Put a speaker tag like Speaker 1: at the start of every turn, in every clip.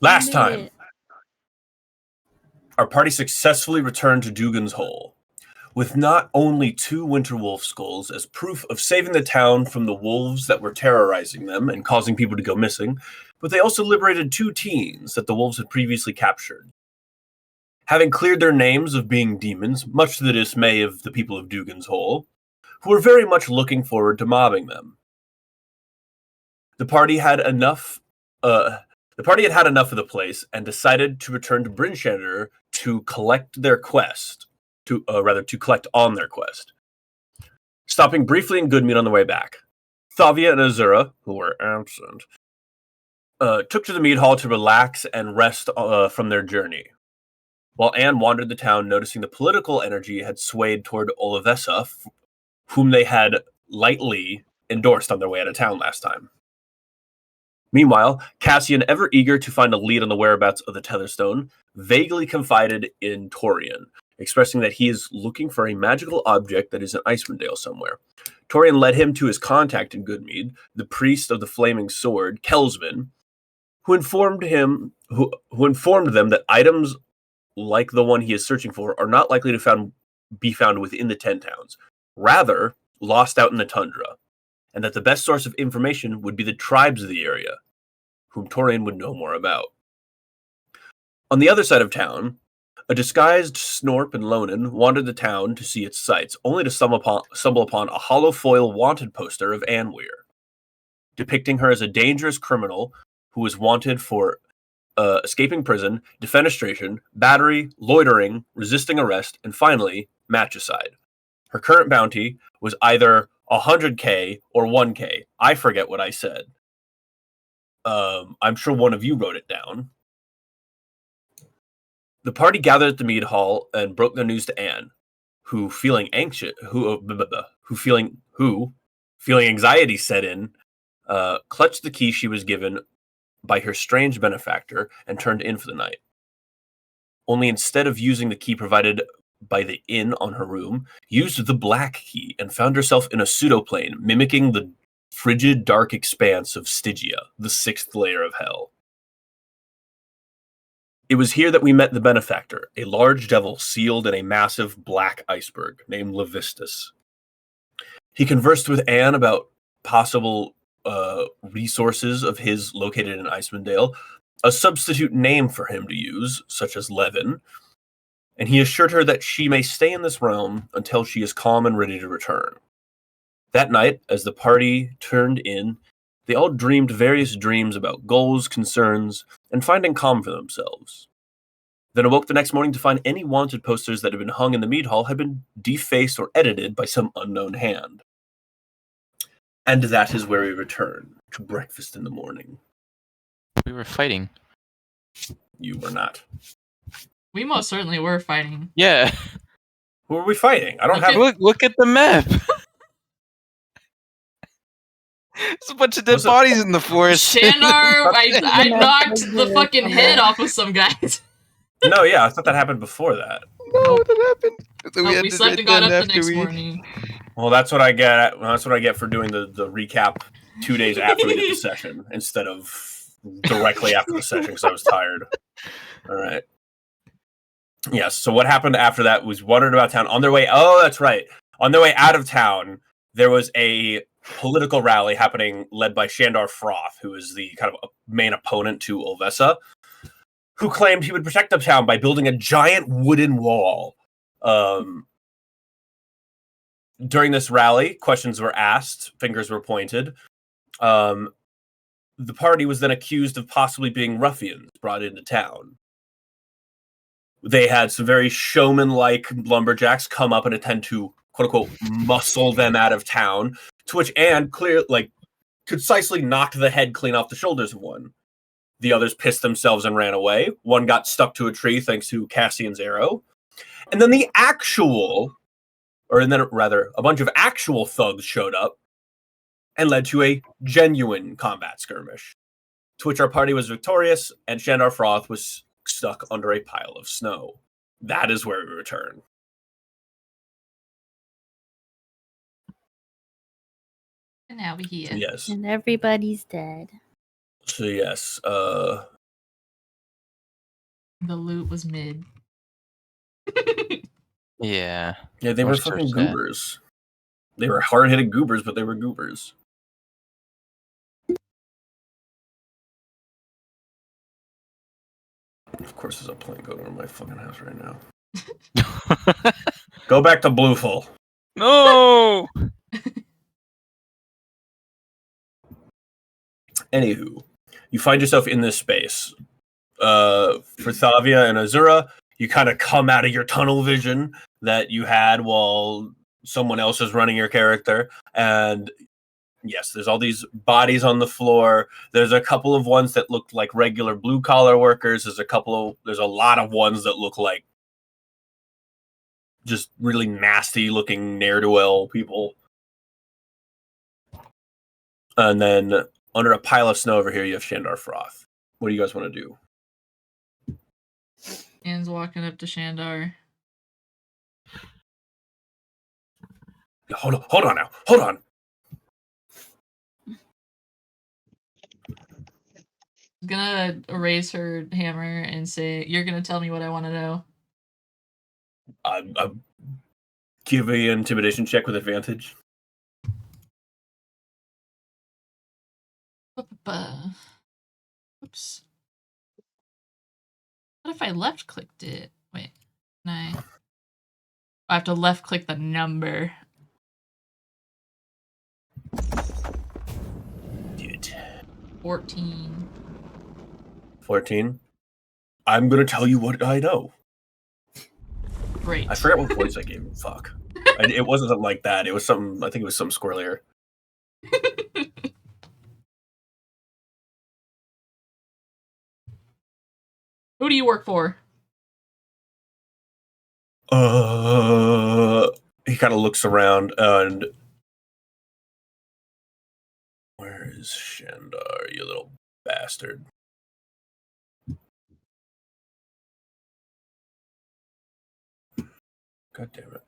Speaker 1: Last time, our party successfully returned to Dugan's Hole, with not only 2 winter wolf skulls as proof of saving the town from the wolves that were terrorizing them and causing people to go missing, but they also liberated 2 teens that the wolves had previously captured. Having cleared their names of being demons, much to the dismay of the people of Dugan's Hole, who were very much looking forward to mobbing them. The party had had enough of the place and decided to return to Bryn Shander to collect their quest, to collect on their quest. Stopping briefly in Goodmead on the way back, Thavia and Azura, who were absent, took to the mead hall to relax and rest from their journey, while Anne wandered the town, noticing the political energy had swayed toward Olivessa, whom they had lightly endorsed on their way out of town last time. Meanwhile, Cassian, ever eager to find a lead on the whereabouts of the Tetherstone, vaguely confided in Torian, expressing that he is looking for a magical object that is in Icewind Dale somewhere. Torian led him to his contact in Goodmead, the priest of the Flaming Sword, Kelsman, who informed them that items like the one he is searching for are not likely to be found within the 10 towns, rather lost out in the tundra, and that the best source of information would be the tribes of the area, whom Torian would know more about. On the other side of town, a disguised Snorp and Lonan wandered the town to see its sights, only to stumble upon a hollow foil wanted poster of Anne Weir, depicting her as a dangerous criminal who was wanted for escaping prison, defenestration, battery, loitering, resisting arrest, and finally, matricide. Her current bounty was either 100k or 1k. I forget what I said. I'm sure one of you wrote it down. The party gathered at the mead hall and broke their news to Anne, who feeling anxiety set in, clutched the key she was given by her strange benefactor and turned in for the night. Only instead of using the key provided by the inn on her room, used the black key and found herself in a pseudoplane, mimicking the frigid, dark expanse of Stygia, the 6th layer of hell. It was here that we met the benefactor, a large devil sealed in a massive black iceberg named Levistus. He conversed with Anne about possible resources of his located in Icewind Dale, a substitute name for him to use, such as Levin, and he assured her that she may stay in this realm until she is calm and ready to return. That night, as the party turned in, they all dreamed various dreams about goals, concerns, and finding calm for themselves. Then awoke the next morning to find any wanted posters that had been hung in the mead hall had been defaced or edited by some unknown hand. And that is where we return to breakfast in the morning.
Speaker 2: We were fighting.
Speaker 1: You were not.
Speaker 3: We most certainly were fighting.
Speaker 2: Yeah.
Speaker 1: Who are we fighting? I don't have.
Speaker 2: Look at the map. There's a bunch of dead bodies in the forest.
Speaker 3: Shandar, I knocked the fucking head off of some guys.
Speaker 1: No, yeah, I thought that happened before that.
Speaker 2: No, that happened.
Speaker 3: We slept and got up the next morning.
Speaker 1: Well, that's what I get. That's what I get for doing the recap 2 days after we did the session instead of directly after the session because I was tired. All right. Yes. So what happened after that was wandered about town on their way. Oh, that's right. On their way out of town, there was a political rally happening led by Shandar Froth, who is the kind of main opponent to Olivessa, who claimed he would protect the town by building a giant wooden wall. During this rally, questions were asked, fingers were pointed. The party was then accused of possibly being ruffians brought into town. They had some very showman-like lumberjacks come up and attempt to, quote-unquote, muscle them out of town, to which Anne concisely knocked the head clean off the shoulders of one. The others pissed themselves and ran away. One got stuck to a tree thanks to Cassian's arrow. And then a bunch of actual thugs showed up and led to a genuine combat skirmish, to which our party was victorious and Shandar Froth was stuck under a pile of snow. That is where we return.
Speaker 3: And now we're here.
Speaker 1: Yes.
Speaker 4: And everybody's dead.
Speaker 1: So yes,
Speaker 3: The loot was mid.
Speaker 2: Yeah.
Speaker 1: Yeah, they were fucking goobers. They were hard-hitted goobers, but they were goobers. Of course, there's a plane going over my fucking house right now. Go back to Blueful.
Speaker 2: No!
Speaker 1: Anywho, you find yourself in this space. For Thavia and Azura, you kind of come out of your tunnel vision that you had while someone else is running your character. And yes, there's all these bodies on the floor. There's a couple of ones that look like regular blue-collar workers. There's a lot of ones that look like just really nasty-looking ne'er-do-well people. And then under a pile of snow over here, you have Shandar Froth. What do you guys want to do?
Speaker 3: Anne's walking up to Shandar.
Speaker 1: Hold on now. Hold on.
Speaker 3: I'm gonna erase her hammer and say, "You're gonna tell me what I want to know."
Speaker 1: Give an intimidation check with advantage.
Speaker 3: Oops. What if I left clicked it? Wait, can I have to left click the number.
Speaker 1: Dude.
Speaker 3: 14.
Speaker 1: 14. I'm gonna tell you what I know.
Speaker 3: Great.
Speaker 1: I forgot what voice I gave him. Fuck. It wasn't something like that. It was something. I think it was some squirrelier.
Speaker 3: Who do you work for?
Speaker 1: He kind of looks around and where is Shandar, you little bastard? God damn it.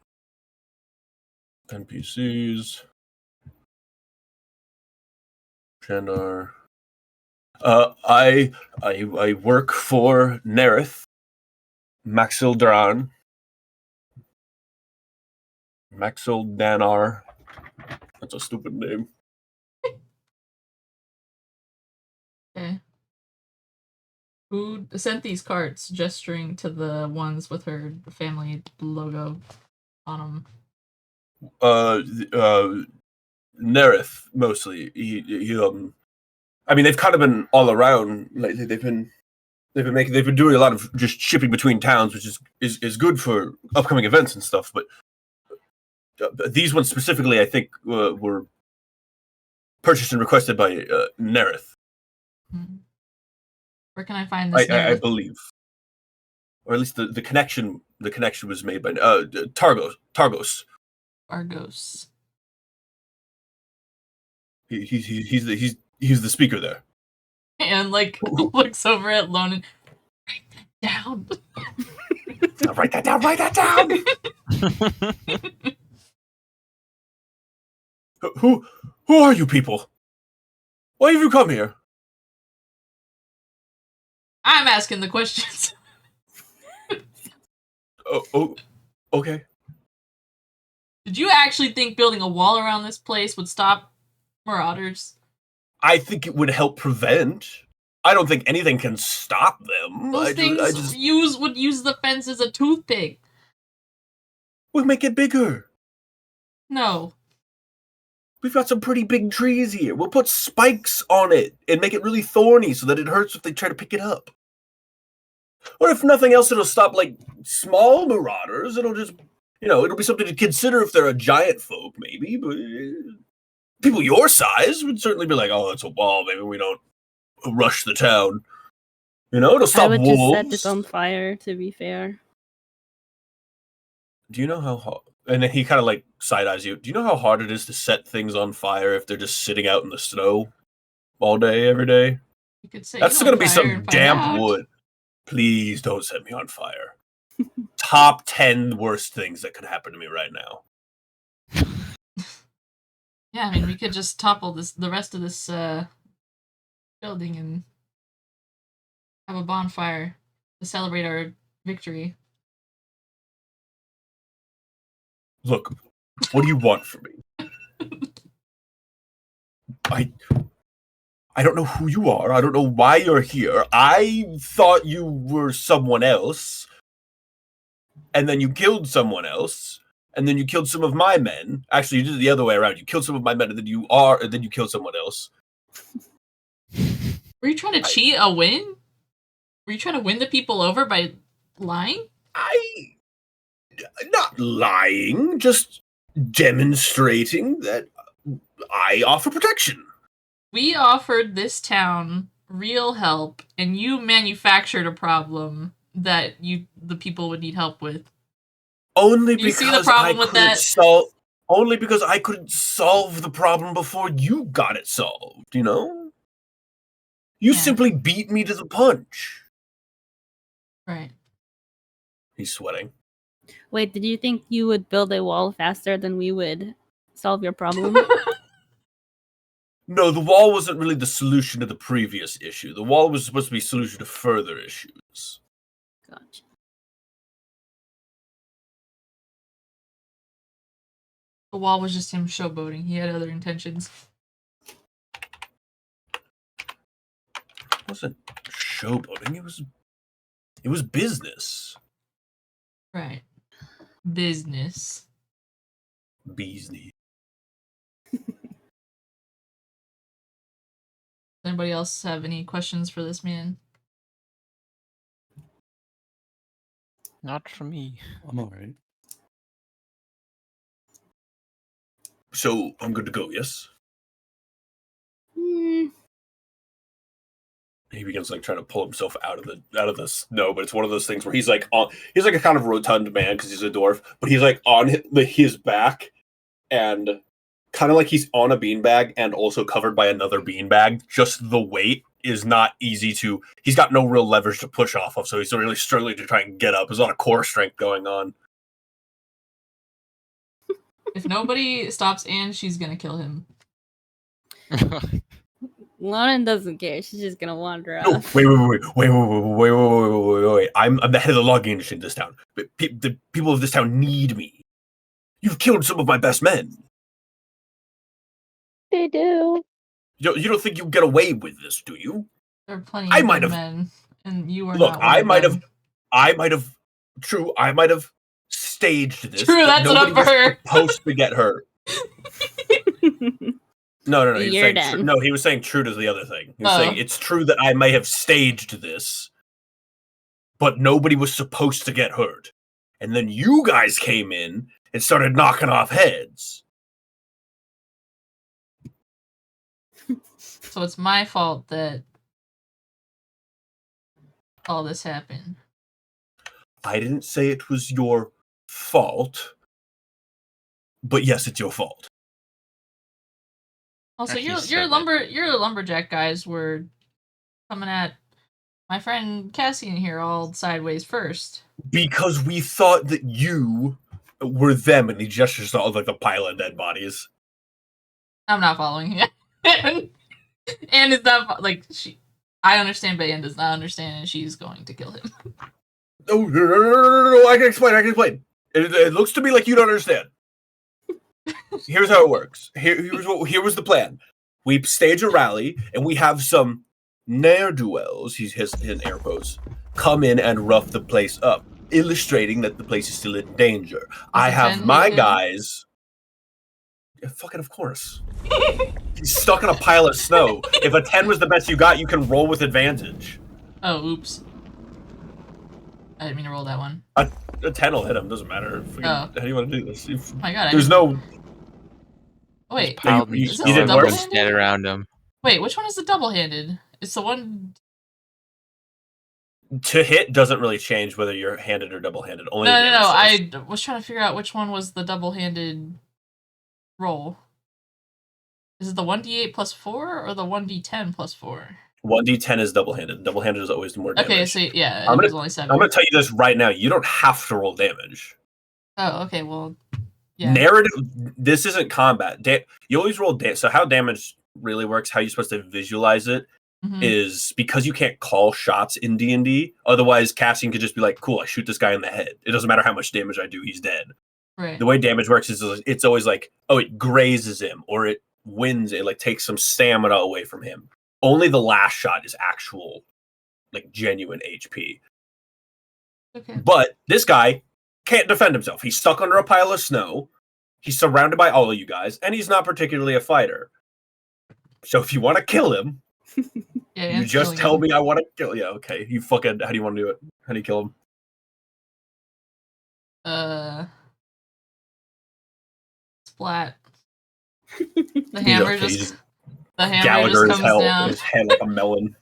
Speaker 1: NPCs. Shandar. I work for Nerith. Maxildran. Maxildanar. That's a stupid name.
Speaker 3: Okay. Who sent these cards, gesturing to the ones with her family logo on them?
Speaker 1: Nerith, mostly. I mean, they've kind of been all around lately. They've been doing a lot of just shipping between towns, which is good for upcoming events and stuff. But these ones specifically, I think, were purchased and requested by Nerith.
Speaker 3: Where can I find this?
Speaker 1: I believe, or at least the connection was made by Targos.
Speaker 3: Argos.
Speaker 1: He's the speaker there.
Speaker 3: And looks over at Lone and write that down.
Speaker 1: Write that down. Who are you people? Why have you come here?
Speaker 3: I'm asking the questions.
Speaker 1: Oh, okay.
Speaker 3: Did you actually think building a wall around this place would stop marauders?
Speaker 1: I think it would help prevent. I don't think anything can stop them.
Speaker 3: Those things would use the fence as a toothpick.
Speaker 1: We'll make it bigger.
Speaker 3: No.
Speaker 1: We've got some pretty big trees here. We'll put spikes on it and make it really thorny so that it hurts if they try to pick it up. Or if nothing else, it'll stop, small marauders. It'll just, it'll be something to consider if they're a giant folk, maybe. But people your size would certainly be like, oh, it's a wall. Maybe we don't rush the town. It'll stop wolves.
Speaker 4: I would just set it on fire, to be fair.
Speaker 1: Do you know how hard... And then he kind of, side-eyes you. Do you know how hard it is to set things on fire if they're just sitting out in the snow all day, every day?
Speaker 3: You could say
Speaker 1: that's going to be some damp wood. Please don't set me on fire. Top 10 worst things that could happen to me right now.
Speaker 3: Yeah, I mean, we could just topple the rest of this building and have a bonfire. to celebrate our victory.
Speaker 1: Look, what do you want from me? I don't know who you are. I don't know why you're here. I thought you were someone else. And then you killed someone else. And then you killed some of my men. Actually, you did it the other way around. You killed some of my men, and then you killed someone else.
Speaker 3: Were you trying to cheat a win? Were you trying to win the people over by lying?
Speaker 1: Not lying, just demonstrating that I offer protection.
Speaker 3: We offered this town real help, and you manufactured a problem that the people would need help with.
Speaker 1: Only
Speaker 3: Do you
Speaker 1: because
Speaker 3: see the problem with that?
Speaker 1: Only because I couldn't solve the problem before you got it solved, you know? You simply beat me to the punch.
Speaker 3: Right.
Speaker 1: He's sweating.
Speaker 4: Wait, did you think you would build a wall faster than we would solve your problem?
Speaker 1: No, the wall wasn't really the solution to the previous issue. The wall was supposed to be a solution to further issues.
Speaker 4: Gotcha.
Speaker 3: The wall was just him showboating. He had other intentions.
Speaker 1: It wasn't showboating. It was business.
Speaker 3: Right. Business.
Speaker 1: Beesney.
Speaker 3: Anybody else have any questions for this man?
Speaker 2: Not for me.
Speaker 5: I'm alright.
Speaker 1: So I'm good to go, yes?
Speaker 4: Hmm.
Speaker 1: He begins like trying to pull himself out of the snow, but it's one of those things where he's like a kind of rotund man because he's a dwarf, but he's like on his back and kind of like he's on a beanbag and also covered by another beanbag. Just the weight is not easy to. He's got no real leverage to push off of, so he's really struggling to try and get up. There's a lot of core strength going on.
Speaker 3: If nobody stops Anne, she's gonna kill him.
Speaker 4: Lauren doesn't care. She's just gonna wander
Speaker 1: No,
Speaker 4: off.
Speaker 1: wait. I'm the head of the logging industry in this town. The people of this town need me. You've killed some of my best men.
Speaker 6: They do.
Speaker 1: You don't think you'll get away with this, do you?
Speaker 3: There are plenty
Speaker 1: I
Speaker 3: of
Speaker 1: might
Speaker 3: good
Speaker 1: have-
Speaker 3: men, and you are
Speaker 1: Look,
Speaker 3: not one
Speaker 1: I
Speaker 3: of
Speaker 1: might
Speaker 3: them.
Speaker 1: have staged this.
Speaker 3: True,
Speaker 1: but
Speaker 3: that's enough
Speaker 1: nobody
Speaker 3: for
Speaker 1: was
Speaker 3: her.
Speaker 1: supposed to get hurt. No. He was
Speaker 4: You're
Speaker 1: saying
Speaker 4: done.
Speaker 1: no. He was saying true to the other thing. He was
Speaker 3: Oh.
Speaker 1: saying it's true that I may have staged this, but nobody was supposed to get hurt. And then you guys came in and started knocking off heads.
Speaker 3: So it's my fault that all this happened.
Speaker 1: I didn't say it was your fault, but yes, it's your fault.
Speaker 3: Also,
Speaker 2: Actually
Speaker 3: your
Speaker 2: said
Speaker 3: your lumberjack guys were coming at my friend Cassie in here all sideways first.
Speaker 1: Because we thought that you were them, and he gestures to all like the pile of dead bodies.
Speaker 3: I'm not following him. Anne is not like she. I understand, but Anne does not understand, and she's going to kill him.
Speaker 1: No, I can explain. It looks to me like you don't understand. Here's how it works. Here was the plan. We stage a rally, and we have some ne'er-do-wells, he has in air quotes, come in and rough the place up, illustrating that the place is still in danger. I
Speaker 3: the
Speaker 1: have
Speaker 3: 10
Speaker 1: my
Speaker 3: hit him?
Speaker 1: guys. Yeah, fucking of course. He's stuck in a pile of snow. If a 10 was the best you got, you can roll with advantage.
Speaker 3: Oh, oops. I didn't mean to roll that one.
Speaker 1: A 10 will hit him, doesn't matter.
Speaker 3: Oh.
Speaker 1: How do you want to do this?
Speaker 3: Oh my god.
Speaker 1: There's no.
Speaker 3: Oh, wait.
Speaker 2: Piled
Speaker 1: you-
Speaker 2: in
Speaker 3: is
Speaker 2: snow,
Speaker 3: this
Speaker 1: didn't
Speaker 2: everyone's
Speaker 3: double-handed?
Speaker 2: dead around him.
Speaker 3: Wait, which one is the double-handed? It's the one.
Speaker 1: To hit doesn't really change whether you're handed or double-handed.
Speaker 3: No,
Speaker 1: Only the damage does.
Speaker 3: I was trying to figure out which one was the double-handed roll. Is it the 1d8 plus 4 or the 1d10 plus 4?
Speaker 1: 1d10 is double-handed. Double-handed is always more damage.
Speaker 3: Okay, so yeah,
Speaker 1: I'm
Speaker 3: it
Speaker 1: gonna-
Speaker 3: was only 7.
Speaker 1: I'm going to tell you this right now. You don't have to roll damage.
Speaker 3: Oh, okay, well, yeah.
Speaker 1: Narrative. This isn't combat. You always roll damage. So how damage really works, how you're supposed to visualize it, is because you can't call shots in D&D. Otherwise, Cassian could just be like, "Cool, I shoot this guy in the head. It doesn't matter how much damage I do; he's dead."
Speaker 3: Right.
Speaker 1: The way damage works is it's always like, "Oh, it grazes him," or it wins. It like takes some stamina away from him. Only the last shot is actual, like genuine HP.
Speaker 3: Okay.
Speaker 1: But this guy can't defend himself. He's stuck under a pile of snow. He's surrounded by all of you guys, and he's not particularly a fighter. So if you want to kill him, you just tell me I want to kill you. Okay, you fucking. How do you want to do it? How do you kill him?
Speaker 3: Splat. The hammer
Speaker 1: okay,
Speaker 3: just. The hammer
Speaker 1: Gallagher
Speaker 3: just comes down.
Speaker 1: His head like a melon.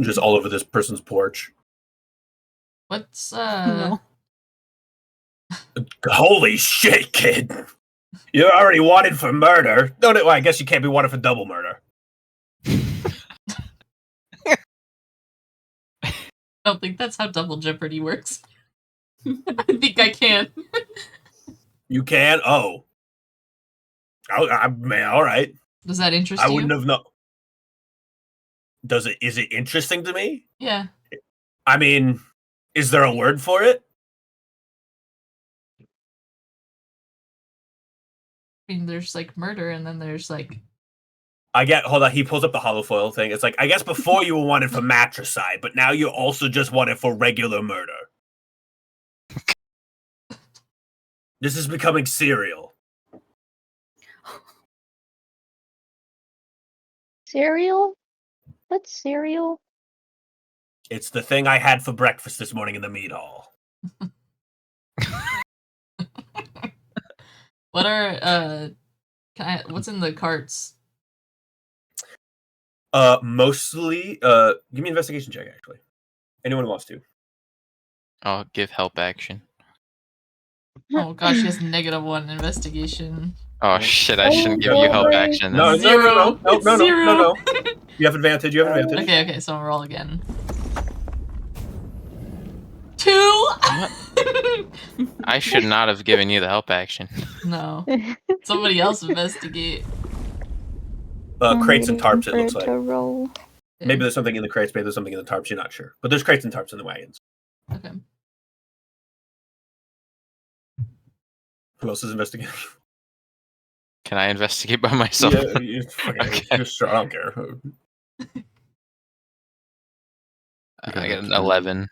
Speaker 1: Just all over this person's porch.
Speaker 3: What's
Speaker 4: No.
Speaker 1: Holy shit, kid! You're already wanted for murder. No, I guess you can't be wanted for double murder.
Speaker 3: I don't think that's how Double Jeopardy works. I think I can.
Speaker 1: You can? Oh. Man, all right.
Speaker 3: Does that interest you?
Speaker 1: I wouldn't have known. Is it interesting to me?
Speaker 3: Yeah.
Speaker 1: I mean, is there a word for it?
Speaker 3: I mean, there's like murder, and then there's like.
Speaker 1: Hold on, he pulls up the holofoil thing. It's like, I guess before you were wanted for matricide, but now you're also just wanted for regular murder. This is becoming serial.
Speaker 5: Cereal? What's cereal?
Speaker 1: It's the thing I had for breakfast this morning in the meat hall.
Speaker 3: What are what's in the carts?
Speaker 1: Mostly give me an investigation check, actually. Anyone who wants to.
Speaker 2: I'll give help action.
Speaker 3: Oh gosh, he has -1 investigation.
Speaker 2: Oh shit, I shouldn't give you help action then.
Speaker 1: No.
Speaker 3: Zero.
Speaker 1: No. You have advantage,
Speaker 3: Okay, so I'll roll again. 2!
Speaker 2: I should not have given you the help action.
Speaker 3: No. Somebody else investigate.
Speaker 1: Crates and tarps, it looks like.
Speaker 5: Roll.
Speaker 1: Maybe there's something in the crates, maybe there's something in the tarps, you're not sure. But there's crates and tarps in the wagons.
Speaker 3: Okay.
Speaker 1: Who else is investigating?
Speaker 2: Can I investigate by myself?
Speaker 1: Yeah,
Speaker 2: Okay.
Speaker 1: just sure, I don't care.
Speaker 2: I got an 11.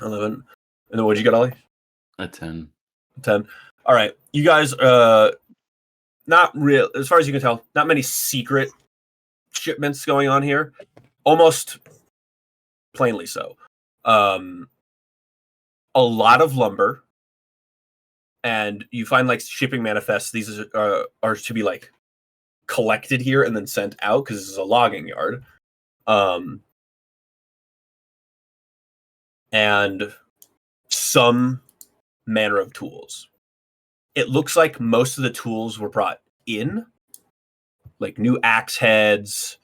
Speaker 1: 11. And then what'd you get, Ollie?
Speaker 6: A 10.
Speaker 1: 10. All right. You guys, not real, as far as you can tell, not many secret shipments going on here. Almost plainly so. A lot of lumber. And you find like shipping manifests. These are to be like collected here and then sent out because this is a logging yard. And some manner of tools. It looks like most of the tools were brought in, like new axe heads,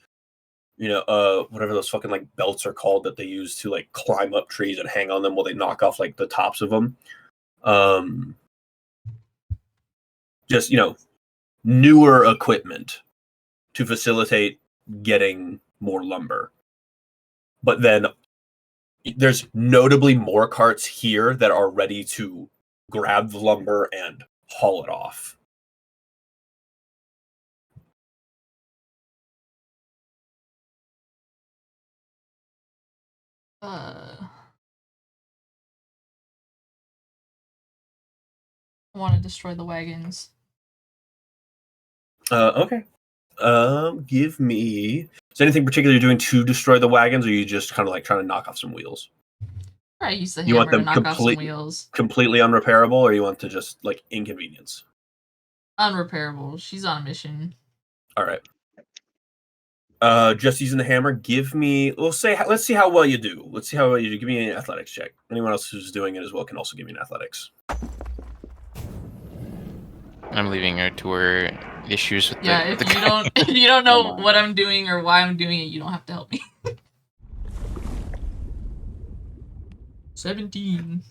Speaker 1: whatever those fucking like belts are called that they use to like climb up trees and hang on them while they knock off like the tops of them. Just, newer equipment to facilitate getting more lumber. But then there's notably more carts here that are ready to grab the lumber and haul it off.
Speaker 3: I want to destroy the wagons.
Speaker 1: Okay. Give me... Is there anything particular you're doing to destroy the wagons, or are you just kind of like trying to knock off some wheels?
Speaker 3: I use the
Speaker 1: You want
Speaker 3: hammer to
Speaker 1: them
Speaker 3: knock off some wheels.
Speaker 1: completely unrepairable, or you want to just like inconvenience?
Speaker 3: Unrepairable. She's on a mission.
Speaker 1: All right. Just using the hammer. Give me. Let's see how well you do. Let's see how well you do. Give me an athletics check. Anyone else who's doing it as well can also give me an athletics.
Speaker 2: I'm leaving her to her issues with
Speaker 3: Yeah,
Speaker 2: the
Speaker 3: if you don't know what I'm doing or why I'm doing it, you don't have to help me. 17.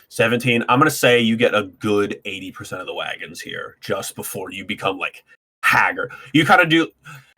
Speaker 1: 17. I'm gonna say you get a good 80% of the wagons here just before you become like haggard. You kind of do.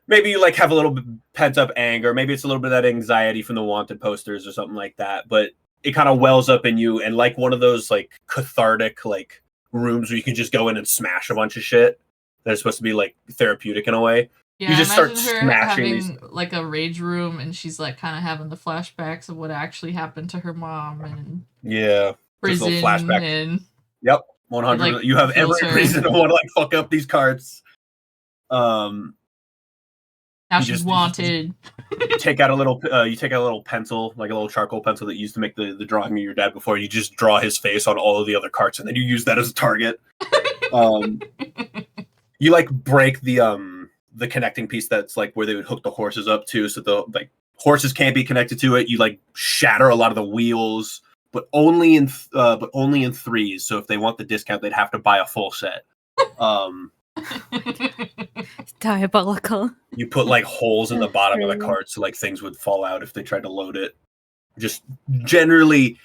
Speaker 1: Maybe you like have a little bit pent up anger. Maybe it's a little bit of that anxiety from the wanted posters or something like that. But it kind of wells up in you, and like one of those like cathartic like rooms where you can just go in and smash a bunch of shit. That's supposed to be like therapeutic in a way.
Speaker 3: Yeah,
Speaker 1: You just
Speaker 3: imagine
Speaker 1: start
Speaker 3: her
Speaker 1: smashing
Speaker 3: having
Speaker 1: these.
Speaker 3: like a rage room, and she's like kind of having the flashbacks of what actually happened to her mom and
Speaker 1: Yeah, just a
Speaker 3: prison,
Speaker 1: little flashback.
Speaker 3: and
Speaker 1: Yep, 100.
Speaker 3: like
Speaker 1: You have
Speaker 3: kills
Speaker 1: every
Speaker 3: her.
Speaker 1: reason to want to like fuck up these carts.
Speaker 3: Now
Speaker 1: You
Speaker 3: she's
Speaker 1: just
Speaker 3: wanted.
Speaker 1: take out a little you take out a little pencil, like a little charcoal pencil that you used to make the drawing of your dad before. You just draw his face on all of the other carts, and then you use that as a target. You like break the connecting piece that's like where they would hook the horses up to, so the like horses can't be connected to it. You like shatter a lot of the wheels, but only in threes. So if they want the discount, they'd have to buy a full set.
Speaker 4: Diabolical.
Speaker 1: You put like holes in the
Speaker 4: That's
Speaker 1: bottom of the
Speaker 4: crazy.
Speaker 1: cart so like things would fall out if they tried to load it. Just generally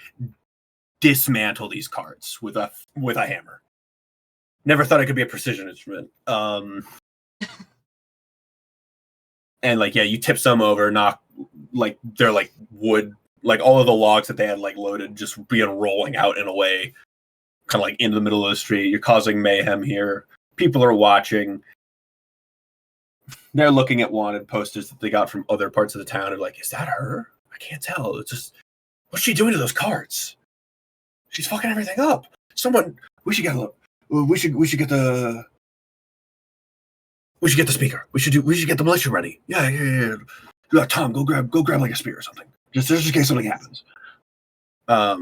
Speaker 1: dismantle these carts with a hammer. Never thought it could be a precision instrument. And like yeah, you tip some over, knock like they're like wood, like all of the logs that they had like loaded just being rolling out in a way, kind of like into the middle of the street. You're causing mayhem here. People are watching. They're looking at wanted posters that they got from other parts of the town and like, is that her? I can't tell. It's just, what's she doing to those carts? She's fucking everything up. Someone, we should get the speaker. We should get the militia ready. Yeah. Tom, go grab like a spear or something. Just in case something happens. Oh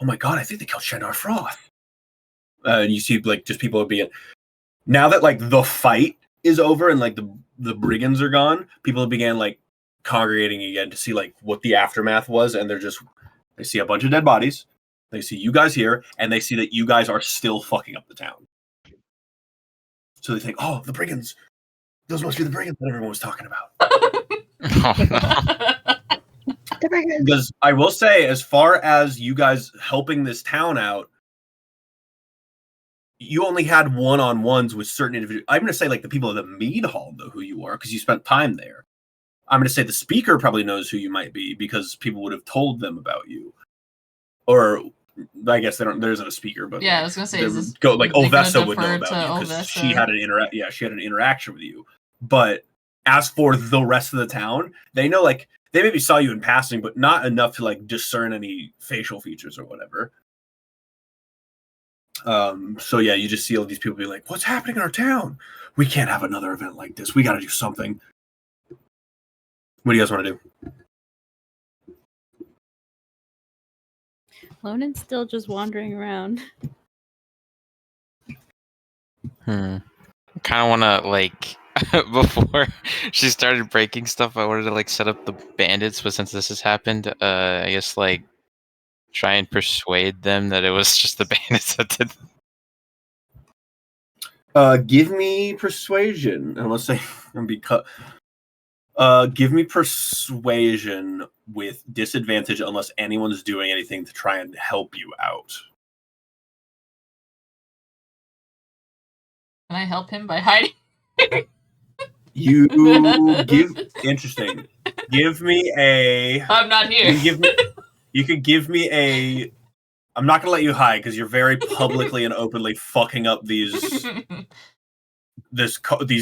Speaker 1: my god, I think they killed Shandar Froth. And you see like just people are being, now that like the fight is over and like the brigands are gone, people began like congregating again to see like what the aftermath was, and they see a bunch of dead bodies, they see you guys here, and they see that you guys are still fucking up the town. So they think, oh, the brigands, those must be the brigands that everyone was talking about.
Speaker 2: Oh, no.
Speaker 5: The brigands.
Speaker 1: Because I will say, as far as you guys helping this town out, you only had one-on-ones with certain individuals. I'm going to say like the people at the mead hall know who you are because you spent time there. I'm going to say the speaker probably knows who you might be because people would have told them about you. Or I guess there isn't a speaker, but
Speaker 3: Yeah, I was gonna say,
Speaker 1: Ovessa would know about you because
Speaker 3: Ovessa?
Speaker 1: she had an interaction with you. But as for the rest of the town, they know like they maybe saw you in passing, but not enough to like discern any facial features or whatever. So yeah, you just see all these people be like, what's happening in our town? We can't have another event like this. We got to do something. What do you guys want to do?
Speaker 4: Lonen's still just wandering around.
Speaker 2: Kind of want to like before she started breaking stuff, I wanted to like set up the bandits, but since this has happened, I guess like try and persuade them that it was just the bandits that did.
Speaker 1: Give me persuasion. I want to say, give me persuasion with disadvantage unless anyone's doing anything to try and help you out.
Speaker 3: Can I help him by hiding?
Speaker 1: You interesting. Give me a.
Speaker 3: I'm not here.
Speaker 1: You could give me a. I'm not gonna let you hide because you're very publicly and openly fucking up these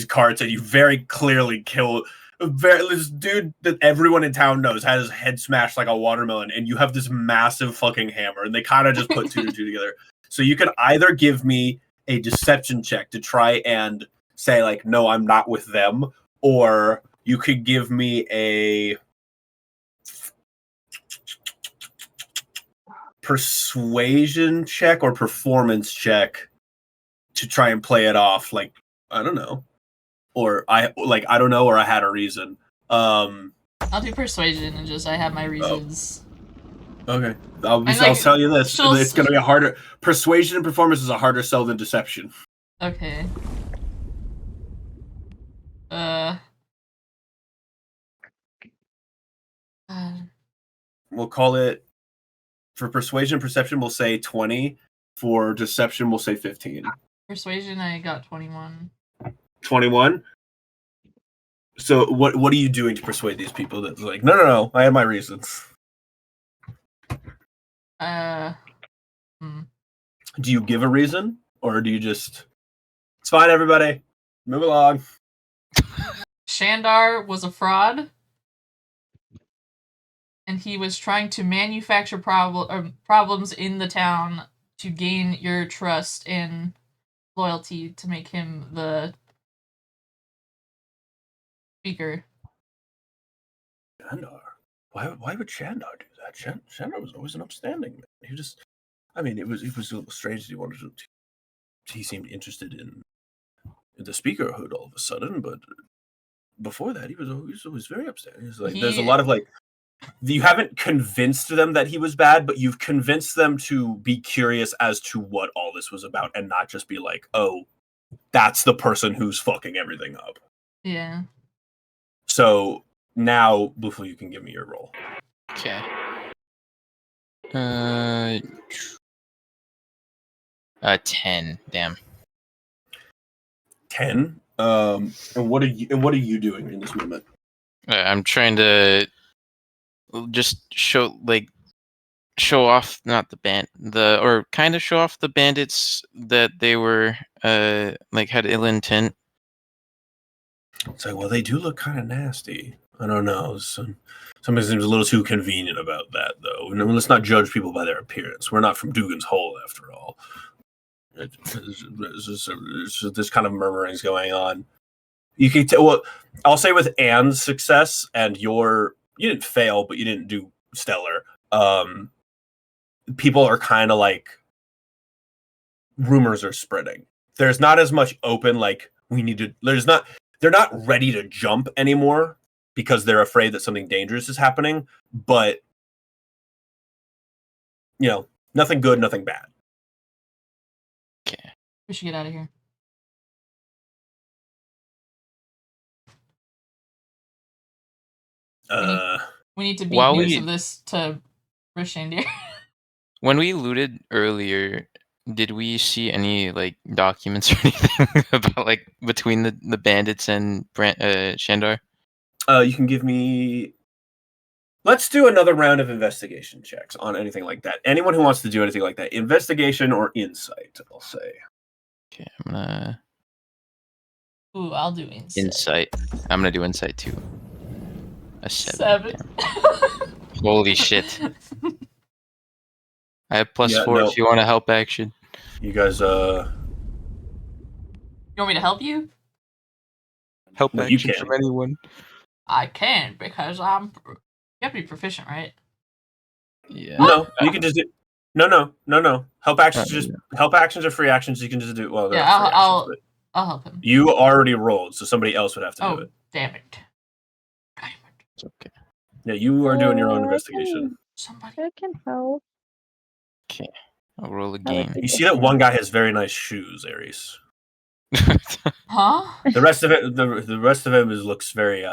Speaker 1: carts, and you very clearly kill this dude that everyone in town knows had his head smashed like a watermelon, and you have this massive fucking hammer, and they kind of just put two to two together. So you can either give me a deception check to try and say like, no, I'm not with them, or you could give me a persuasion check or performance check to try and play it off like, I don't know. Or I don't know, or I had a reason.
Speaker 3: I'll do persuasion and just I have my reasons.
Speaker 1: Okay. I'll tell you this. It's going to be a harder... Persuasion and performance is a harder sell than deception.
Speaker 3: Okay.
Speaker 1: We'll call it For persuasion, perception, we'll say 20. For deception, we'll say 15.
Speaker 3: Persuasion, I got 21.
Speaker 1: 21. So what are you doing to persuade these people? That's like, no, I have my reasons. Do you give a reason, or do you just? It's fine, everybody. Move along.
Speaker 3: Shandar was a fraud, and he was trying to manufacture problems in the town to gain your trust and loyalty to make him the speaker.
Speaker 1: Shandar? Why would Shandar do that? Shandar was always an upstanding man. He just, I mean, it was a little strange that he wanted to. He seemed interested in the speakerhood all of a sudden, but before that, he was always very upstanding. He's like, there's a lot of like, you haven't convinced them that he was bad, but you've convinced them to be curious as to what all this was about, and not just be like, oh, that's the person who's fucking everything up.
Speaker 3: Yeah.
Speaker 1: So now, Blueful, you can give me your roll.
Speaker 2: Okay. 10. Damn.
Speaker 1: 10. And what are you doing in this moment?
Speaker 2: I'm trying to just show off, not the band, or kind of show off the bandits that they were had ill intent.
Speaker 1: It's like, well, they do look kind of nasty. I don't know. Somebody seems a little too convenient about that, though. And let's not judge people by their appearance. We're not from Dugan's Hole, after all. This kind of murmurings going on. You can tell. Well, I'll say with Anne's success and you didn't fail, but you didn't do stellar. People are kind of like, rumors are spreading. There's not as much open they're not ready to jump anymore because they're afraid that something dangerous is happening, but nothing good, nothing bad.
Speaker 2: Okay.
Speaker 3: We should get out of here. We need to beat news of this to Rishandir.
Speaker 2: When we looted earlier, did we see any documents or anything about between the bandits and Shandar?
Speaker 1: You can give me. Let's do another round of investigation checks on anything like that. Anyone who wants to do anything like that, investigation or insight, I'll say.
Speaker 2: Okay, I'm gonna.
Speaker 3: Ooh, I'll do insight.
Speaker 2: Insight. I'm gonna do insight too. A 7.
Speaker 3: 7.
Speaker 2: Holy shit. I have +4 if you want to help action.
Speaker 1: You guys,
Speaker 3: You want me to help you?
Speaker 2: Help
Speaker 1: No, you
Speaker 2: action
Speaker 1: can.
Speaker 2: from anyone.
Speaker 3: I can, because you have to be proficient, right?
Speaker 2: Yeah.
Speaker 1: No, you can just do. No. Help actions are free actions. You can just do. Well,
Speaker 3: Yeah, I'll help him.
Speaker 1: You already rolled, so somebody else would have to do it.
Speaker 3: Damn it.
Speaker 2: It's okay.
Speaker 1: Yeah, you are doing your own investigation.
Speaker 3: Somebody.
Speaker 5: I can help.
Speaker 2: Okay. I'll roll a
Speaker 5: I would
Speaker 2: game.
Speaker 5: be
Speaker 1: You see that one guy has very nice shoes, Ares.
Speaker 3: Huh?
Speaker 1: The rest of it, the rest of him looks very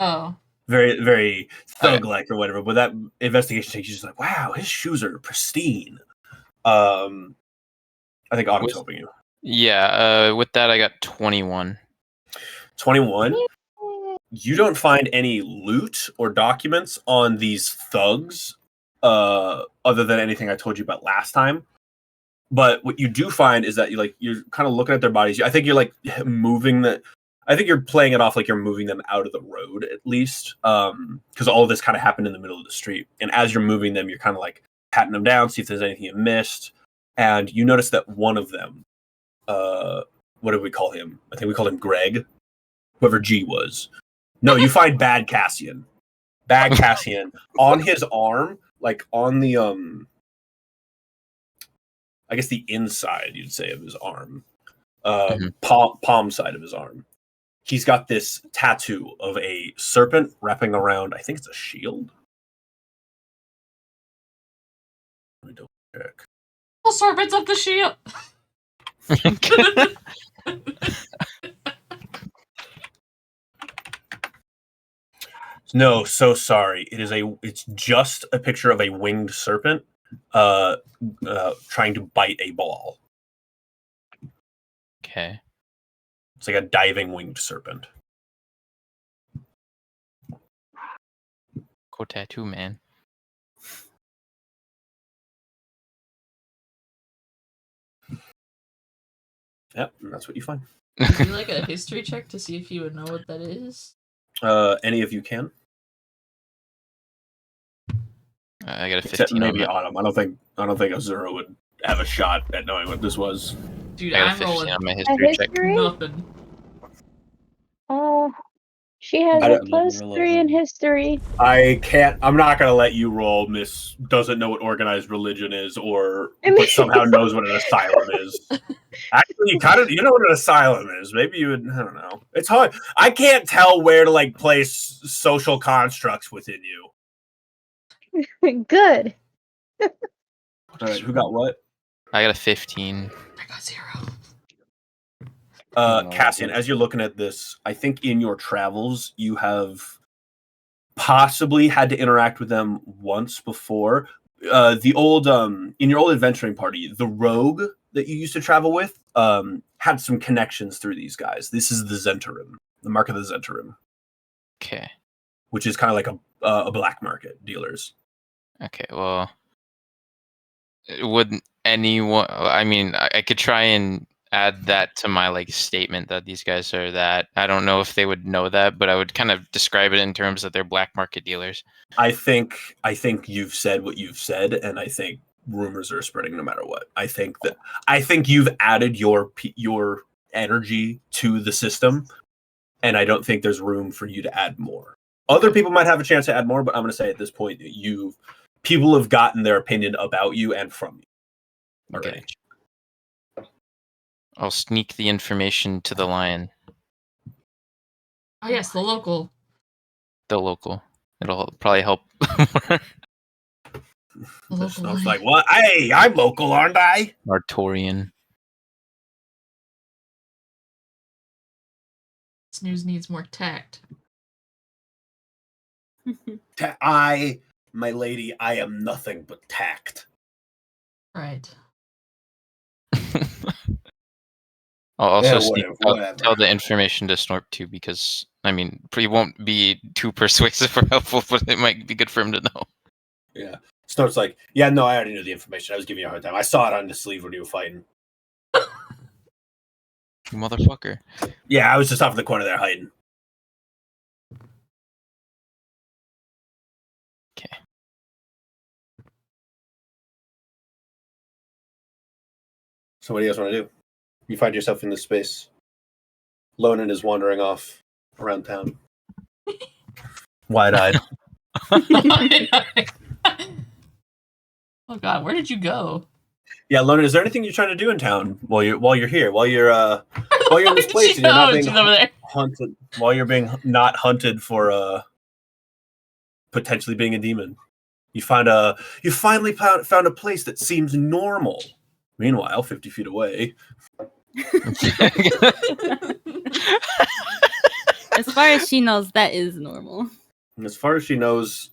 Speaker 3: Oh.
Speaker 1: very very thug-like or whatever. But that investigation takes you just like, wow, his shoes are pristine. I think Autumn's helping you.
Speaker 2: Yeah. With that, I got 21.
Speaker 1: 21. You don't find any loot or documents on these thugs, other than anything I told you about last time. But what you do find is that you're kind of looking at their bodies. I think you're moving the. I think you're playing it off like you're moving them out of the road at least, because all of this kind of happened in the middle of the street. And as you're moving them, you're kind of patting them down, see if there's anything you missed. And you notice that one of them, what did we call him? I think we called him Greg, whoever G was. No, you find Bad Cassian. Bad Cassian on his arm, on the I guess the inside, you'd say, of his arm, palm side of his arm. He's got this tattoo of a serpent wrapping around. I think it's a shield. Let me double check.
Speaker 3: The serpents of the shield.
Speaker 1: No, so sorry. It's just a picture of a winged serpent trying to bite a ball.
Speaker 2: Okay.
Speaker 1: It's like a diving winged serpent.
Speaker 2: Cool tattoo, man.
Speaker 1: Yep, and that's what you find.
Speaker 3: Would you like a history check to see if you would know what that is?
Speaker 1: Any of you can.
Speaker 2: I got a 15
Speaker 1: Except maybe
Speaker 2: on that.
Speaker 1: Autumn. I don't think Azura would have a shot at knowing what this was.
Speaker 3: Dude,
Speaker 2: I got a
Speaker 3: I'm
Speaker 2: 15
Speaker 3: rolling
Speaker 2: on my
Speaker 5: A
Speaker 2: history check.
Speaker 5: history?
Speaker 3: nothing.
Speaker 5: She has
Speaker 1: I
Speaker 5: a
Speaker 1: don't
Speaker 5: +3 in history.
Speaker 1: I'm not gonna let you roll. Miss doesn't know what organized religion is, but somehow knows what an asylum is. Actually, you know what an asylum is. Maybe you would. I don't know. It's hard. I can't tell where to place social constructs within you.
Speaker 5: Good.
Speaker 1: All right, who got what?
Speaker 2: I got a 15.
Speaker 3: I got 0.
Speaker 1: Cassian, as you're looking at this, I think in your travels you have possibly had to interact with them once before. The old in your old adventuring party, the rogue that you used to travel with had some connections through these guys. This is the Zentarim, the mark of the Zentarim.
Speaker 2: Okay.
Speaker 1: Which is kind of like a black market dealers.
Speaker 2: Okay, well, wouldn't anyone? I mean, I could try and add that to my statement that these guys are that. I don't know if they would know that, but I would kind of describe it in terms that they're black market dealers.
Speaker 1: I think you've said what you've said, and I think rumors are spreading no matter what. I think you've added your energy to the system, and I don't think there's room for you to add more. Other people might have a chance to add more, but I'm going to say at this point that people have gotten their opinion about you and from you already.
Speaker 2: Okay. I'll sneak the information to the lion.
Speaker 3: Oh yes, the local.
Speaker 2: The local. It'll probably help.
Speaker 3: The local
Speaker 1: Snoke's
Speaker 3: lion.
Speaker 1: like, what? Hey, I'm local, aren't I?
Speaker 2: Artorian.
Speaker 3: This news needs more tact.
Speaker 1: My lady, I am nothing but tact.
Speaker 3: Right.
Speaker 2: I'll also
Speaker 1: whatever.
Speaker 2: tell the information to Snorp too, because he won't be too persuasive or helpful, but it might be good for him to know.
Speaker 1: Yeah. Snort's like, yeah, no, I already knew the information. I was giving you a hard time. I saw it on the sleeve when you were fighting.
Speaker 2: You motherfucker.
Speaker 1: Yeah, I was just off in the corner there hiding.
Speaker 2: Okay.
Speaker 1: So what do you guys want to do? You find yourself in this space. Lonan is wandering off around town. Wide-eyed.
Speaker 3: Oh god, where did you go?
Speaker 1: Yeah, Lonan, is there anything you're trying to do in town while you're here? While you're in this place and you're not being
Speaker 3: She's over there.
Speaker 1: hunted, while you're being not hunted for potentially being a demon. You finally found a place that seems normal. Meanwhile, 50 feet away.
Speaker 4: As far as she knows, that is normal.
Speaker 1: And as far as she knows,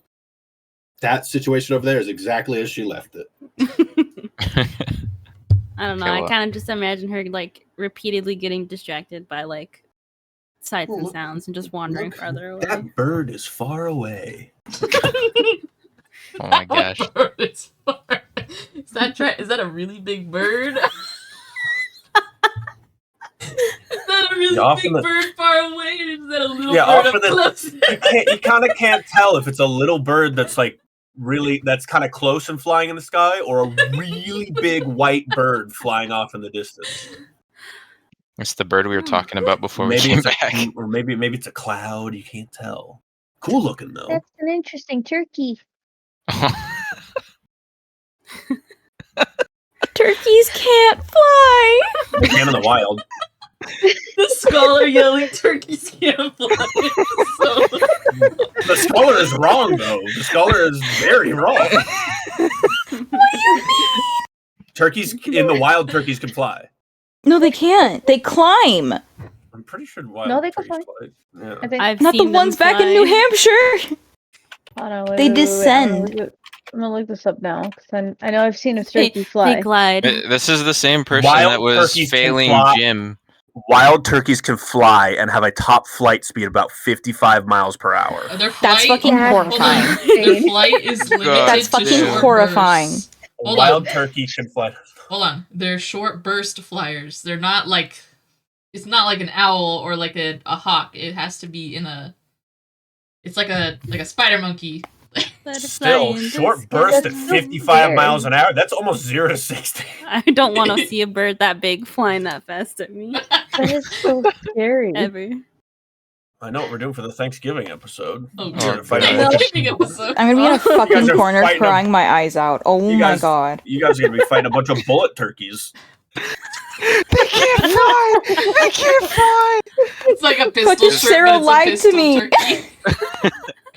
Speaker 1: that situation over there is exactly as she left it.
Speaker 4: I don't know.
Speaker 2: Okay,
Speaker 4: I
Speaker 2: well.
Speaker 4: kind of just imagine her repeatedly getting distracted by sights and sounds and just wandering farther away.
Speaker 1: That bird is far away.
Speaker 2: Oh my gosh.
Speaker 3: Is that a really big bird? Is that a really big bird far away, or is that a little bird up close?
Speaker 1: You kind of can't tell if it's a little bird that's that's kind of close and flying in the sky, or a really big white bird flying off in the distance.
Speaker 2: It's the bird we were talking about before we came back.
Speaker 1: Or maybe it's a cloud. You can't tell. Cool looking though.
Speaker 5: That's an interesting turkey.
Speaker 6: Turkeys can't fly.
Speaker 1: They can in the wild.
Speaker 3: The scholar yelling, "Turkeys can't fly."
Speaker 1: The scholar is wrong though. The scholar is very wrong.
Speaker 6: What do you mean?
Speaker 1: Turkeys in the wild, turkeys can fly.
Speaker 6: No, they can't. They climb.
Speaker 1: I'm pretty sure wild
Speaker 5: No, they can
Speaker 1: turkeys
Speaker 5: fly.
Speaker 1: fly. Yeah.
Speaker 5: I think.
Speaker 4: I've
Speaker 6: Not the
Speaker 4: seen them
Speaker 6: ones back in
Speaker 4: fly.
Speaker 6: New Hampshire.
Speaker 5: Oh, no, wait,
Speaker 6: They
Speaker 5: wait, wait, wait,
Speaker 6: descend.
Speaker 5: I'm gonna look this up now because I know I've seen a
Speaker 4: They,
Speaker 5: turkey fly.
Speaker 4: they glide.
Speaker 2: This is the same person
Speaker 1: Wild
Speaker 2: that was
Speaker 1: turkeys can
Speaker 2: failing
Speaker 1: fly.
Speaker 2: Jim.
Speaker 1: Wild turkeys can fly and have a top flight speed about 55 miles per hour.
Speaker 3: Their
Speaker 6: That's
Speaker 3: flight,
Speaker 6: fucking
Speaker 5: That's
Speaker 3: hold on.
Speaker 6: horrifying.
Speaker 3: Their flight is limited
Speaker 6: That's
Speaker 3: to
Speaker 6: fucking
Speaker 3: short
Speaker 6: horrifying.
Speaker 3: bursts.
Speaker 1: A
Speaker 3: Hold
Speaker 1: wild
Speaker 3: on.
Speaker 1: turkey can fly.
Speaker 3: Hold on. They're short burst flyers. They're not like, it's not like an owl or like a hawk. It has to be in a, it's like a spider monkey.
Speaker 1: Still, short burst at
Speaker 5: That's so
Speaker 1: 55
Speaker 5: weird.
Speaker 1: miles an hour. That's almost 0 to 60.
Speaker 4: I don't want to see a bird that big flying that fast at me.
Speaker 5: That is so scary.
Speaker 4: Ever.
Speaker 1: I know what we're doing for the Thanksgiving episode.
Speaker 3: Oh,
Speaker 1: We're gonna fight a
Speaker 3: God.
Speaker 1: bunch of-
Speaker 3: Thanksgiving episode.
Speaker 6: I'm gonna be in a
Speaker 1: You guys
Speaker 6: fucking
Speaker 1: are
Speaker 6: corner
Speaker 1: fighting
Speaker 6: crying my eyes out. Oh
Speaker 1: You
Speaker 6: my
Speaker 1: guys-
Speaker 6: god.
Speaker 1: You guys are gonna be fighting a bunch of bullet turkeys.
Speaker 2: They can't fly. They can't fly.
Speaker 3: It's like a pistol
Speaker 6: Fucking
Speaker 3: shirt,
Speaker 6: Sarah
Speaker 3: but it's a
Speaker 6: lied to
Speaker 3: pistol
Speaker 6: me.
Speaker 3: turkey.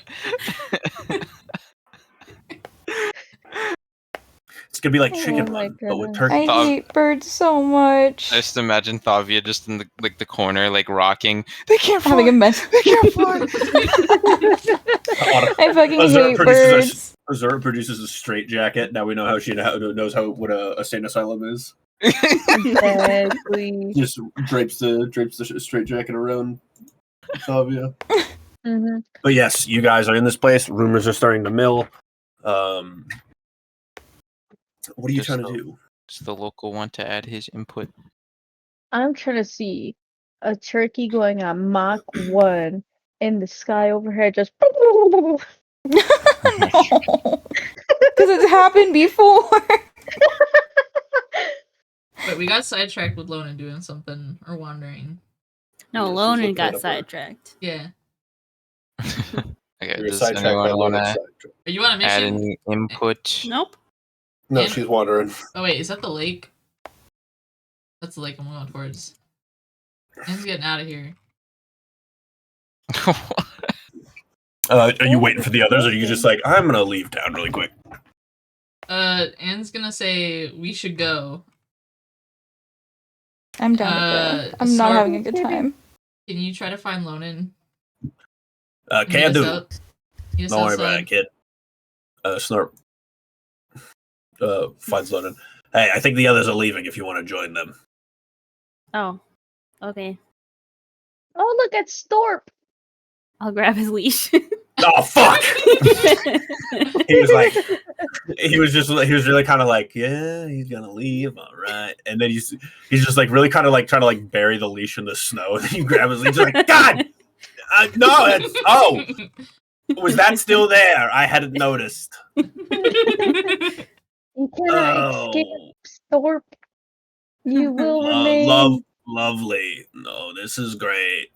Speaker 1: It's gonna be like
Speaker 5: Oh
Speaker 1: chicken
Speaker 5: my
Speaker 1: run, but with
Speaker 5: goodness.
Speaker 1: turkey.
Speaker 6: I hate birds so much.
Speaker 2: I just imagine Thavia just in the corner, like rocking. They can't fly.
Speaker 6: Having a mess.
Speaker 2: They can't fly.
Speaker 6: I fucking
Speaker 1: Azura
Speaker 6: hate
Speaker 1: produces
Speaker 6: birds.
Speaker 1: Azura produces a straight jacket. Now we know how she knows what a sane asylum is.
Speaker 5: Exactly.
Speaker 1: Just drapes the straight jacket around Tavia.
Speaker 5: hmm
Speaker 1: But yes, you guys are in this place. Rumors are starting to mill. What are you
Speaker 2: Just
Speaker 1: trying to
Speaker 2: so-
Speaker 1: do?
Speaker 2: Does the local want to add his input?
Speaker 5: I'm trying to see a turkey going on Mach 1 in the sky overhead, just.
Speaker 6: Because it's happened before.
Speaker 3: But we got sidetracked with Lona doing something or wandering.
Speaker 4: No,
Speaker 1: Yeah, she's
Speaker 4: Lonan
Speaker 1: looking
Speaker 4: got
Speaker 1: up her-
Speaker 4: sidetracked.
Speaker 3: Yeah.
Speaker 2: Okay,
Speaker 1: You're
Speaker 2: does
Speaker 1: sidetracked
Speaker 2: anyone
Speaker 1: by
Speaker 2: want
Speaker 1: Lona's
Speaker 2: to
Speaker 1: sidetrack.
Speaker 3: Are you on a
Speaker 2: add
Speaker 3: mission?
Speaker 2: any input?
Speaker 4: Nope.
Speaker 1: No,
Speaker 3: And-
Speaker 1: she's wandering.
Speaker 3: Oh wait, is that the lake? That's the lake I'm going towards. Anne's getting out of here.
Speaker 1: Are you waiting for the others, or are you just like, I'm gonna leave town really quick?
Speaker 3: Anne's gonna say we should go.
Speaker 6: I'm down to go. I'm not
Speaker 3: Snark,
Speaker 6: having a good time.
Speaker 3: Can you try to find Lonan?
Speaker 1: Can do.
Speaker 3: Don't
Speaker 1: Don't worry about it, kid. Snarp finds Lonan. Hey, I think the others are leaving if you want to join them.
Speaker 4: Oh. Okay.
Speaker 5: Oh, look at Storp.
Speaker 4: I'll grab his leash.
Speaker 1: Oh, fuck! He was really kind of like, yeah, he's gonna leave, all right. And then he's just like really kind of like trying to like bury the leash in the snow. And then you grab his leash, you're like, God, no, was that still there? I hadn't noticed.
Speaker 5: You cannot escape Storp. You will remain.
Speaker 1: Lovely. No, this is great.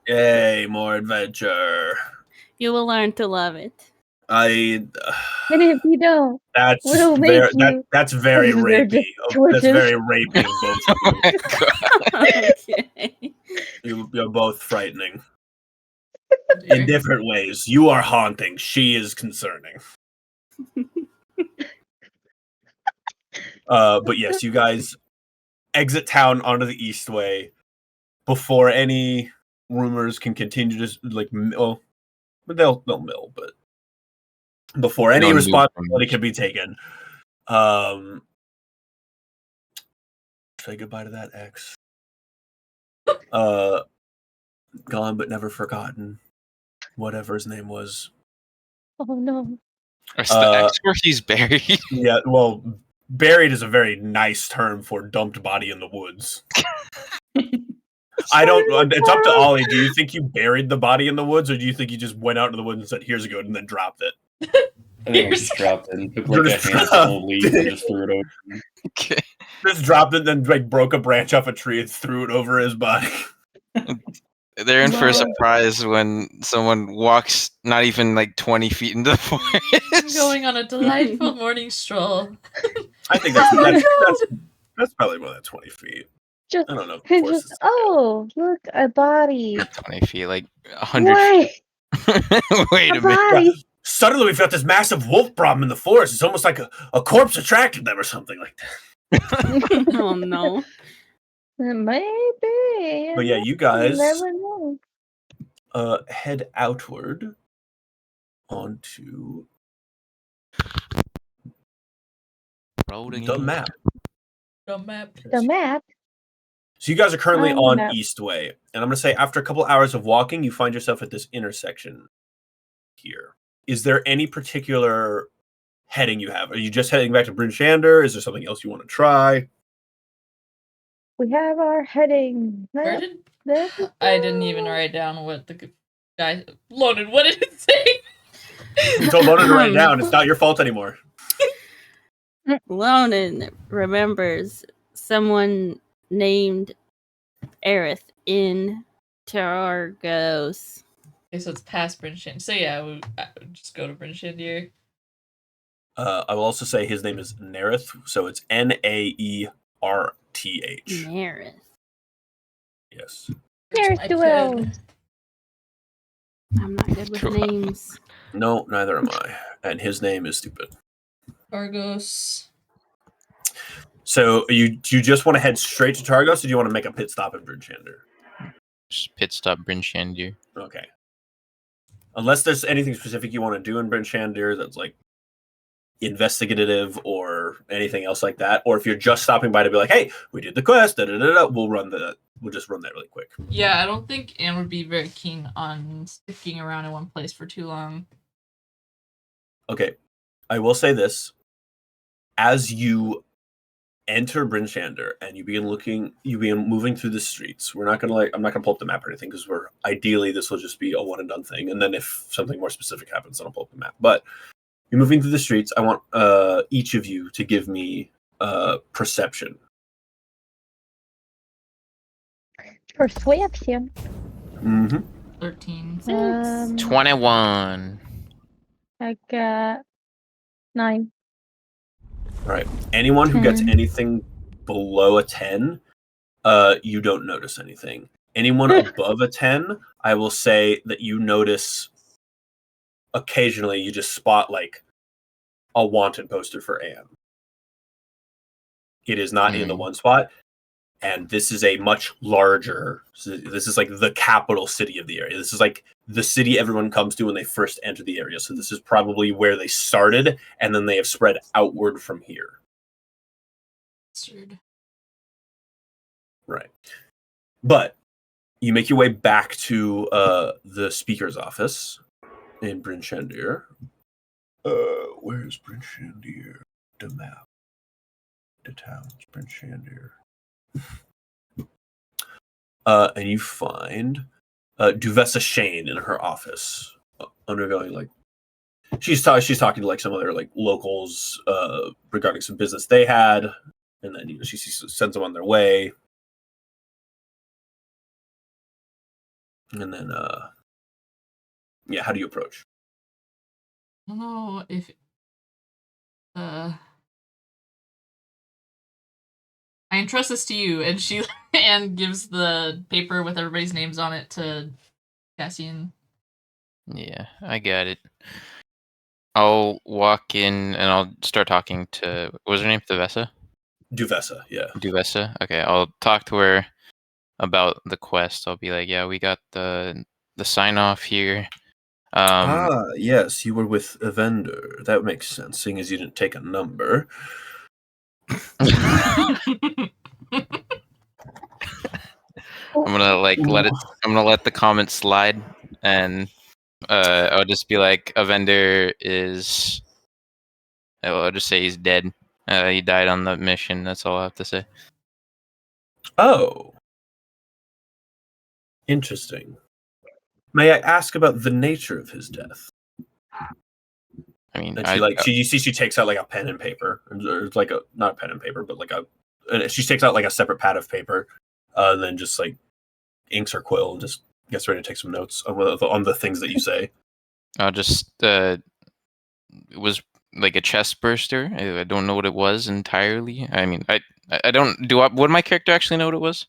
Speaker 1: Yay, more adventure.
Speaker 4: You will learn to love it.
Speaker 5: And if you don't,
Speaker 1: That's
Speaker 5: we'll make
Speaker 1: very,
Speaker 5: you.
Speaker 1: that's very
Speaker 5: They're
Speaker 1: rapey.
Speaker 5: just
Speaker 1: That's
Speaker 5: torches.
Speaker 1: very rapey of both of
Speaker 2: Oh my god.
Speaker 4: Okay.
Speaker 1: you. You're both frightening in different ways. You are haunting. She is concerning. But yes, you guys exit town onto the Eastway before any rumors can continue to like mill. But they'll mill, but before any
Speaker 2: No new
Speaker 1: responsibility
Speaker 2: rumors.
Speaker 1: can be taken. Say goodbye to that ex. Gone but never forgotten. Whatever his name was.
Speaker 5: Oh no.
Speaker 2: Is the X where he's buried?
Speaker 1: Yeah, well, buried is a very nice term for dumped body in the woods. I don't. It's up to Ollie. Do you think you buried the body in the woods, or do you think you just went out into the woods and said, "Here's a good," and then dropped it?
Speaker 7: I think I just dropped it and took
Speaker 1: You're
Speaker 7: like a
Speaker 1: just
Speaker 7: handful of
Speaker 1: dropped
Speaker 7: leaves
Speaker 1: it.
Speaker 7: and just threw it over.
Speaker 2: Okay.
Speaker 1: Just dropped it, then like broke a branch off a tree and threw it over his body.
Speaker 2: They're in for a
Speaker 5: Wow.
Speaker 2: surprise when someone walks not even like 20 feet into the forest.
Speaker 3: Going on a delightful morning stroll.
Speaker 1: I think that's probably more than 20 feet.
Speaker 5: Just,
Speaker 1: I don't know.
Speaker 5: and
Speaker 1: Horses.
Speaker 5: just oh, look, a body.
Speaker 2: 20 feet, like 100
Speaker 5: Wait,
Speaker 2: feet. Wait
Speaker 5: a
Speaker 2: a minute.
Speaker 5: body.
Speaker 1: Suddenly, we've got this massive wolf problem in the forest. It's almost like a corpse attracted them or something like that.
Speaker 4: Oh no.
Speaker 5: Maybe.
Speaker 1: But yeah, you guys
Speaker 5: never know.
Speaker 1: head outward onto
Speaker 2: Rolling
Speaker 1: the
Speaker 2: in.
Speaker 1: map.
Speaker 3: The map.
Speaker 5: The map.
Speaker 1: So you guys are currently
Speaker 5: On the
Speaker 1: on
Speaker 5: map.
Speaker 1: Eastway, and I'm going to say after a couple hours of walking, you find yourself at this intersection here. Is there any particular heading you have? Are you just heading back to Bryn Shander? Is there something else you want to try?
Speaker 5: We have our heading.
Speaker 3: Where did
Speaker 5: There we
Speaker 3: I didn't
Speaker 5: go.
Speaker 3: even write down what the guy loaded. What did it say?
Speaker 1: You told Lonan to write it down. It's not your fault anymore.
Speaker 4: Lonan remembers someone named Aerith in Targos.
Speaker 3: Okay, so it's past Bryn Shander. So yeah, I would just go to Bryn Shander.
Speaker 1: I will also say his name is Nerith, so it's Naerth.
Speaker 4: Nerith.
Speaker 1: Yes.
Speaker 5: Here's
Speaker 3: My
Speaker 5: Duel.
Speaker 3: pen.
Speaker 4: I'm not good with names.
Speaker 1: No, neither am I. And his name is stupid.
Speaker 3: Argos.
Speaker 1: So do you just want to head straight to Targos, or do you want to make a pit stop at Bryn Shander?
Speaker 2: Just pit stop Bryn Shander.
Speaker 1: Okay. Unless there's anything specific you want to do in Bryn Shander that's like investigative or anything else like that, or if you're just stopping by to be like, hey, we did the quest, we'll just run that really quick.
Speaker 3: Yeah, I don't think Anne would be very keen on sticking around in one place for too long.
Speaker 1: Okay. I will say this. As you enter Bryn Shander and you begin moving through the streets. I'm not gonna pull up the map or anything because ideally this will just be a one and done thing. And then if something more specific happens, then I'll pull up the map. But you're moving through the streets. I want each of you to give me perception.
Speaker 5: Persuasion.
Speaker 3: 13.
Speaker 2: 21.
Speaker 5: I got 9.
Speaker 1: All right. Anyone who gets
Speaker 5: 10.
Speaker 1: anything below a 10, you don't notice anything. Anyone above a 10, I will say that you notice occasionally you just spot like a wanted poster for Anne. It is not in the one spot. And this is a much larger, this is like the capital city of the area. This is like the city everyone comes to when they first enter the area. So this is probably where they started, and then they have spread outward from here. Right. But you make your way back to the speaker's office in Bryn Shander. Where's Bryn Shander? The map. The town's Bryn Shander. And you find Duvessa Shane in her office, undergoing like she's talking to like some other like locals regarding some business they had, and then she sends them on their way, and then how do you approach?
Speaker 3: I don't know if I entrust this to you, and she and gives the paper with everybody's names on it to Cassian.
Speaker 2: Yeah, I got it. I'll walk in and I'll start talking to. What was her name? Duvessa?
Speaker 1: Duvessa, yeah.
Speaker 2: Duvessa. Okay, I'll talk to her about the quest. I'll be like, yeah, we got the sign off here.
Speaker 1: Yes, you were with a vendor. That makes sense, seeing as you didn't take a number.
Speaker 2: I'm gonna let the comments slide, and I'll just be like, a vendor is. I'll just say he's dead. He died on the mission. That's all I have to say.
Speaker 1: Oh, interesting. May I ask about the nature of his death?
Speaker 2: I mean,
Speaker 1: and she takes out like a pen and paper, or it's like not pen and paper, but like she takes out like a separate pad of paper, and then just like inks her quill and just gets ready to take some notes on the things that you say.
Speaker 2: I'll just it was like a chest burster. I don't know what it was entirely. I mean, I don't would my character actually know what it was?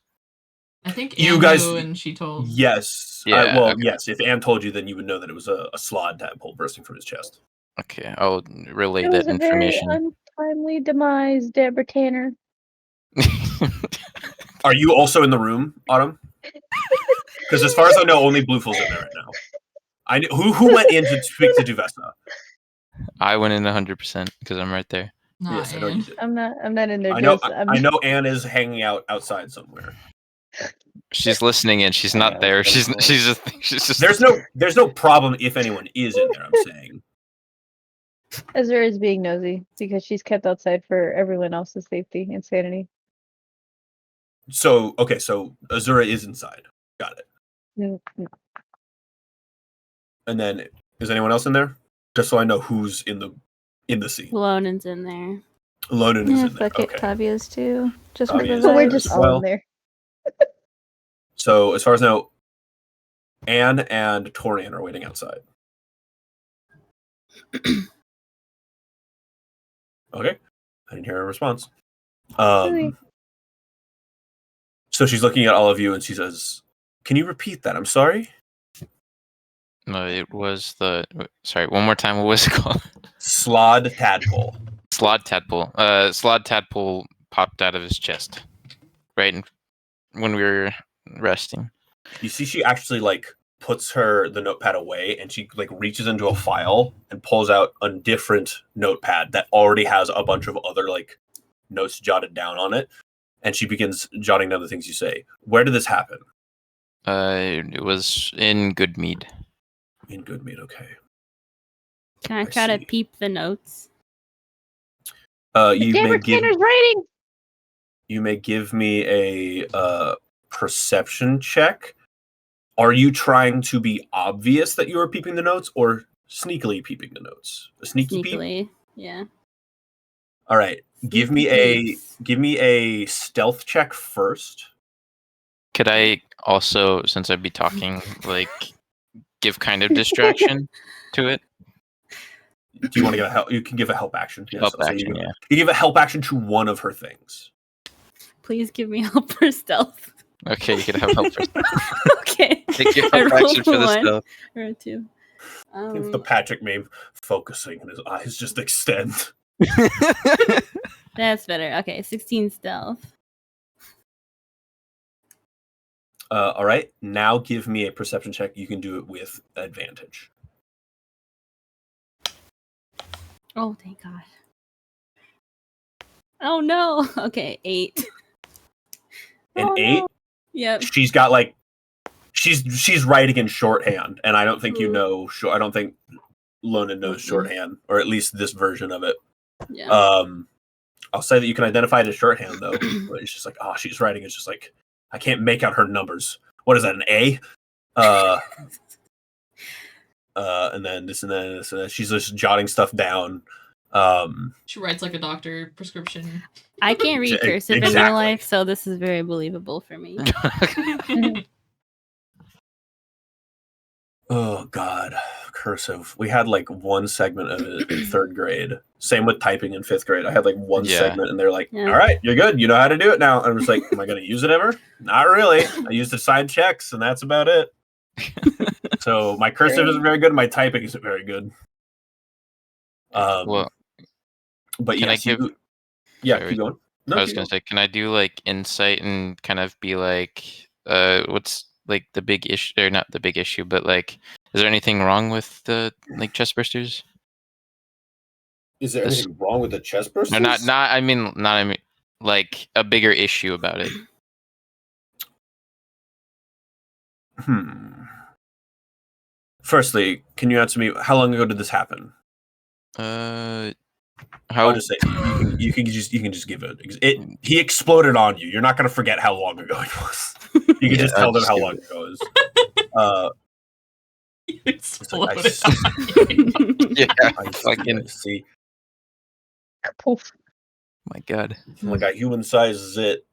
Speaker 3: I think
Speaker 1: you
Speaker 3: Anne
Speaker 1: guys
Speaker 3: knew and she told.
Speaker 1: Yes.
Speaker 2: Yeah. Okay.
Speaker 1: Yes. If Anne told you, then you would know that it was a slod tadpole bursting from his chest.
Speaker 2: Okay, I'll relay
Speaker 5: It
Speaker 2: that
Speaker 5: was a
Speaker 2: information.
Speaker 5: very untimely demise, Deborah Tanner.
Speaker 1: Are you also in the room, Autumn? Because as far as I know, only Bluefool's in there right now. I knew, who went in to speak to Duvessa?
Speaker 2: I went in 100% because I'm right there.
Speaker 3: Nah,
Speaker 1: Yes, I know you
Speaker 3: Anne.
Speaker 1: did.
Speaker 5: I'm not in there.
Speaker 1: I know.
Speaker 5: Just,
Speaker 1: I know. Anne is hanging out outside somewhere.
Speaker 2: She's listening in. She's not there. She's just.
Speaker 1: There's no problem if anyone is in there. I'm saying.
Speaker 5: Azura is being nosy because she's kept outside for everyone else's safety and sanity.
Speaker 1: So okay, so Azura is inside. Got it.
Speaker 5: Mm,
Speaker 1: And then is anyone else in there? Just so I know who's in the scene.
Speaker 4: Lonen's in there.
Speaker 1: Loden is
Speaker 6: Yeah,
Speaker 1: in there.
Speaker 6: fuck it.
Speaker 1: Okay.
Speaker 6: Tavia's too. Just for
Speaker 1: Tavia
Speaker 6: the
Speaker 1: is
Speaker 5: So we're
Speaker 1: there
Speaker 5: just
Speaker 1: as
Speaker 6: vibes.
Speaker 5: all
Speaker 1: well.
Speaker 5: in there.
Speaker 1: So as far as I know, Anne and Torian are waiting outside. Okay. I didn't hear a response.
Speaker 5: Really?
Speaker 1: So she's looking at all of you and she says, "Can you repeat that? I'm sorry."
Speaker 2: No, it was the. Sorry, one more time. What was it called?
Speaker 1: Slod tadpole.
Speaker 2: Slod tadpole. Slod tadpole popped out of his chest, right when we were resting.
Speaker 1: You see, she actually like puts the notepad away and she like reaches into a file and pulls out a different notepad that already has a bunch of other like notes jotted down on it. And she begins jotting down the things you say. Where did this happen?
Speaker 2: It was in Goodmead.
Speaker 1: In Goodmead, okay.
Speaker 4: Can I
Speaker 1: I
Speaker 4: try to
Speaker 1: see.
Speaker 4: peep the notes?
Speaker 1: You
Speaker 5: Gamer Tanner's writing.
Speaker 1: you may give me a perception check. Are you trying to be obvious that you are peeping the notes or sneakily peeping the notes? A sneaky peep?
Speaker 4: Sneakily, yeah.
Speaker 1: All right. Give
Speaker 4: Sneaky
Speaker 1: me a stealth check first.
Speaker 2: Could I also, since I'd be talking, like give kind of distraction to it?
Speaker 1: Do you want to get a help? You can give a help action. Yes.
Speaker 2: Help
Speaker 1: So
Speaker 2: action, yeah.
Speaker 1: You give a help action to one of her things.
Speaker 4: Please give me help for stealth.
Speaker 2: Okay, you could have help for
Speaker 4: Okay.
Speaker 2: Take your
Speaker 4: I
Speaker 2: help
Speaker 4: rolled
Speaker 2: action for the
Speaker 4: one.
Speaker 2: stealth.
Speaker 4: Or a 2.
Speaker 1: It's the Patrick meme, focusing, and his eyes just extend.
Speaker 4: That's better. Okay, 16 stealth.
Speaker 1: All right. Now give me a perception check. You can do it with advantage.
Speaker 4: Oh, thank God. Oh no. Okay, 8.
Speaker 1: An
Speaker 4: Oh,
Speaker 1: 8.
Speaker 4: no. Yep.
Speaker 1: She's got like she's writing in shorthand, and I don't think you
Speaker 4: Ooh.
Speaker 1: know. I don't think Lona knows
Speaker 4: Mm-mm.
Speaker 1: shorthand, or at least this version of it.
Speaker 4: Yeah.
Speaker 1: I'll say that you can identify it as shorthand though. But it's just like, oh, she's writing. It's just like I can't make out her numbers. What is that? An A? And then this and then this and then. She's just jotting stuff down.
Speaker 3: She writes like a doctor prescription.
Speaker 4: I can't read cursive in real
Speaker 1: Exactly.
Speaker 4: life, so this is very believable for me.
Speaker 1: Oh God, cursive. We had like one segment of it in 3rd grade. Same with typing in 5th grade. I had like one
Speaker 2: Yeah.
Speaker 1: segment, and they're like,
Speaker 4: Yeah.
Speaker 1: "All right, you're good. You know how to do it now." And I was like, "Am I going to use it ever?" Not really. I used to sign checks, and that's about it. So my cursive isn't very good. My typing isn't very good.
Speaker 2: Well,
Speaker 1: but
Speaker 2: can
Speaker 1: yes,
Speaker 2: I give-
Speaker 1: yeah,
Speaker 2: Sorry.
Speaker 1: keep going. No,
Speaker 2: I was
Speaker 1: keep
Speaker 2: gonna
Speaker 1: going.
Speaker 2: say, can I do like insight and kind of be like, what's like the big issue, or not the big issue, but like, is there anything wrong with the like chest bursters?
Speaker 1: Is there
Speaker 2: This-
Speaker 1: anything wrong with the chest bursters?
Speaker 2: No, not. I mean, like a bigger issue about it.
Speaker 1: Firstly, can you answer me? How long ago did this happen?
Speaker 2: How?
Speaker 1: I'll just say you can just give it. He exploded on you. You're not gonna forget how long ago it was. You can
Speaker 2: Yeah,
Speaker 1: just
Speaker 2: I'll
Speaker 1: tell them
Speaker 2: just
Speaker 1: how
Speaker 2: give
Speaker 1: long
Speaker 2: it.
Speaker 1: ago it is.
Speaker 3: It's
Speaker 1: like, I
Speaker 2: Fucking.
Speaker 1: see.
Speaker 5: Poof.
Speaker 2: My God.
Speaker 1: Like a human size zit.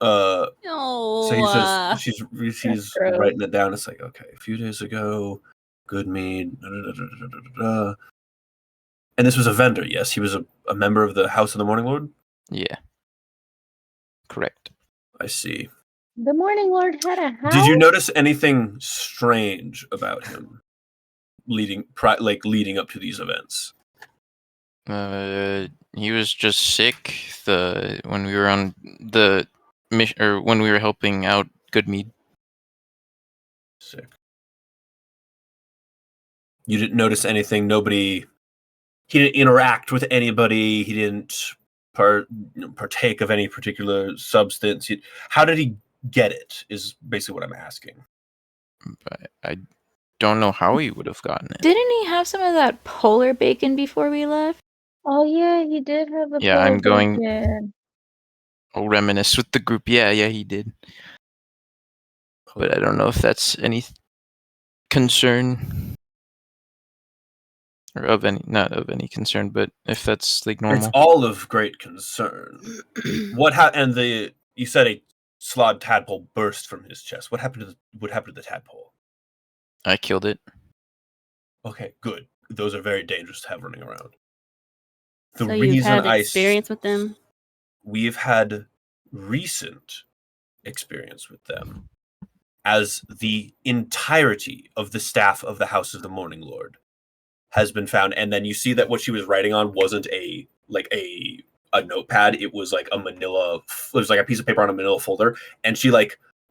Speaker 4: Oh,
Speaker 1: So he says she's
Speaker 5: gross.
Speaker 1: writing it down. It's like, okay, a few days ago, Goodmead. And this was a vendor, yes. He was a member of the House of the Morning Lord?
Speaker 2: Yeah. Correct.
Speaker 1: I see.
Speaker 5: The Morning Lord had a house.
Speaker 1: Did you notice anything strange about him leading up to these events?
Speaker 2: He was just sick when we were on the or when we were helping out Goodmead.
Speaker 1: Sick. You didn't notice anything. Nobody. He didn't interact with anybody. He didn't partake of any particular substance. How did he get it? Is basically what I'm asking.
Speaker 2: But I don't know how he would have gotten it.
Speaker 6: Didn't he have some of that polar bacon before we left?
Speaker 5: Oh yeah, he did have the
Speaker 2: Yeah, I'm going-
Speaker 5: bacon.
Speaker 2: I'll reminisce with the group. Yeah, he did. But I don't know if that's any concern. Or not of any concern, but if that's like normal.
Speaker 1: It's all of great concern. And you said a slod tadpole burst from his chest. What happened to the tadpole?
Speaker 2: I killed it.
Speaker 1: Okay, good. Those are very dangerous to have running around. The
Speaker 4: So
Speaker 1: reason
Speaker 4: you've had experience with them?
Speaker 1: We've had recent experience with them, as the entirety of the staff of the House of the Morning Lord has been found. And then you see that what she was writing on wasn't a notepad. It was like it was like a piece of paper on a manila folder. And she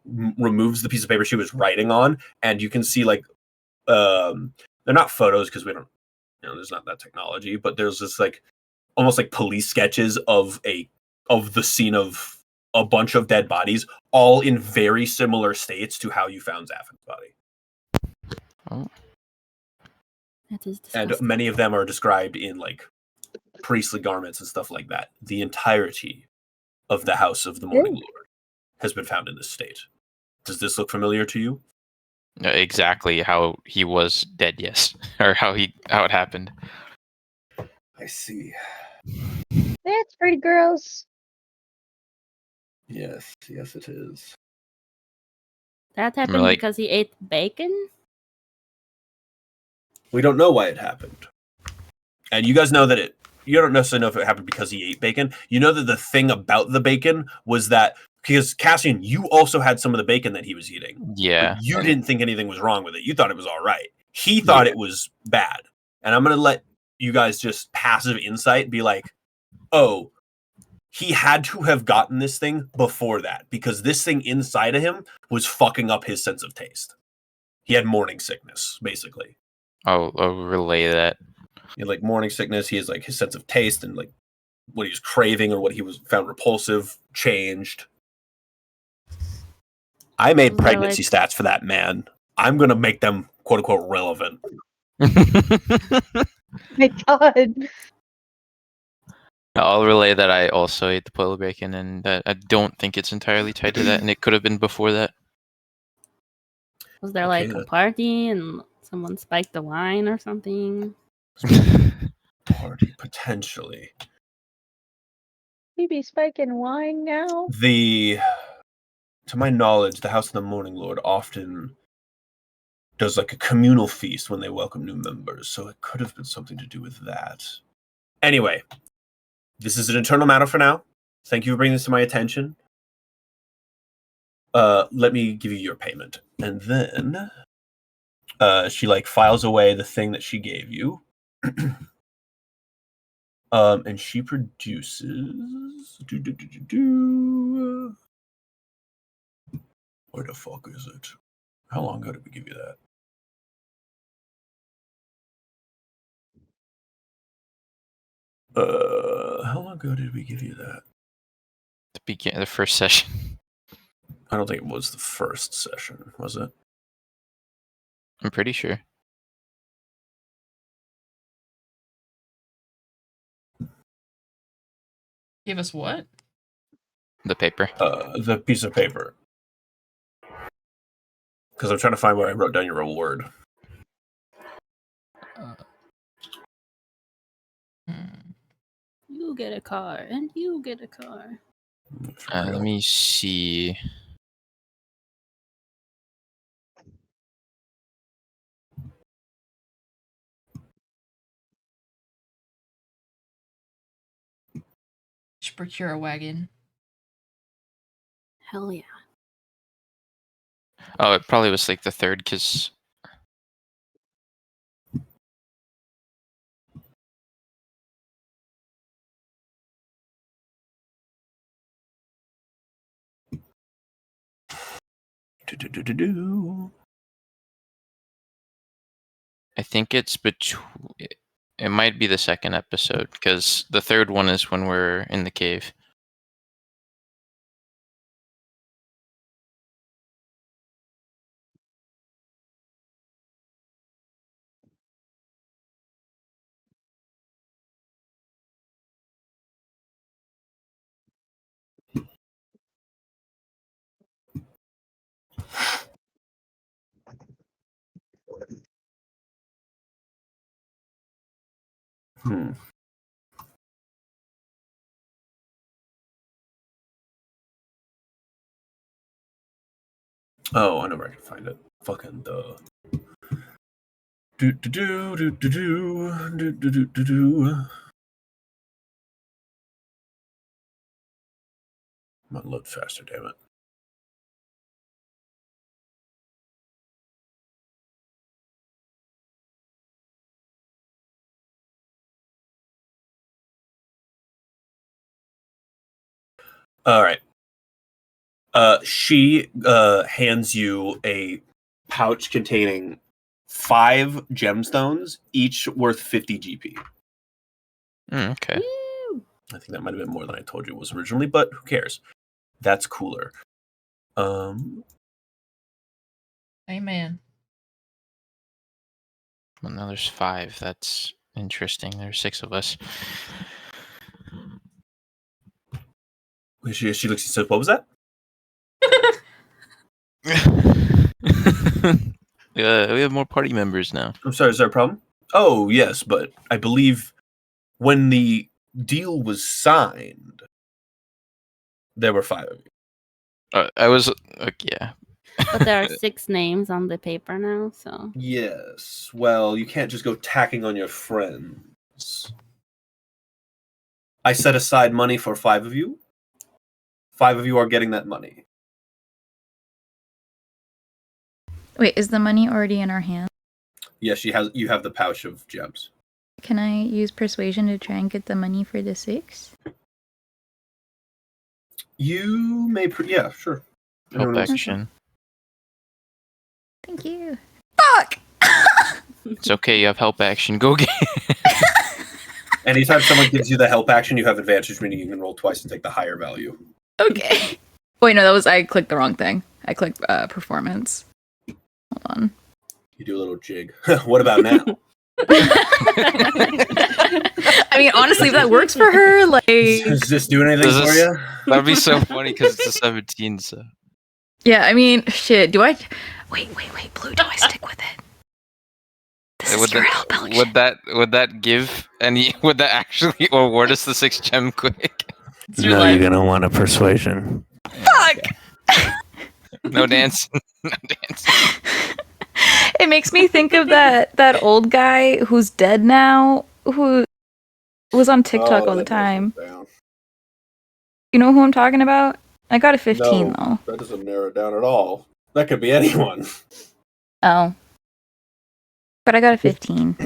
Speaker 1: removes the piece of paper she was writing on. And you can see they're not photos because we don't, there's not that technology, but there's this almost like police sketches of the scene of a bunch of dead bodies, all in very similar states to how you found Zaffin's body.
Speaker 2: Oh.
Speaker 4: That is disgusting.
Speaker 1: And many of them are described in priestly garments and stuff like that. The entirety of the House of the Morning Lord has been found in this state. Does this look familiar to you?
Speaker 2: Exactly how he was dead, yes. Or how it happened.
Speaker 1: I see.
Speaker 5: That's pretty gross.
Speaker 1: Yes, it is.
Speaker 4: That happened because he ate bacon?
Speaker 1: We don't know why it happened. And you guys know that you don't necessarily know if it happened because he ate bacon. You know that the thing about the bacon was that, because Cassian, you also had some of the bacon that he was eating.
Speaker 2: Yeah.
Speaker 1: You didn't think anything was wrong with it. You thought it was all right. He thought it was bad. And I'm going to let you guys just passive insight be like, oh, he had to have gotten this thing before that, because this thing inside of him was fucking up his sense of taste. He had morning sickness, basically.
Speaker 2: I'll relay that.
Speaker 1: He had morning sickness. He has his sense of taste and what he was craving or what he found repulsive changed. I made pregnancy stats for that man. I'm gonna make them quote unquote relevant.
Speaker 5: My God.
Speaker 2: I'll relay that I also ate the polar bacon, and that I don't think it's entirely tied to that, and it could have been before that.
Speaker 4: Was there a party and someone spiked the wine or something?
Speaker 1: Party, potentially.
Speaker 5: We be spiking wine now?
Speaker 1: To my knowledge, the House of the Morning Lord often does a communal feast when they welcome new members, so it could have been something to do with that. Anyway, this is an internal matter for now. Thank you for bringing this to my attention. Let me give you your payment. And then she files away the thing that she gave you. And she produces where the fuck is it? How long ago did we give you that? How long ago did we give you that?
Speaker 2: The first session.
Speaker 1: I don't think it was the first session, was it?
Speaker 2: I'm pretty sure.
Speaker 3: Give us what?
Speaker 2: The paper.
Speaker 1: The piece of paper. Because I'm trying to find where I wrote down your reward.
Speaker 4: You get a car, and you get a car.
Speaker 2: Let me see.
Speaker 3: Should procure a wagon.
Speaker 4: Hell yeah.
Speaker 2: Oh, it probably was the third, because
Speaker 1: Do-do-do-do-do.
Speaker 2: I think it's it might be the second episode because the third one is when we're in the cave.
Speaker 1: Hmm. Oh, I know where I can find it. Fucking duh. Do do do do do do do do do do. I'm gonna load faster, damn it. All right. She hands you a pouch containing 5 gemstones, each worth 50 GP.
Speaker 2: Okay.
Speaker 1: I think that might have been more than I told you it was originally, but who cares? That's cooler.
Speaker 3: Amen.
Speaker 2: Well, now there's 5. That's interesting. There's 6 of us.
Speaker 1: She looks and says, "What was that?"
Speaker 2: We have more party members now.
Speaker 1: I'm sorry, is there a problem? Oh, yes, but I believe when the deal was signed, there were 5 of you.
Speaker 2: I was yeah.
Speaker 4: But there are 6 names on the paper now, so.
Speaker 1: Yes. Well, you can't just go tacking on your friends. I set aside money for 5 of you. 5 of you are getting that money.
Speaker 6: Wait, is the money already in our hand?
Speaker 1: Yes, you have the pouch of gems.
Speaker 6: Can I use persuasion to try and get the money for the 6?
Speaker 1: You may, yeah, sure.
Speaker 2: Help action.
Speaker 6: Thank you. Fuck!
Speaker 2: It's okay. You have help action. Go get.
Speaker 1: Anytime someone gives you the help action, you have advantage, meaning you can roll twice and take the higher value.
Speaker 6: Okay. Wait, no, I clicked the wrong thing. I clicked performance. Hold on.
Speaker 1: You do a little jig. What about now?
Speaker 6: I mean, honestly, if that works for her, like...
Speaker 1: Does this do anything for you?
Speaker 2: That'd be so funny because it's a 17, so.
Speaker 6: Yeah, I mean, shit, do I... Wait, Blue, do I stick with it? This is your help action.
Speaker 2: Would that give any... Would that actually award us the 6 gem quick?
Speaker 1: No, you're gonna want a persuasion.
Speaker 6: Fuck!
Speaker 2: No dancing. No dancing.
Speaker 6: It makes me think of that old guy who's dead now, who was on TikTok all the time. You know who I'm talking about? I got a 15 though.
Speaker 1: That doesn't narrow it down at all. That could be anyone.
Speaker 6: Oh. But I got a 15.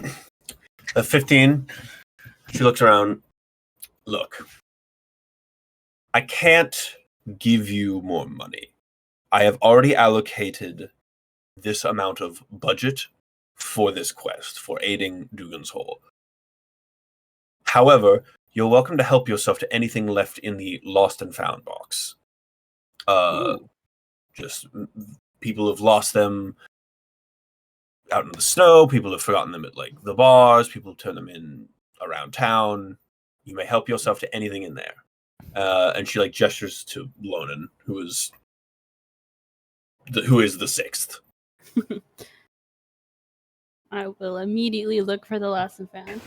Speaker 1: A 15. She looks around. Look, I can't give you more money. I have already allocated this amount of budget for this quest, for aiding Dugan's Hole. However, you're welcome to help yourself to anything left in the lost and found box. Just people have lost them out in the snow, people have forgotten them at like the bars, people have turned them in around town. You may help yourself to anything in there. And she like gestures to Lonan, who is the 6th.
Speaker 4: I will immediately look for the lost and found.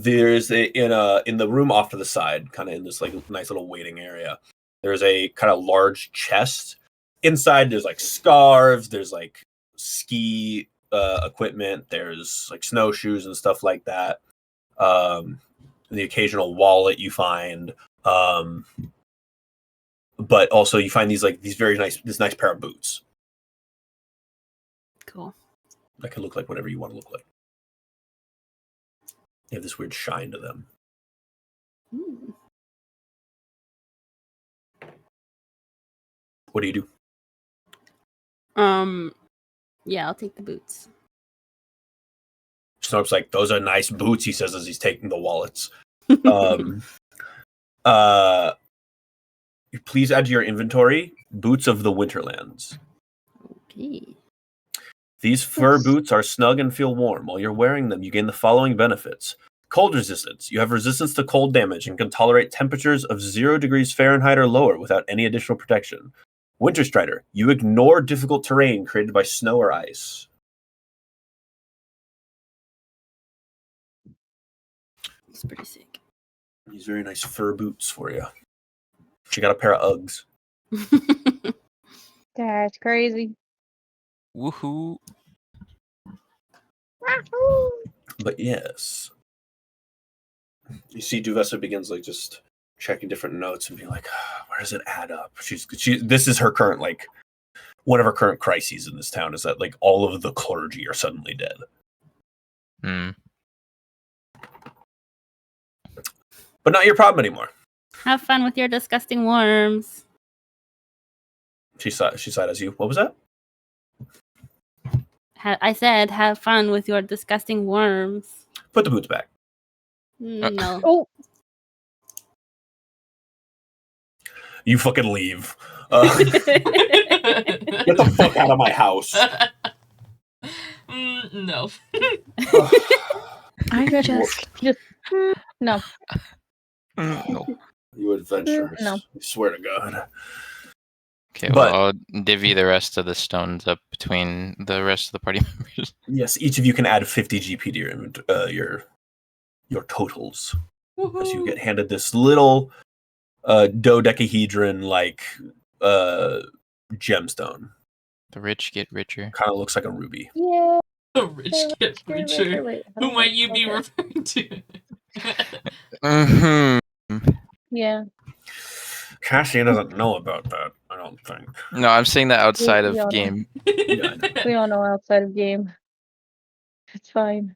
Speaker 1: There's in the room off to the side, kind of in this like nice little waiting area. There's a kind of large chest. Inside, there's like scarves. There's like ski equipment. There's like snowshoes and stuff like that. The occasional wallet you find. But also you find this nice pair of boots.
Speaker 4: Cool.
Speaker 1: That can look like whatever you want to look like. They have this weird shine to them. What do you do?
Speaker 4: Yeah, I'll take the boots.
Speaker 1: Snorp's like, those are nice boots, he says as he's taking the wallets. Please add to your inventory Boots of the Winterlands.
Speaker 4: Okay.
Speaker 1: These fur boots are snug and feel warm. While you're wearing them, you gain the following benefits. Cold resistance. You have resistance to cold damage and can tolerate temperatures of 0 degrees Fahrenheit or lower without any additional protection. Winter Strider. You ignore difficult terrain created by snow or ice.
Speaker 4: It's pretty sick.
Speaker 1: These very nice fur boots for you. She got a pair of Uggs.
Speaker 5: That's crazy.
Speaker 2: Woohoo!
Speaker 1: But yes. You see Duvessa begins like just checking different notes and being like, where does it add up? This is her current, like, one of her current crises in this town is that like all of the clergy are suddenly dead. But not your problem anymore.
Speaker 4: Have fun with your disgusting worms.
Speaker 1: She sighed as you. What was that?
Speaker 4: I said, have fun with your disgusting worms.
Speaker 1: Put the boots back.
Speaker 4: No.
Speaker 5: Oh,
Speaker 1: You fucking leave. Get the fuck out of my house.
Speaker 3: No.
Speaker 6: I just
Speaker 5: no.
Speaker 2: No.
Speaker 1: You adventurers.
Speaker 5: No.
Speaker 1: I swear to God.
Speaker 2: Okay,
Speaker 1: But-
Speaker 2: well, I'll divvy the rest of the stones up between the rest of the party members.
Speaker 1: Yes, each of you can add 50 GP to your totals as you get handed this little dodecahedron like gemstone.
Speaker 2: The rich get richer.
Speaker 1: Kind of looks like a ruby.
Speaker 5: Yeah.
Speaker 3: The rich get richer.
Speaker 5: Wait,
Speaker 3: Who might you be
Speaker 5: okay.
Speaker 3: referring to?
Speaker 2: Mm-hmm.
Speaker 5: Yeah.
Speaker 1: Cassie doesn't know about that, I don't think.
Speaker 2: No, I'm saying that outside
Speaker 5: We all
Speaker 2: of
Speaker 5: know.
Speaker 2: game.
Speaker 1: Yeah, I know.
Speaker 5: We all know outside of game. It's fine.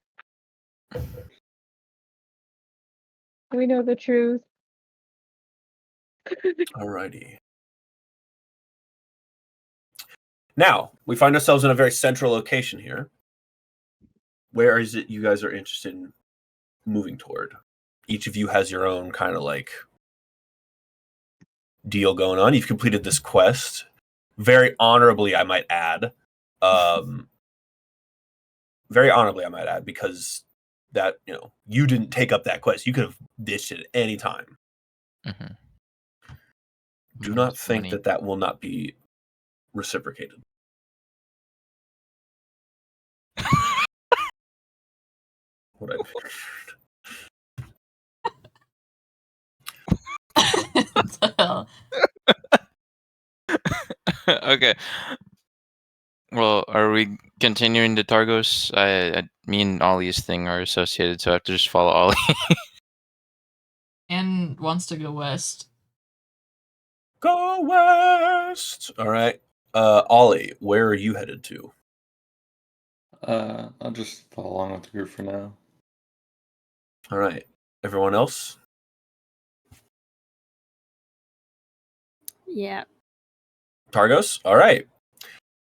Speaker 5: We know the truth.
Speaker 1: Alrighty. Now, we find ourselves in a very central location here. Where is it you guys are interested in moving toward? Each of you has your own kind of like deal going on. You've completed this quest. Very honorably, I might add. Very honorably, I might add, because that, you didn't take up that quest. You could have ditched it at any time.
Speaker 2: Mm-hmm.
Speaker 1: Do not think that will not be reciprocated. What I pictured.
Speaker 3: What the hell?
Speaker 2: Okay. Well, are we continuing to Targos? Me and Ollie's thing are associated, so I have to just follow Ollie.
Speaker 3: And wants to go west.
Speaker 1: Go west. All right. Ollie, where are you headed to?
Speaker 7: I'll just follow along with the group for now.
Speaker 1: All right. Everyone else?
Speaker 4: Yeah.
Speaker 1: Targos? All right.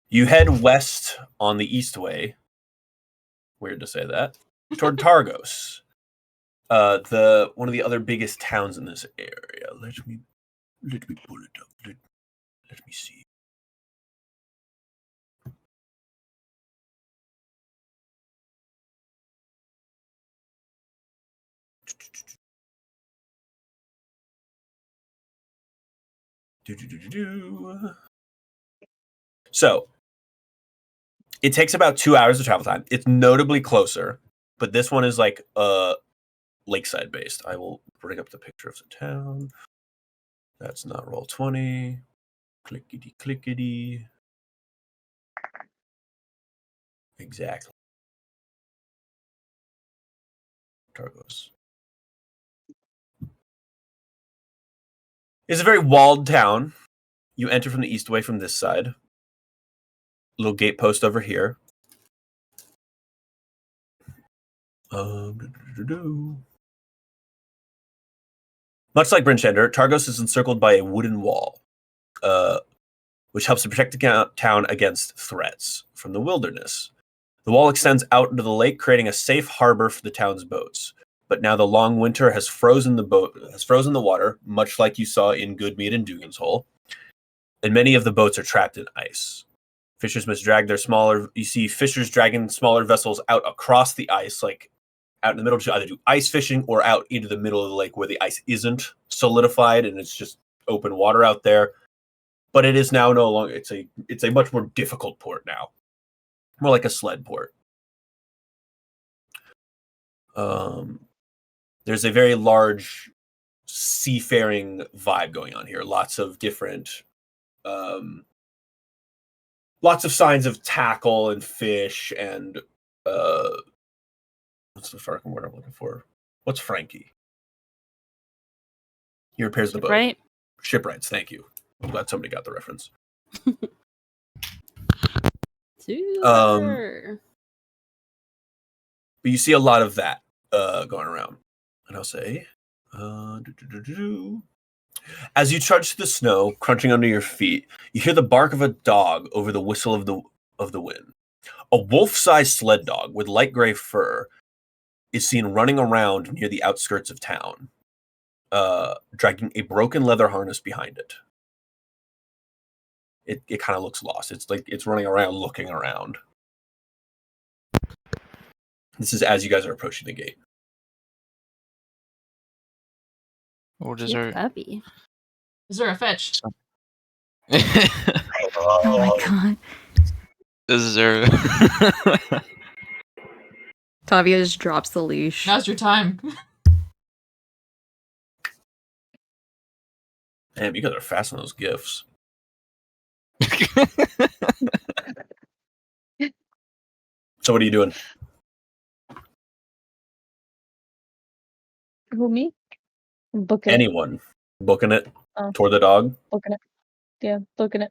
Speaker 1: You head west on the east way. Weird to say that. Toward Targos. One of the other biggest towns in this area. Let me pull it up. Let me see. So, it takes about 2 hours of travel time. It's notably closer, but this one is like lakeside based. I will bring up the picture of the town. That's not Roll20. Clickety clickety. Exactly. Targos. It's a very walled town. You enter from the east way from this side. Little gate post over here. Much like Brinchender, Targos is encircled by a wooden wall. which helps to protect the town against threats from the wilderness. The wall extends out into the lake, creating a safe harbor for the town's boats. But now the long winter has frozen the water, much like you saw in Goodmead and Dugan's Hole, and many of the boats are trapped in ice. Fishers must drag you see fishers dragging smaller vessels out across the ice, like out in the middle, to either do ice fishing or out into the middle of the lake where the ice isn't solidified and it's just open water out there. But it is now no longer, it's a much more difficult port now. More like a sled port. There's a very large seafaring vibe going on here. Lots of different, lots of signs of tackle and fish and what's the fucking word I'm looking for? What's Frankie? He repairs the boat.
Speaker 4: Right?
Speaker 1: Shipwrights. Thank you. I'm glad somebody got the reference.
Speaker 4: Super.
Speaker 1: But you see a lot of that going around. And I'll say, as you trudge through the snow, crunching under your feet, you hear the bark of a dog over the whistle of the wind. A wolf-sized sled dog with light gray fur is seen running around near the outskirts of town, dragging a broken leather harness behind it. It kind of looks lost. It's like it's running around looking around. This is as you guys are approaching the gate.
Speaker 2: What is
Speaker 4: Cute
Speaker 2: our...
Speaker 4: puppy.
Speaker 3: Is there a fetch?
Speaker 6: Oh my god.
Speaker 2: Is there...
Speaker 6: Tavia just drops the leash.
Speaker 3: Now's your time.
Speaker 1: Damn, you guys are fast on those gifts. So what are you doing?
Speaker 5: Who, me? Booking it.
Speaker 1: Anyone booking it
Speaker 5: Oh.
Speaker 1: toward the dog?
Speaker 5: Booking it. Yeah, booking it.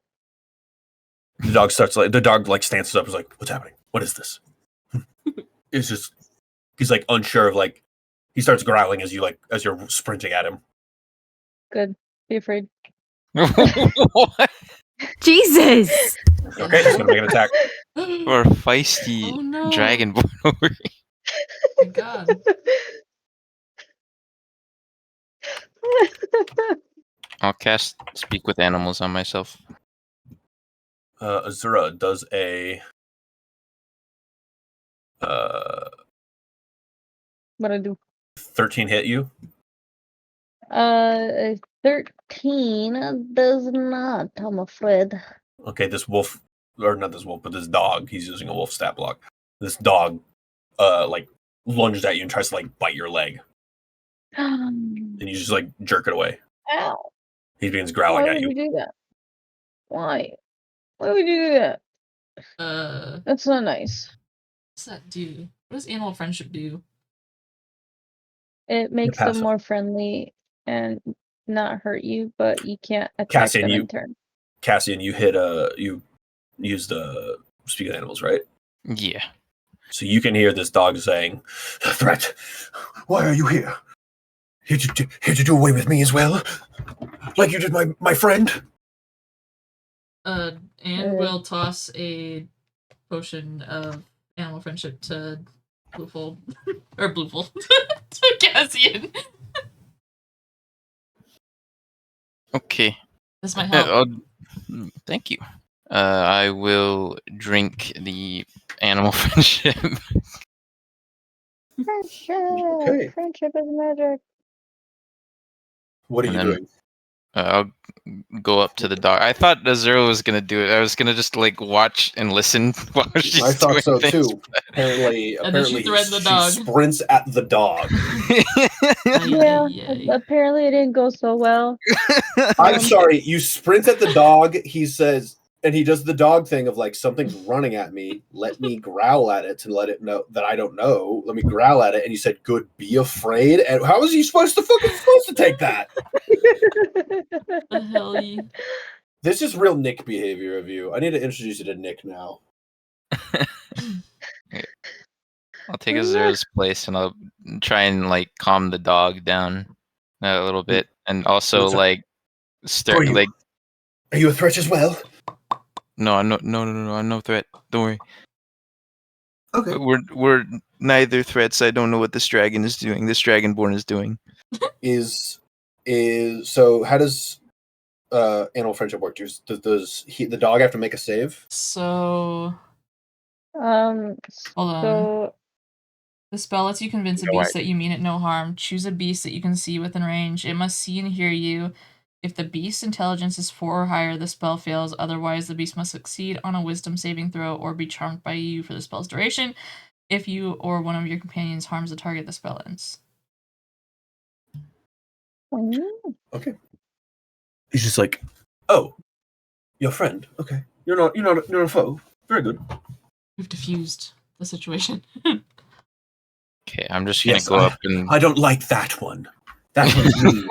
Speaker 1: The dog stands up, is like, what's happening? What is this? It's just he's like unsure of like he starts growling as you're sprinting at him.
Speaker 5: Good. Be afraid.
Speaker 2: What?
Speaker 6: Jesus!
Speaker 1: Okay, he's gonna make an attack.
Speaker 2: Or feisty
Speaker 3: Oh, no.
Speaker 2: dragonborn over here.
Speaker 3: Oh my god.
Speaker 2: I'll cast Speak with Animals on myself.
Speaker 1: Azura does a
Speaker 5: What I do?
Speaker 1: 13 hit you.
Speaker 5: 13 does not, I'm afraid.
Speaker 1: Okay, this wolf, or not this wolf, but this dog, he's using a wolf stat block. This dog lunged at you and tries to bite your leg. And you just jerk it away.
Speaker 5: Ow.
Speaker 1: He begins growling
Speaker 5: Why
Speaker 1: at
Speaker 5: would
Speaker 1: you.
Speaker 5: you do that? Why? Why would you do that? That's not nice.
Speaker 3: What's that do? What does animal friendship do?
Speaker 5: It makes them
Speaker 1: passive.
Speaker 5: more friendly and not hurt you, but you can't attack
Speaker 1: Cassian,
Speaker 5: them in turn.
Speaker 1: Cassian, you hit you used the Speak of Animals, right?
Speaker 2: Yeah.
Speaker 1: So you can hear this dog saying, "Threat, why are you here? Here to do away with me as well? Like you did my friend?"
Speaker 3: And we'll toss a potion of animal friendship to Bluefold. Or Bluefold. To Cassian.
Speaker 2: Okay.
Speaker 3: This might help.
Speaker 2: Thank you. I will drink the animal friendship.
Speaker 5: Friendship!
Speaker 1: Okay.
Speaker 5: Friendship is magic.
Speaker 1: What are
Speaker 2: And
Speaker 1: you
Speaker 2: then-
Speaker 1: doing?
Speaker 2: I'll go up to the dog. I thought Azura was gonna do it. I was gonna just watch and listen while she's
Speaker 1: I thought so
Speaker 2: doing things.
Speaker 1: too. Apparently,
Speaker 3: And then she threatened the dog.
Speaker 1: she sprints at the dog.
Speaker 5: Yeah,
Speaker 3: Ay.
Speaker 5: apparently it didn't go so well.
Speaker 1: I'm sorry, you sprint at the dog, he says, and he does the dog thing of something's running at me. Let me growl at it to let it know that I don't know. Let me growl at it. And you said, "Good, be afraid." And how is he supposed to take that?
Speaker 3: The hell you.
Speaker 1: This is real Nick behavior of you. I need to introduce you to Nick now.
Speaker 2: I'll take Azura's place and I'll try and calm the dog down a little bit, and also
Speaker 1: Who are
Speaker 2: start
Speaker 1: you? Are you a threat as well?
Speaker 2: No, I'm no threat. Don't worry.
Speaker 1: Okay.
Speaker 2: We're neither threats. I don't know what this dragon is doing. This dragonborn is doing.
Speaker 1: Is so? How does animal friendship work? Does the dog have to make a save?
Speaker 3: So
Speaker 5: Um.
Speaker 3: hold on.
Speaker 5: So
Speaker 3: The spell lets you convince a
Speaker 2: You know
Speaker 3: beast that you mean it no harm. Choose a beast that you can see within range. It must see and hear you. If the beast's intelligence is 4 or higher, the spell fails. Otherwise, the beast must succeed on a wisdom saving throw or be charmed by you for the spell's duration. If you or one of your companions harms the target, the spell ends.
Speaker 1: Okay. He's just like, oh, your friend. Okay, you're not a foe. Very good.
Speaker 3: We've diffused the situation.
Speaker 2: Okay, I'm just gonna
Speaker 1: Yes,
Speaker 2: go up and
Speaker 1: I don't like that one. That one's rude.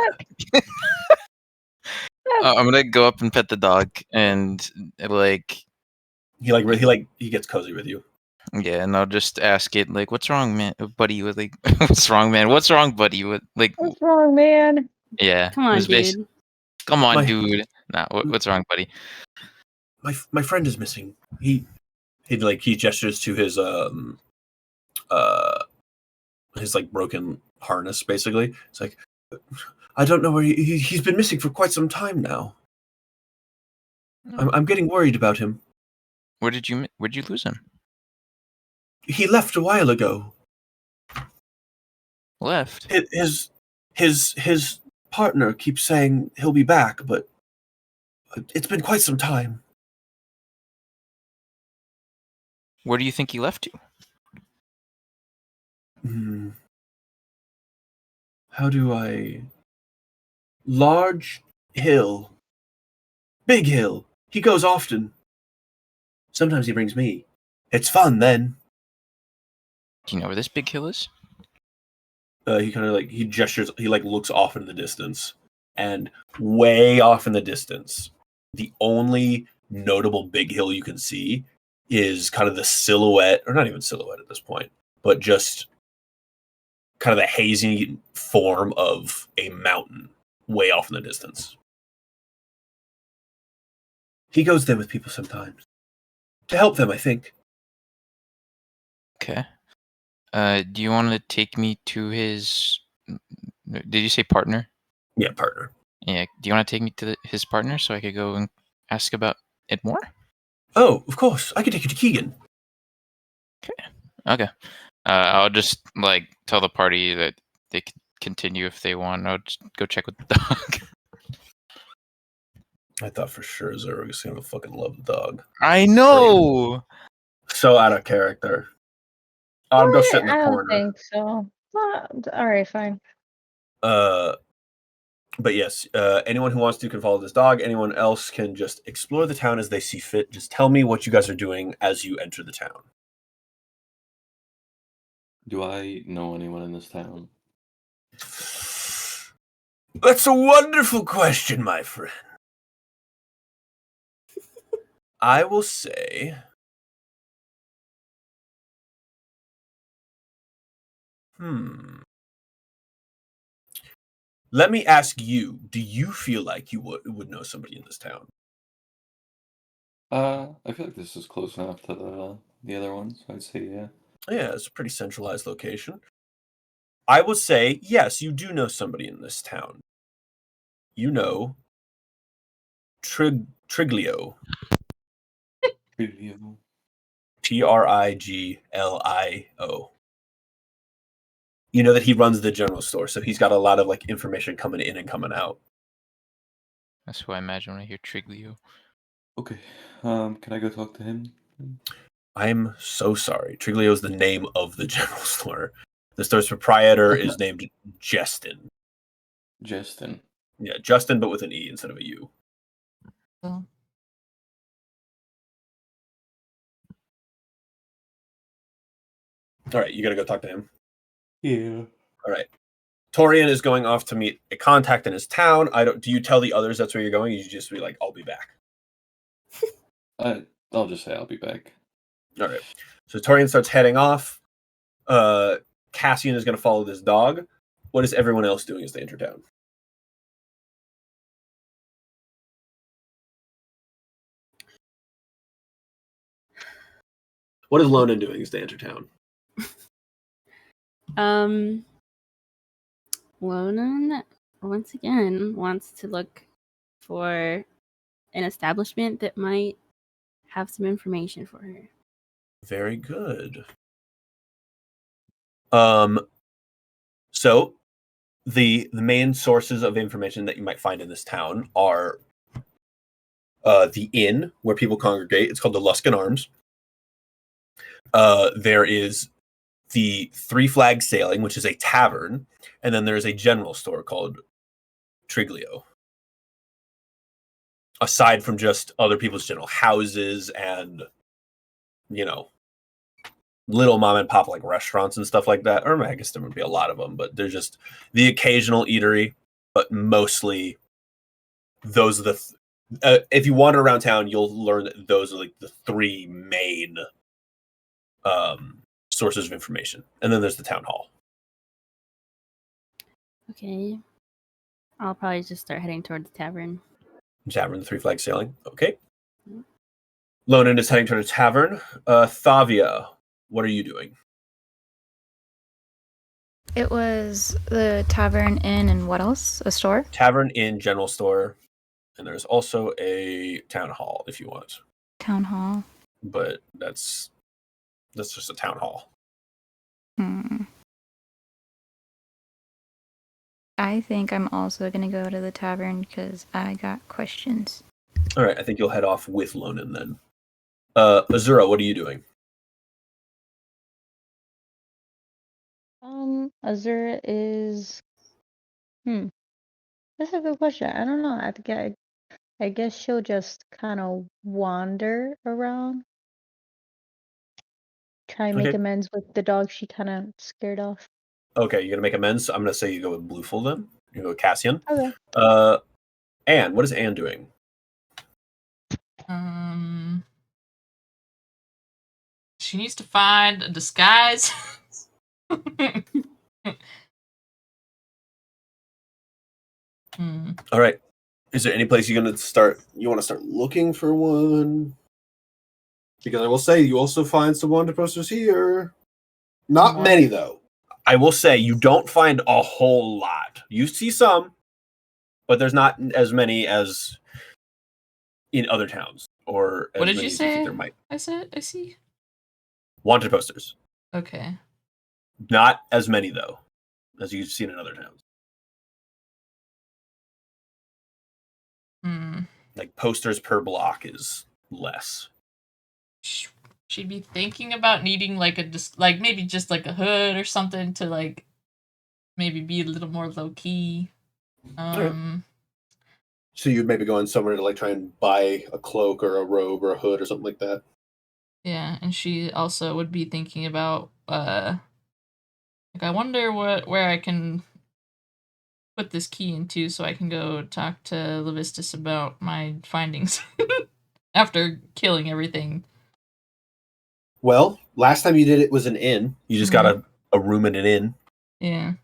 Speaker 2: I'm gonna go up and pet the dog and like
Speaker 1: he gets cozy with you.
Speaker 2: yeah, and I'll just ask it like, "What's wrong, man, buddy?" With like, "What's wrong, man? What's wrong, buddy?" With like,
Speaker 5: what's wrong, man?
Speaker 2: yeah,
Speaker 4: Come
Speaker 2: it
Speaker 4: on,
Speaker 2: was basi-
Speaker 4: dude.
Speaker 2: Come on,
Speaker 1: My-
Speaker 2: dude. Nah, what's wrong, buddy?
Speaker 1: My friend is missing. He gestures to his like broken harness. Basically, it's like, I don't know where he's been missing for quite some time now. I'm getting worried about him.
Speaker 2: Where'd you lose him?
Speaker 1: He left a while ago.
Speaker 2: Left.
Speaker 1: His partner keeps saying he'll be back, but it's been quite some time.
Speaker 2: Where do you think he left to?
Speaker 1: How do I? Large hill. Big hill. He goes often. Sometimes he brings me. It's fun then.
Speaker 2: Do you know where this big hill is?
Speaker 1: He kind of he gestures, he looks off in the distance. And way off in the distance, the only notable big hill you can see is kind of the silhouette, or not even silhouette at this point, but just kind of the hazy form of a mountain way off in the distance. He goes there with people sometimes. To help them, I think.
Speaker 2: Okay. Do you want to take me to his? Did you say partner?
Speaker 1: Yeah, partner.
Speaker 2: Yeah. Do you want to take me to his partner so I could go and ask about it more?
Speaker 1: Oh, of course. I can take you to Keegan.
Speaker 2: Okay. I'll just tell the party that they can continue if they want. I'll just go check with the dog.
Speaker 1: I thought for sure Zero was gonna fucking love the dog.
Speaker 2: I know.
Speaker 1: So out of character. I'll go sit in the
Speaker 5: I don't
Speaker 1: corner.
Speaker 5: think so. All right, fine.
Speaker 1: But yes, anyone who wants to can follow this dog. Anyone else can just explore the town as they see fit. Just tell me what you guys are doing as you enter the town.
Speaker 7: Do I know anyone in this town?
Speaker 1: That's a wonderful question, my friend. I will say, let me ask you, do you feel like you would know somebody in this town?
Speaker 7: I feel like this is close enough to the other ones. I'd say yeah.
Speaker 1: Yeah, it's a pretty centralized location. I will say, yes, you do know somebody in this town. You know Triglio.
Speaker 7: Triglio.
Speaker 1: Triglio. You know that he runs the general store, so he's got a lot of information coming in and coming out.
Speaker 2: That's who I imagine when I hear Triglio.
Speaker 7: Okay. Can I go talk to him?
Speaker 1: I'm so sorry. Triglio is the name of the general store. The store's proprietor is named Justin.
Speaker 7: Justin.
Speaker 1: Yeah, Justin, but with an E instead of a U.
Speaker 3: Oh.
Speaker 1: All right, you gotta go talk to him.
Speaker 7: Yeah.
Speaker 1: All right. Torian is going off to meet a contact in his town. Do you tell the others that's where you're going? You just be like, I'll be back.
Speaker 7: I'll just say I'll be back.
Speaker 1: All right. So Torian starts heading off. Cassian is going to follow this dog. What is everyone else doing as they enter town? What is Lonan doing to enter town?
Speaker 4: Lonan once again wants to look for an establishment that might have some information for her.
Speaker 1: Very good. So the main sources of information that you might find in this town are the inn where people congregate. It's called the Luskin Arms. There is the Three Flags Sailing, which is a tavern, and then there's a general store called Triglio. Aside from just other people's general houses and, little mom and pop like restaurants and stuff like that. Or I guess there would be a lot of them, but there's just the occasional eatery, but mostly those are if you wander around town, you'll learn that those are like the three main sources of information. And then there's the town hall.
Speaker 4: Okay. I'll probably just start heading toward the tavern.
Speaker 1: Tavern, the Three Flags Sailing. Okay. Lonan is heading toward a tavern. Thavia, what are you doing?
Speaker 6: It was the tavern, inn, and what else? A store?
Speaker 1: Tavern, inn, general store. And there's also a town hall if you want.
Speaker 6: Town hall.
Speaker 1: But that's just a town hall.
Speaker 6: I think I'm also going to go to the tavern because I got questions.
Speaker 1: All right, I think you'll head off with Lonan then. Azura, what are you doing?
Speaker 5: Azura is. That's a good question. I don't know. I guess she'll just kind of wander around, try and make
Speaker 1: Okay.
Speaker 5: amends with the dog she kind of scared off.
Speaker 1: Okay, you're gonna make amends. I'm gonna say you go with Blueful then. You go with Cassian.
Speaker 5: Okay.
Speaker 1: Anne, what is Anne doing?
Speaker 3: She needs to find a disguise.
Speaker 1: All right. Is there any place you want to start looking for one? Because I will say you also find some wanted posters here. Not many though. I will say you don't find a whole lot. You see some, but there's not as many as in other towns or as
Speaker 3: What did
Speaker 1: many
Speaker 3: you
Speaker 1: as
Speaker 3: say?
Speaker 1: think there might.
Speaker 3: I see.
Speaker 1: Wanted posters.
Speaker 3: Okay.
Speaker 1: Not as many though as you've seen in other towns. Like posters per block is less.
Speaker 3: She'd be thinking about needing like maybe just like a hood or something to like maybe be a little more low key.
Speaker 1: So you'd maybe go in somewhere to like try and buy a cloak or a robe or a hood or something like that.
Speaker 3: Yeah, and she also would be thinking about like I wonder where I can put this key into so I can go talk to Levistus about my findings after killing everything.
Speaker 1: Well, last time you did it was an inn. You just got a room in an inn.
Speaker 3: Yeah.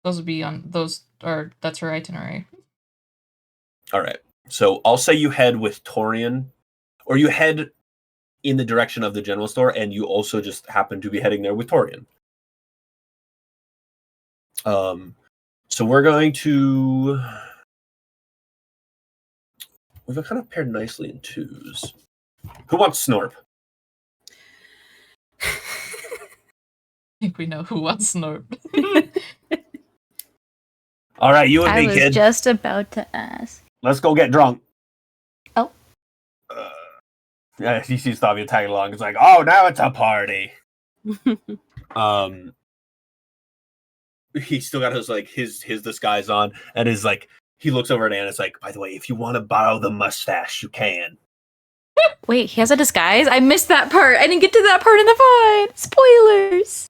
Speaker 3: Those would be that's her itinerary.
Speaker 1: All right. So I'll say you head with Torian, or you head in the direction of the general store, and you also just happen to be heading there with Torian. So we're going to. We've kind of paired nicely in twos. Who wants Snorp?
Speaker 3: I think we know who wants Snorp.
Speaker 1: All right, you and
Speaker 6: I
Speaker 1: me,
Speaker 6: was
Speaker 1: kid.
Speaker 6: just about to ask.
Speaker 1: Let's go get drunk.
Speaker 6: Oh.
Speaker 1: Yeah, he sees Thavia tagging along. It's like, oh, now it's a party. He still got his disguise on, and is like, he looks over at Anne. It's like, by the way, if you want to borrow the mustache, you can.
Speaker 6: Wait, he has a disguise? I missed that part. I didn't get to that part in the pod. Spoilers.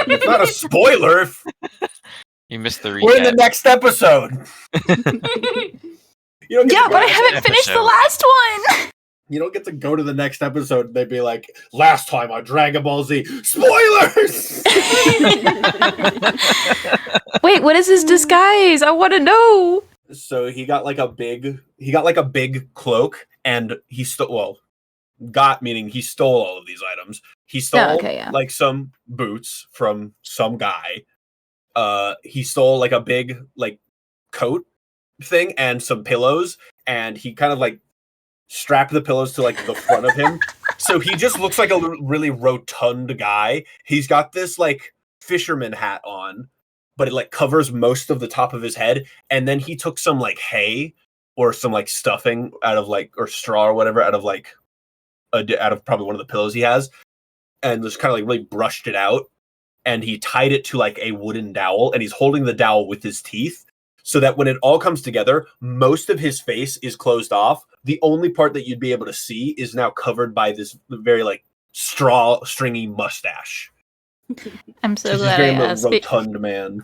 Speaker 1: It's not a spoiler.
Speaker 2: You missed the recap.
Speaker 1: We're in the next episode. You don't get
Speaker 6: Yeah,
Speaker 1: to go
Speaker 6: but I
Speaker 1: to
Speaker 6: haven't
Speaker 1: the
Speaker 6: finished the
Speaker 2: episode.
Speaker 6: last one.
Speaker 1: You don't get to go to the next episode and they'd be like, last time on Dragon Ball Z, spoilers!
Speaker 6: Wait, what is his disguise? I want to know.
Speaker 1: So he got like a big cloak, and got, meaning he stole all of these items. He stole
Speaker 6: okay, yeah.
Speaker 1: like some boots from some guy. He stole like a big like coat thing and some pillows, and he kind of like strapped the pillows to like the front of him. So he just looks like a really rotund guy. He's got this like fisherman hat on, but it like covers most of the top of his head. And then he took some like hay or some like stuffing out of like, or straw or whatever, out of like out of probably one of the pillows he has, and just kind of like really brushed it out. And he tied it to like a wooden dowel, and he's holding the dowel with his teeth, so that when it all comes together, most of his face is closed off. The only part that you'd be able to see is now covered by this very like stringy mustache.
Speaker 6: I'm so
Speaker 1: He's
Speaker 6: glad
Speaker 1: very
Speaker 6: I asked.
Speaker 1: rotund man.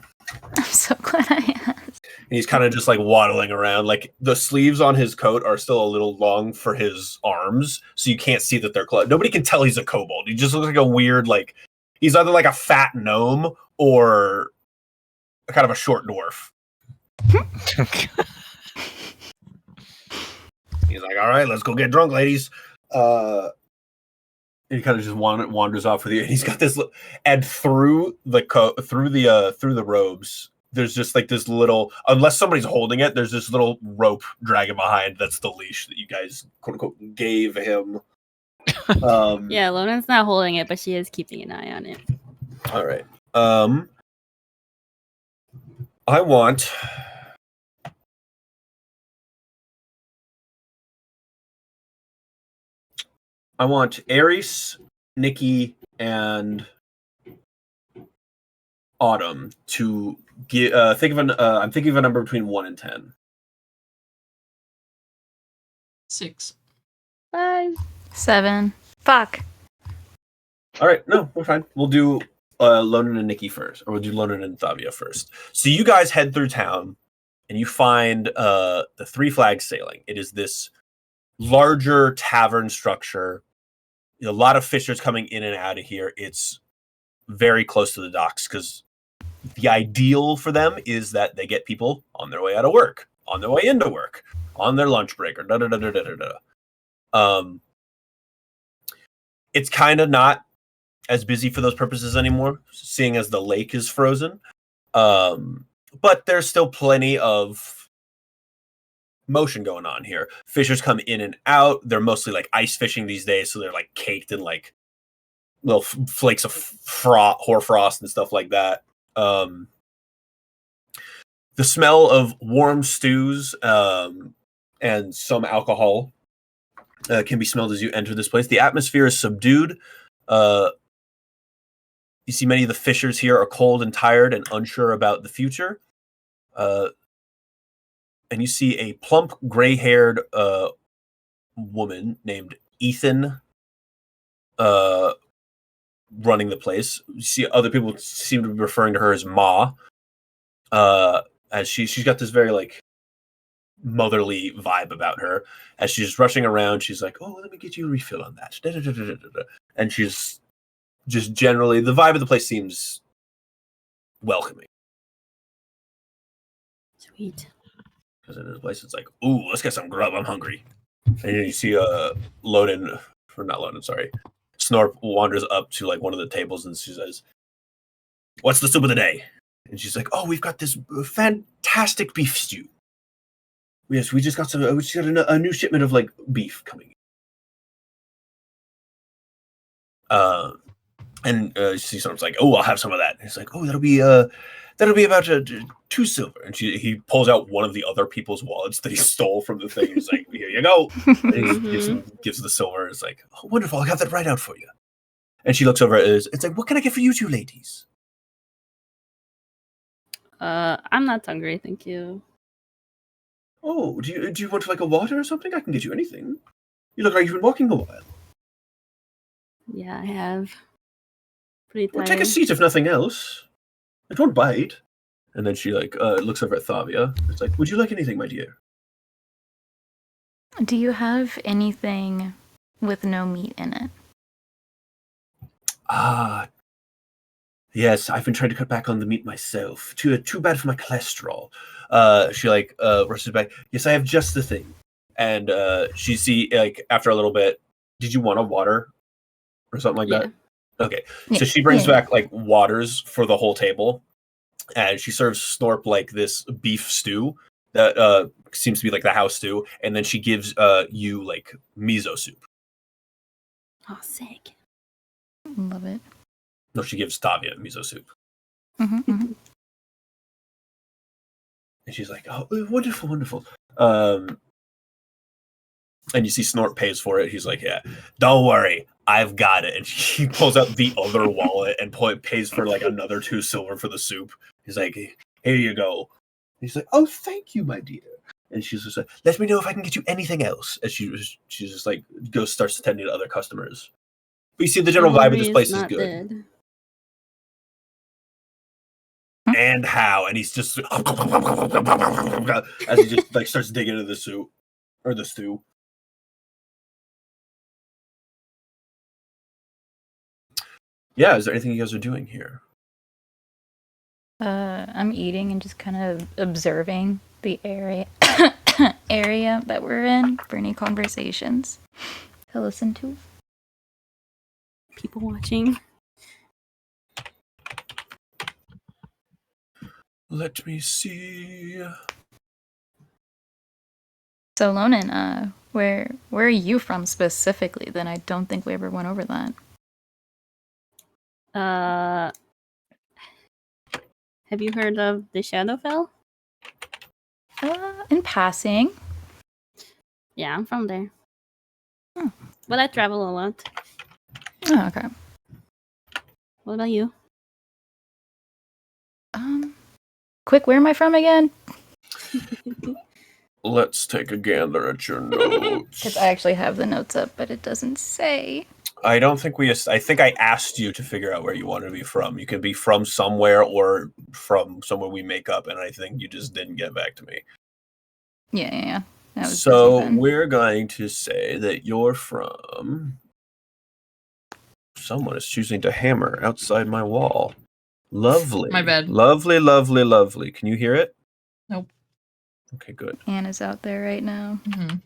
Speaker 6: I'm so glad I asked.
Speaker 1: And he's kind of just like waddling around. Like the sleeves on his coat are still a little long for his arms, so you can't see that they're closed. Nobody can tell he's a kobold. He just looks like a weird, like he's either like a fat gnome or kind of a short dwarf. He's like, all right, let's go get drunk, ladies. He kind of just wanders off with you, and he's got this, and through the robes, there's just like this little, unless somebody's holding it, there's this little rope dragging behind. That's the leash that you guys quote unquote gave him.
Speaker 4: Yeah, Lonan's not holding it, but she is keeping an eye on it.
Speaker 1: All right. I want. Ares, Nikki, and Autumn to think of I'm thinking of a number between 1 and 10.
Speaker 3: 6.
Speaker 5: 5.
Speaker 6: 7. Fuck.
Speaker 1: All right, no, we're fine. We'll do Lonan and Nikki first, or we'll do Lonan and Thavia first. So you guys head through town, and you find the Three Flags Sailing. It is this larger tavern structure. A lot of fishers coming in and out of here. It's very close to the docks because the ideal for them is that they get people on their way out of work, on their way into work, on their lunch break, or It's kind of not as busy for those purposes anymore, seeing as the lake is frozen. But there's still plenty of motion going on here. Fishers come in and out. They're mostly like ice fishing these days, so they're like caked in like little flakes of hoarfrost and stuff like that. The smell of warm stews and some alcohol can be smelled as you enter this place. The atmosphere is subdued. You see many of the fishers here are cold and tired and unsure about the future. And you see a plump, gray-haired woman named Ethan running the place. You see other people seem to be referring to her as Ma, as she's got this very like motherly vibe about her. As she's rushing around, she's like, "Oh, let me get you a refill on that." And she's just generally, the vibe of the place seems welcoming.
Speaker 4: Sweet.
Speaker 1: Because in this place, it's like, "Ooh, let's get some grub. I'm hungry." And then you see Snorp wanders up to like one of the tables and she says, "What's the soup of the day?" And she's like, "Oh, we've got this fantastic beef stew. Yes, we just got a new shipment of like beef coming in." And you see Snorp's like, "Oh, I'll have some of that." And he's like, "Oh, that'll be about 2 silver." And he pulls out one of the other people's wallets that he stole from the thing. He's like, "Here you go." And he gives the silver. It's like, "Oh, wonderful. I'll have that right out for you." And she looks over at it. It's like, "What can I get for you two ladies?"
Speaker 4: I'm not hungry, thank you.
Speaker 1: "Oh, do you want like a water or something? I can get you anything. You look like you've been walking a while."
Speaker 4: Yeah, I have. Pretty tired.
Speaker 1: "Well, take a seat if nothing else. I don't bite." And then she like looks over at Thavia. It's like, "Would you like anything, my dear?"
Speaker 6: Do you have anything with no meat in it?
Speaker 1: "Ah, yes, I've been trying to cut back on the meat myself. Too bad for my cholesterol." She like rushes back. "Yes, I have just the thing." And she see like after a little bit, Did you want a water or something like
Speaker 4: Yeah.
Speaker 1: that? Okay.
Speaker 6: Yeah,
Speaker 1: So she brings
Speaker 6: yeah.
Speaker 1: back like waters for the whole table, and she serves Snorp like this beef stew that seems to be like the house stew, and then she gives you like miso soup.
Speaker 4: Oh, sick.
Speaker 6: Love it.
Speaker 1: No, she gives Tavia miso soup.
Speaker 6: Mm-hmm.
Speaker 1: And she's like, "Oh, wonderful, wonderful." And you see Snort pays for it. He's like, "Yeah, don't worry, I've got it." And he pulls out the other wallet and pays for like another 2 silver for the soup. He's like, "Here you go." He's like, "Oh, thank you, my dear." And she's just like, "Let me know if I can get you anything else." And she's just like starts attending to other customers. But you see, the general vibe of this
Speaker 4: Chivalry
Speaker 1: place is
Speaker 4: not
Speaker 1: good.
Speaker 4: dead.
Speaker 1: And how? And he's just as he just like starts digging into the soup or the stew. Yeah, is there anything you guys are doing here?
Speaker 6: I'm eating and just kind of observing the area area that we're in for any conversations to listen to.
Speaker 4: People watching.
Speaker 1: Let me see.
Speaker 6: So Lonan, where are you from specifically? Then I don't think we ever went over that.
Speaker 4: Have you heard of the Shadowfell?
Speaker 6: In passing.
Speaker 4: Yeah, I'm from there.
Speaker 6: Oh.
Speaker 4: But I travel a lot.
Speaker 6: Oh, okay.
Speaker 4: What about you?
Speaker 6: Quick, where am I from again?
Speaker 1: Let's take a gander at your notes.
Speaker 6: Because I actually have the notes up, but it doesn't say.
Speaker 1: I don't think I think I asked you to figure out where you want to be from. You could be from somewhere or from somewhere we make up, and I think you just didn't get back to me.
Speaker 6: Yeah. That was
Speaker 1: So
Speaker 6: busy then.
Speaker 1: we're going to say that you're from... Someone is choosing to hammer outside my wall. Lovely.
Speaker 3: My bad.
Speaker 1: Lovely, lovely, lovely. Can you hear it?
Speaker 3: Nope.
Speaker 1: Okay, good.
Speaker 6: Anna's out there right now.
Speaker 3: Mm-hmm.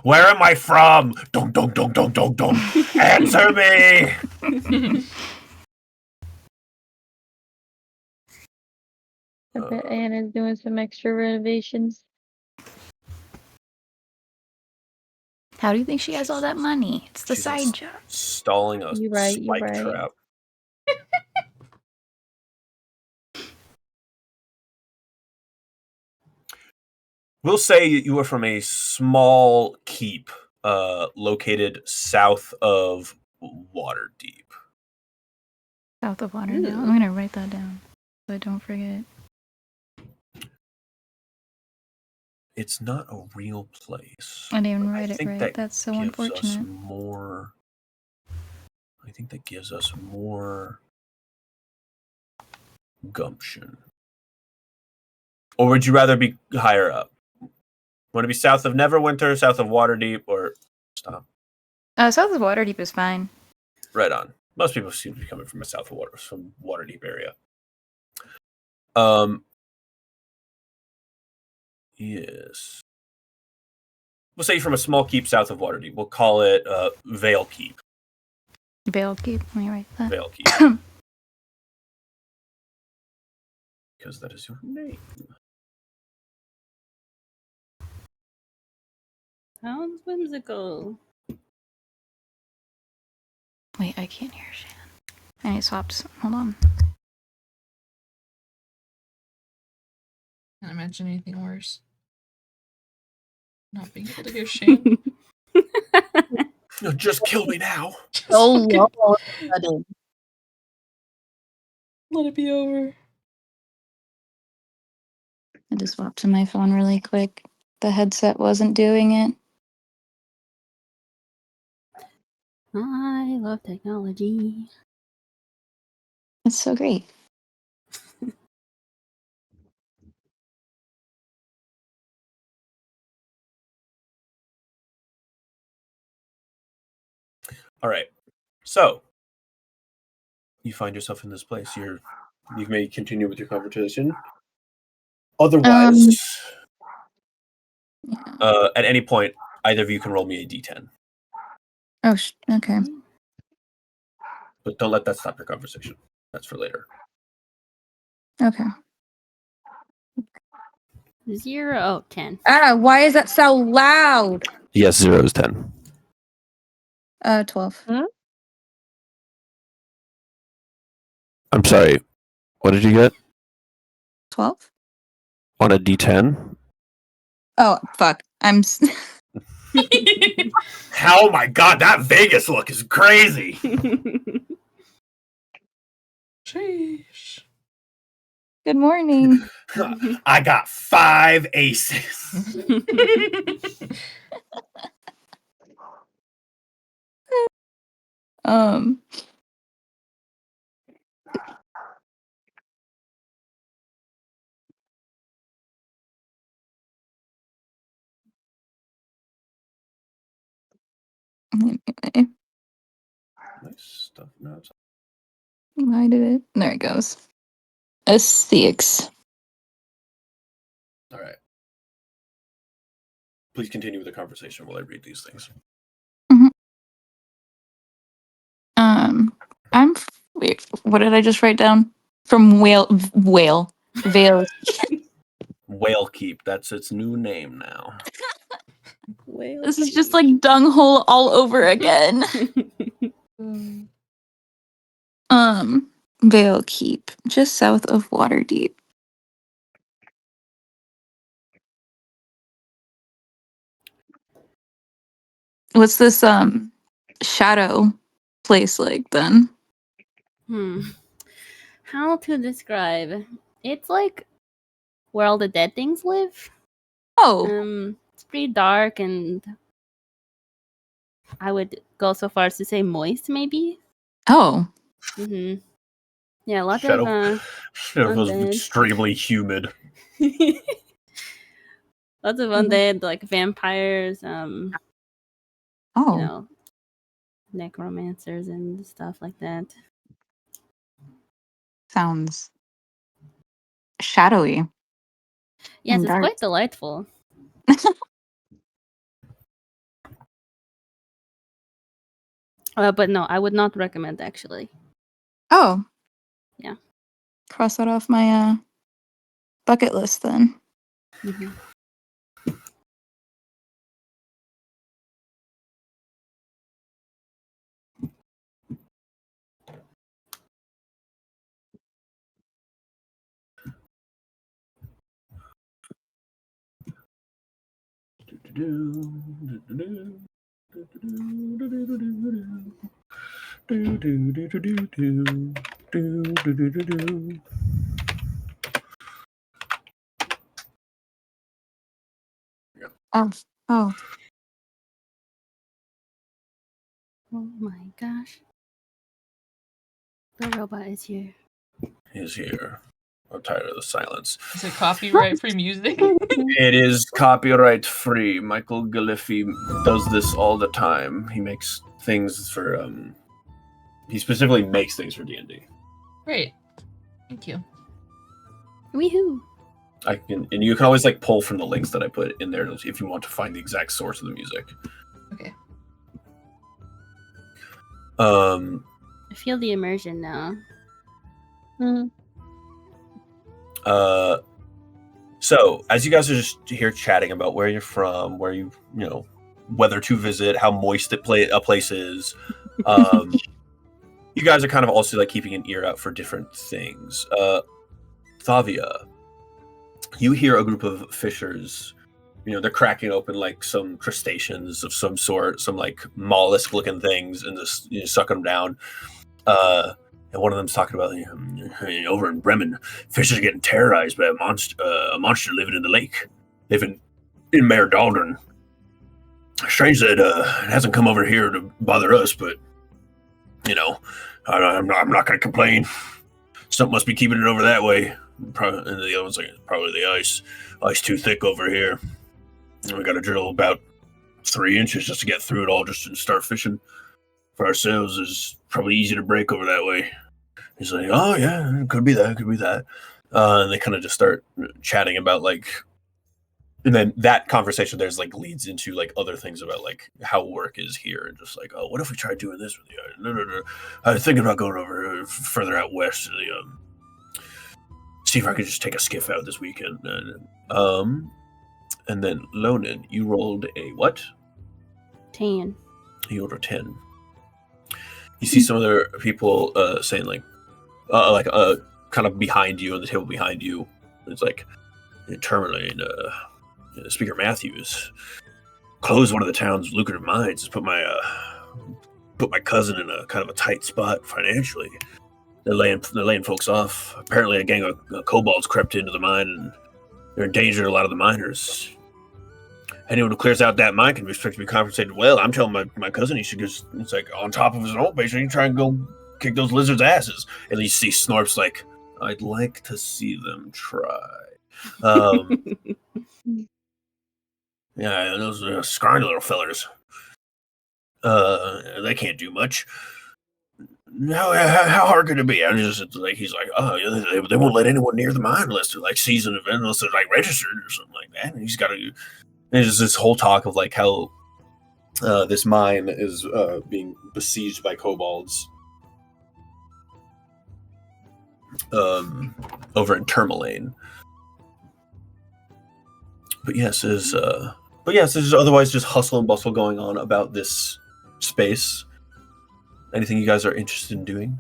Speaker 1: Where am I from? Dong, dong, dong, dong, dong, dong. Answer me!
Speaker 5: I bet Anna's doing some extra renovations.
Speaker 6: How do you think she has all that money? It's the
Speaker 1: She's
Speaker 6: side job.
Speaker 1: Stalling a
Speaker 5: You're right, you're
Speaker 1: spike
Speaker 5: right.
Speaker 1: trap. We'll say you are from a small keep located south of Waterdeep.
Speaker 6: South of Waterdeep. I'm gonna write that down so I don't forget.
Speaker 1: It's not a real place.
Speaker 6: I didn't even
Speaker 1: but
Speaker 6: write it
Speaker 1: think
Speaker 6: right.
Speaker 1: that
Speaker 6: That's so
Speaker 1: gives
Speaker 6: unfortunate.
Speaker 1: us more. I think that gives us more gumption. Or would you rather be higher up? Want to be south of Neverwinter, south of Waterdeep, or stop?
Speaker 6: South of Waterdeep is fine.
Speaker 1: Right on. Most people seem to be coming from a south of from Waterdeep area. Yes. We'll say you're from a small keep south of Waterdeep. We'll call it Vale Keep.
Speaker 6: Vale Keep. Let me write that.
Speaker 1: Vale Keep. Because that is your name.
Speaker 4: Sounds whimsical.
Speaker 6: Wait, I can't hear Shannon. I need swaps. Hold on.
Speaker 3: Can't imagine anything worse. Not being able to hear Shane.
Speaker 1: No, just kill me now.
Speaker 4: Oh, all of a sudden.
Speaker 3: Let it be over.
Speaker 6: I just swapped to my phone really quick. The headset wasn't doing it.
Speaker 4: I love technology.
Speaker 6: It's so great.
Speaker 1: All right. So you find yourself in this place. You may continue with your conversation. Otherwise, At any point, either of you can roll me a d10.
Speaker 6: Oh, okay.
Speaker 1: But don't let that stop your conversation. That's for later.
Speaker 6: Okay.
Speaker 4: 0, 10.
Speaker 6: Ah, why is that so loud?
Speaker 1: Yes, 0 is 10.
Speaker 6: 12.
Speaker 1: I'm sorry. What did you get
Speaker 6: 12?
Speaker 1: on a d10?
Speaker 6: Oh, fuck. I'm.
Speaker 1: Oh my god, that Vegas look is crazy.
Speaker 3: Sheesh.
Speaker 6: Good morning.
Speaker 1: I got 5 aces.
Speaker 6: um. Anyway,
Speaker 1: Nice stuff. No, it's-
Speaker 6: why did it? There it goes. A 6.
Speaker 1: all right. Please continue with the conversation while I read these things.
Speaker 6: Wait, what did I just write down? From Vale.
Speaker 1: Whale Keep. That's its new name now.
Speaker 6: This is just like dung hole all over again. Vale Keep, just south of Waterdeep. What's this shadow place like then?
Speaker 4: How to describe? It's like where all the dead things live.
Speaker 6: Oh,
Speaker 4: It's pretty dark, and I would go so far as to say moist, maybe.
Speaker 6: oh,
Speaker 4: Yeah, a lot
Speaker 1: Shadow
Speaker 4: of
Speaker 1: was
Speaker 4: undead.
Speaker 1: extremely humid.
Speaker 4: Lots of undead, like vampires, you
Speaker 6: oh,
Speaker 4: know, necromancers and stuff like that.
Speaker 6: sounds shadowy.
Speaker 4: Yes,
Speaker 6: and
Speaker 4: it's
Speaker 6: dark.
Speaker 4: quite delightful. But no, I would not recommend, actually.
Speaker 6: Oh,
Speaker 4: Yeah.
Speaker 6: Cross that off my bucket list then. Oh, oh,
Speaker 4: Oh my gosh. The robot is here.
Speaker 1: Is here. I'm tired of the silence.
Speaker 3: Is it copyright free music?
Speaker 1: It is copyright free. Michael Galifi does this all the time. He makes things for he specifically makes things for D&D.
Speaker 3: Great. Thank you.
Speaker 4: Weehoo!
Speaker 1: I can, and you can always like pull from the links that I put in there if you want to find the exact source of the music.
Speaker 3: Okay.
Speaker 4: I feel the immersion now.
Speaker 1: So as you guys are just here chatting about where you're from, where you know, whether to visit, how moist a place is, you guys are kind of also like keeping an ear out for different things. Thavia, you hear a group of fishers. You know, they're cracking open like some crustaceans of some sort, some like mollusk-looking things, and just sucking them down. And one of them's talking about over in Bremen, fishers are getting terrorized by a monster living in the lake, living in Mayor Daldron. Strange that it hasn't come over here to bother us, but you know, I'm not going to complain. Something must be keeping it over that way. And the other one's like, probably the ice. Ice too thick over here. And we got to drill about 3 inches just to get through it all, just to start fishing for ourselves. Is probably easy to break over that way. He's like, oh yeah, it could be that, And they kind of just start chatting about like And then that conversation there's like leads into like other things about like how work is here and just like, oh, what if we tried doing this with you? No. I was thinking about going over further out west to the see if I could just take a skiff out this weekend. And then Lonan, you rolled a what?
Speaker 4: 10.
Speaker 1: You rolled a 10. You see some other people saying like kind of behind you on the table behind you. It's like Tourmaline, Speaker Matthews closed one of the town's lucrative mines. Just put my cousin in a kind of a tight spot financially. They're laying folks off. Apparently, a gang of kobolds crept into the mine and they're in danger to a lot of the miners. Anyone who clears out that mine can expect to be compensated well. I'm telling my cousin he should just, it's like on top of his own base, he try and go kick those lizards' asses. And you see Snorp's like, I'd like to see them try. Yeah, those scrawny little fellers. They can't do much. How hard could it be? I'm just like he's like, oh, they won't let anyone near the mine unless they're like seasoned event, unless they're like registered or something like that. And he's got to. There's this whole talk of like how this mine is being besieged by kobolds over in Tourmaline. But yes, there's otherwise just hustle and bustle going on about this space. Anything you guys are interested in doing?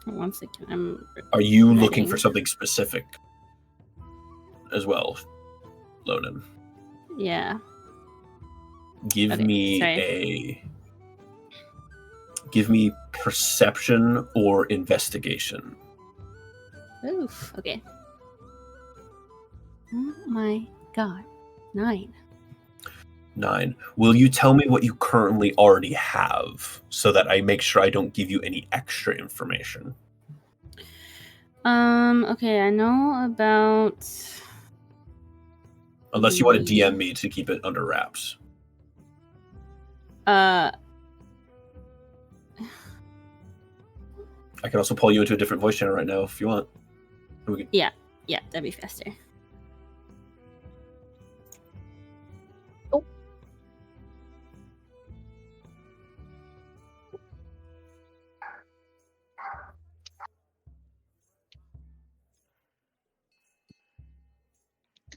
Speaker 4: One second,
Speaker 1: Are you
Speaker 4: writing.
Speaker 1: looking for something specific as well, Lonan?
Speaker 4: Yeah.
Speaker 1: Give me perception or investigation.
Speaker 4: Oof. Okay. Oh my god. 9.
Speaker 1: 9. Will you tell me what you currently already have so that I make sure I don't give you any extra information?
Speaker 4: Okay, I know about...
Speaker 1: Unless you want to DM me to keep it under wraps.
Speaker 4: Uh...
Speaker 1: I can also pull you into a different voice channel right now if you want.
Speaker 4: Yeah, that'd be faster.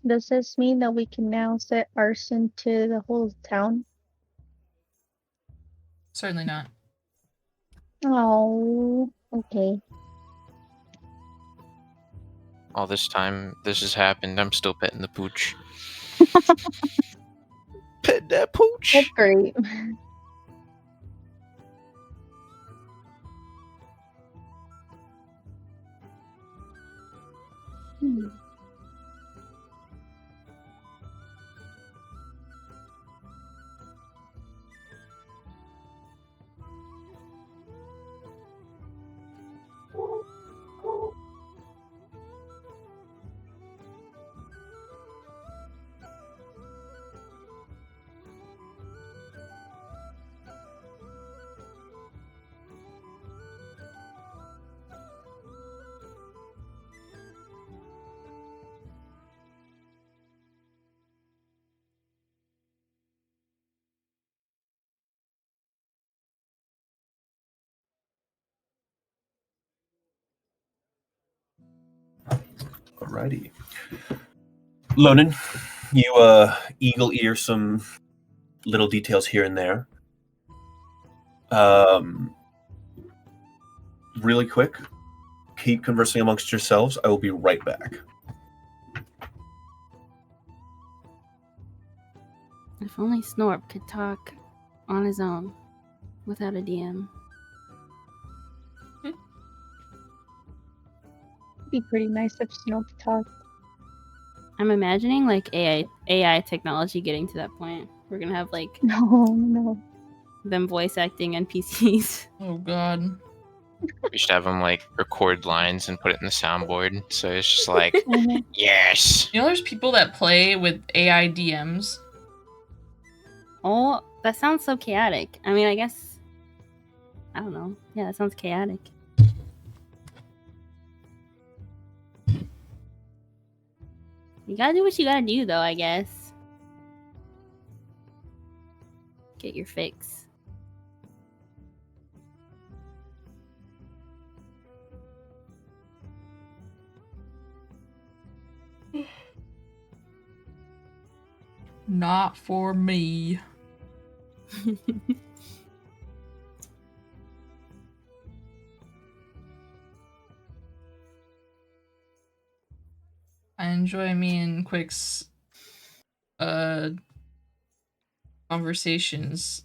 Speaker 5: Does this mean that we can now set arson to the whole town?
Speaker 3: Certainly not.
Speaker 5: Oh, okay.
Speaker 2: All this time this has happened, I'm still petting the pooch. Pet that pooch.
Speaker 5: That's great.
Speaker 1: Alrighty. Lonan, you eagle ear some little details here and there. Really quick, keep conversing amongst yourselves. I will be right back.
Speaker 4: If only Snorp could talk on his own without a DM.
Speaker 5: It'd be pretty nice if Snow talked.
Speaker 4: I'm imagining like AI technology getting to that point. We're gonna have like
Speaker 5: No.
Speaker 4: them voice acting NPCs.
Speaker 3: Oh god.
Speaker 2: We should have him like record lines and put it in the soundboard. So it's just like,
Speaker 5: Mhm.
Speaker 2: yes.
Speaker 3: You know, there's people that play with AI DMs.
Speaker 4: Oh, that sounds so chaotic. I mean, I guess I don't know. Yeah, that sounds chaotic. You gotta do what you gotta do, though, I guess. Get your fix.
Speaker 3: Not for me. I enjoy me and Quick's conversations.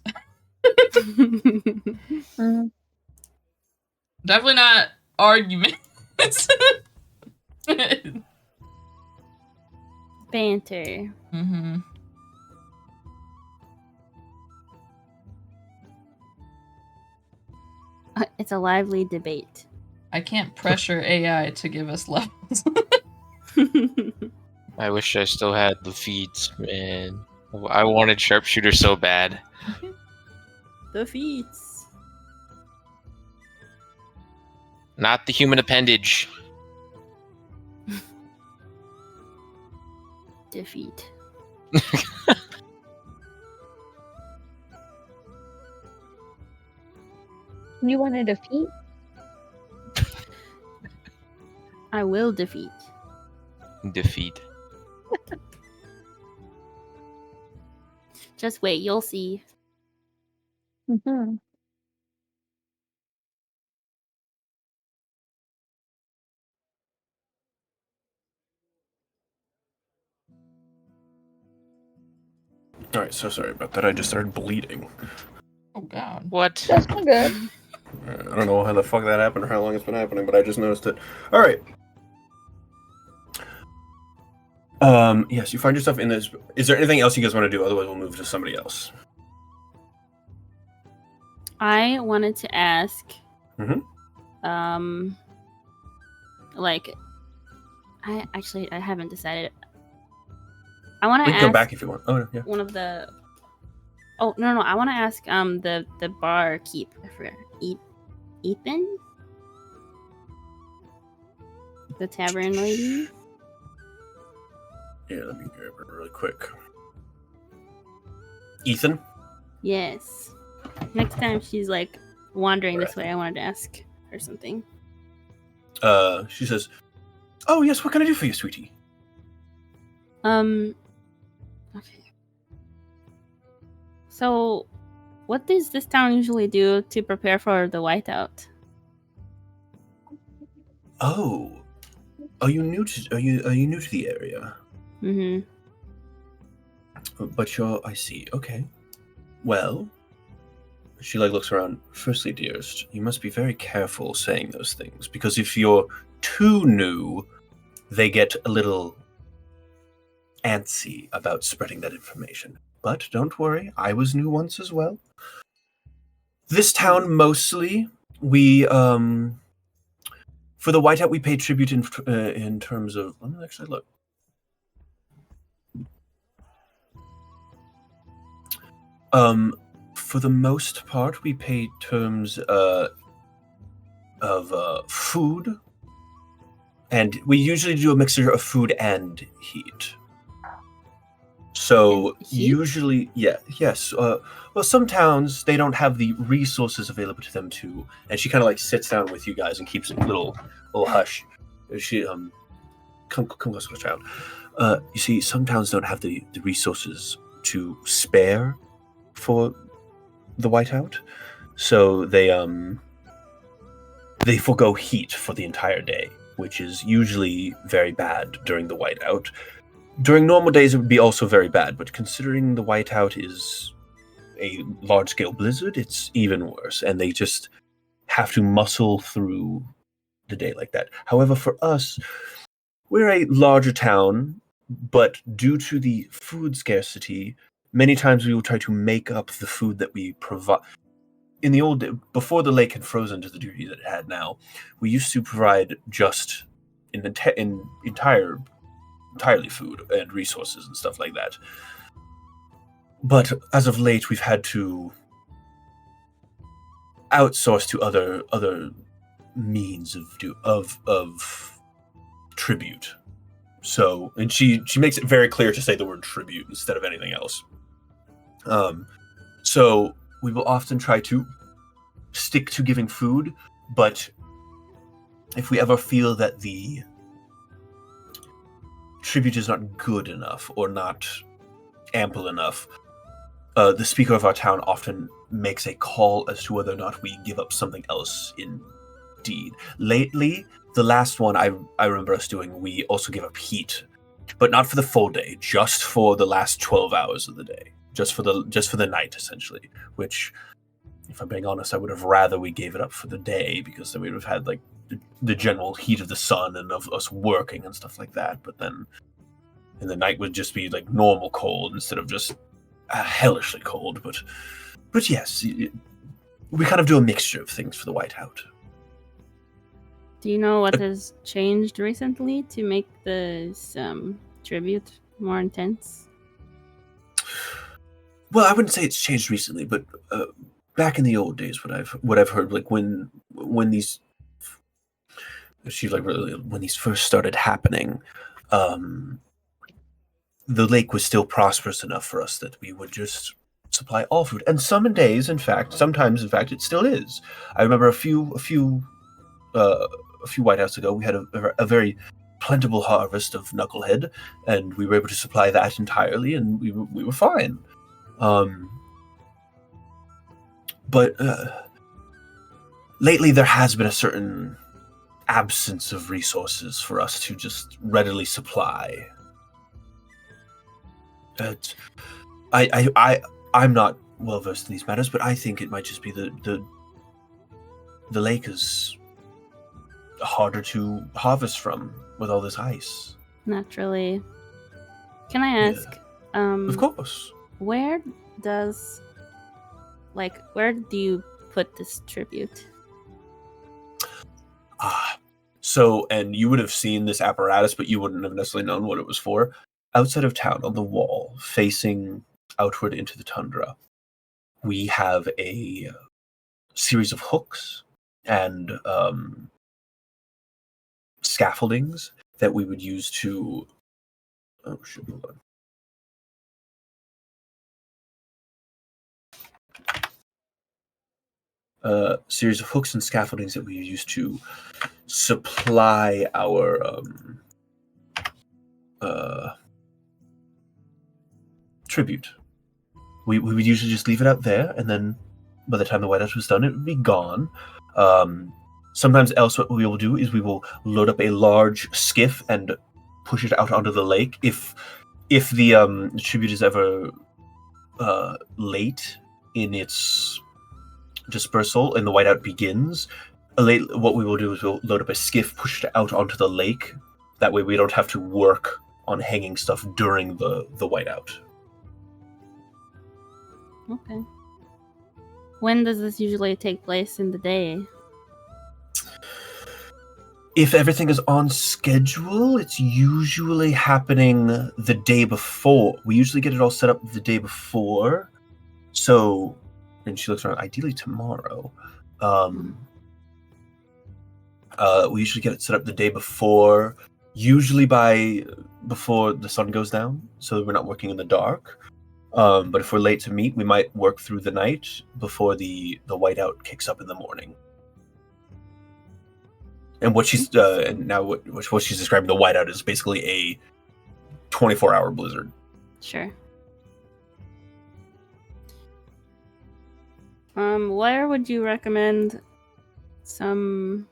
Speaker 3: Definitely not arguments.
Speaker 4: Banter.
Speaker 3: Mm-hmm.
Speaker 4: It's a lively debate.
Speaker 3: I can't pressure AI to give us levels.
Speaker 2: I wish I still had the feats, man. I wanted sharpshooter so bad.
Speaker 4: The feats.
Speaker 2: Not the human appendage.
Speaker 4: Defeat.
Speaker 5: You want to defeat?
Speaker 4: I will defeat.
Speaker 2: Defeat.
Speaker 4: Just wait, you'll see.
Speaker 5: Mm-hmm.
Speaker 1: All right, so sorry about that. I just started bleeding.
Speaker 3: Oh god.
Speaker 2: What?
Speaker 5: That's not good.
Speaker 1: I don't know how the fuck that happened or how long it's been happening, but I just noticed it. All right. Yes, you find yourself in this. Is there anything else you guys want to do? Otherwise, we'll move to somebody else.
Speaker 4: I wanted to ask,
Speaker 1: Mhm.
Speaker 4: like, I haven't decided. I want
Speaker 1: We
Speaker 4: to
Speaker 1: can come
Speaker 4: ask
Speaker 1: back if you want. Oh, yeah.
Speaker 4: one of the. Oh no! I want to ask the barkeep. I forgot. Ethan, the tavern lady.
Speaker 1: Yeah, let me grab her really quick. Ethan?
Speaker 4: Yes. Next time she's like wandering this
Speaker 1: Right.
Speaker 4: way, I wanted to ask her something.
Speaker 1: She says, "Oh yes, what can I do for you, sweetie?"
Speaker 4: Okay. So, what does this town usually do to prepare for the whiteout?
Speaker 1: Oh, are you new to the area?
Speaker 4: Mm-hmm.
Speaker 1: But I see. Okay. Well, she looks around. Firstly, dearest, you must be very careful saying those things because if you're too new, they get a little antsy about spreading that information. But don't worry, I was new once as well. This town mostly we for the whiteout we pay tribute in terms of. Let me actually look. For the most part, we pay terms of food, and we usually do a mixture of food and heat. So
Speaker 4: And heat?
Speaker 1: usually, yes. Well, some towns they don't have the resources available to them to, and she kind of sits down with you guys and keeps a little hush. She come close, child. You see, some towns don't have the resources to spare for the whiteout, so they forego heat for the entire day, which is usually very bad during the whiteout. During normal days, it would be also very bad, but considering the whiteout is a large-scale blizzard, it's even worse, and they just have to muscle through the day like that. However, for us, we're a larger town, but due to the food scarcity, many times we will try to make up the food that we provide. In the old, before the lake had frozen to the degree that it had now, we used to provide just entirely food and resources and stuff like that. But as of late, we've had to outsource to other means of tribute. So, and she makes it very clear to say the word tribute instead of anything else. So we will often try to stick to giving food, but if we ever feel that the tribute is not good enough or not ample enough, the speaker of our town often makes a call as to whether or not we give up something else indeed. Lately, the last one I remember us doing, we also give up heat, but not for the full day, just for the last 12 hours of the day, just for the night, essentially, which, if I'm being honest, I would have rather we gave it up for the day, because then we would have had, like, the general heat of the sun and of us working and stuff like that, but then in the night would just be, like, normal cold instead of just hellishly cold, but yes, we kind of do a mixture of things for the whiteout.
Speaker 4: Do you know what has changed recently to make this tribute more intense?
Speaker 1: Well, I wouldn't say it's changed recently, but back in the old days, what I've heard, like when these when these first started happening, the lake was still prosperous enough for us that we would just supply all food, and sometimes, in fact, it still is. I remember a few whiteouts ago, we had a very plentiful harvest of knucklehead, and we were able to supply that entirely, and we were fine. But lately there has been a certain absence of resources for us to just readily supply. I'm not well versed in these matters, but I think it might just be the lake is harder to harvest from with all this ice.
Speaker 4: Naturally. Can I ask?
Speaker 1: Yeah. Of course.
Speaker 4: Where do you put this tribute?
Speaker 1: So, and you would have seen this apparatus, but you wouldn't have necessarily known what it was for. Outside of town, on the wall, facing outward into the tundra, we have a series of hooks and scaffoldings that we would use to... Oh, shit, hold on. Series of hooks and scaffoldings that we use to supply our tribute. We would usually just leave it out there, and then by the time the whiteout was done, it would be gone. Sometimes else what we will do is we will load up a large skiff and push it out onto the lake. If the tribute is ever late in its dispersal and the whiteout begins, what we will do is we'll load up a skiff, push it out onto the lake. That way we don't have to work on hanging stuff during the whiteout.
Speaker 4: Okay. When does this usually take place in the day?
Speaker 1: If everything is on schedule, it's usually happening the day before. We usually get it all set up the day before. So, and she looks around, ideally tomorrow. We usually get it set up the day before, usually before the sun goes down, so we're not working in the dark. But if we're late to meet, we might work through the night before the whiteout kicks up in the morning. And what she's what she's describing, the whiteout is basically a 24-hour blizzard.
Speaker 4: Sure. Where would you recommend some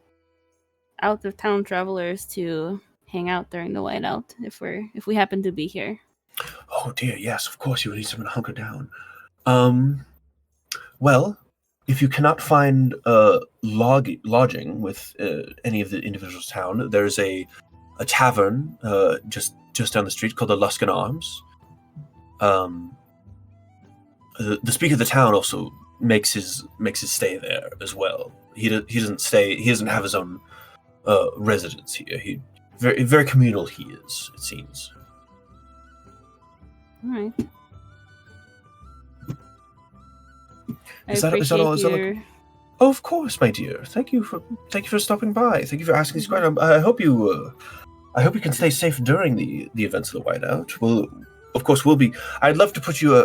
Speaker 4: out-of-town travelers to hang out during the whiteout if we happen to be here?
Speaker 1: Oh dear, yes, of course you would need someone to hunker down. Well, if you cannot find lodging with any of the individuals' town, there's a tavern just down the street called the Luskin Arms. The speaker of the town also makes his stay there as well. He doesn't stay. He doesn't have his own residence here. He very very communal. He is, it seems.
Speaker 4: All right.
Speaker 1: Is that all? Oh, of course, my dear. Thank you for stopping by. Thank you for asking these questions. I hope you I hope you can stay safe during the events of the whiteout. Well, of course, we'll be. I'd love to put you.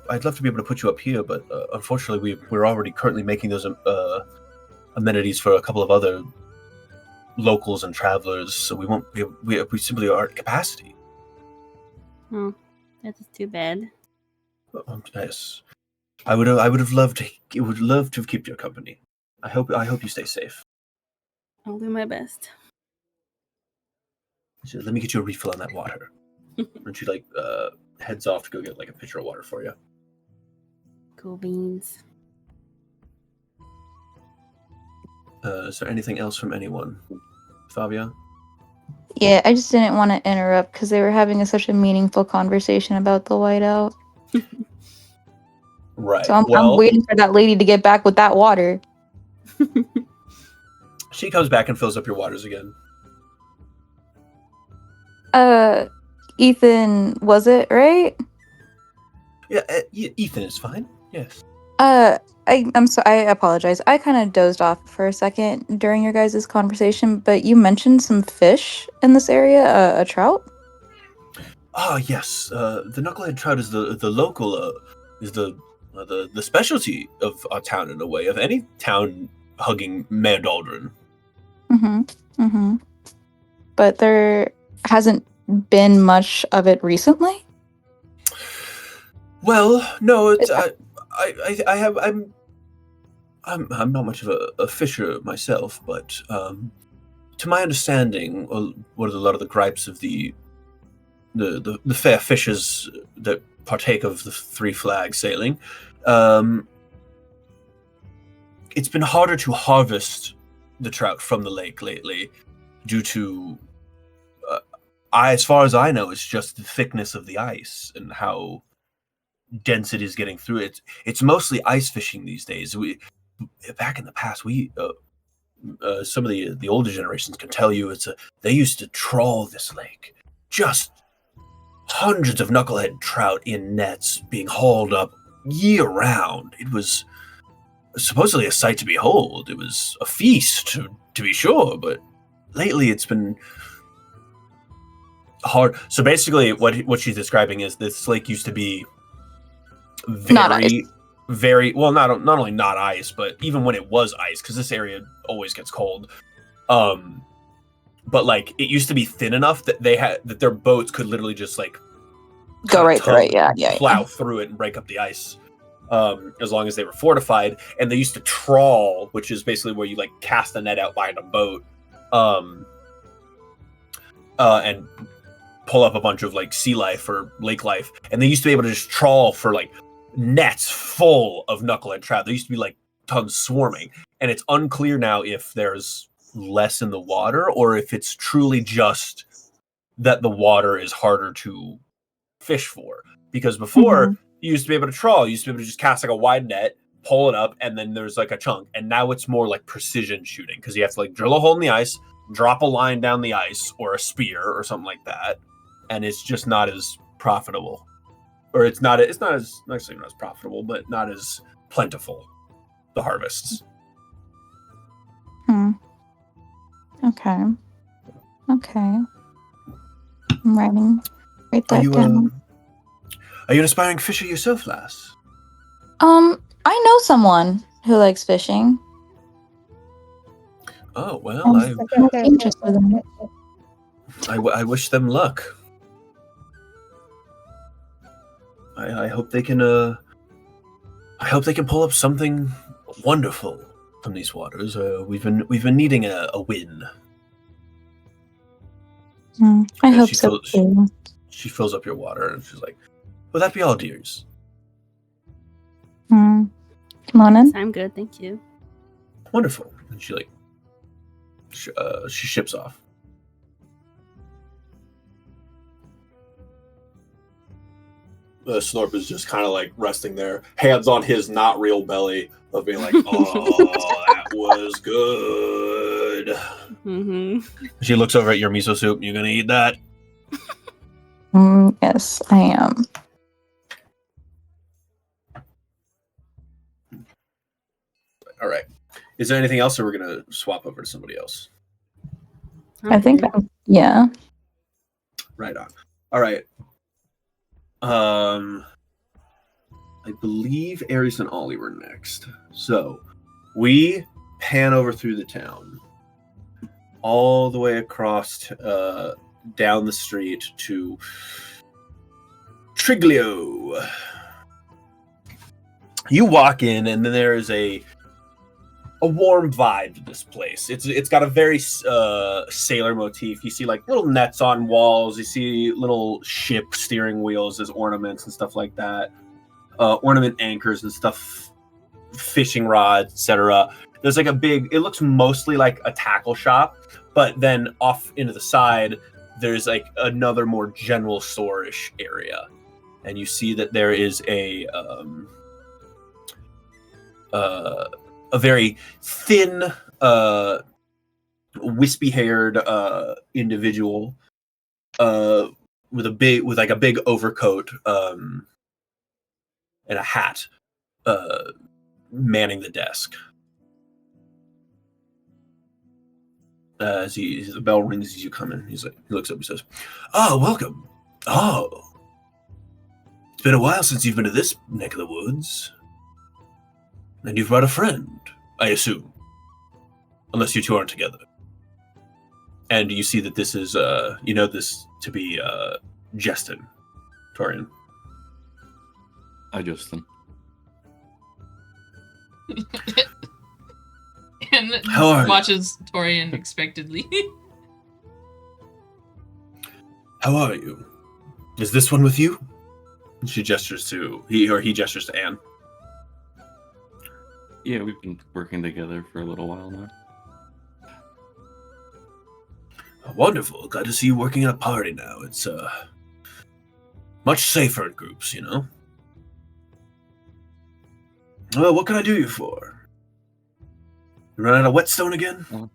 Speaker 1: I'd love to be able to put you up here, but unfortunately, we're already currently making those amenities for a couple of other locals and travelers, so we won't be. We simply aren't capacity.
Speaker 4: Oh, that's too bad.
Speaker 1: Yes, I would have loved to. Would love to have kept your company. I hope you stay safe.
Speaker 4: I'll do my best.
Speaker 1: So let me get you a refill on that water. And she heads off to go get a pitcher of water for you.
Speaker 4: Cool beans.
Speaker 1: Is there anything else from anyone, Fabia?
Speaker 6: Yeah, I just didn't want to interrupt because they were having such a meaningful conversation about the whiteout.
Speaker 1: Right.
Speaker 6: So I'm waiting for that lady to get back with that water.
Speaker 1: She comes back and fills up your waters again.
Speaker 6: Ethan, was it right?
Speaker 1: Yeah, Ethan is fine. Yes.
Speaker 6: I'm so I apologize. I kind of dozed off for a second during your guys' conversation, but you mentioned some fish in this area, a trout?
Speaker 1: Ah, yes. The knucklehead trout is the local is the specialty of our town in a way, of any town hugging Merdaldrin.
Speaker 6: But there hasn't been much of it recently?
Speaker 1: Well, no, it's I'm not much of a fisher myself, but to my understanding, what are a lot of the gripes of the fair fishers that partake of the Three Flag sailing, it's been harder to harvest the trout from the lake lately due to, as far as I know, it's just the thickness of the ice and how dense it is getting through it. It's mostly ice fishing these days. Back in the past, some of the older generations can tell you they used to trawl this lake, just hundreds of knucklehead trout in nets being hauled up year round. It was supposedly a sight to behold. It was a feast, to be sure, but lately it's been hard. So basically what she's describing is this lake used to be very well, not only not ice, but even when it was ice, because this area always gets cold, but it used to be thin enough that their boats could literally just
Speaker 6: go right through it,
Speaker 1: plow through it and break up the ice, as long as they were fortified. And they used to trawl, which is basically where you cast a net out behind a boat, and pull up a bunch of sea life or lake life, and they used to be able to just trawl for nets full of knucklehead trout. There used to be tons swarming, and it's unclear now if there's less in the water or if it's truly just that the water is harder to fish for. Because before, you used to be able to trawl, you used to be able to just cast a wide net, pull it up, and then there's a chunk. And now it's more precision shooting, because you have to drill a hole in the ice, drop a line down the ice, or a spear or something like that, and it's just not as profitable. Or it's not as actually not as profitable, but not as plentiful, the harvests.
Speaker 6: Okay. I'm writing that down.
Speaker 1: Are you an aspiring fisher yourself, lass?
Speaker 6: I know someone who likes fishing.
Speaker 1: Oh, well,
Speaker 6: I'm interested in it.
Speaker 1: I wish them luck. I hope they can pull up something wonderful from these waters. We've been needing a win.
Speaker 6: I hope so too.
Speaker 1: She fills up your water and she's like, "Will that be all, dears?"
Speaker 6: Come on in.
Speaker 4: I'm good, thank you.
Speaker 1: Wonderful. And she she ships off. Snorp is just kind of resting there, hands on his not real belly, of being like, "Oh, that was good." She looks over at your miso soup. You gonna eat that?
Speaker 6: Yes, I am.
Speaker 1: All right. Is there anything else, or we're gonna swap over to somebody else?
Speaker 6: I think, yeah.
Speaker 1: Right on. All right. I believe Aries and Ollie were next. So we pan over through the town, all the way across down the street to Triglio. You walk in, and then there is a warm vibe to this place. It's got a very sailor motif. You see like little nets on walls. You see little ship steering wheels as ornaments and stuff like that. Ornament anchors and stuff, fishing rods, etc. There's like a big. It looks mostly like a tackle shop, but then off into the side, there's like another more general store-ish area, and you see that there is a very thin, wispy-haired individual with a big overcoat and a hat, manning the desk. As the bell rings as you come in, he looks up and says, "Oh, welcome. Oh, it's been a while since you've been to this neck of the woods. And you've brought a friend, I assume. Unless you two aren't together." And you see that this is, you know this to be Justin, Torian.
Speaker 7: Hi, Justin.
Speaker 3: And
Speaker 1: How are you?
Speaker 3: watches Torian expectedly.
Speaker 1: How are you? Is this one with you? And he gestures to Anne.
Speaker 7: Yeah, we've been working together for a little while now.
Speaker 1: Wonderful. Glad to see you working at a party now. It's much safer in groups, you know? Well, what can I do you for? You run out of whetstone again? Or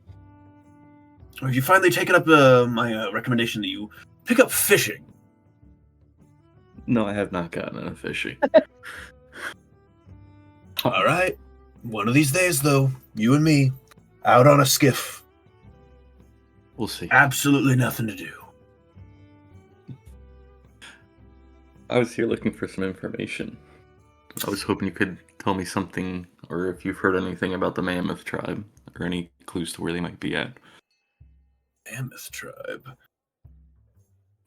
Speaker 1: have you finally taken up my recommendation that you pick up fishing?
Speaker 7: No, I have not gotten into fishing.
Speaker 1: All right. One of these days, though, you and me, out on a skiff.
Speaker 7: We'll see.
Speaker 1: Absolutely nothing to do.
Speaker 7: I was here looking for some information. I was hoping you could tell me something, or if you've heard anything about the Mammoth tribe, or any clues to where they might be at.
Speaker 1: Mammoth tribe.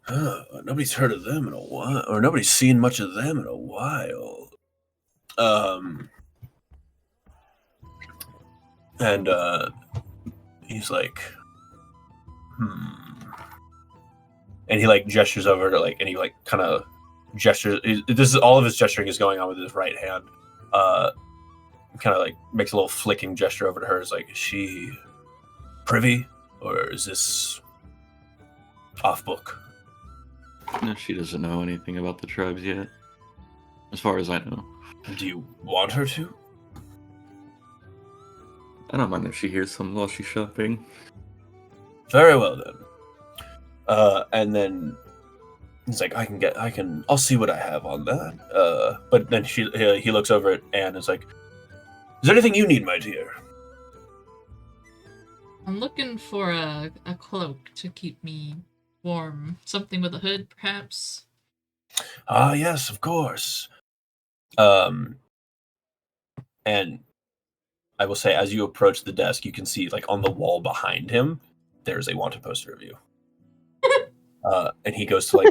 Speaker 1: Nobody's heard of them in a while, or nobody's seen much of them in a while. And he's like, and he like gestures over to and he like kind of gestures. This is all of his gesturing is going on with his right hand. Kind of like makes a little flicking gesture over to her. Is like, is she privy, or is this off book?
Speaker 7: No, she doesn't know anything about the tribes yet, as far as I know.
Speaker 1: Do you want her to?
Speaker 7: I don't mind if she hears something while she's shopping.
Speaker 1: Very well then. And then he's like, I'll see what I have on that. But then he looks over at Anne and is like, is there anything you need, my dear?
Speaker 3: I'm looking for a cloak to keep me warm. Something with a hood, perhaps?
Speaker 1: Ah, yes, of course. And I will say, as you approach the desk, you can see, like, on the wall behind him, there's a wanted poster of you. And he goes to, like,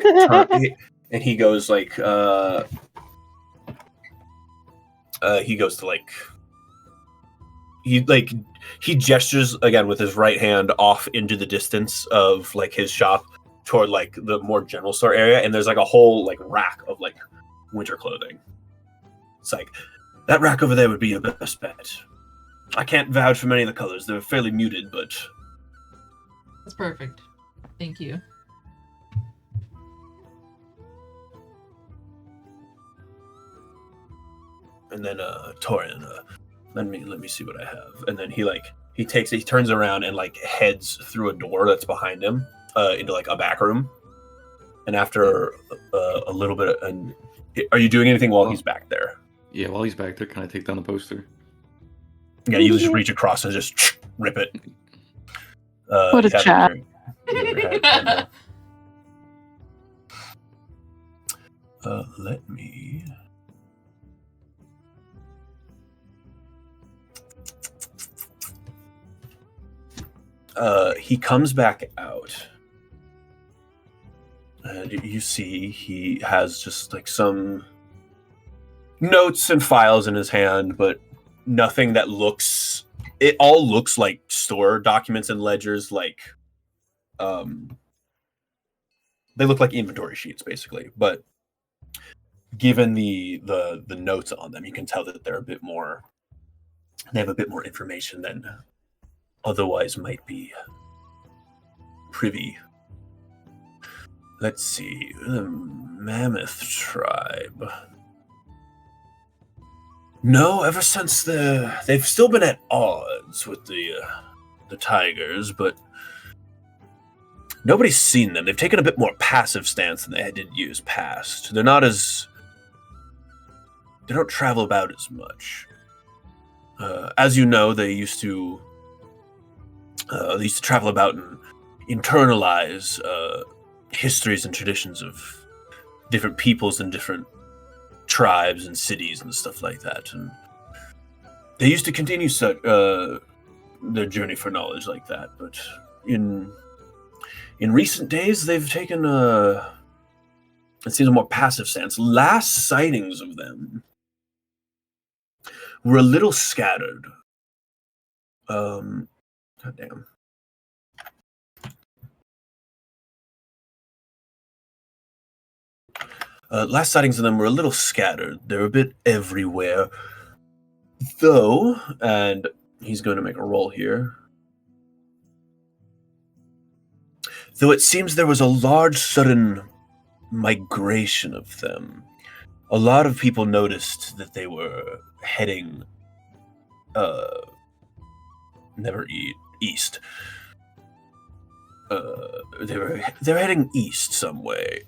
Speaker 1: he gestures again with his right hand off into the distance of, like, his shop toward, like, the more general store area, and there's, like, a whole, like, rack of, like, winter clothing. It's like, that rack over there would be your best bet. I can't vouch for many of the colors. They're fairly muted, but...
Speaker 3: That's perfect. Thank you.
Speaker 1: And then, Torian, let me see what I have. And then he turns around and, like, heads through a door that's behind him, into, like, a back room. And after a little bit, and are you doing anything while he's back there?
Speaker 7: Yeah, while he's back there, can I take down the poster?
Speaker 1: Yeah, you just reach across and just rip it.
Speaker 6: What a chat.
Speaker 1: Let me. He comes back out. And you see he has just like some notes and files in his hand, but nothing that looks. It all looks like store documents and ledgers, like they look like inventory sheets basically. But given the notes on them, you can tell that they're a bit more. They have a bit more information than otherwise might be privy. Let's see, the Mammoth tribe. No, ever since they've still been at odds with the Tigers, but nobody's seen them. They've taken a bit more passive stance than they did years past. They don't travel about as much. As you know, they used to travel about and internalize histories and traditions of different peoples and different tribes and cities and stuff like that. And they used to continue their journey for knowledge like that. But in recent days, they've taken it seems a more passive stance. Last sightings of them were a little scattered. Goddamn. Last sightings of them were a little scattered. They're a bit everywhere. Though, and he's going to make a roll here. Though it seems there was a large sudden migration of them. A lot of people noticed that they were heading east. They're heading east some way.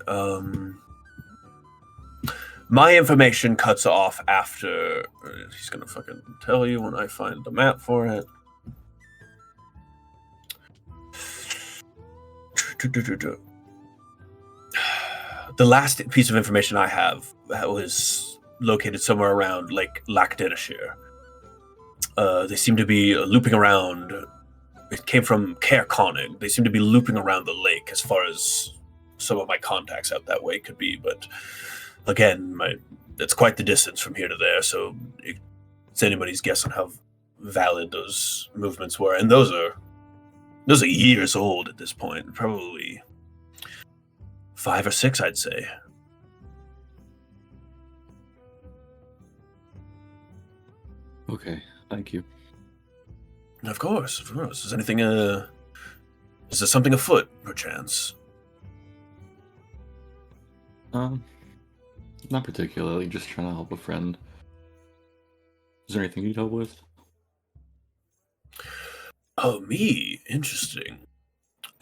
Speaker 1: My information cuts off after. He's gonna fucking tell you when I find the map for it. The last piece of information I have was located somewhere around Lake Lac-Denashire. They seem to be looping around. It came from Caer Konig. They seem to be looping around the lake as far as some of my contacts out that way could be. But again, it's quite the distance from here to there, so it's anybody's guess on how valid those movements were. And those are years old at this point. Probably 5 or 6, I'd say.
Speaker 7: Okay, thank you.
Speaker 1: Of course. Is anything, is there something afoot, perchance?
Speaker 7: Not particularly, just trying to help a friend. Is there anything you'd help with?
Speaker 1: Oh, me? Interesting.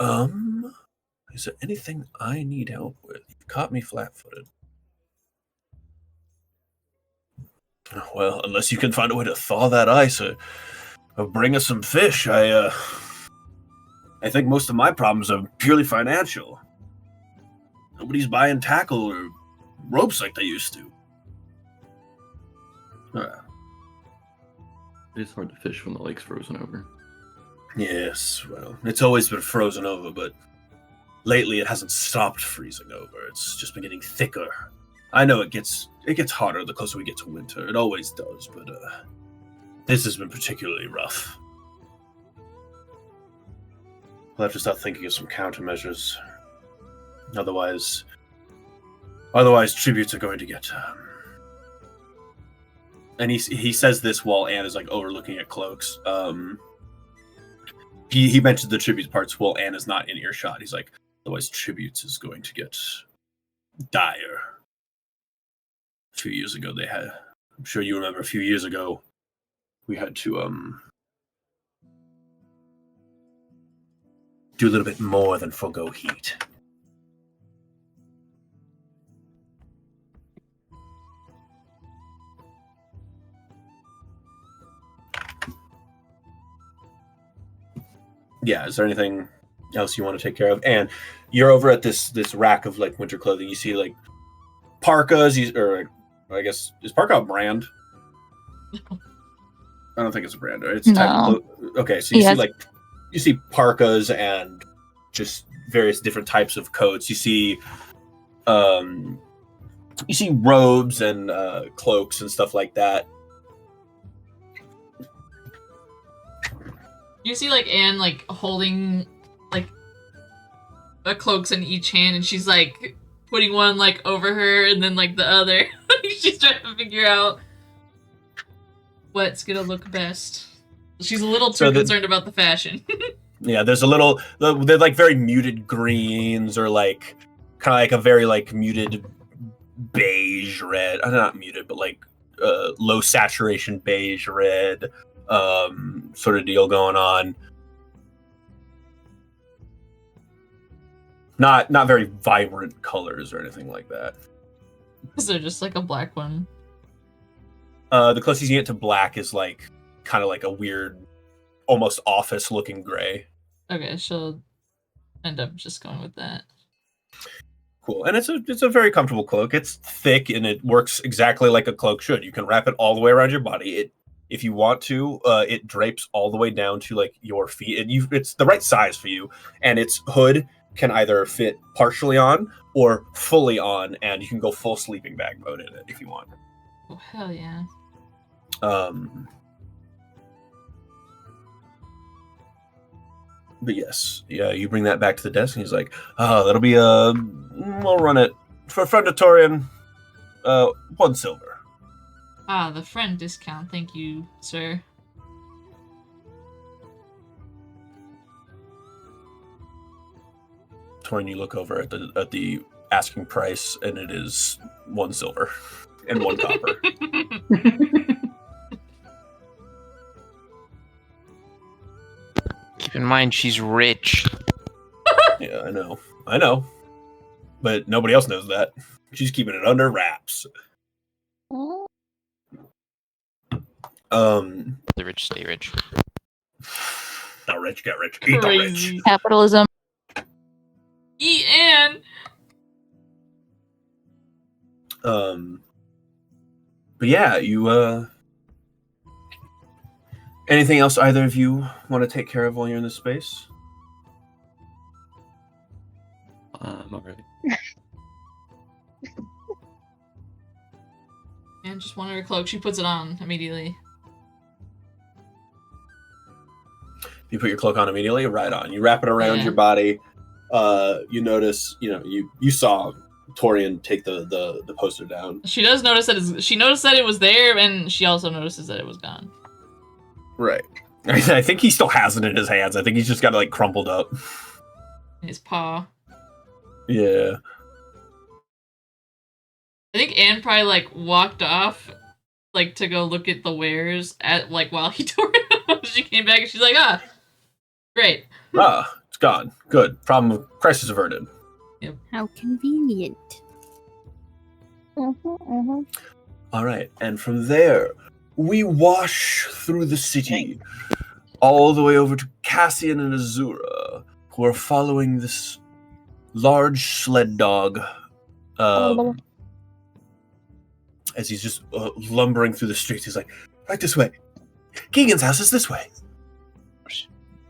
Speaker 1: Is there anything I need help with? You've caught me flat-footed. Well, unless you can find a way to thaw that ice or bring us some fish, I think most of my problems are purely financial. Nobody's buying tackle or ropes like they used to.
Speaker 7: It's hard to fish when the lake's frozen over.
Speaker 1: Yes, well, it's always been frozen over, but lately it hasn't stopped freezing over. It's just been getting thicker. I know it gets hotter the closer we get to winter. It always does, but this has been particularly rough. We'll have to start thinking of some countermeasures. Otherwise, tributes are going to get. And he says this while Anne is like overlooking at cloaks. He mentioned the tributes parts while Anne is not in earshot. He's like, otherwise tributes is going to get dire. A few years ago they had. I'm sure you remember. A few years ago, we had to do a little bit more than forgo heat. Yeah, is there anything else you want to take care of? And you're over at this rack of like winter clothing. You see like parkas, or I guess, is parka a brand? I don't think it's a brand. It's a type of
Speaker 6: No.
Speaker 1: Okay, so you see
Speaker 6: Yes.
Speaker 1: like you see parkas and just various different types of coats. You see robes and cloaks and stuff like that.
Speaker 3: You see like Anne like holding like a cloaks in each hand, and she's like putting one like over her and then like the other. She's trying to figure out what's gonna look best. She's a little too concerned about the fashion.
Speaker 1: Yeah, there's they're like very muted greens, or like kind of like a very like muted beige red. Not muted, but like low saturation beige red sort of deal going on. Not very vibrant colors or anything like that.
Speaker 3: Is there just like a black one?
Speaker 1: The closest you get to black is like kind of like a weird, almost office looking gray.
Speaker 3: Okay, she'll end up just going with that.
Speaker 1: Cool. And it's a very comfortable cloak. It's thick and it works exactly like a cloak should. You can wrap it all the way around your body. If you want to, it drapes all the way down to like your feet. It's the right size for you, and its hood can either fit partially on or fully on, and you can go full sleeping bag mode in it if you want.
Speaker 3: Oh hell yeah!
Speaker 1: But yes, yeah, you bring that back to the desk, and he's like, "Oh, that'll be we'll run it for friend of Torian, 1 silver."
Speaker 3: Ah, the friend discount. Thank you, sir.
Speaker 1: Torian, you look over at the asking price, and it is 1 silver and 1 copper.
Speaker 2: Keep in mind, she's rich.
Speaker 1: Yeah, I know, but nobody else knows that. She's keeping it under wraps.
Speaker 2: The rich stay rich.
Speaker 1: The rich get rich. Eat the rich.
Speaker 3: Crazy.
Speaker 6: Capitalism.
Speaker 3: Eat Anne.
Speaker 1: But yeah, you anything else either of you want to take care of while you're in this space?
Speaker 7: All right.
Speaker 3: Anne just wanted her cloak. She puts it on immediately.
Speaker 1: You put your cloak on immediately, right on. You wrap it around your body. You notice, you saw Torian take the poster down.
Speaker 3: She does notice that she noticed that it was there, and she also notices that it was gone.
Speaker 1: Right. I think he still has it in his hands. I think he's just got it like crumpled up.
Speaker 3: In his paw.
Speaker 1: Yeah.
Speaker 3: I think Anne probably like walked off, like to go look at the wares at like while he tore it up. She came back and she's like, great.
Speaker 1: It's gone. Good. Crisis averted.
Speaker 3: Yep.
Speaker 4: How convenient.
Speaker 1: All right, and from there, we wash through the city, all the way over to Cassian and Azura, who are following this large sled dog, as he's just lumbering through the streets. He's like, right this way. Keegan's house is this way.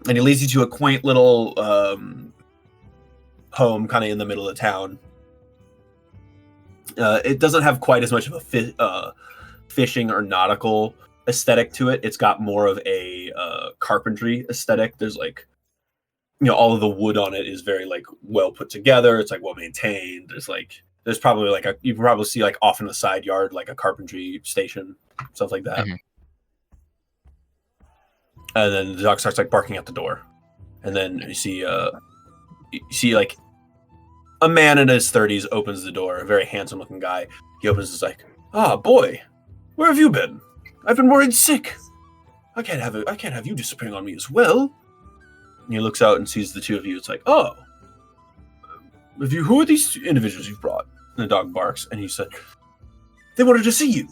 Speaker 1: And he leads you to a quaint little home kind of in the middle of town. It doesn't have quite as much of a fishing or nautical aesthetic to it. It's got more of a carpentry aesthetic. There's like, all of the wood on it is very like well put together. It's like well maintained. There's probably like you can probably see like off in the side yard like a carpentry station, stuff like that. Mm-hmm. And then the dog starts like barking at the door, and then you see like a man in his 30s opens the door. A very handsome looking guy. He opens. It's like, boy, where have you been? I've been worried sick. I can't have you disappearing on me as well. And he looks out and sees the two of you. It's like, who are these individuals you've brought? And the dog barks, and he said, they wanted to see you.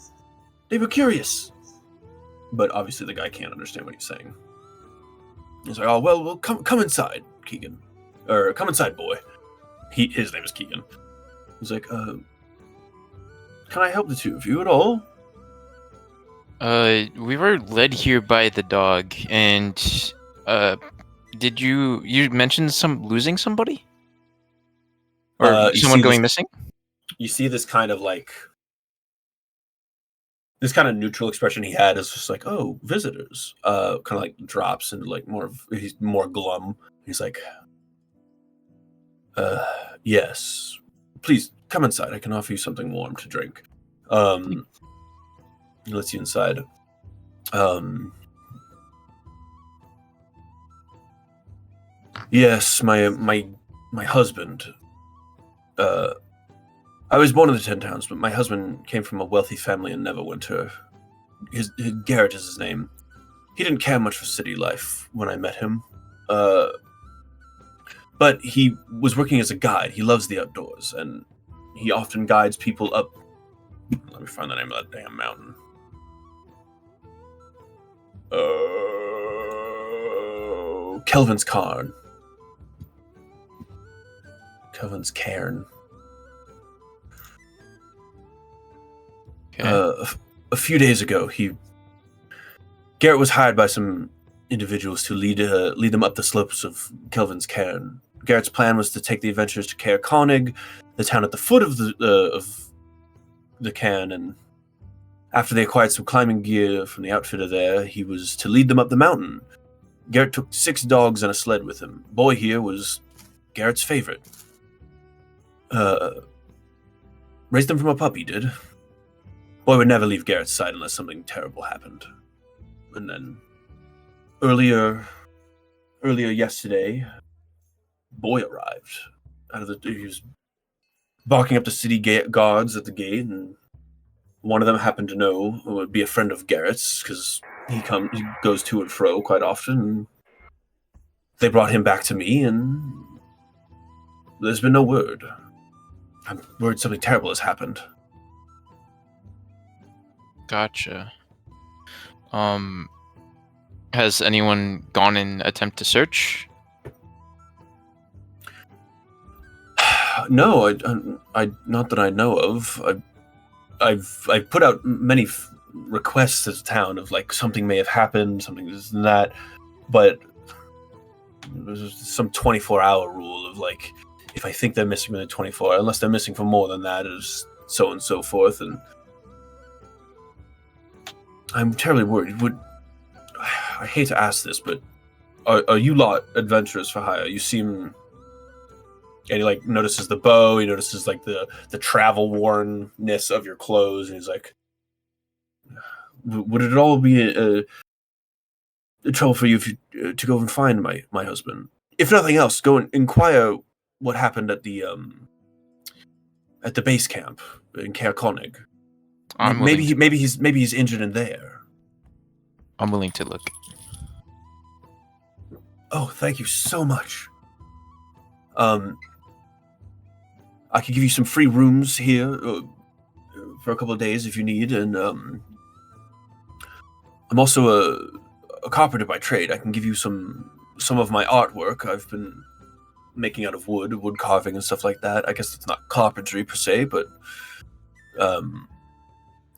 Speaker 1: They were curious. But obviously the guy can't understand what he's saying. He's like, well, come inside, Keegan. Or come inside, boy. His name is Keegan. He's like, Can I help the two of you at all?
Speaker 2: We were led here by the dog, and did you mentioned losing somebody? Or someone going missing?
Speaker 1: You see this kind of like this kind of neutral expression he had is just like, oh, visitors. Kind of like drops into like he's more glum. He's like, yes. Please come inside. I can offer you something warm to drink. He lets you inside. Yes, my husband. I was born in the 10 Towns, but my husband came from a wealthy family in Neverwinter. His Garrett is his name. He didn't care much for city life when I met him. But he was working as a guide. He loves the outdoors, and he often guides people up. Let me find the name of that damn mountain. Kelvin's Cairn. Kelvin's Cairn.
Speaker 2: Okay.
Speaker 1: A few days ago, Garrett was hired by some individuals to lead them up the slopes of Kelvin's Cairn. Garrett's plan was to take the adventurers to Caer Konig, the town at the foot of the cairn, and after they acquired some climbing gear from the outfitter there, he was to lead them up the mountain. Garrett took 6 dogs and a sled with him. Boy here was Garrett's favorite. Raised him from a puppy, did. Boy would never leave Garrett's side unless something terrible happened. And then, earlier yesterday, Boy arrived. He was barking up the city guards at the gate, and one of them happened to know it would be a friend of Garrett's because he goes to and fro quite often. And they brought him back to me, and there's been no word. I'm worried something terrible has happened.
Speaker 2: Gotcha. Has anyone gone in attempt to search?
Speaker 1: No, I not that I know of. I've put out many requests to the town of like something may have happened, something this and that, but there's some 24-hour rule of like if I think they're missing within 24, unless they're missing for more than that, is so and so forth, and I'm terribly worried. I hate to ask this, but are you lot adventurers for hire? You seem. And he like notices the bow. He notices like the travel wornness of your clothes, and he's like, "Would it all be a trouble for you if to go and find my husband? If nothing else, go and inquire what happened at the base camp in Caer Konig. Maybe he's injured in there."
Speaker 2: I'm willing to look.
Speaker 1: Oh, thank you so much. I could give you some free rooms here for a couple of days if you need, and I'm also a carpenter by trade. I can give you some of my artwork I've been making out of wood carving and stuff like that. I guess it's not carpentry per se, but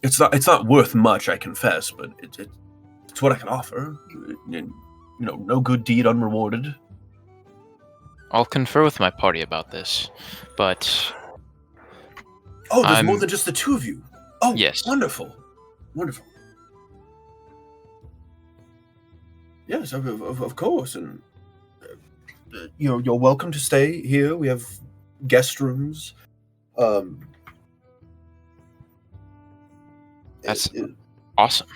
Speaker 1: it's not worth much, I confess, but it's what I can offer. No good deed unrewarded.
Speaker 2: I'll confer with my party about this, but...
Speaker 1: Oh, there's more than just the two of you. Oh,
Speaker 2: yes.
Speaker 1: Wonderful. Yes, of course, and you're welcome to stay here. We have guest rooms.
Speaker 2: That's awesome.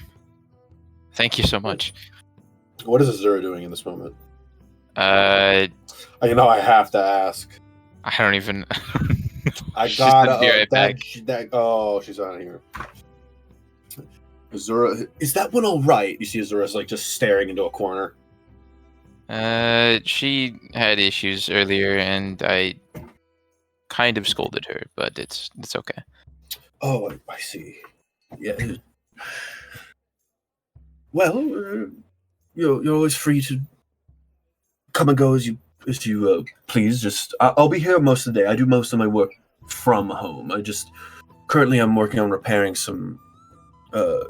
Speaker 2: Thank you so much.
Speaker 1: What is Azura doing in this moment?
Speaker 2: I
Speaker 1: have to ask.
Speaker 2: I don't even.
Speaker 1: I
Speaker 2: She's
Speaker 1: got
Speaker 2: gonna be right back.
Speaker 1: She's out of here. Azura, is that one all right? You see Azura's like just staring into a corner.
Speaker 2: She had issues earlier, and I kind of scolded her, but it's okay.
Speaker 1: Oh, I see. Yeah. Well, you're always free to come and go as you please. Just I'll be here most of the day. I do most of my work from home. I just currently I'm working on repairing some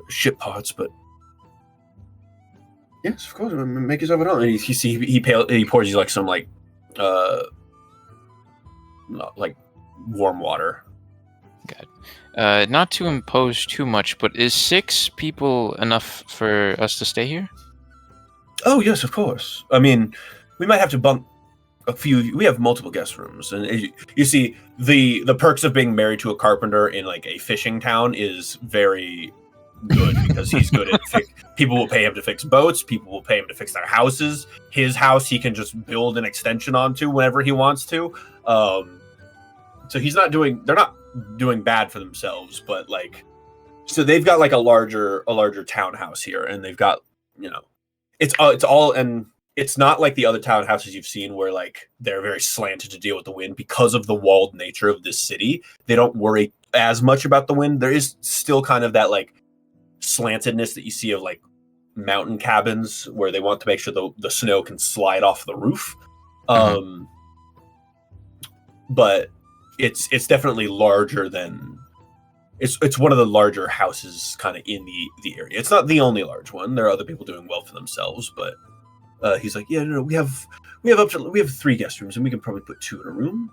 Speaker 1: ship parts, but yes, of course, make yourself at home. And he pours you like some like warm water.
Speaker 2: Not to impose too much, but is 6 people enough for us to stay here?
Speaker 1: Oh yes, of course. I mean, we might have to bunk a few. We have multiple guest rooms, and you see the perks of being married to a carpenter in like a fishing town is very good because he's good at people will pay him to fix boats. People will pay him to fix their houses. His house he can just build an extension onto whenever he wants to. So they're not doing bad for themselves, but like, so they've got like a larger townhouse here, and they've got, it's all, and it's not like the other townhouses you've seen where like they're very slanted to deal with the wind because of the walled nature of this city. They don't worry as much about the wind. There is still kind of that like slantedness that you see of like mountain cabins where they want to make sure the snow can slide off the roof. But it's definitely larger than it's one of the larger houses kind of in the area. It's not the only large one. There are other people doing well for themselves, but he's like, yeah, no, we have 3 guest rooms, and we can probably put 2 in a room.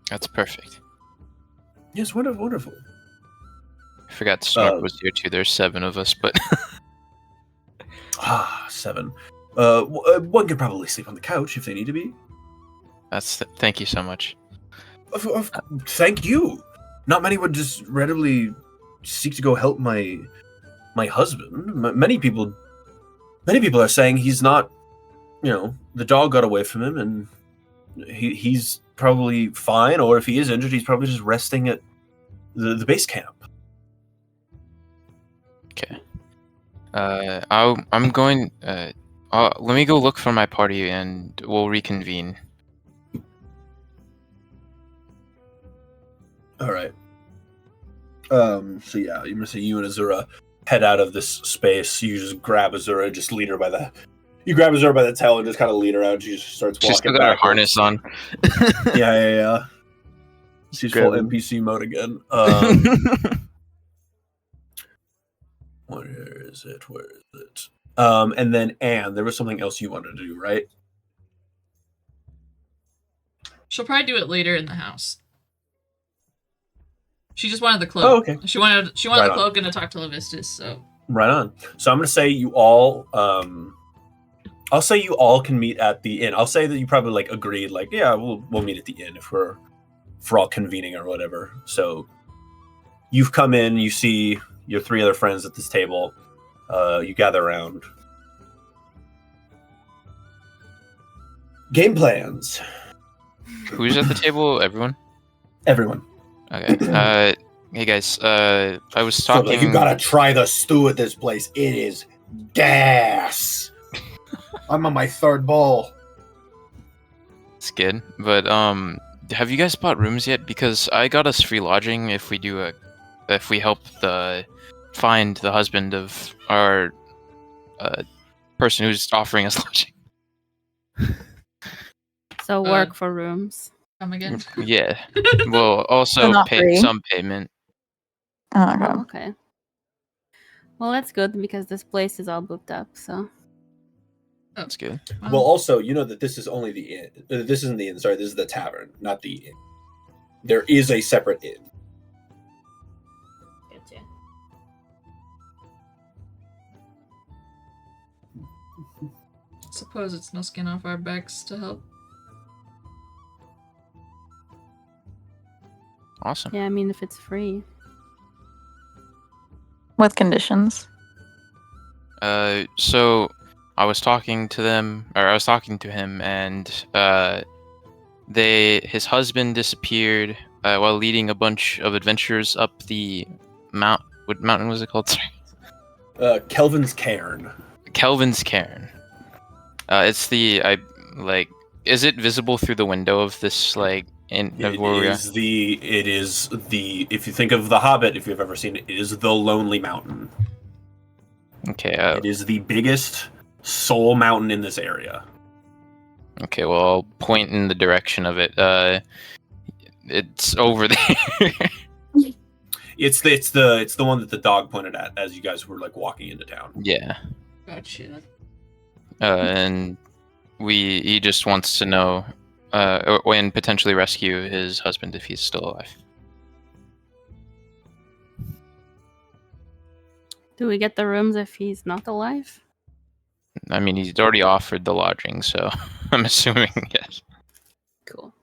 Speaker 2: That's perfect.
Speaker 1: Yes, wonderful.
Speaker 2: I forgot Snork was here too. There's 7 of us, but
Speaker 1: 7. One could probably sleep on the couch if they need to be.
Speaker 2: Thank you so much.
Speaker 1: Thank you. Not many would just readily seek to go help my husband. Many people are saying he's not, the dog got away from him, and he's probably fine, or if he is injured, he's probably just resting at the base camp.
Speaker 2: Okay. I'm going. Let me go look for my party, and we'll reconvene.
Speaker 1: All right. So yeah, you and Azura head out of this space. You just grab Azura, just lead her by the. You grab Azura by the tail and just kind of lead her out. She just starts walking.
Speaker 2: She's still got her harness on.
Speaker 1: Yeah. She's full NPC mode again. Where is it? And then Anne, there was something else you wanted to do, right?
Speaker 3: She'll probably do it later in the house. She just wanted the cloak.
Speaker 1: Oh, okay.
Speaker 3: She wanted the cloak and to talk to Levistus, so.
Speaker 1: Right on. So I'm going to say you all, I'll say you all can meet at the inn. I'll say that you probably like agreed, like, yeah, we'll meet at the inn if we're all convening or whatever. So you've come in, you see your 3 other friends at this table. You gather around. Game plans.
Speaker 2: Who's at the table? Everyone?
Speaker 1: Everyone.
Speaker 2: Okay. Hey guys. I was talking.
Speaker 1: So, like, you gotta try the stew at this place. It is gas. I'm on my 3rd bowl.
Speaker 2: It's good, but have you guys bought rooms yet? Because I got us free lodging if we help find the husband of our person who's offering us lodging.
Speaker 4: So work for rooms.
Speaker 3: Come again?
Speaker 2: Yeah. Well, also pay
Speaker 6: free.
Speaker 2: some payment.
Speaker 6: Oh,
Speaker 4: Okay. Well, that's good because this place is all booked up. So
Speaker 2: That's good.
Speaker 1: Well, also, you know that this is only the inn. This isn't the inn. Sorry, this is the tavern, not the inn. There is a separate inn.
Speaker 3: Gotcha. Suppose it's no skin off our backs to help.
Speaker 2: Awesome.
Speaker 4: yeah, I mean, if it's free.
Speaker 6: with conditions.
Speaker 2: So I was talking to him, and his husband disappeared while leading a bunch of adventurers up the mount. What mountain was it called? Sorry.
Speaker 1: Kelvin's Cairn.
Speaker 2: Kelvin's Cairn. It's is it visible through the window of this
Speaker 1: It is the if you think of The Hobbit, if you've ever seen it, it is the Lonely Mountain.
Speaker 2: Okay.
Speaker 1: It is the biggest soul mountain in this area.
Speaker 2: Okay, well, I'll point in the direction of it. It's over there.
Speaker 1: It's the one that the dog pointed at as you guys were like walking into town.
Speaker 2: Yeah.
Speaker 3: Gotcha.
Speaker 2: And he just wants to know, and potentially rescue his husband if he's still alive.
Speaker 4: Do we get the rooms if he's not alive?
Speaker 2: I mean, he's already offered the lodging, so I'm assuming yes.
Speaker 4: Cool.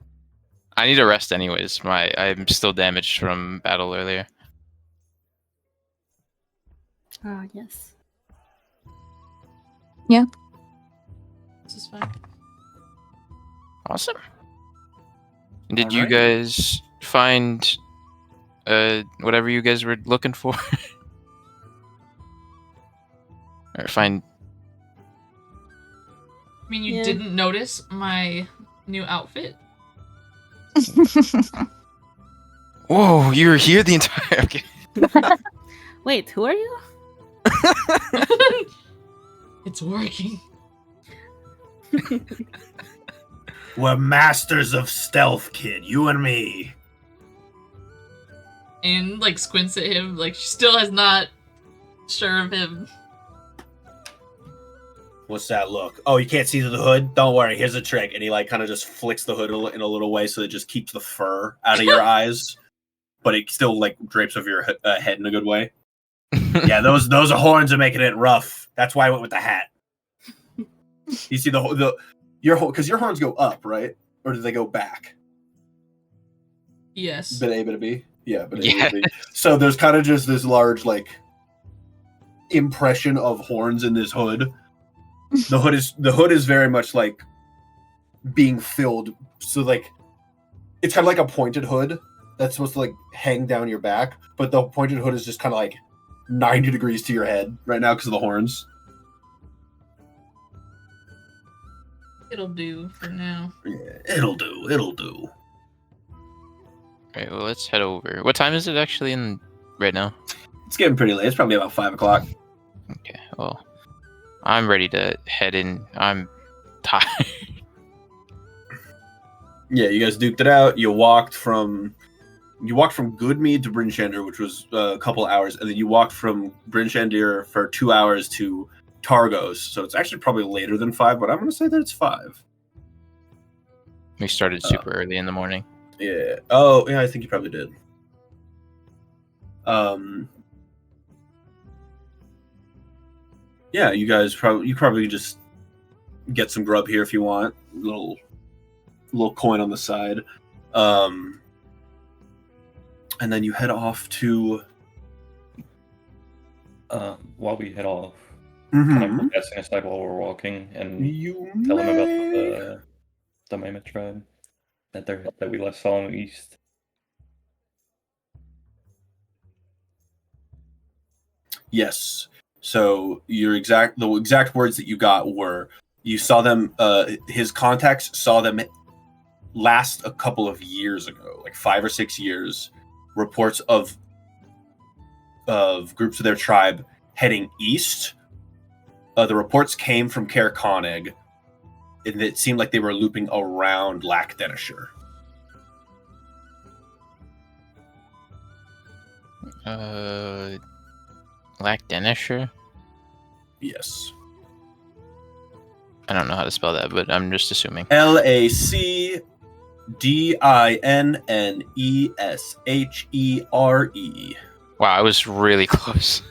Speaker 2: I need a rest anyways. I'm still damaged from battle earlier.
Speaker 4: Ah, yes.
Speaker 3: This is fine.
Speaker 2: Awesome. Did
Speaker 1: All
Speaker 2: you
Speaker 1: right.
Speaker 2: guys find whatever you guys were looking for? Or find
Speaker 3: I mean, you
Speaker 4: Yeah.
Speaker 3: didn't notice my new outfit?
Speaker 2: Whoa, you were here the entire okay.
Speaker 4: Wait, who are you?
Speaker 3: It's working.
Speaker 1: We're masters of stealth, kid. You and me.
Speaker 3: And like squints at him, like she still has not sure of him.
Speaker 1: What's that look? Oh, you can't see through the hood? Don't worry, here's a trick. And he like kind of just flicks the hood in a little way so it just keeps the fur out of your eyes, but it still like drapes over your head in a good way. Yeah, those are horns are making it rough. That's why I went with the hat. You see because your horns go up, right? Or do they go back?
Speaker 3: Yes.
Speaker 1: Bit A, bit B. Yeah, bit A,
Speaker 2: Yeah.
Speaker 1: bit B. So there's kind of just this large like impression of horns in this hood. The hood is very much like being filled. So like it's kind of like a pointed hood that's supposed to like hang down your back, but the pointed hood is just kind of like 90 degrees to your head right now because of the horns.
Speaker 3: It'll do for now.
Speaker 1: Yeah, it'll do.
Speaker 2: Alright, well let's head over. What time is it actually in right now?
Speaker 1: It's getting pretty late. It's probably about 5 o'clock.
Speaker 2: Okay, well I'm ready to head in. I'm tired.
Speaker 1: Yeah, you guys duked it out. You walked from Goodmead to Brinchander, which was a couple hours, and then you walked from Brinchander for 2 hours to Targos. So it's actually probably later than 5, but I'm going to say that it's 5.
Speaker 2: We started super early in the morning.
Speaker 1: Yeah. Oh, yeah, I think you probably did. Yeah, you guys probably just get some grub here if you want. Little coin on the side. And then you head off to
Speaker 7: While we head off,
Speaker 1: Mhm.
Speaker 7: can I put Passing aside while we're walking and
Speaker 1: You
Speaker 7: tell them about
Speaker 1: may.
Speaker 7: the Mammoth tribe that we last saw in the east?
Speaker 1: Yes. So the exact words that you got were you saw them. His contacts saw them last a couple of years ago, like 5 or 6 years. Reports of groups of their tribe heading east. The reports came from Caer Konig, and it seemed like they were looping around Lac Denishire.
Speaker 2: Lac Denishire?
Speaker 1: Yes.
Speaker 2: I don't know how to spell that, but I'm just assuming.
Speaker 1: LACDINNESHERE.
Speaker 2: Wow, I was really close.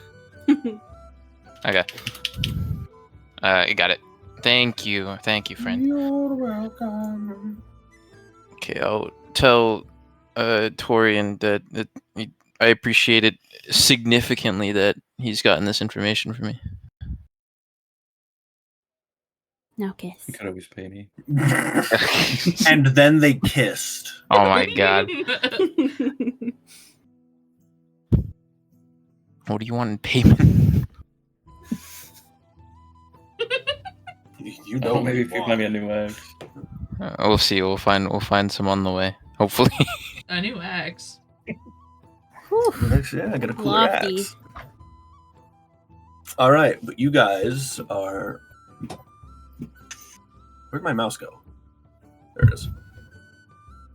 Speaker 2: Okay. I got it. Thank you, friend.
Speaker 1: You're welcome.
Speaker 2: Okay, I'll tell Torian that I appreciate it significantly that he's gotten this information for me.
Speaker 4: Now kiss.
Speaker 7: You could always pay me.
Speaker 1: And then they kissed.
Speaker 2: Oh my god. What do you want in payment?
Speaker 1: You know,
Speaker 7: Maybe if you find me a new axe.
Speaker 2: We'll see. We'll find some on the way. Hopefully.
Speaker 3: A new axe.
Speaker 4: Whew.
Speaker 1: Yeah, I got a cooler
Speaker 4: Lofty.
Speaker 1: axe. All right, but you guys are. Where'd my mouse go? There it is.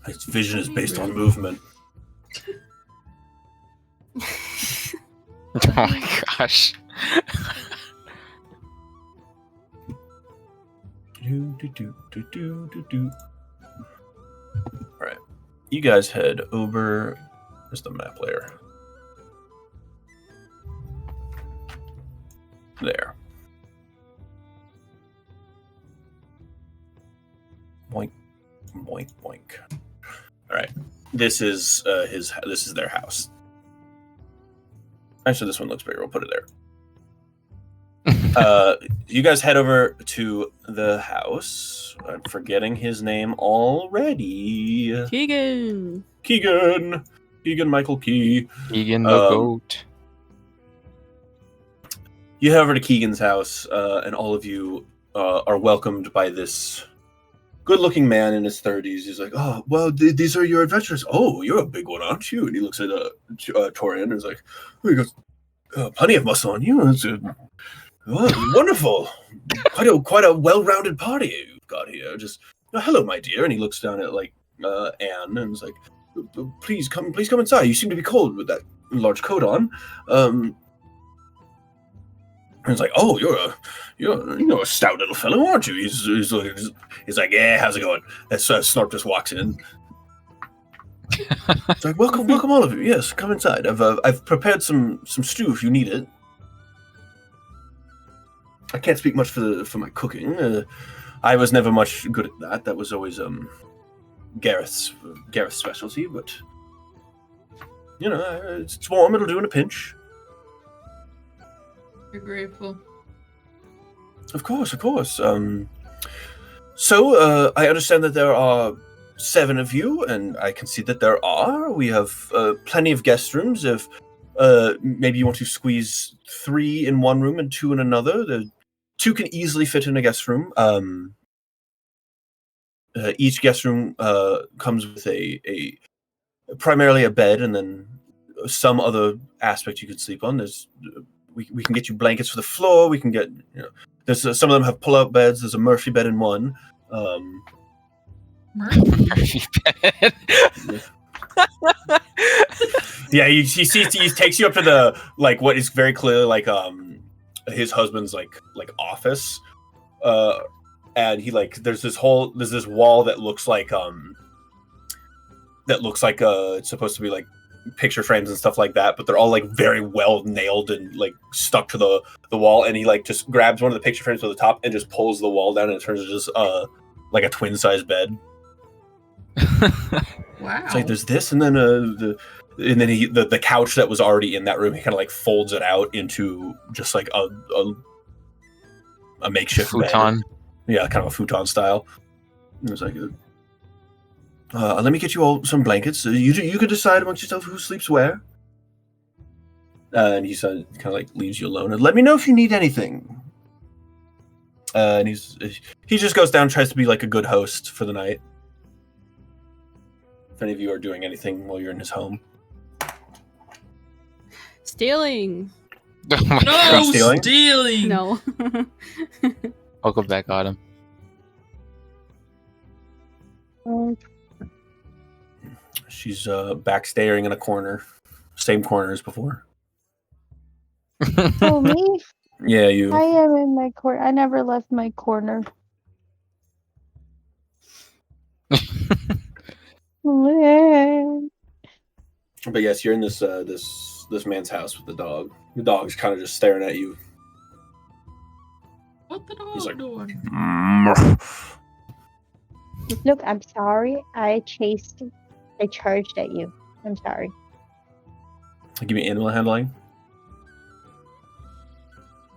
Speaker 1: Its vision is based on movement.
Speaker 2: Oh my gosh.
Speaker 1: All right, you guys head over. Where's the map layer? There. Boink, boink, boink. All right, this is This is their house. Actually, this one looks bigger. We'll put it there. You guys head over to the house. I'm forgetting his name already.
Speaker 4: Keegan.
Speaker 1: Keegan Michael Key.
Speaker 2: Keegan the goat.
Speaker 1: You head over to Keegan's house, and all of you are welcomed by this good-looking man in his 30s. He's like, "Oh, well, these are your adventures. Oh, you're a big one, aren't you?" And he looks at Torian and is like, "Oh, he goes, plenty of muscle on you. It's wonderful. Quite a well-rounded party you've got here. Just hello, my dear." And he looks down at Anne and is like, please come inside. You seem to be cold with that large coat on." And it's like, "Oh, you're a stout little fellow, aren't you?" He's like, "Yeah, how's it going?" And so Snarp just walks in. It's like, welcome all of you. Yes, come inside. I've prepared some stew if you need it. I can't speak much for my cooking. I was never much good at that. That was always Gareth's specialty. But it's warm. It'll do in a pinch.
Speaker 3: You're grateful.
Speaker 1: Of course. So I understand that there are 7 of you, and I can see that there are. We have plenty of guest rooms. If maybe you want to squeeze 3 in one room and 2 in another, the 2 can easily fit in a guest room. Each guest room comes with a primarily a bed, and then some other aspect you could sleep on. We can get you blankets for the floor. We can get there's some of them have pull-out beds. There's a Murphy bed in one.
Speaker 2: Murphy bed.
Speaker 1: Yeah, he takes you up to the what is very clearly his husband's office, and he there's this wall that looks like it's supposed to be picture frames and stuff like that, but they're all very well nailed and stuck to the wall, and he just grabs one of the picture frames from the top and just pulls the wall down, and it turns into just a twin size bed.
Speaker 3: Wow.
Speaker 1: It's there's this, and then the couch that was already in that room, he kind of folds it out into just a makeshift
Speaker 2: futon.
Speaker 1: Bed. Yeah, kind of a futon style. It was let me get you all some blankets. You can decide amongst yourself who sleeps where. And he kind of leaves you alone. And let me know if you need anything. And he just goes down, tries to be a good host for the night. If any of you are doing anything while you're in his home.
Speaker 4: Stealing.
Speaker 2: Oh my
Speaker 3: No,
Speaker 2: God.
Speaker 3: stealing.
Speaker 4: No.
Speaker 2: Welcome back, Autumn.
Speaker 1: She's back staring in a corner. Same corner as before.
Speaker 5: Oh, me?
Speaker 1: Yeah, you.
Speaker 5: I am in my corner. I never left my corner.
Speaker 1: But yes, you're in this man's house with the dog. The dog's kind of just staring at you.
Speaker 3: What the dog
Speaker 1: He's
Speaker 3: doing?
Speaker 5: Look, I'm sorry. I charged at you. I'm sorry.
Speaker 1: Give me animal handling.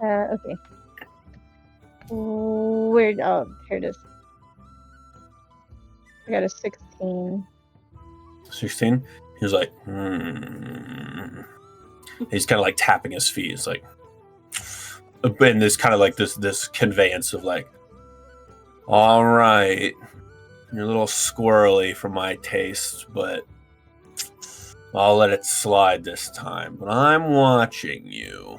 Speaker 5: Okay. Here it is. I got a 16.
Speaker 1: 16? He was like, He's kind of tapping his feet. It's and there's kind of this conveyance of all right, you're a little squirrely for my taste, but I'll let it slide this time. But I'm watching you.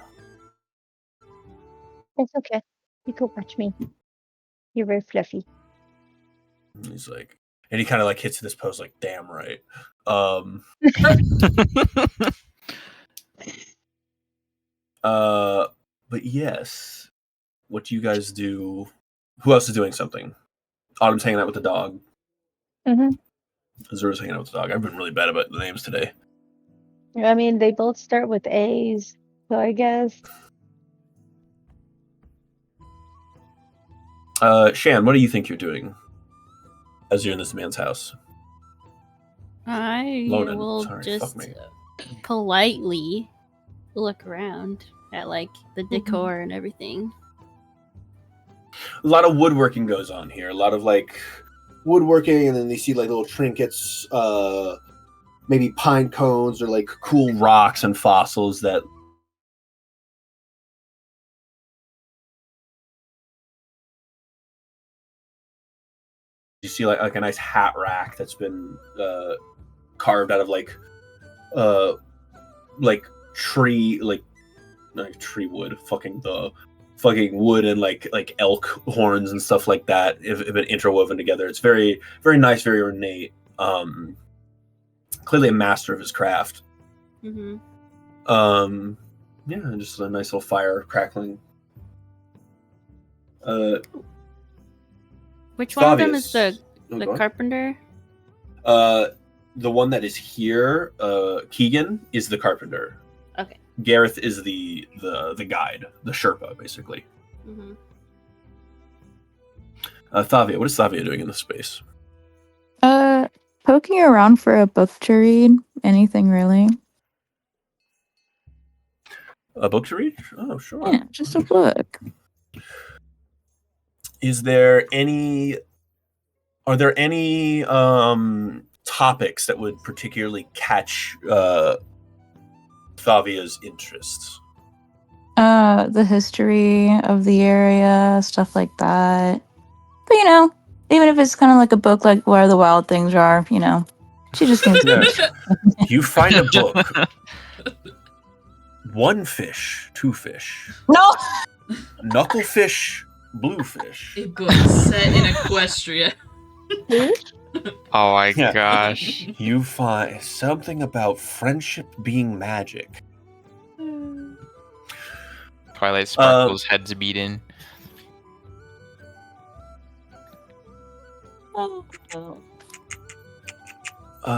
Speaker 5: It's okay. You can watch me. You're very fluffy.
Speaker 1: And he's and he kind of hits this pose damn right. But yes, what do you guys do? Who else is doing something? Autumn's hanging out with the dog.
Speaker 5: Mm-hmm.
Speaker 1: Azura's hanging out with the dog. I've been really bad about the names today.
Speaker 5: I mean, they both start with A's, so I guess.
Speaker 1: Shan, what do you think you're doing as you're in this man's house?
Speaker 4: I
Speaker 1: Lonan,
Speaker 4: will
Speaker 1: sorry,
Speaker 4: just
Speaker 1: fuck me.
Speaker 4: politely look around at like the decor and everything.
Speaker 1: A lot of woodworking goes on here. A lot of like woodworking, and then they see like little trinkets, maybe pine cones or like cool rocks and fossils that you see like a nice hat rack that's been carved out of like tree tree wood, fucking wood and like elk horns and stuff like that have been interwoven together. It's very very nice, very ornate. Clearly a master of his craft.
Speaker 4: Mm-hmm.
Speaker 1: Yeah, just a nice little fire crackling.
Speaker 4: Which one of them
Speaker 1: Favius.
Speaker 4: is the
Speaker 1: Go on.
Speaker 4: carpenter?
Speaker 1: The one that is here, Keegan, is the carpenter.
Speaker 4: Okay.
Speaker 1: Gareth is the guide, the Sherpa, basically.
Speaker 4: Mm-hmm.
Speaker 1: Thavia, what is Thavia doing in this space?
Speaker 6: Poking around for a book to read. Anything really?
Speaker 1: A book to read? Oh, sure.
Speaker 6: Yeah, just a book.
Speaker 1: Are there any topics that would particularly catch Thavia's interests?
Speaker 6: The history of the area, stuff like that. But even if it's kind of like a book like Where the Wild Things Are, she just needs
Speaker 1: You find a book. One fish, two fish.
Speaker 6: No!
Speaker 1: Knucklefish, bluefish.
Speaker 3: A book set in Equestria.
Speaker 2: Oh my
Speaker 1: Yeah.
Speaker 2: gosh.
Speaker 1: You find something about friendship being magic.
Speaker 2: Twilight Sparkle's head's beaten.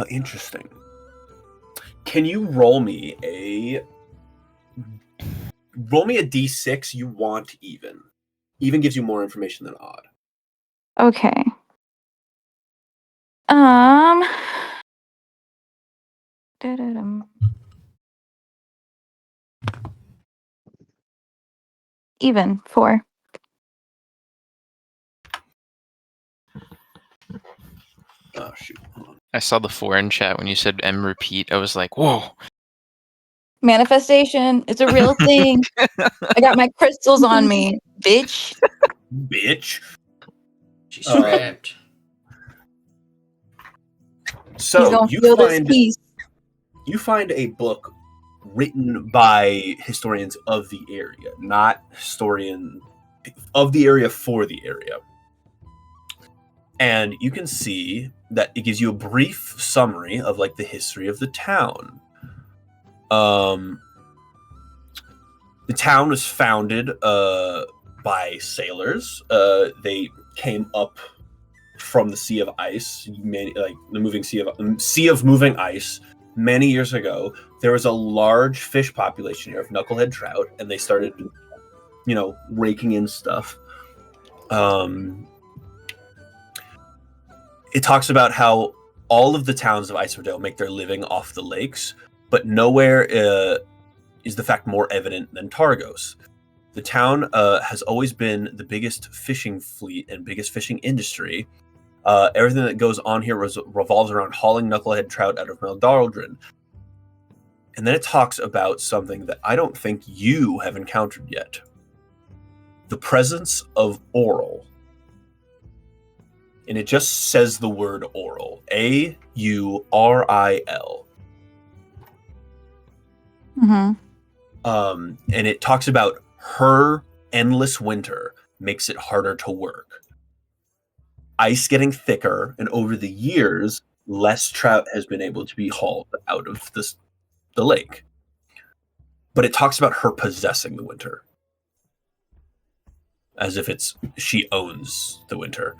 Speaker 1: Interesting. Can you roll me a d6? You want even. Even gives you more information than odd.
Speaker 6: Okay. Da-da-dum. Even 4.
Speaker 1: Oh shoot. Hold on.
Speaker 2: I saw the 4 in chat when you said M repeat. I was like, whoa.
Speaker 6: Manifestation. It's a real thing. I got my crystals on me, bitch.
Speaker 1: Bitch.
Speaker 3: She's strapped.
Speaker 6: He's
Speaker 1: So
Speaker 6: gonna feel this piece.
Speaker 1: you find a book written by historians of the area, not historian of the area for the area. And you can see that it gives you a brief summary of like the history of the town. The town was founded by sailors. They came up from the Sea of Ice, like the moving sea of moving ice. Many years ago, there was a large fish population here of knucklehead trout, and they started, raking in stuff. It talks about how all of the towns of Iceverdale make their living off the lakes, but nowhere is the fact more evident than Targos. The town has always been the biggest fishing fleet and biggest fishing industry. Everything that goes on here revolves around hauling knucklehead trout out of Meldaldrin. And then it talks about something that I don't think you have encountered yet. The presence of Oral. And it just says the word Oral. Auril.
Speaker 6: Mm-hmm.
Speaker 1: And it talks about her endless winter makes it harder to work. Ice getting thicker, and over the years, less trout has been able to be hauled out of the lake. but it talks about her possessing the winter, as if she owns the winter,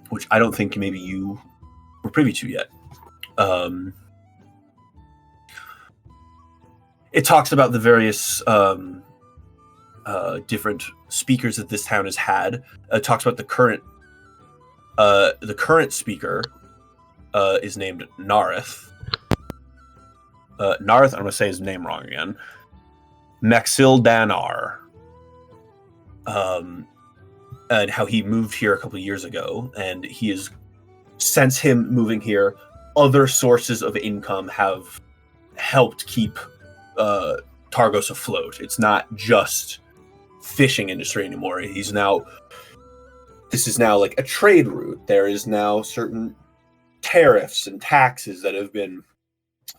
Speaker 1: which I don't think maybe you were privy to yet. It talks about the various different speakers that this town has had. It talks about the current speaker is named Nareth. Nareth, I'm going to say his name wrong again. Maxil Danar. And how he moved here a couple of years ago, and he is, since him moving here, other sources of income have helped keep Targos afloat. It's not just fishing industry anymore. This is now like a trade route. There is now certain tariffs and taxes that have been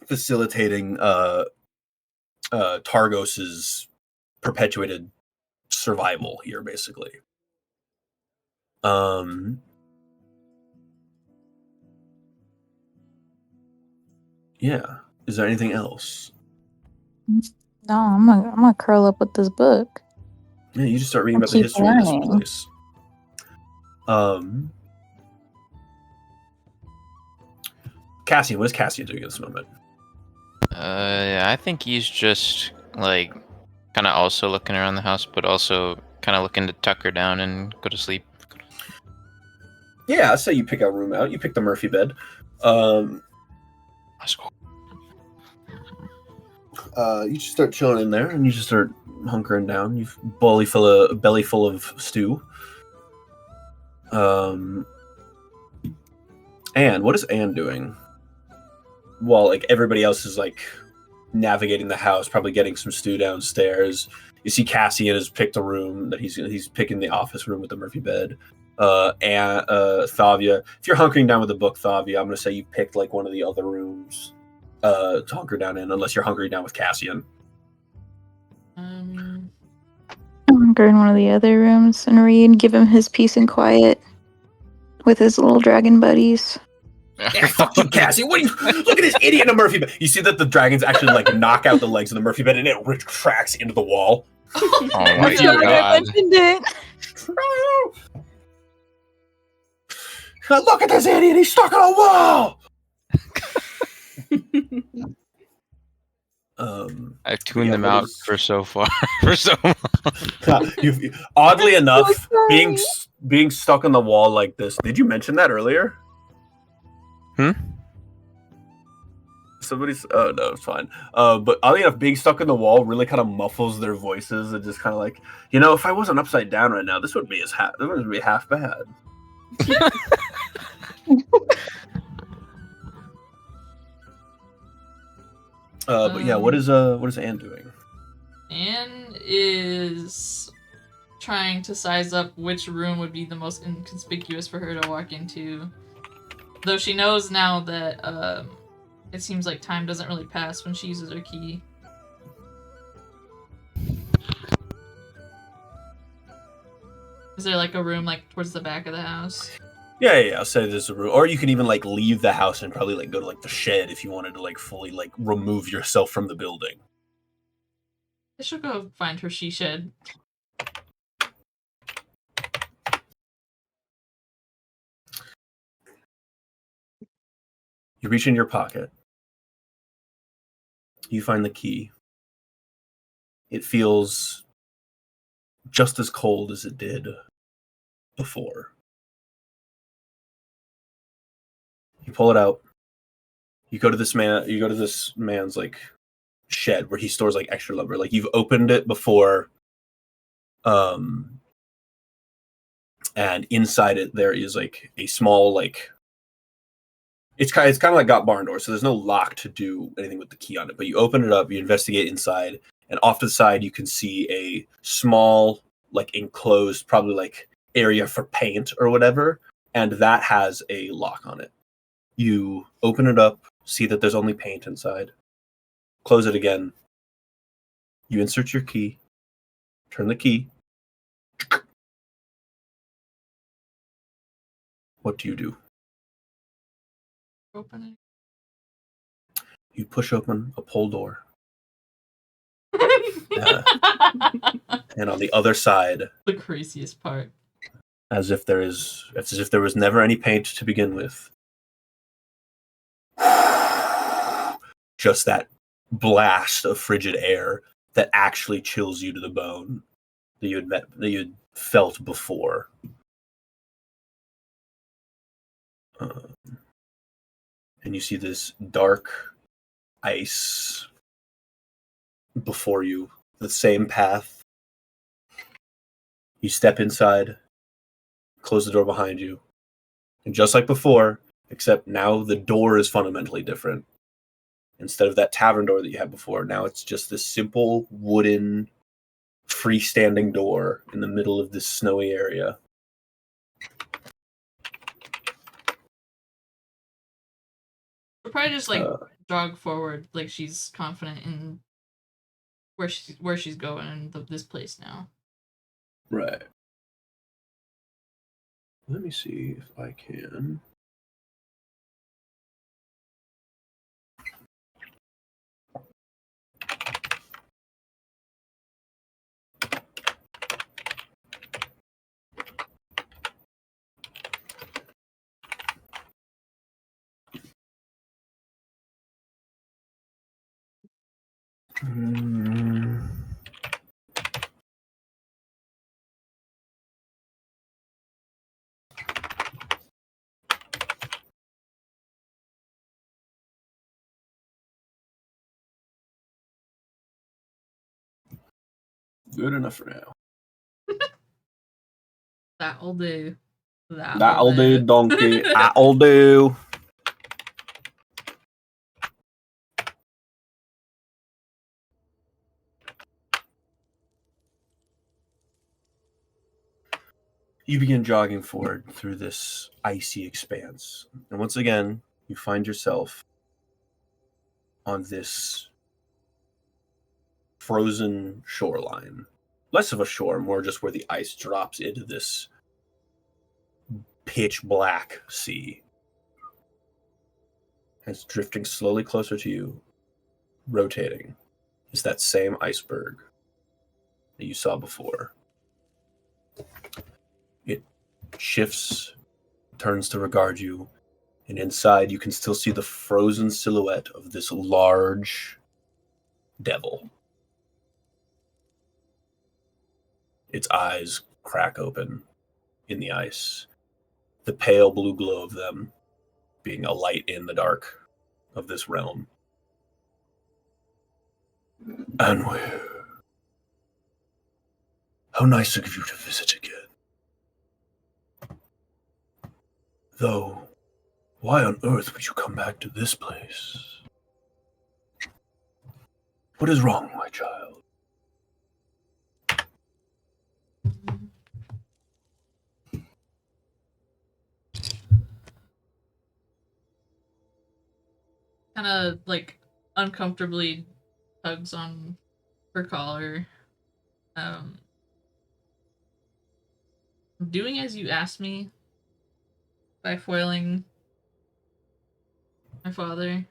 Speaker 1: facilitating Targos's perpetuated survival here, basically. Yeah. Is there anything else?
Speaker 6: No, I'm gonna curl up with this book.
Speaker 1: Yeah, you just start reading
Speaker 6: And
Speaker 1: about the
Speaker 6: keep
Speaker 1: history of this
Speaker 6: learning.
Speaker 1: place. Cassian, what is Cassian doing at this moment?
Speaker 2: I think he's just like kind of also looking around the house, but also kind of looking to tuck her down and go to sleep.
Speaker 1: Yeah, I'd say you pick a room out. You pick the Murphy bed.
Speaker 2: Let's go.
Speaker 1: You just start chilling in there, and you just start hunkering down. You've belly full of stew. Anne, what is Anne doing? While like everybody else is like navigating the house, probably getting some stew downstairs. You see Cassian has picked a room that he's picking the office room with the Murphy bed. And Thavia, if you're hunkering down with a book, Thavia, I'm gonna say you picked like one of the other rooms to hunker down in, unless you're hunkering down with Cassian.
Speaker 3: Um,
Speaker 6: I'm gonna go in one of the other rooms and read, give him his peace and quiet with his little dragon buddies.
Speaker 1: Yeah, fuck you, Cassie. What are you? Look at this idiot in the Murphy bed. You see that the dragons actually like knock out the legs of the Murphy bed, and it retracts into the wall.
Speaker 2: Oh my
Speaker 3: God.
Speaker 2: god.
Speaker 1: Look at this idiot. He's stuck on a wall.
Speaker 2: I've tuned
Speaker 1: yeah,
Speaker 2: them
Speaker 1: what
Speaker 2: out
Speaker 1: is-
Speaker 2: for so far, for so long.
Speaker 1: Oddly enough,
Speaker 6: sorry.
Speaker 1: being stuck on the wall like this. Did you mention that earlier? Somebody's. Oh no, it's fine. But oddly enough, being stuck in the wall really kind of muffles their voices and just kind of like, if I wasn't upside down right now, this wouldn't be half bad. But yeah, what is Anne doing?
Speaker 3: Anne is trying to size up which room would be the most inconspicuous for her to walk into. Though she knows now that it seems like time doesn't really pass when she uses her key. Is there like a room like towards the back of the house?
Speaker 1: Yeah. I'll say there's a room, or you can even like leave the house and probably like go to like the shed if you wanted to like fully like remove yourself from the building.
Speaker 3: I should go find her she shed.
Speaker 1: You reach in your pocket. You find the key. It feels just as cold as it did before. You pull it out. You go to this man's like shed where he stores like extra lumber. Like you've opened it before, and inside it there is like a small like it's kind of like got barn doors, so there's no lock to do anything with the key on it. But you open it up, you investigate inside, and off to the side you can see a small like enclosed probably like area for paint or whatever, and that has a lock on it. You open it up, see that there's only paint inside. Close it again. You insert your key. Turn the key. What do you do?
Speaker 3: Open it.
Speaker 1: You push open a pull door. And on the other side,
Speaker 3: The craziest part.
Speaker 1: as if there was never any paint to begin with, just that blast of frigid air that actually chills you to the bone that you had felt before. And you see this dark ice before you, the same path. You step inside, close the door behind you, and just like before, except now the door is fundamentally different. Instead of that tavern door that you had before, now it's just this simple wooden freestanding door in the middle of this snowy area.
Speaker 3: She'll probably just jog forward, like she's confident in where she's going in this place now.
Speaker 1: Right. Let me see if I can. Good enough for now.
Speaker 3: That'll do.
Speaker 1: That'll do, donkey. That'll do. You begin jogging forward through this icy expanse. And once again, you find yourself on this frozen shoreline. Less of a shore, more just where the ice drops into this pitch black sea. And it's drifting slowly closer to you, rotating. Is that same iceberg that you saw before. It shifts, turns to regard you, and inside you can still see the frozen silhouette of this large devil. Its eyes crack open in the ice, the pale blue glow of them being a light in the dark of this realm. Anwar, how nice of you to visit again. Though, why on earth would you come back to this place? What is wrong, my child?
Speaker 3: Kind of like uncomfortably tugs on her collar. Doing as you asked me by foiling my father,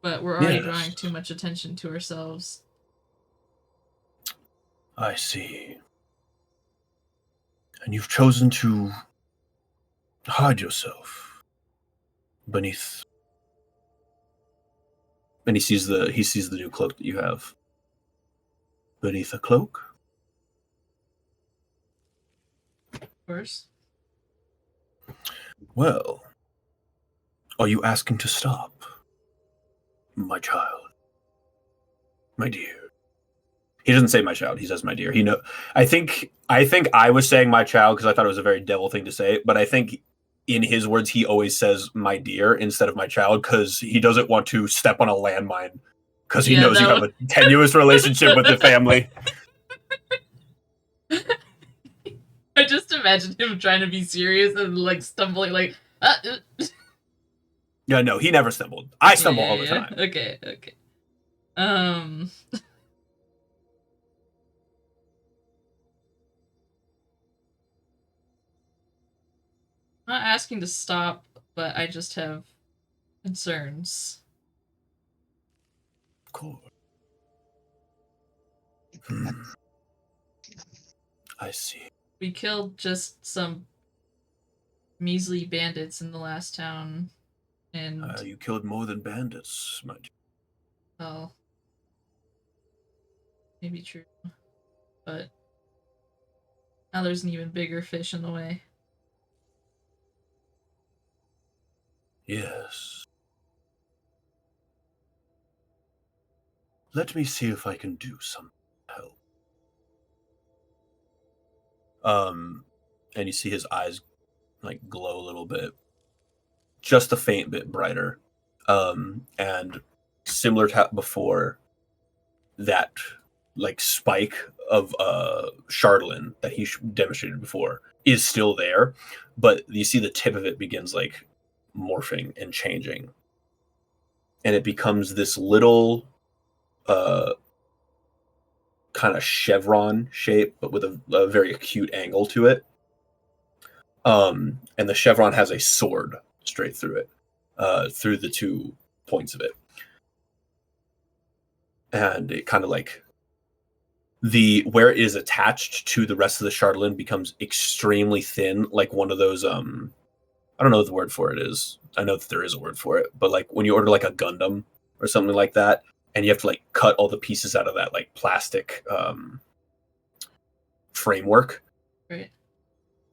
Speaker 3: but we're already drawing too much attention to ourselves.
Speaker 1: I see. And you've chosen to hide yourself beneath. And he sees the new cloak that you have. Beneath a cloak?
Speaker 3: Of course.
Speaker 1: Well, are you asking to stop, my child? My dear. He doesn't say my child, he says my dear. I think I was saying my child because I thought it was a very devil thing to say, but I think in his words he always says my dear instead of my child because he doesn't want to step on a landmine because he knows you have a tenuous relationship with the family.
Speaker 3: I just imagine him trying to be serious and like stumbling like
Speaker 1: Yeah, no, he never stumbled. I stumble all the time.
Speaker 3: Okay. I'm not asking to stop, but I just have concerns.
Speaker 1: Of course. I see.
Speaker 3: We killed just some measly bandits in the last town, and
Speaker 1: You killed more than bandits, my dear.
Speaker 3: well, maybe true, but now there's an even bigger fish in the way.
Speaker 1: Yes. Let me see if I can do some help. And you see his eyes like glow a little bit, just a faint bit brighter. And similar to before, that like spike of Chardolin that he demonstrated before is still there, but you see the tip of it begins like morphing and changing, and it becomes this little kind of chevron shape, but with a very acute angle to it. And the chevron has a sword straight through it, through the 2 points of it. And it kind of like where it is attached to the rest of the Chardolin becomes extremely thin, like one of those, I don't know what the word for it is. I know that there is a word for it, but like when you order like a Gundam or something like that, and you have to like cut all the pieces out of that like plastic framework.
Speaker 3: Right.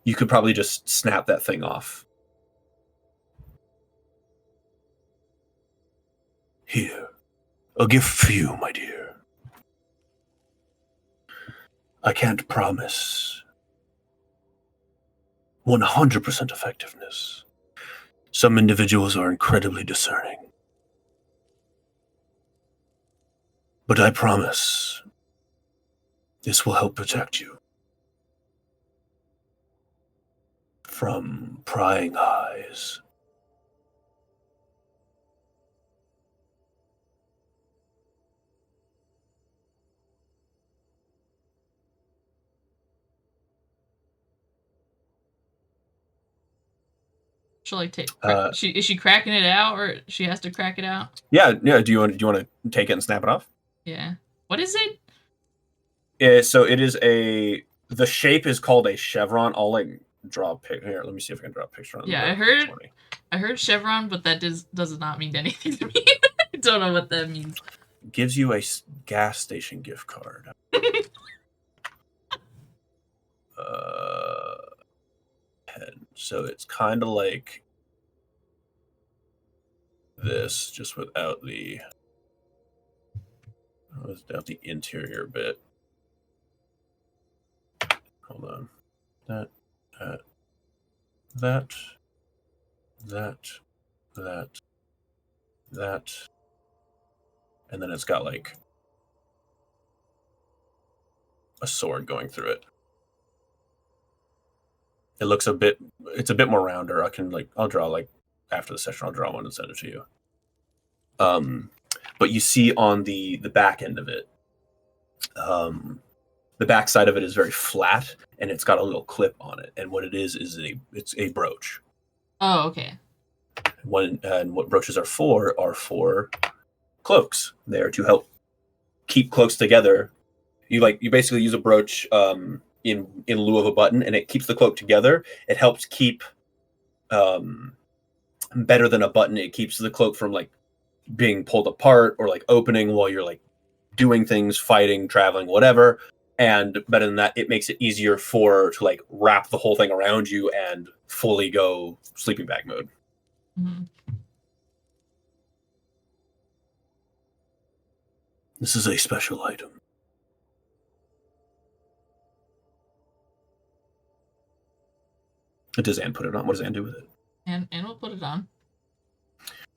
Speaker 1: You could probably just snap that thing off. Here, a gift for you, my dear. I can't promise 100% effectiveness. Some individuals are incredibly discerning. But I promise this will help protect you from prying eyes.
Speaker 3: She'll like take. Is she cracking it out, or she has to crack it out?
Speaker 1: Yeah. Do you want to take it and snap it off?
Speaker 3: Yeah. What is it?
Speaker 1: So it is the shape is called a chevron. I'll like draw a pic here. Let me see if I can draw a picture on.
Speaker 3: Yeah, I heard chevron, but that does not mean anything to me. I don't know what that means.
Speaker 1: Gives you a gas station gift card. So it's kind of like this, just without the interior bit. Hold on. That, and then it's got like a sword going through it. It looks it's a bit more rounder. I'll draw like after the session, I'll draw one and send it to you. But you see on the back end of it, the back side of it is very flat, and it's got a little clip on it. And what it is it's a brooch.
Speaker 3: Oh, okay.
Speaker 1: And what brooches are for cloaks. They are to help keep cloaks together. You basically use a brooch in lieu of a button, and it keeps the cloak together. It helps keep better than a button. It keeps the cloak from like being pulled apart or like opening while you're like doing things, fighting, traveling, whatever. And better than that, it makes it easier to like wrap the whole thing around you and fully go sleeping bag mode.
Speaker 3: Mm-hmm.
Speaker 1: This is a special item. Does Anne put it on? What does Anne do with it?
Speaker 3: And we'll put it on.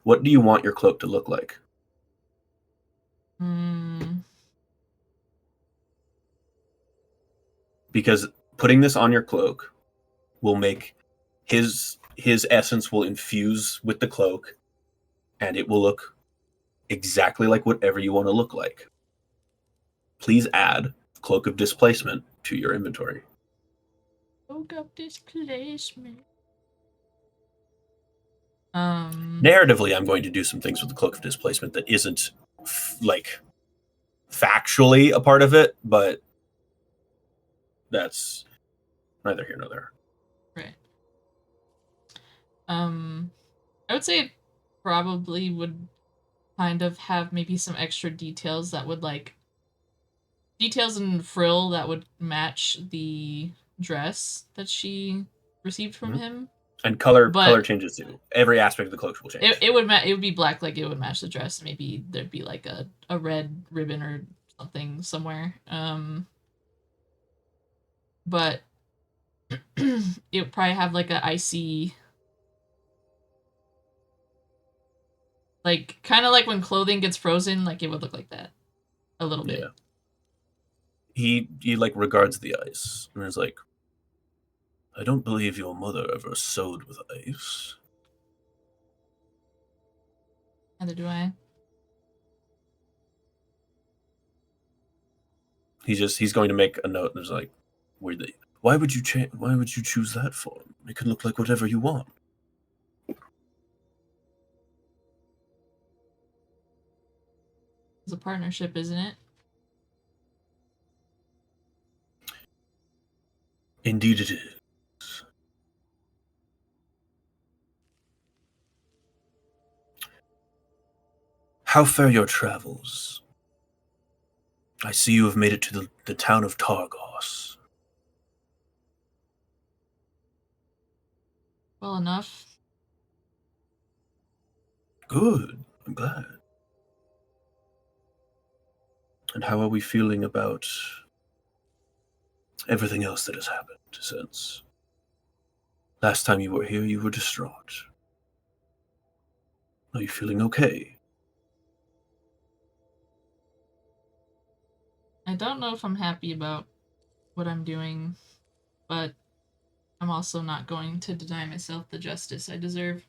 Speaker 1: What do you want your cloak to look like? Because putting this on your cloak will make his essence will infuse with the cloak, and it will look exactly like whatever you want to look like. Please add Cloak of Displacement to your inventory.
Speaker 3: Cloak of Displacement.
Speaker 1: Narratively, I'm going to do some things with the Cloak of Displacement that isn't like factually a part of it, but that's neither here nor there.
Speaker 3: Right. I would say it probably would kind of have maybe some extra details that would like details and frill that would match the dress that she received from him.
Speaker 1: And color
Speaker 3: But
Speaker 1: changes too. Every aspect of the cloak will change.
Speaker 3: It would be black, like it would match the dress. Maybe there'd be like a red ribbon or something somewhere. But it would probably have like a icy, like kind of like when clothing gets frozen, like it would look like that a little bit.
Speaker 1: Yeah. He like regards the ice and is like, I don't believe your mother ever sewed with ice.
Speaker 3: Neither do I.
Speaker 1: He's going to make a note. There's like, why would you choose that form? It can look like whatever you want.
Speaker 3: It's a partnership, isn't it?
Speaker 1: Indeed it is. How fare your travels? I see you have made it to the town of Targos.
Speaker 3: Well enough.
Speaker 1: Good. I'm glad. And how are we feeling about everything else that has happened since? Last time you were here, you were distraught. Are you feeling okay?
Speaker 3: I don't know if I'm happy about what I'm doing, but I'm also not going to deny myself the justice I deserve.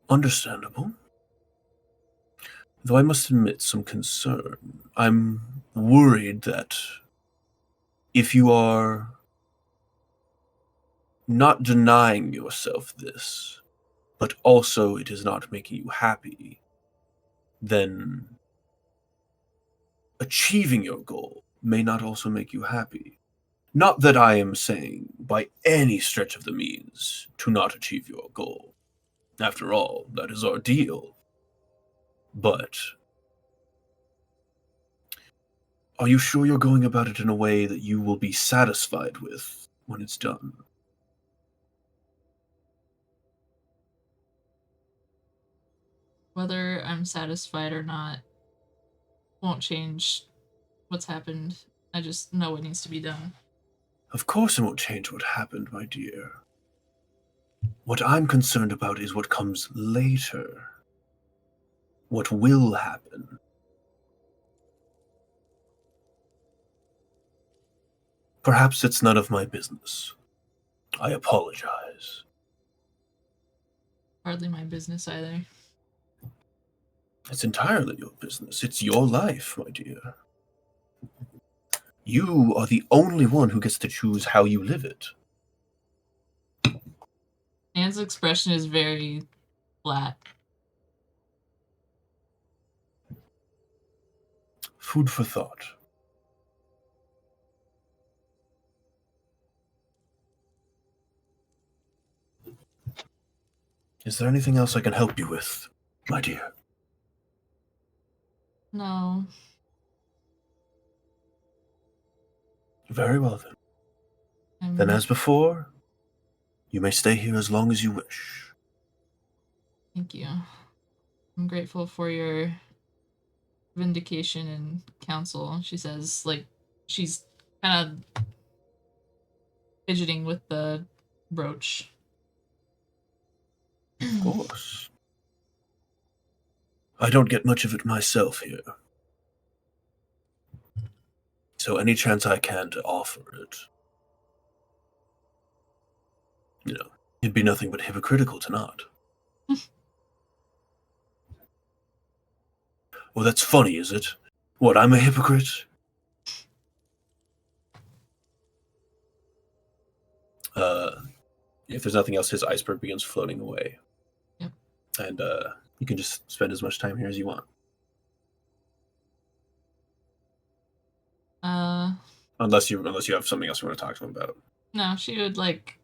Speaker 1: Understandable. Though I must admit some concern. I'm worried that if you are not denying yourself this, but also it is not making you happy, then achieving your goal may not also make you happy. Not that I am saying, by any stretch of the means, to not achieve your goal. After all, that is our deal. But are you sure you're going about it in a way that you will be satisfied with when it's done?
Speaker 3: Whether I'm satisfied or not won't change what's happened. I just know what needs to be done.
Speaker 1: Of course it won't change what happened, my dear. What I'm concerned about is what comes later. What will happen. Perhaps it's none of my business. I apologize.
Speaker 3: Hardly my business either.
Speaker 1: It's entirely your business. It's your life, my dear. You are the only one who gets to choose how you live it.
Speaker 3: Anne's expression is very flat.
Speaker 1: Food for thought. Is there anything else I can help you with, my dear?
Speaker 3: No.
Speaker 1: Very well then. Then as before, you may stay here as long as you wish.
Speaker 3: Thank you. I'm grateful for your vindication and counsel, she says. Like, she's kind of fidgeting with the brooch.
Speaker 1: Of course. I don't get much of it myself here. So any chance I can to offer it, it'd be nothing but hypocritical to not. Well, that's funny, is it? What, I'm a hypocrite? If there's nothing else, his iceberg begins floating away.
Speaker 3: Yep.
Speaker 1: and you can just spend as much time here as you want. Unless you have something else you want to talk to him about.
Speaker 3: No, she would like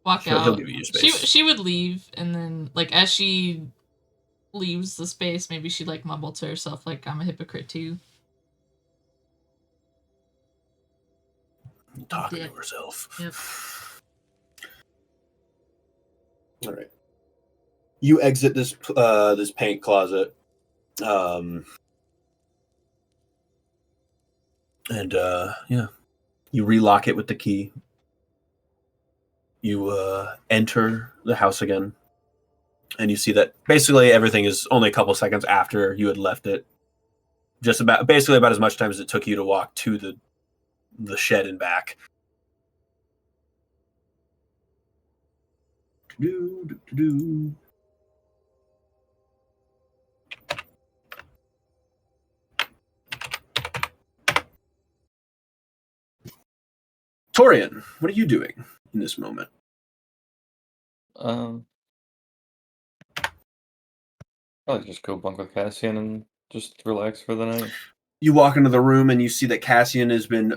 Speaker 3: walk
Speaker 1: He'll
Speaker 3: out.
Speaker 1: give you your space.
Speaker 3: She would leave, and then like as she leaves the space, maybe she like mumble to herself like, "I'm a hypocrite too."
Speaker 1: Talking to herself.
Speaker 3: Yep.
Speaker 1: All right. You exit this paint closet, and you relock it with the key. You enter the house again, and you see that basically everything is only a couple seconds after you had left it. Basically about as much time as it took you to walk to the shed and back. Torian, what are you doing in this moment?
Speaker 7: Probably just go bunk with Cassian and just relax for the night.
Speaker 1: You walk into the room and you see that Cassian has been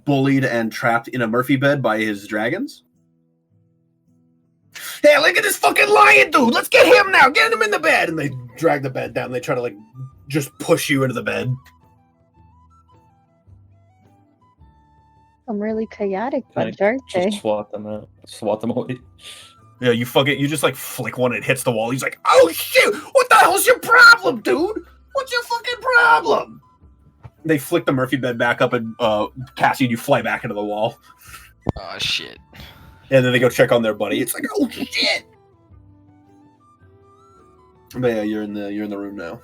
Speaker 1: bullied and trapped in a Murphy bed by his dragons. Hey, look at this fucking lion dude! Let's get him now! Get him in the bed! And they drag the bed down. They try to like just push you into the bed.
Speaker 5: I'm really chaotic
Speaker 7: Can I
Speaker 5: bunch, aren't they?
Speaker 7: just swat them out. Swat them away.
Speaker 1: Yeah, you just like flick one and it hits the wall. He's like, oh shit! What the hell's your problem, dude? What's your fucking problem? They flick the Murphy bed back up and Cassian, you fly back into the wall.
Speaker 2: Oh shit.
Speaker 1: And then they go check on their buddy. It's like, oh shit! But yeah, you're in the room now.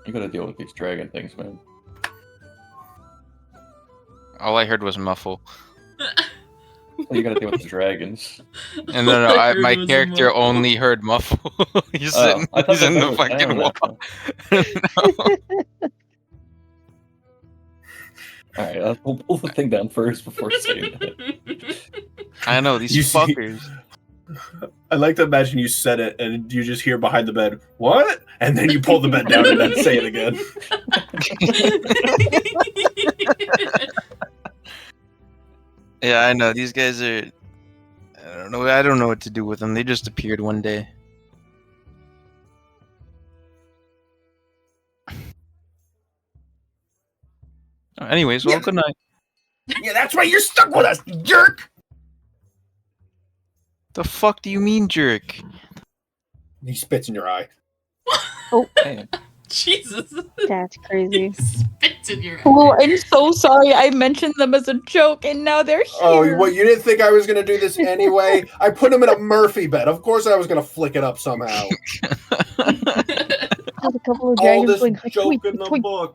Speaker 7: You gotta deal with these dragon things, man.
Speaker 2: All I heard was muffle.
Speaker 7: Well, you gotta deal with the dragons.
Speaker 2: And no, my character only heard muffle. he's in the fucking wall. No.
Speaker 7: Alright, I'll pull the thing down first before saying that.
Speaker 2: I know, these fuckers.
Speaker 1: I like to imagine you said it and you just hear behind the bed, what? And then you pull the bed down and then say it again.
Speaker 2: Yeah, I know. These guys are... I don't know what to do with them. They just appeared one day. Anyways, well, good night.
Speaker 1: Yeah, that's right. You're stuck with us, jerk!
Speaker 2: The fuck do you mean, jerk?
Speaker 1: He spits in your eye.
Speaker 5: Oh,
Speaker 7: Damn.
Speaker 3: Jesus.
Speaker 5: that's crazy.
Speaker 3: Spits in your eye.
Speaker 6: Oh, I'm so sorry. I mentioned them as a joke, and now they're here.
Speaker 1: Oh, what? You didn't think I was going to do this anyway? I put him in a Murphy bed. Of course I was going to flick it up somehow.
Speaker 5: There's a couple of
Speaker 1: All
Speaker 5: dragons
Speaker 1: this
Speaker 5: going,
Speaker 1: joke
Speaker 5: tweet,
Speaker 1: in the
Speaker 5: tweet.
Speaker 1: book.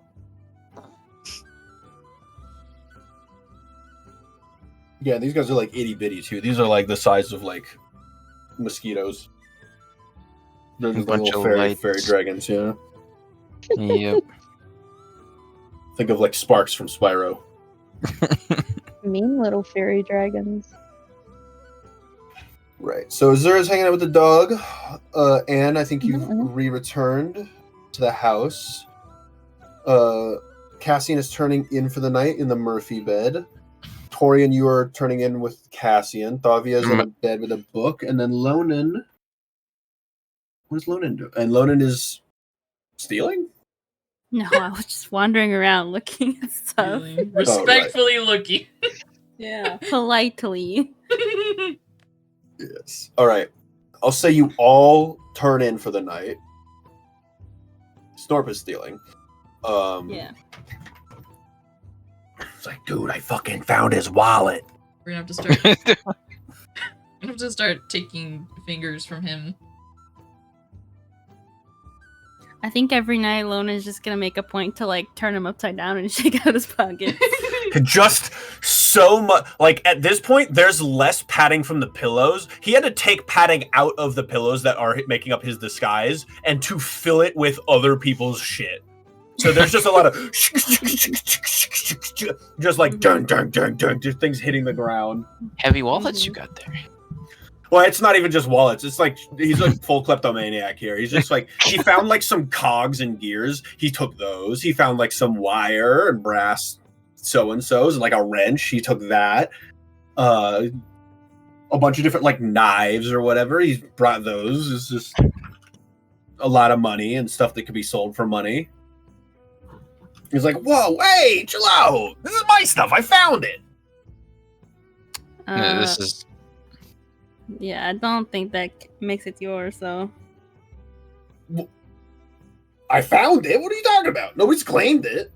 Speaker 1: Yeah, these guys are like itty bitty too. These are like the size of like mosquitoes. They're just
Speaker 2: Bunch
Speaker 1: little
Speaker 2: of
Speaker 1: fairy dragons, yeah.
Speaker 2: Yep.
Speaker 1: Think of like Sparks from Spyro.
Speaker 5: Mean little fairy dragons.
Speaker 1: Right. So Azura's hanging out with the dog. Anne, I think you've
Speaker 5: Mhm.
Speaker 1: re-returned to the house. Cassian is turning in for the night in the Murphy bed. Torian, you are turning in with Cassian. Thavia's in a bed with a book. And then Lonan... What does Lonan do? And Lonan is stealing?
Speaker 4: No, I was just wandering around looking at stuff.
Speaker 3: Respectfully looking.
Speaker 4: Yeah. Politely.
Speaker 1: Yes. All right. I'll say you all turn in for the night. Snorp is stealing.
Speaker 4: Yeah.
Speaker 1: It's like, dude, I fucking found his wallet.
Speaker 3: We're gonna have to start. We're gonna have to start taking fingers from him.
Speaker 4: I think every night Lona's just gonna make a point to like turn him upside down and shake out his pockets.
Speaker 1: Just so much. Like at this point, there's less padding from the pillows. He had to take padding out of the pillows that are making up his disguise and to fill it with other people's shit. So there's just a lot of just like dun dun dun dun, just things hitting the ground.
Speaker 2: Heavy wallets you got there.
Speaker 1: Well, it's not even just wallets. It's like he's like full kleptomaniac here. He's just like he found like some cogs and gears. He took those. He found like some wire and brass so and so's and like a wrench. He took that. A bunch of different like knives or whatever. He brought those. It's just a lot of money and stuff that could be sold for money. He's like, whoa, hey, chill out. This is my stuff. I found it.
Speaker 2: Yeah, this is.
Speaker 4: Yeah, I don't think that makes it yours, though.
Speaker 1: I found it? What are you talking about? Nobody's claimed it.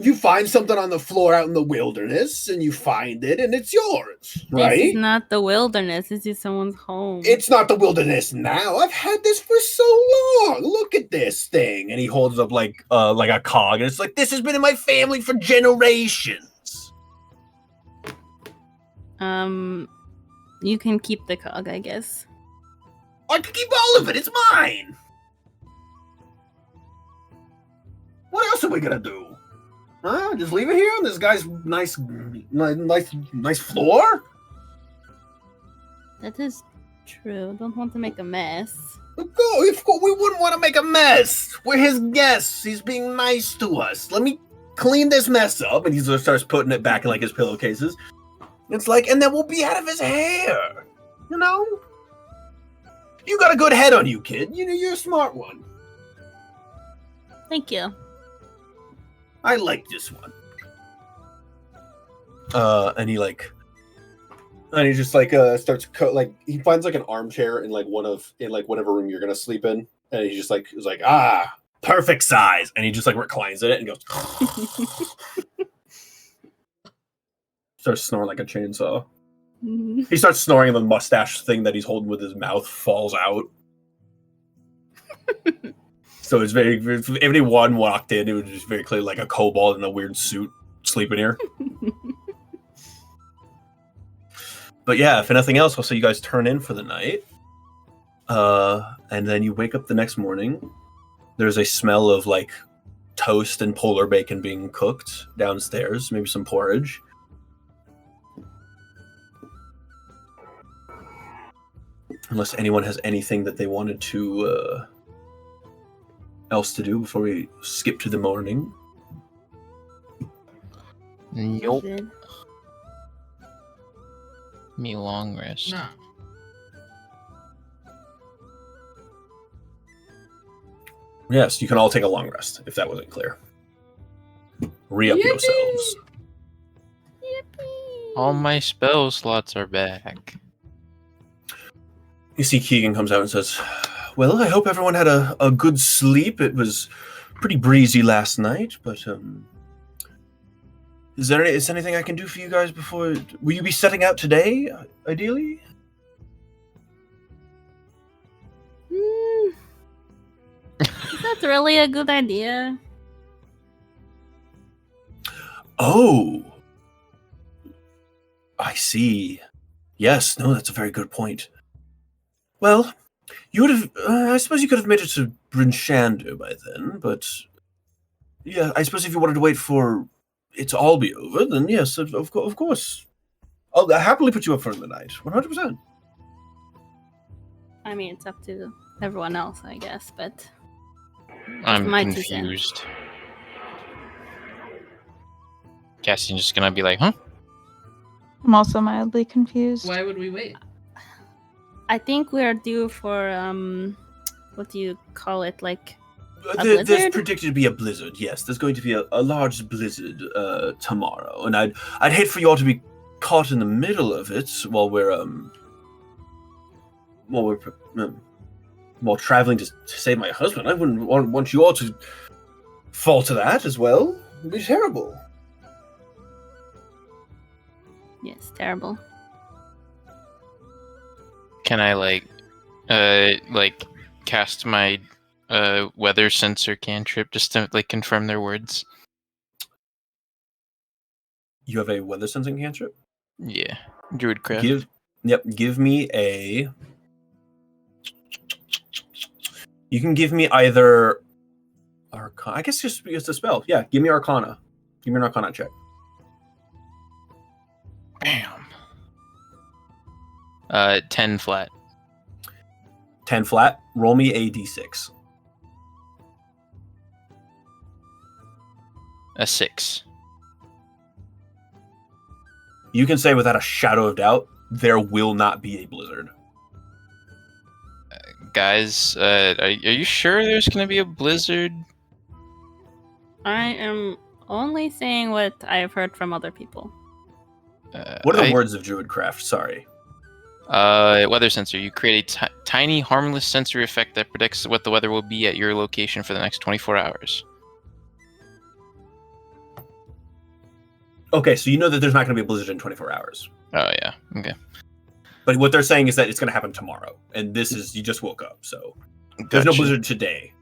Speaker 1: You find something on the floor out in the wilderness, and you find it, and it's yours, right?
Speaker 4: This is not the wilderness. This is someone's home.
Speaker 1: It's not the wilderness now. I've had this for so long. Look at this thing. And he holds up like a cog, and it's like, this has been in my family for generations.
Speaker 4: You can keep the cog, I guess.
Speaker 1: I can keep all of it. It's mine. What else are we gonna do? Huh? Just leave it here on this guy's nice floor?
Speaker 4: That is true. Don't want to make a mess.
Speaker 1: Go. We wouldn't want to make a mess. We're his guests. He's being nice to us. Let me clean this mess up. And he sort of starts putting it back in like his pillowcases. It's like, and then we'll be out of his hair. You know? You got a good head on you, kid. You know, you're a smart one.
Speaker 4: Thank you.
Speaker 1: I like this one. And he just like starts he finds like an armchair in whatever room you're gonna sleep in, and he just like is like, perfect size, and he just like reclines in it and goes starts snoring like a chainsaw. He starts snoring, and the mustache thing that he's holding with his mouth falls out. So it's very, if anyone walked in, it was just very clearly like a kobold in a weird suit sleeping here. But yeah, if nothing else, I'll say you guys turn in for the night. And then you wake up the next morning. There's a smell of like toast and polar bacon being cooked downstairs, maybe some porridge. Unless anyone has anything that they wanted to else to do before we skip to the morning.
Speaker 2: Nope.
Speaker 4: Good.
Speaker 2: Me long rest.
Speaker 3: No.
Speaker 1: Yes, you can all take a long rest, if that wasn't clear. Re-up
Speaker 3: Yippee!
Speaker 1: yourselves.
Speaker 2: All my spell slots are back.
Speaker 1: You see Keegan comes out and says, well, I hope everyone had a good sleep. It was pretty breezy last night, but is there anything I can do for you guys before? Will you be setting out today, ideally?
Speaker 4: Is that really a good idea?
Speaker 1: Oh, I see. Yes, no, that's a very good point. Well, you would have. I suppose you could have made it to Bryn Shander by then, but yeah, I suppose if you wanted to wait for it to all be over, then yes, of course. I'll happily put you up for the night, 100%.
Speaker 4: I mean, it's up to everyone else, I guess, but
Speaker 2: I'm
Speaker 4: my 2 cents.
Speaker 2: confused. Cassian's just gonna be like, huh?
Speaker 6: I'm also mildly confused.
Speaker 3: Why would we wait?
Speaker 4: I think we are due for what do you call it? Like a
Speaker 1: There's
Speaker 4: blizzard?
Speaker 1: predicted to be a blizzard. Yes, there's going to be a large blizzard tomorrow, and I'd hate for you all to be caught in the middle of it while traveling to save my husband. I wouldn't want you all to fall to that as well. It'd be terrible.
Speaker 4: Yes, terrible.
Speaker 2: Can I cast my weather sensor cantrip just to confirm their words?
Speaker 1: You have a weather sensing cantrip?
Speaker 2: Yeah, Druidcraft.
Speaker 1: Give me a. You can give me either Arcana. I guess just it's a spell. Yeah, give me Arcana. Give me an Arcana check.
Speaker 2: Bam. 10 flat.
Speaker 1: 10 flat. Roll me a d6.
Speaker 2: A 6.
Speaker 1: You can say without a shadow of doubt, there will not be a blizzard.
Speaker 2: Guys, are you sure there's gonna be a blizzard?
Speaker 4: I am only saying what I have heard from other people.
Speaker 1: What are the words of Druidcraft? Sorry.
Speaker 2: Weather sensor. You create a tiny, harmless sensory effect that predicts what the weather will be at your location for the next 24 hours.
Speaker 1: Okay, so you know that there's not going to be a blizzard in 24 hours.
Speaker 2: Oh, yeah. Okay.
Speaker 1: But what they're saying is that it's going to happen tomorrow. And this is, you just woke up, so there's no
Speaker 2: Gotcha.
Speaker 1: blizzard today.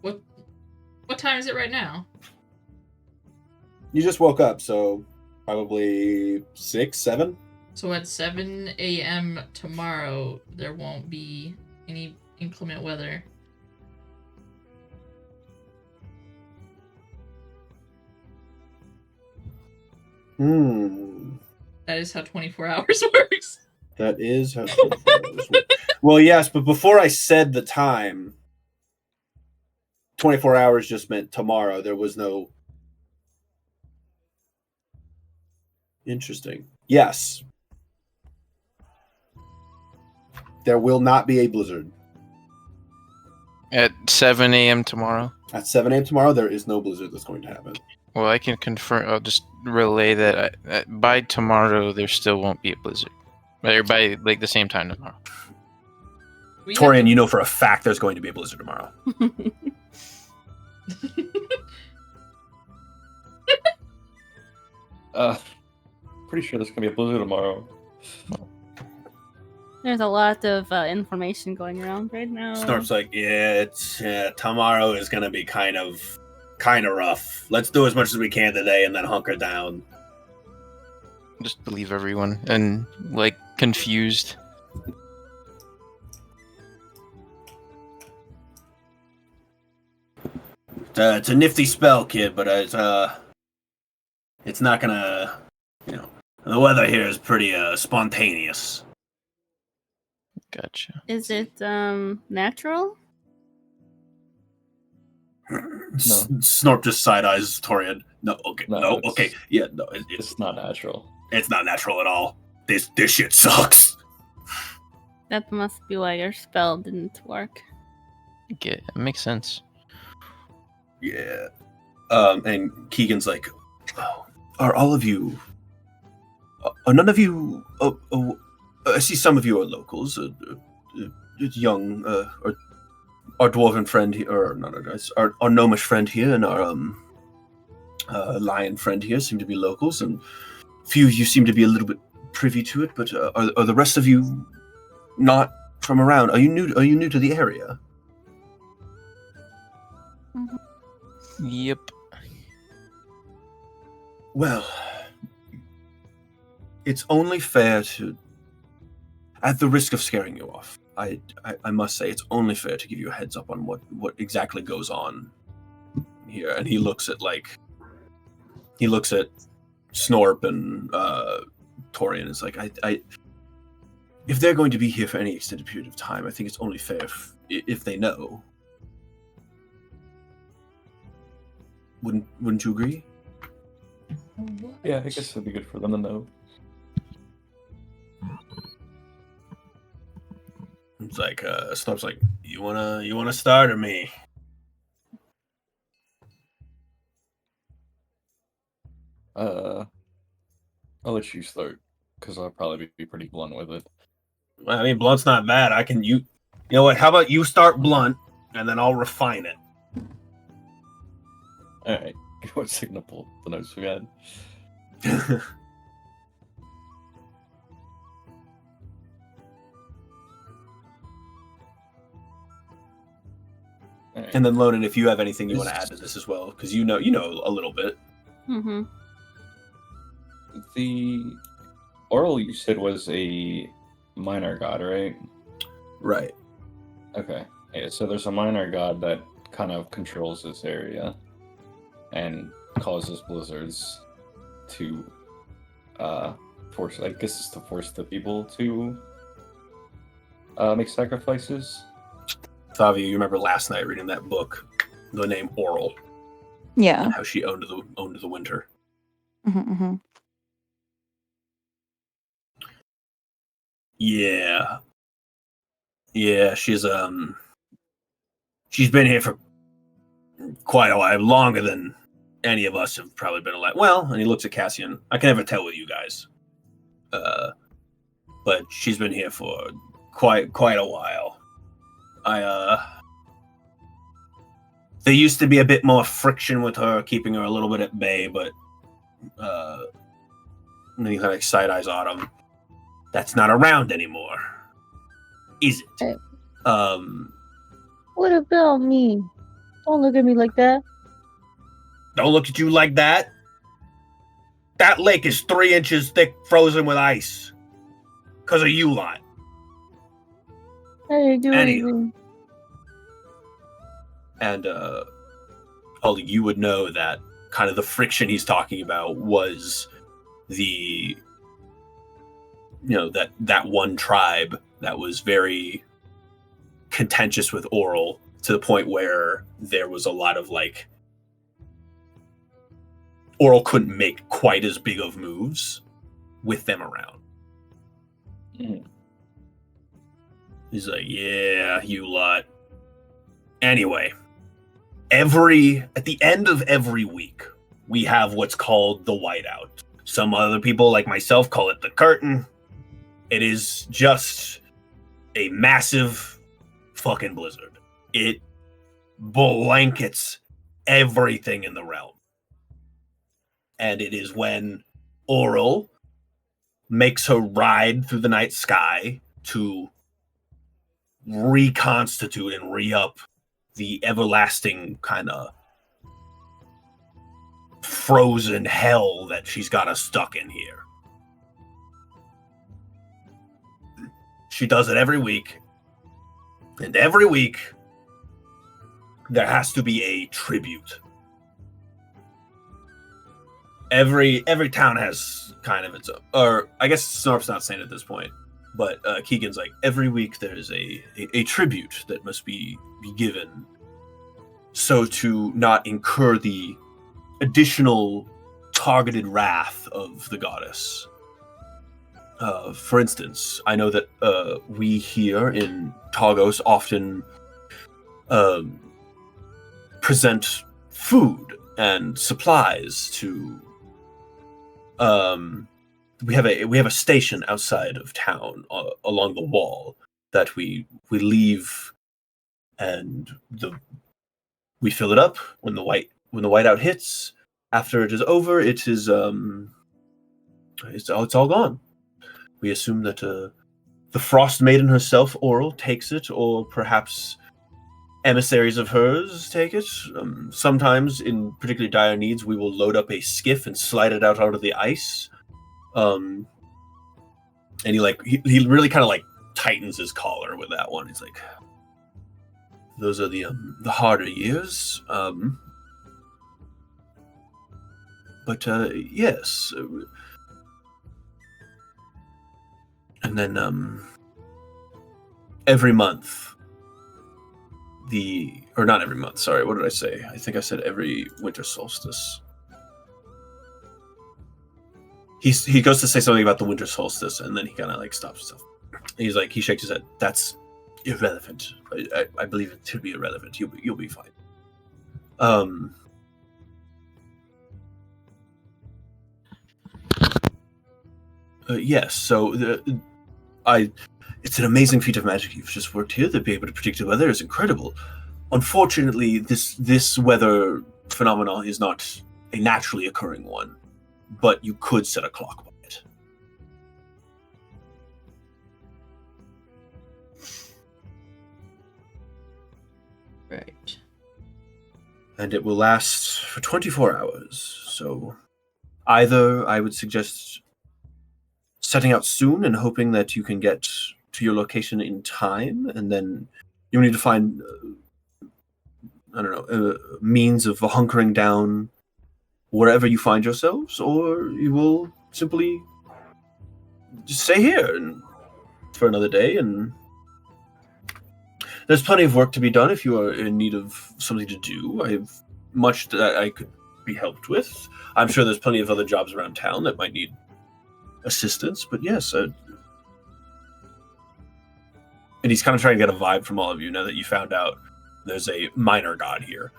Speaker 3: What time is it right now?
Speaker 1: You just woke up, so probably 6, 7?
Speaker 3: So at 7 a.m. tomorrow, there won't be any inclement weather. That is how 24 hours works.
Speaker 1: That is how 24 hours work. Well, yes, but before I said the time, 24 hours just meant tomorrow. There was no... Interesting. Yes. There will not be a blizzard.
Speaker 2: At 7 a.m. tomorrow?
Speaker 1: At 7 a.m. tomorrow, there is no blizzard that's going to happen.
Speaker 2: Well, I can confirm. I'll just relay that by tomorrow, there still won't be a blizzard. Or by, like, the same time tomorrow.
Speaker 1: Torian, you know for a fact there's going to be a blizzard tomorrow.
Speaker 7: Pretty sure there's gonna be a blizzard tomorrow.
Speaker 4: There's a lot of information going around right now.
Speaker 1: Snorp's like, tomorrow is going to be kind of rough. Let's do as much as we can today and then hunker down.
Speaker 2: Just believe everyone and, like, confused.
Speaker 1: It's a nifty spell, kid, but it's not gonna, the weather here is pretty spontaneous.
Speaker 2: Gotcha.
Speaker 4: Is it natural?
Speaker 1: Snorp just side eyes Torian. No, okay, yeah, no,
Speaker 7: It's not natural.
Speaker 1: It's not natural at all. This shit sucks.
Speaker 4: That must be why your spell didn't work.
Speaker 2: It makes sense.
Speaker 1: Yeah. And Keegan's like, are all of you? Are none of you? I see some of you are locals. Young, our dwarven friend here, or not our guys, our gnomish friend here, and our lion friend here seem to be locals, and few of you seem to be a little bit privy to it. But are the rest of you not from around? Are you new to the area?
Speaker 2: Yep.
Speaker 1: Well, it's only fair to, at the risk of scaring you off, I must say it's only fair to give you a heads up on what exactly goes on here. And he looks at Snorp and Torian. Is like, if they're going to be here for any extended period of time, I think it's only fair if they know. Wouldn't you agree?
Speaker 7: Yeah, I guess it'd be good for them to know.
Speaker 1: It's like Snorp's like, you wanna start or me?
Speaker 7: I'll let you start because I'll probably be pretty blunt with it.
Speaker 1: Well, I mean, blunt's not bad. You know what? How about you start blunt and then I'll refine it.
Speaker 7: All right, what signal pull the notes we had? Right.
Speaker 1: And then Lonan, if you have anything you want to add to this as well, because you know a little bit.
Speaker 4: Mm-hmm.
Speaker 7: The Oral you said was a minor god, right?
Speaker 1: Right.
Speaker 7: Okay. Yeah, so there's a minor god that kind of controls this area and causes blizzards to force. I guess it's to force the people to make sacrifices.
Speaker 1: Thavia, you remember last night reading that book, the name Oral,
Speaker 6: Yeah.
Speaker 1: and how she owned the winter.
Speaker 6: Mm-hmm.
Speaker 1: Yeah. Yeah, she's been here for quite a while, longer than any of us have probably been alive. Well, and he looks at Cassian. I can never tell with you guys. But she's been here for quite a while. There used to be a bit more friction with her, keeping her a little bit at bay, but and then he kind of side eyes Autumn. That's not around anymore, is it?
Speaker 5: Hey.
Speaker 1: What
Speaker 5: about me? Don't look at me like that.
Speaker 1: Don't look at you like that. That lake is 3 inches thick, frozen with ice. Because of you lot.
Speaker 5: I didn't do anything.
Speaker 1: And only you would know that kind of the friction he's talking about was the, that one tribe that was very contentious with Oral, to the point where there was a lot of Oral couldn't make quite as big of moves with them around. He's like, yeah, you lot. Anyway, at the end of every week, we have what's called the whiteout. Some other people like myself call it the curtain. It is just a massive fucking blizzard. It blankets everything in the realm. And it is when Oral makes her ride through the night sky to reconstitute and re-up the everlasting kind of frozen hell that she's got us stuck in here. She does it every week. And every week, there has to be a tribute. Every town has kind of its own, or I guess Snorp's not saying at this point, but Keegan's like, every week there's a tribute that must be given, so to not incur the additional targeted wrath of the goddess. For instance, I know that we here in Targos often present food and supplies to. We have a station outside of town along the wall that we leave, and we fill it up when the whiteout hits. After it is over, it is it's all gone. We assume that the Frost Maiden herself, Oral, takes it, or perhaps emissaries of hers take it. Sometimes, in particularly dire needs, we will load up a skiff and slide it out onto the ice. And he really kind of tightens his collar with that one. He's like, those are the harder years. But yes. And then every month. Or not every month, sorry, what did I say? I think I said every winter solstice. He goes to say something about the winter solstice, and then he kind of stops himself. He shakes his head. That's irrelevant. I believe it to be irrelevant. You'll be fine. Yes. So it's an amazing feat of magic you've just worked here. To be able to predict the weather is incredible. Unfortunately, this weather phenomenon is not a naturally occurring one, but you could set a clock by it.
Speaker 3: Right.
Speaker 1: And it will last for 24 hours. So either I would suggest setting out soon and hoping that you can get to your location in time, and then you need to find means of hunkering down wherever you find yourselves, or you will simply just stay here and for another day, and there's plenty of work to be done if you are in need of something to do. I have much that I could be helped with. I'm sure there's plenty of other jobs around town that might need assistance, but yes. And he's kind of trying to get a vibe from all of you now that you found out there's a minor god here.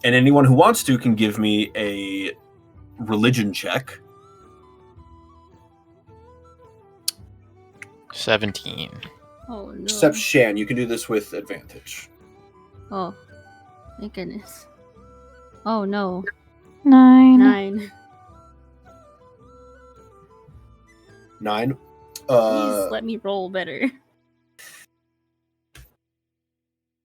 Speaker 1: And anyone who wants to can give me a religion check.
Speaker 2: 17.
Speaker 4: Oh no.
Speaker 1: Except Shan, you can do this with advantage.
Speaker 4: Oh, thank goodness. Oh no.
Speaker 6: 9.
Speaker 4: 9.
Speaker 1: 9.
Speaker 4: Please let me roll better.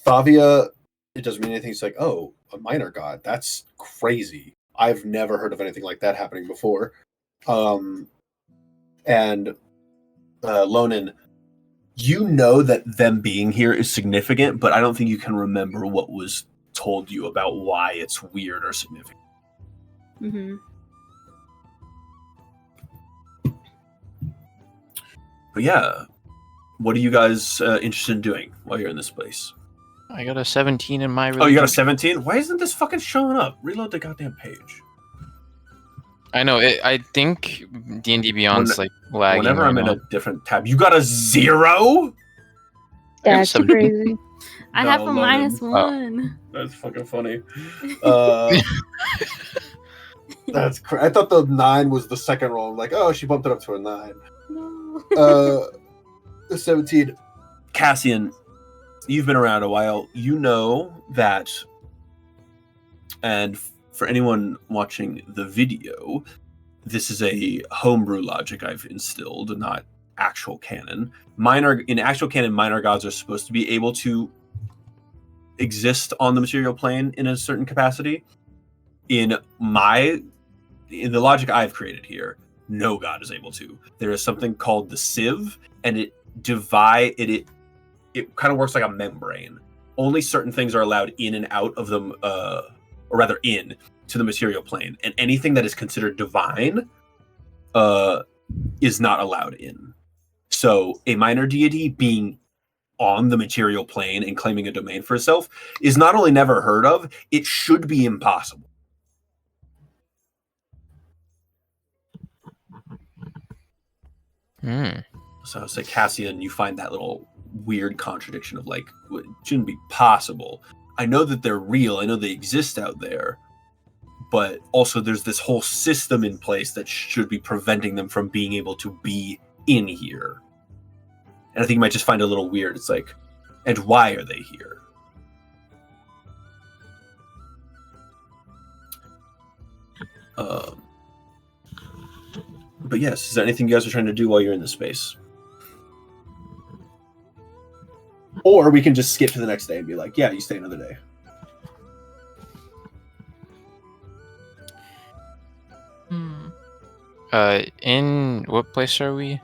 Speaker 1: Favia, it doesn't mean anything. It's like, oh, a minor god. That's crazy. I've never heard of anything like that happening before. And Lonin, you know that them being here is significant, but I don't think you can remember what was told you about why it's weird or significant.
Speaker 4: Mm-hmm.
Speaker 1: But yeah, what are you guys interested in doing while you're in this place?
Speaker 2: I got a 17 in my.
Speaker 1: Oh, you got a 17? Why isn't this fucking showing up? Reload the goddamn page.
Speaker 2: I know. I think D&D Beyond's like lagging.
Speaker 1: Whenever I'm
Speaker 2: right
Speaker 1: in
Speaker 2: now.
Speaker 1: a different tab, you got a 0?
Speaker 5: That's
Speaker 2: some-
Speaker 5: crazy.
Speaker 4: I
Speaker 1: No,
Speaker 4: have a
Speaker 1: Lonin.
Speaker 4: -1.
Speaker 1: That's fucking funny. That's I thought the 9 was the second roll. I'm like, oh, she bumped it up to a 9.
Speaker 4: No.
Speaker 1: 17. Cassian, you've been around a while. You know that, and for anyone watching the video, this is a homebrew logic I've instilled, not actual canon. In actual canon, minor gods are supposed to be able to exist on the material plane in a certain capacity. In the logic I've created here, no god is able to. There is something called the sieve, and it kind of works like a membrane. Only certain things are allowed in and out of them, or rather in to the material plane, and anything that is considered divine is not allowed in. So a minor deity being on the material plane and claiming a domain for itself is not only never heard of, it should be impossible. So I say, Cassian, you find that little weird contradiction of like, it shouldn't be possible. I know that they're real. I know they exist out there. But also there's this whole system in place that should be preventing them from being able to be in here. And I think you might just find it a little weird. It's like, and why are they here? But yes, is there anything you guys are trying to do while you're in this space? Or we can just skip to the next day and be like, yeah, you stay another day.
Speaker 2: In what place are we?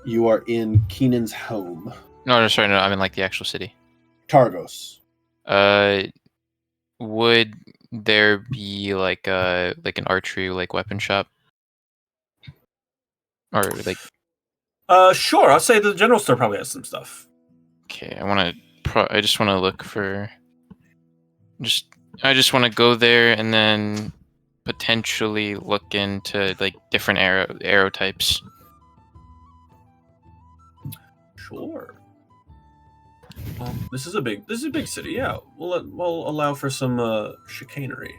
Speaker 1: You are in Keenan's home.
Speaker 2: No, sorry, no, I'm in like the actual city.
Speaker 1: Targos.
Speaker 2: Would there be like an archery like weapon shop? Or like
Speaker 1: Sure, I'll say the general store probably has some stuff.
Speaker 2: okay, I just want to look for I just want to go there and then potentially look into like different arrow types.
Speaker 1: Sure. Well, this is a big city. Yeah, we'll allow for some chicanery.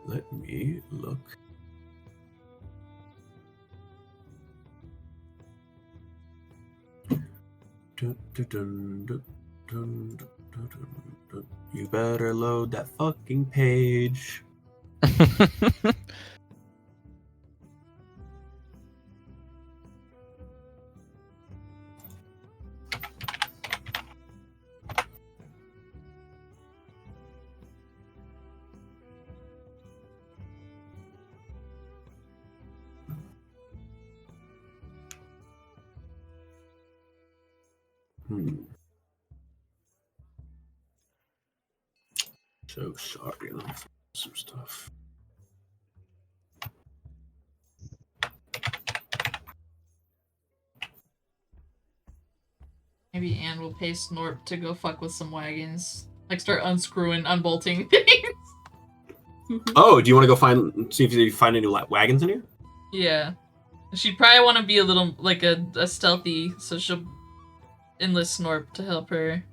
Speaker 1: Let me look. You better load that fucking page.
Speaker 8: So sorry. Let me find some stuff.
Speaker 3: Maybe Anne will pay Snorp to go fuck with some wagons. Like start unscrewing, unbolting things.
Speaker 8: Oh, do you want to go see if you find any wagons in here?
Speaker 3: Yeah. She'd probably want to be a little, like, a stealthy, so she'll enlist Snorp to help her.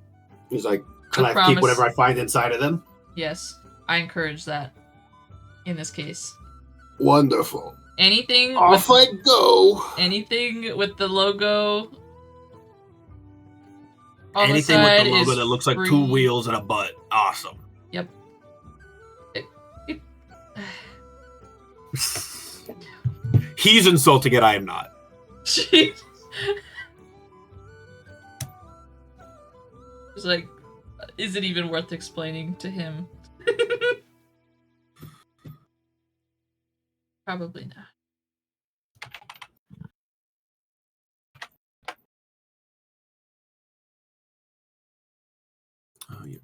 Speaker 8: He's like, can I
Speaker 3: promise.
Speaker 8: keep whatever I find inside of them?
Speaker 3: Yes. I encourage that. In this case.
Speaker 8: Wonderful.
Speaker 3: Anything
Speaker 8: Off I go.
Speaker 3: Anything with the logo on
Speaker 8: Anything
Speaker 3: the side
Speaker 8: with the logo
Speaker 3: is
Speaker 8: that looks like
Speaker 3: free.
Speaker 8: 2 wheels and a butt. Awesome.
Speaker 3: Yep.
Speaker 8: He's insulting it, I am not.
Speaker 3: It's like, is it even worth explaining to him? Probably not.
Speaker 8: Oh, yeah.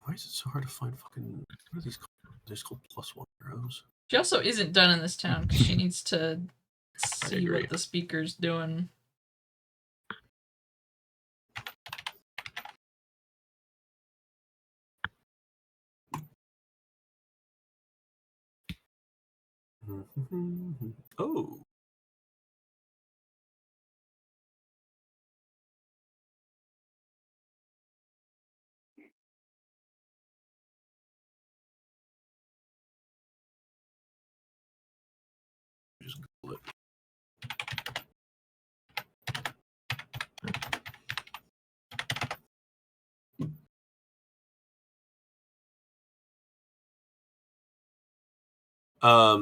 Speaker 8: Why is it so hard to find fucking... What are these called? They're called +1 arrows.
Speaker 3: She also isn't done in this town because she needs to see
Speaker 8: agree.
Speaker 3: what the speaker's doing.
Speaker 8: Oh. Just Google it.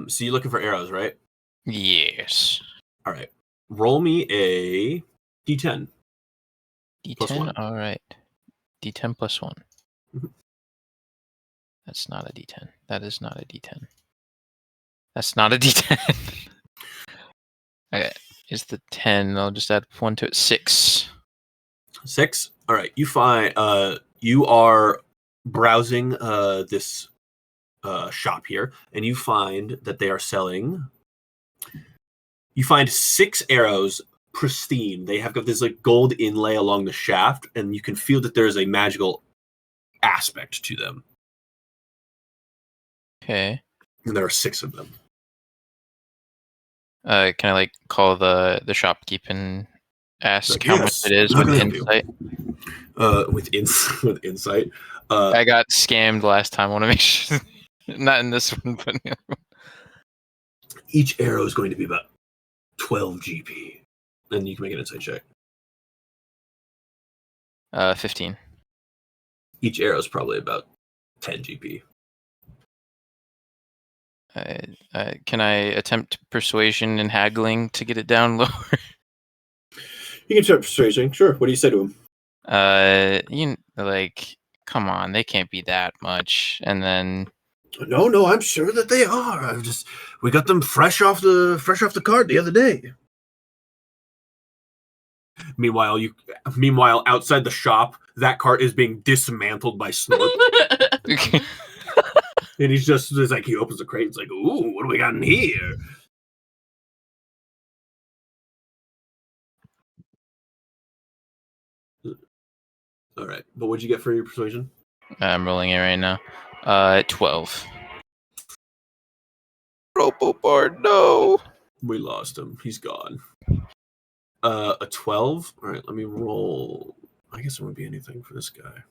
Speaker 8: So you're looking for arrows, right?
Speaker 2: Yes.
Speaker 8: All right. Roll me a d10.
Speaker 2: D10.
Speaker 8: +1.
Speaker 2: All right. D10 plus 1.
Speaker 8: Mhm.
Speaker 2: That's not a D10. That is not a D10. That's not a D10. Okay. Is the 10? I'll just add 1 to it. 6.
Speaker 8: 6. All right. You find you are browsing this shop here, and you find that they are selling. You find 6 arrows, pristine. They have got this like gold inlay along the shaft, and you can feel that there is a magical aspect to them.
Speaker 2: Okay.
Speaker 8: And there are 6 of them.
Speaker 2: Can I like call the shopkeep and ask
Speaker 8: Like,
Speaker 2: how
Speaker 8: yes,
Speaker 2: much it is
Speaker 8: how
Speaker 2: with
Speaker 8: can I help you?
Speaker 2: insight?
Speaker 8: With insight.
Speaker 2: I got scammed last time. I want to make sure, not in this one, but in the other one.
Speaker 8: Each arrow is going to be about 12 GP. And you can make an insight check.
Speaker 2: 15.
Speaker 8: Each arrow is probably about 10 GP.
Speaker 2: Can I attempt persuasion and haggling to get it down lower?
Speaker 8: You can start persuasion. Sure. What do you say to him?
Speaker 2: Like, come on, they can't be that much. And then
Speaker 8: No, I'm sure that they are. We got them fresh off the cart the other day. Meanwhile, outside the shop, that cart is being dismantled by Snorp. And he's like, he opens the crate. It's like, ooh, what do we got in here? All right, but what'd you get for your persuasion?
Speaker 2: I'm rolling it right now. 12. Robobard, no.
Speaker 8: We lost him. He's gone. A 12. All right, let me roll. I guess it wouldn't be anything for this guy.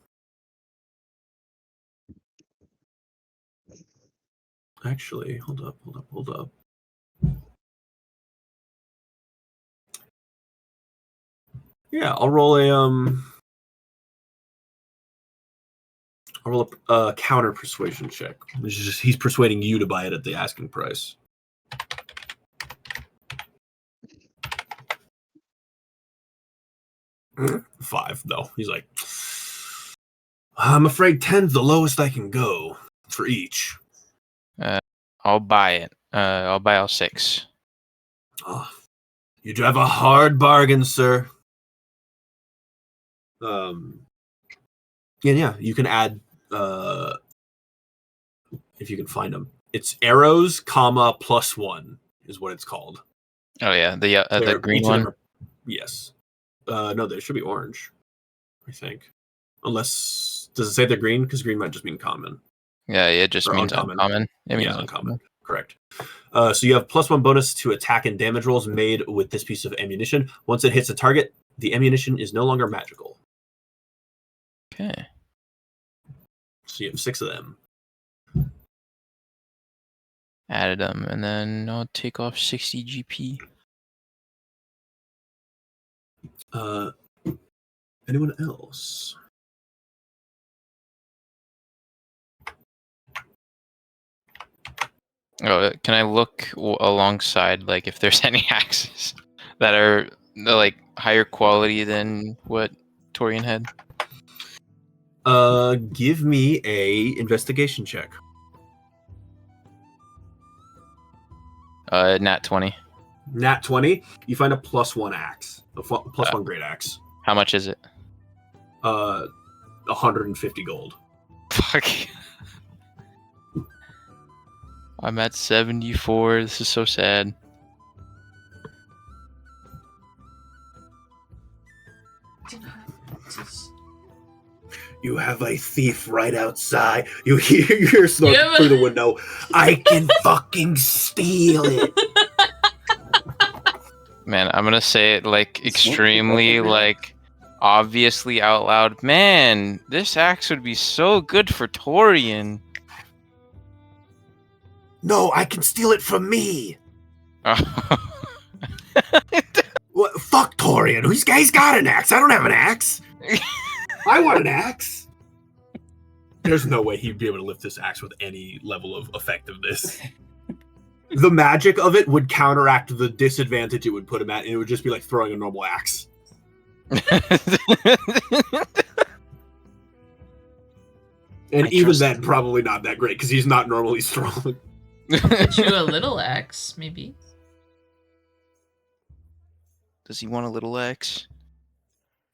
Speaker 8: Actually, hold up. Yeah, I'll roll a counter persuasion check. Which is just he's persuading you to buy it at the asking price. 5. No, he's like, I'm afraid 10's the lowest I can go for each.
Speaker 2: I'll buy it. I'll buy all 6.
Speaker 8: Oh, You drive a hard bargain, sir. Yeah, you can add if you can find them. It's arrows, comma, +1 is what it's called.
Speaker 2: Oh yeah, the green
Speaker 8: each of them
Speaker 2: one.
Speaker 8: are- yes. No, they should be orange, I think. Unless does it say they're green? Because green might just mean common.
Speaker 2: Yeah, it just
Speaker 8: Or
Speaker 2: means
Speaker 8: uncommon.
Speaker 2: uncommon. It means
Speaker 8: Yeah, uncommon. Correct. So you have +1 bonus to attack and damage rolls made with this piece of ammunition. Once it hits a target, the ammunition is no longer magical.
Speaker 2: Okay.
Speaker 8: So you have 6 of them.
Speaker 2: Added them, and then I'll take off 60 GP.
Speaker 8: Anyone else?
Speaker 2: Oh, can I look alongside, like, if there's any axes that are like higher quality than what Torian had?
Speaker 8: Give me a investigation check.
Speaker 2: Nat 20.
Speaker 8: Nat 20. You find a +1 axe, a +1 great axe.
Speaker 2: How much is it?
Speaker 8: 150 gold.
Speaker 2: Fuck. I'm at 74. This is so sad.
Speaker 8: You have a thief right outside. You hear Snort through the window. I can fucking steal it.
Speaker 2: Man, I'm gonna say it like extremely like obviously out loud. Man, this axe would be so good for Torian.
Speaker 8: No, I can steal it from me. What? Fuck Torian. He's got an axe. I don't have an axe. I want an axe. There's no way he'd be able to lift this axe with any level of effectiveness. The magic of it would counteract the disadvantage it would put him at, and it would just be like throwing a normal axe. And even then, probably not that great, because he's not normally strong.
Speaker 3: Get you a little axe, maybe.
Speaker 2: Does he want a little axe?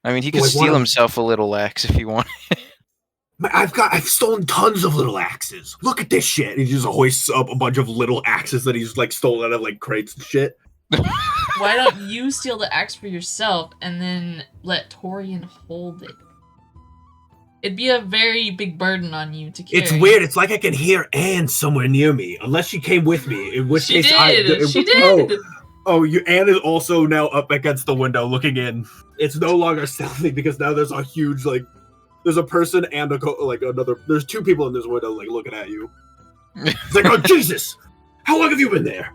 Speaker 2: I mean, he could steal himself a little axe if he wanted.
Speaker 8: I've stolen tons of little axes. Look at this shit. He just hoists up a bunch of little axes that he's like stolen out of like crates and shit.
Speaker 3: Why don't you steal the axe for yourself and then let Torian hold it? It'd be a very big burden on you to carry.
Speaker 8: It's weird. It's like I can hear Anne somewhere near me, unless she came with me. In which case,
Speaker 3: she did.
Speaker 8: Oh, Anne is also now up against the window looking in. It's no longer stealthy because now there's a huge there's a person and another. There's 2 people in this window like looking at you. It's like, oh Jesus! How long have you been there?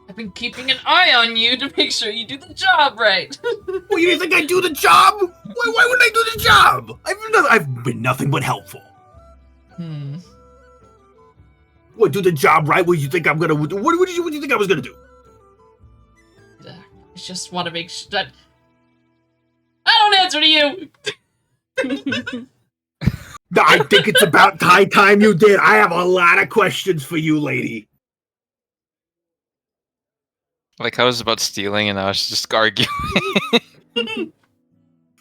Speaker 3: I've been keeping an eye on you to make sure you do the job right.
Speaker 8: Well, you think I do the job? Why wouldn't I do the job? I've been nothing but helpful. What, do the job right? What do you think I'm gonna do? What do you think I was gonna do?
Speaker 3: I just want to make sure that I don't answer to you.
Speaker 8: I think it's about high time you did. I have a lot of questions for you, lady.
Speaker 2: Like I was about stealing and I was just arguing.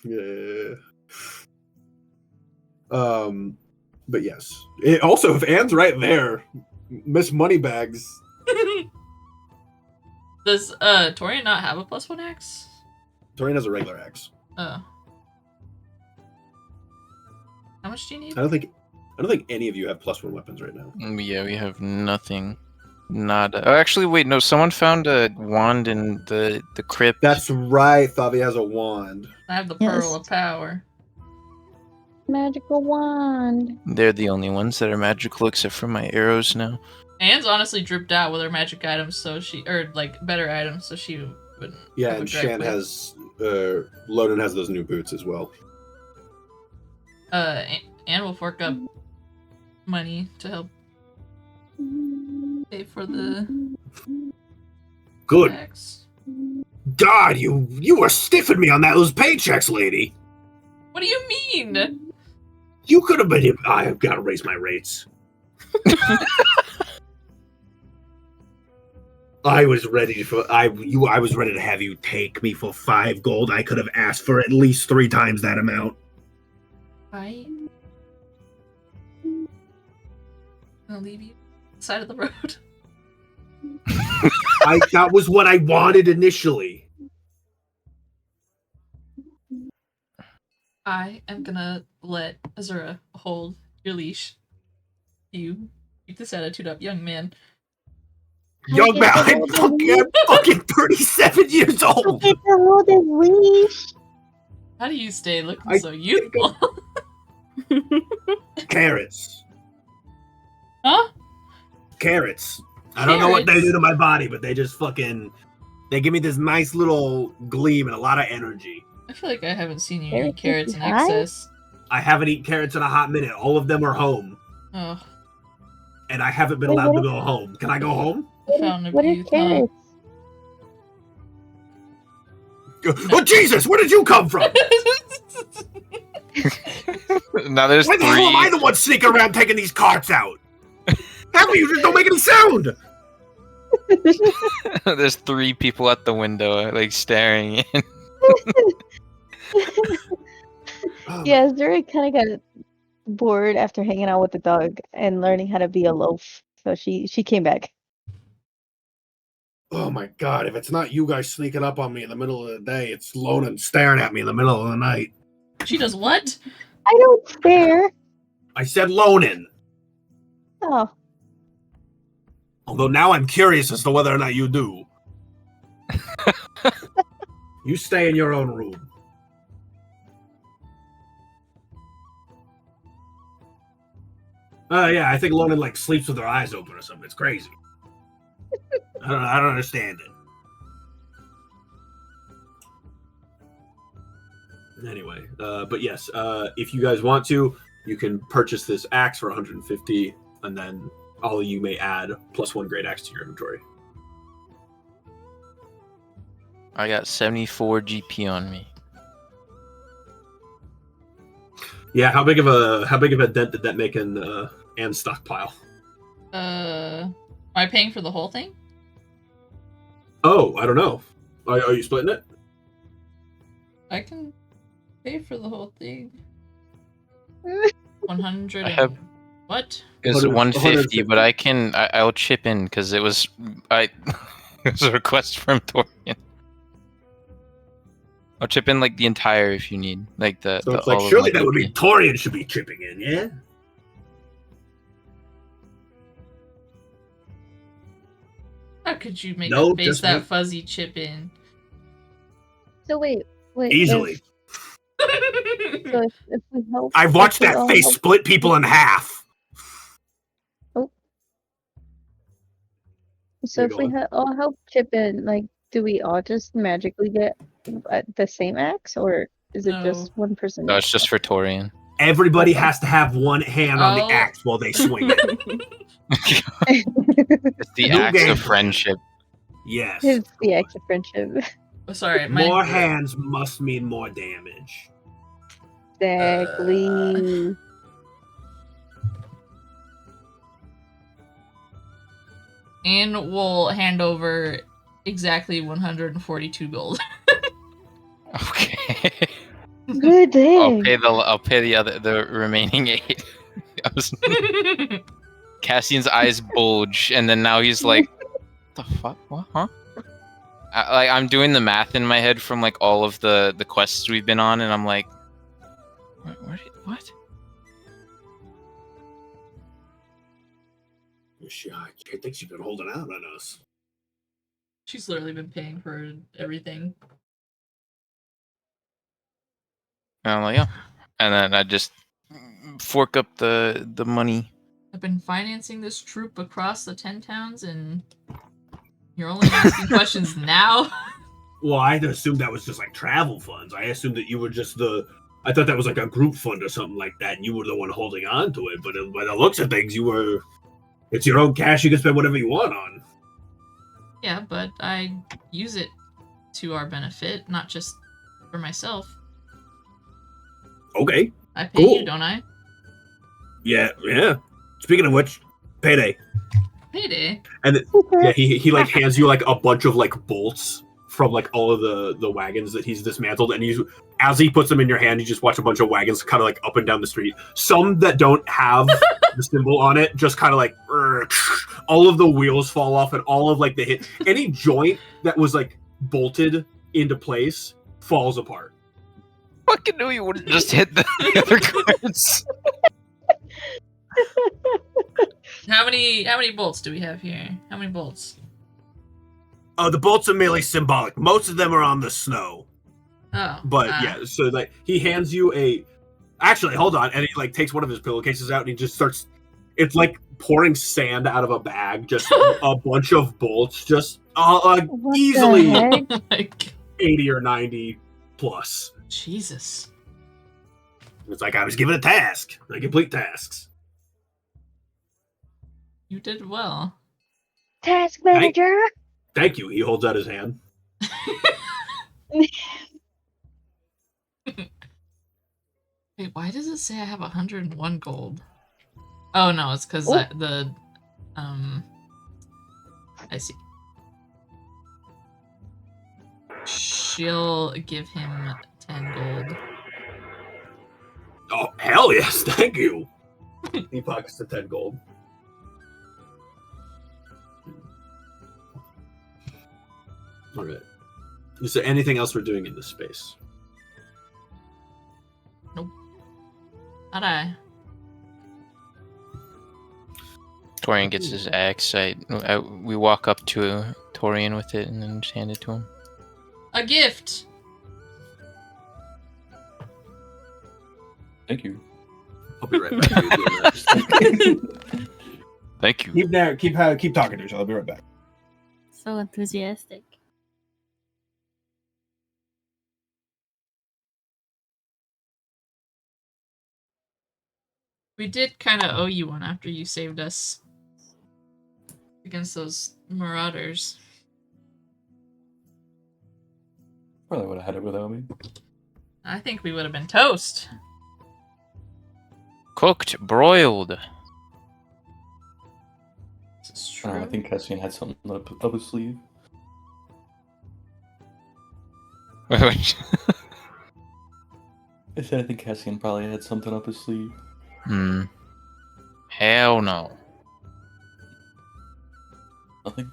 Speaker 8: Yeah. But yes. Also, if Anne's right there, Miss Moneybags.
Speaker 3: Does Torian not have a +1 axe?
Speaker 8: Torian has a regular axe.
Speaker 3: Oh. How much do you need?
Speaker 8: I don't think any of you have +1 weapons right now.
Speaker 2: Yeah, we have nothing. Nada. Oh, actually, wait, no. Someone found a wand in the crypt.
Speaker 8: That's right. Favi has a wand.
Speaker 3: I have the Pearl of Power.
Speaker 5: Magical wand.
Speaker 2: They're the only ones that are magical, except for my arrows now.
Speaker 3: Anne's honestly dripped out with her magic items, so better items, so she wouldn't.
Speaker 8: Yeah, and Shan has, Loden has those new boots as well.
Speaker 3: Anne will fork up money to help pay for the
Speaker 8: Good.
Speaker 3: tax.
Speaker 8: God, you were stiffing me on those paychecks, lady.
Speaker 3: What do you mean?
Speaker 8: You could have been. I've got to raise my rates. I was ready to have you take me for 5 gold. I could have asked for at least 3 times that amount.
Speaker 3: I'm gonna leave you on the side of the road.
Speaker 8: That was what I wanted initially.
Speaker 3: I am gonna let Azura hold your leash. You keep this attitude up, young man.
Speaker 8: Young man, I'm fucking 37 years old.
Speaker 5: Get the wooden leash.
Speaker 3: How do you stay looking so youthful?
Speaker 8: Carrots.
Speaker 3: Huh?
Speaker 8: Carrots. I don't know what they
Speaker 3: Carrots?
Speaker 8: do to my body, but they just fucking... They give me this nice little gleam and a lot of energy.
Speaker 3: I feel like I haven't seen you
Speaker 5: Carrots
Speaker 3: eat carrots in
Speaker 5: make you high?
Speaker 3: excess.
Speaker 8: I haven't eaten carrots in a hot minute. All of them are home.
Speaker 3: Oh,
Speaker 8: And I haven't been
Speaker 5: Wait,
Speaker 8: allowed
Speaker 5: what
Speaker 8: to go home. Can I go home?
Speaker 3: the fountain of
Speaker 5: What are
Speaker 3: youth, huh?
Speaker 5: carrots?
Speaker 8: Oh, Jesus! Where did you come from?
Speaker 2: Now there's
Speaker 8: Why the hell am I
Speaker 2: 3.
Speaker 8: the one sneaking around taking these carts out? How come you just don't make any sound?
Speaker 2: There's 3 people at the window, like staring in.
Speaker 5: Yeah, Zuri kind of got bored after hanging out with the dog and learning how to be a loaf. So she came back.
Speaker 8: Oh my god, if it's not you guys sneaking up on me in the middle of the day, it's Lonan staring at me in the middle of the night.
Speaker 3: She does what?
Speaker 5: I don't stare.
Speaker 8: I said Lonan.
Speaker 5: Oh,
Speaker 8: Although now I'm curious as to whether or not you do. You stay in your own room. Yeah, I think Lonan like sleeps with her eyes open or something. It's crazy. I don't understand it. Anyway, but yes, if you guys want to, you can purchase this axe for 150, and then all you may add +1 great axe to your inventory.
Speaker 2: I got 74 GP on me.
Speaker 8: Yeah, how big of a dent did that make in Anne's stockpile?
Speaker 3: Am I paying for the whole thing?
Speaker 8: Oh, I don't know. Are you splitting it?
Speaker 3: I can pay for the whole thing. 100.
Speaker 2: I have-
Speaker 3: What?
Speaker 2: It's
Speaker 8: 100
Speaker 2: 150, but I'll chip in because it was it was a request from Torian. I'll chip in like the entire if you need, like the.
Speaker 8: So
Speaker 2: the
Speaker 8: it's like,
Speaker 2: all of
Speaker 8: surely
Speaker 2: my
Speaker 8: that would be
Speaker 2: GP.
Speaker 8: Torian should be chipping in, yeah?
Speaker 3: How could you make
Speaker 8: No,
Speaker 3: a face
Speaker 8: just
Speaker 3: that
Speaker 8: me.
Speaker 3: fuzzy chip in?
Speaker 5: so wait.
Speaker 8: Easily.
Speaker 5: So if we help,
Speaker 8: I've watched
Speaker 5: if we
Speaker 8: that
Speaker 5: all
Speaker 8: face
Speaker 5: help-
Speaker 8: split people in half.
Speaker 5: So
Speaker 8: You're
Speaker 5: if we
Speaker 8: going.
Speaker 5: all help chip in, like, do we all just magically get the same axe, or is it
Speaker 3: No.
Speaker 5: just one person?
Speaker 2: No, it's just for Torian.
Speaker 8: Everybody
Speaker 5: Okay.
Speaker 8: has to have one hand on the
Speaker 3: Oh.
Speaker 8: axe while they swing it.
Speaker 2: It's the
Speaker 8: New
Speaker 2: axe
Speaker 8: game
Speaker 2: of
Speaker 8: plan.
Speaker 2: friendship.
Speaker 8: Yes.
Speaker 5: It's the axe of friendship.
Speaker 3: Oh, sorry, my
Speaker 8: More hands must mean more damage.
Speaker 5: Exactly.
Speaker 3: Anne will hand over exactly 142 gold.
Speaker 2: Okay.
Speaker 5: Good thing.
Speaker 2: I'll pay the remaining 8. Cassian's eyes bulge, and then now he's like, "The fuck? What? Huh?" I'm doing the math in my head from like all of the quests we've been on, and I'm like, "What?"
Speaker 8: I think she's been holding out on us.
Speaker 3: She's literally been paying for everything.
Speaker 2: And I'm like, "Yeah," and then I just fork up the money.
Speaker 3: I've been financing this troop across the 10 towns, and you're only asking questions now?
Speaker 8: Well, I assumed that was just like travel funds. I assumed that you were just I thought that was like a group fund or something like that, and you were the one holding on to it. But by the looks of things, it's your own cash. You can spend whatever you want on.
Speaker 3: Yeah, but I use it to our benefit, not just for myself.
Speaker 8: Okay.
Speaker 3: I pay
Speaker 8: Cool.
Speaker 3: you, don't I?
Speaker 8: Yeah. Speaking of which, payday.
Speaker 3: Payday.
Speaker 8: And yeah, he like hands you like a bunch of like bolts from like all of the wagons that he's dismantled, and as he puts them in your hand, you just watch a bunch of wagons kind of like up and down the street. Some that don't have the symbol on it, just kind of like all of the wheels fall off, and all of like the hit, any joint that was like bolted into place falls apart.
Speaker 2: Fucking knew you wouldn't just hit the other cards.
Speaker 3: How many bolts do we have here? How many bolts?
Speaker 8: The bolts are merely symbolic. Most of them are on the snow.
Speaker 3: Oh.
Speaker 8: But yeah, so like he hands you actually, hold on, and he like takes one of his pillowcases out and he just starts. It's like pouring sand out of a bag, just a bunch of bolts, just easily
Speaker 3: Like
Speaker 8: 80 or 90 plus.
Speaker 3: Jesus.
Speaker 8: It's like I was given a task. I complete tasks.
Speaker 3: You did well.
Speaker 5: Task manager.
Speaker 8: Thank you. He holds out his hand.
Speaker 3: Wait, why does it say I have 101 gold? Oh no, it's because I see. She'll give him 10 gold.
Speaker 8: Oh, hell yes. Thank you. He pockets the 10 gold. All right. Is there anything else we're doing in this space?
Speaker 3: Nope. Not I.
Speaker 2: Torian gets his axe. We walk up to Torian with it and then just hand it to him.
Speaker 3: A gift.
Speaker 7: Thank you.
Speaker 8: I'll be right back.
Speaker 2: Thank you.
Speaker 8: Keep talking to each other. I'll be right back.
Speaker 4: So enthusiastic.
Speaker 3: We did kind of owe you one after you saved us against those marauders.
Speaker 7: Probably would have had it without me.
Speaker 3: I think we would have been toast.
Speaker 2: Cooked, broiled.
Speaker 3: This is true.
Speaker 7: I think Cassian had something up his sleeve. I said I think Cassian probably had something up his sleeve.
Speaker 2: Hell no.
Speaker 7: Nothing?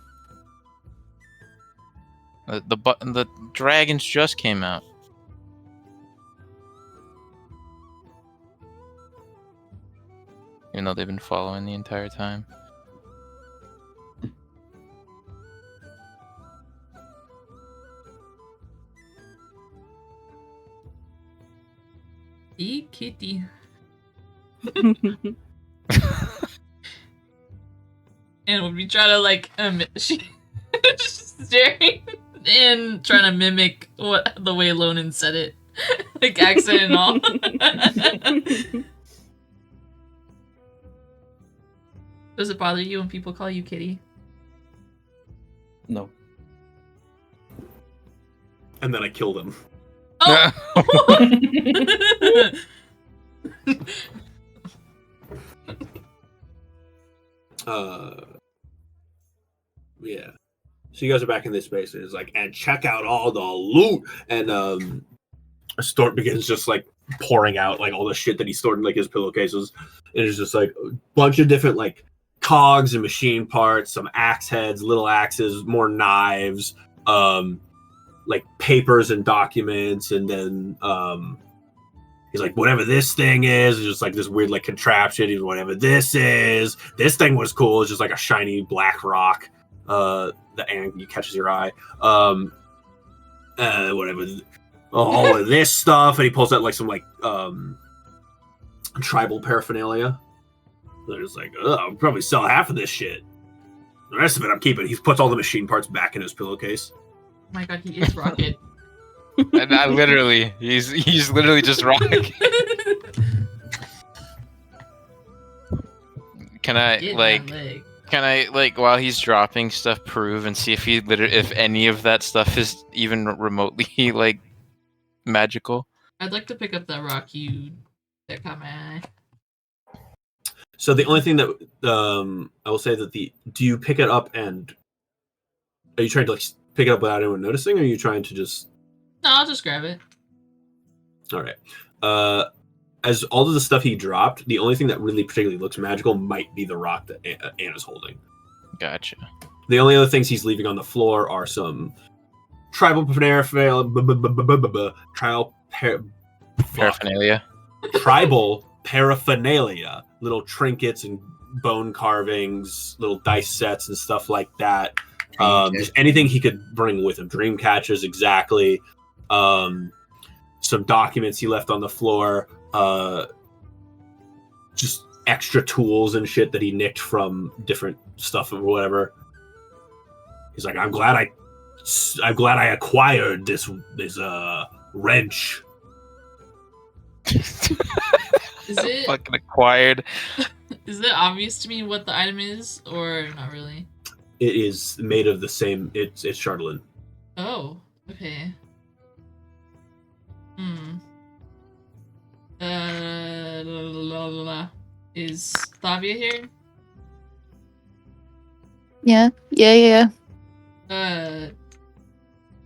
Speaker 2: The dragons just came out. Even though they've been following the entire time.
Speaker 3: E kitty. And when we try to like she just staring and trying to mimic what the way Lonan said it. Like accent and all. Does it bother you when people call you kitty?
Speaker 7: No.
Speaker 8: And then I killed him.
Speaker 3: Oh!
Speaker 8: Yeah. So you guys are back in this space, and it's like, and check out all the loot. And Stort begins just like pouring out like all the shit that he stored in like his pillowcases. And it's just like a bunch of different like cogs and machine parts, some axe heads, little axes, more knives, like papers and documents, and then he's like, whatever this thing is, it's just like this weird like contraption. He's whatever this is. This thing was cool. It's just like a shiny black rock that catches your eye. Whatever. All of this stuff, and he pulls out like some like tribal paraphernalia. They're just like, I'll probably sell half of this shit. The rest of it I'm keeping. He puts all the machine parts back in his pillowcase.
Speaker 3: Oh my god, he is Rocket.
Speaker 2: Not literally. He's literally just Rocket. Can I while he's dropping stuff prove and see if any of that stuff is even remotely like magical?
Speaker 3: I'd like to pick up that rock that caught my eye.
Speaker 8: So the only thing that I will say that do you pick it up and are you trying to like pick it up without anyone noticing, or are you trying to just?
Speaker 3: No, I'll just grab it.
Speaker 8: All right. As all of the stuff he dropped, the only thing that really particularly looks magical might be the rock that Anna's holding.
Speaker 2: Gotcha.
Speaker 8: The only other things he's leaving on the floor are some tribal paraphernalia. Tribal paraphernalia, little trinkets and bone carvings, little dice sets and stuff like that. Just anything he could bring with him. Dream catchers, exactly. Some documents he left on the floor. Just extra tools and shit that he nicked from different stuff or whatever. He's like, I'm glad I acquired this wrench.
Speaker 3: Is it
Speaker 2: fucking acquired?
Speaker 3: Is it obvious to me what the item is, or not really?
Speaker 8: It is made of the same. It's Chardolin.
Speaker 3: Oh, okay. Is Thavia here?
Speaker 6: Yeah.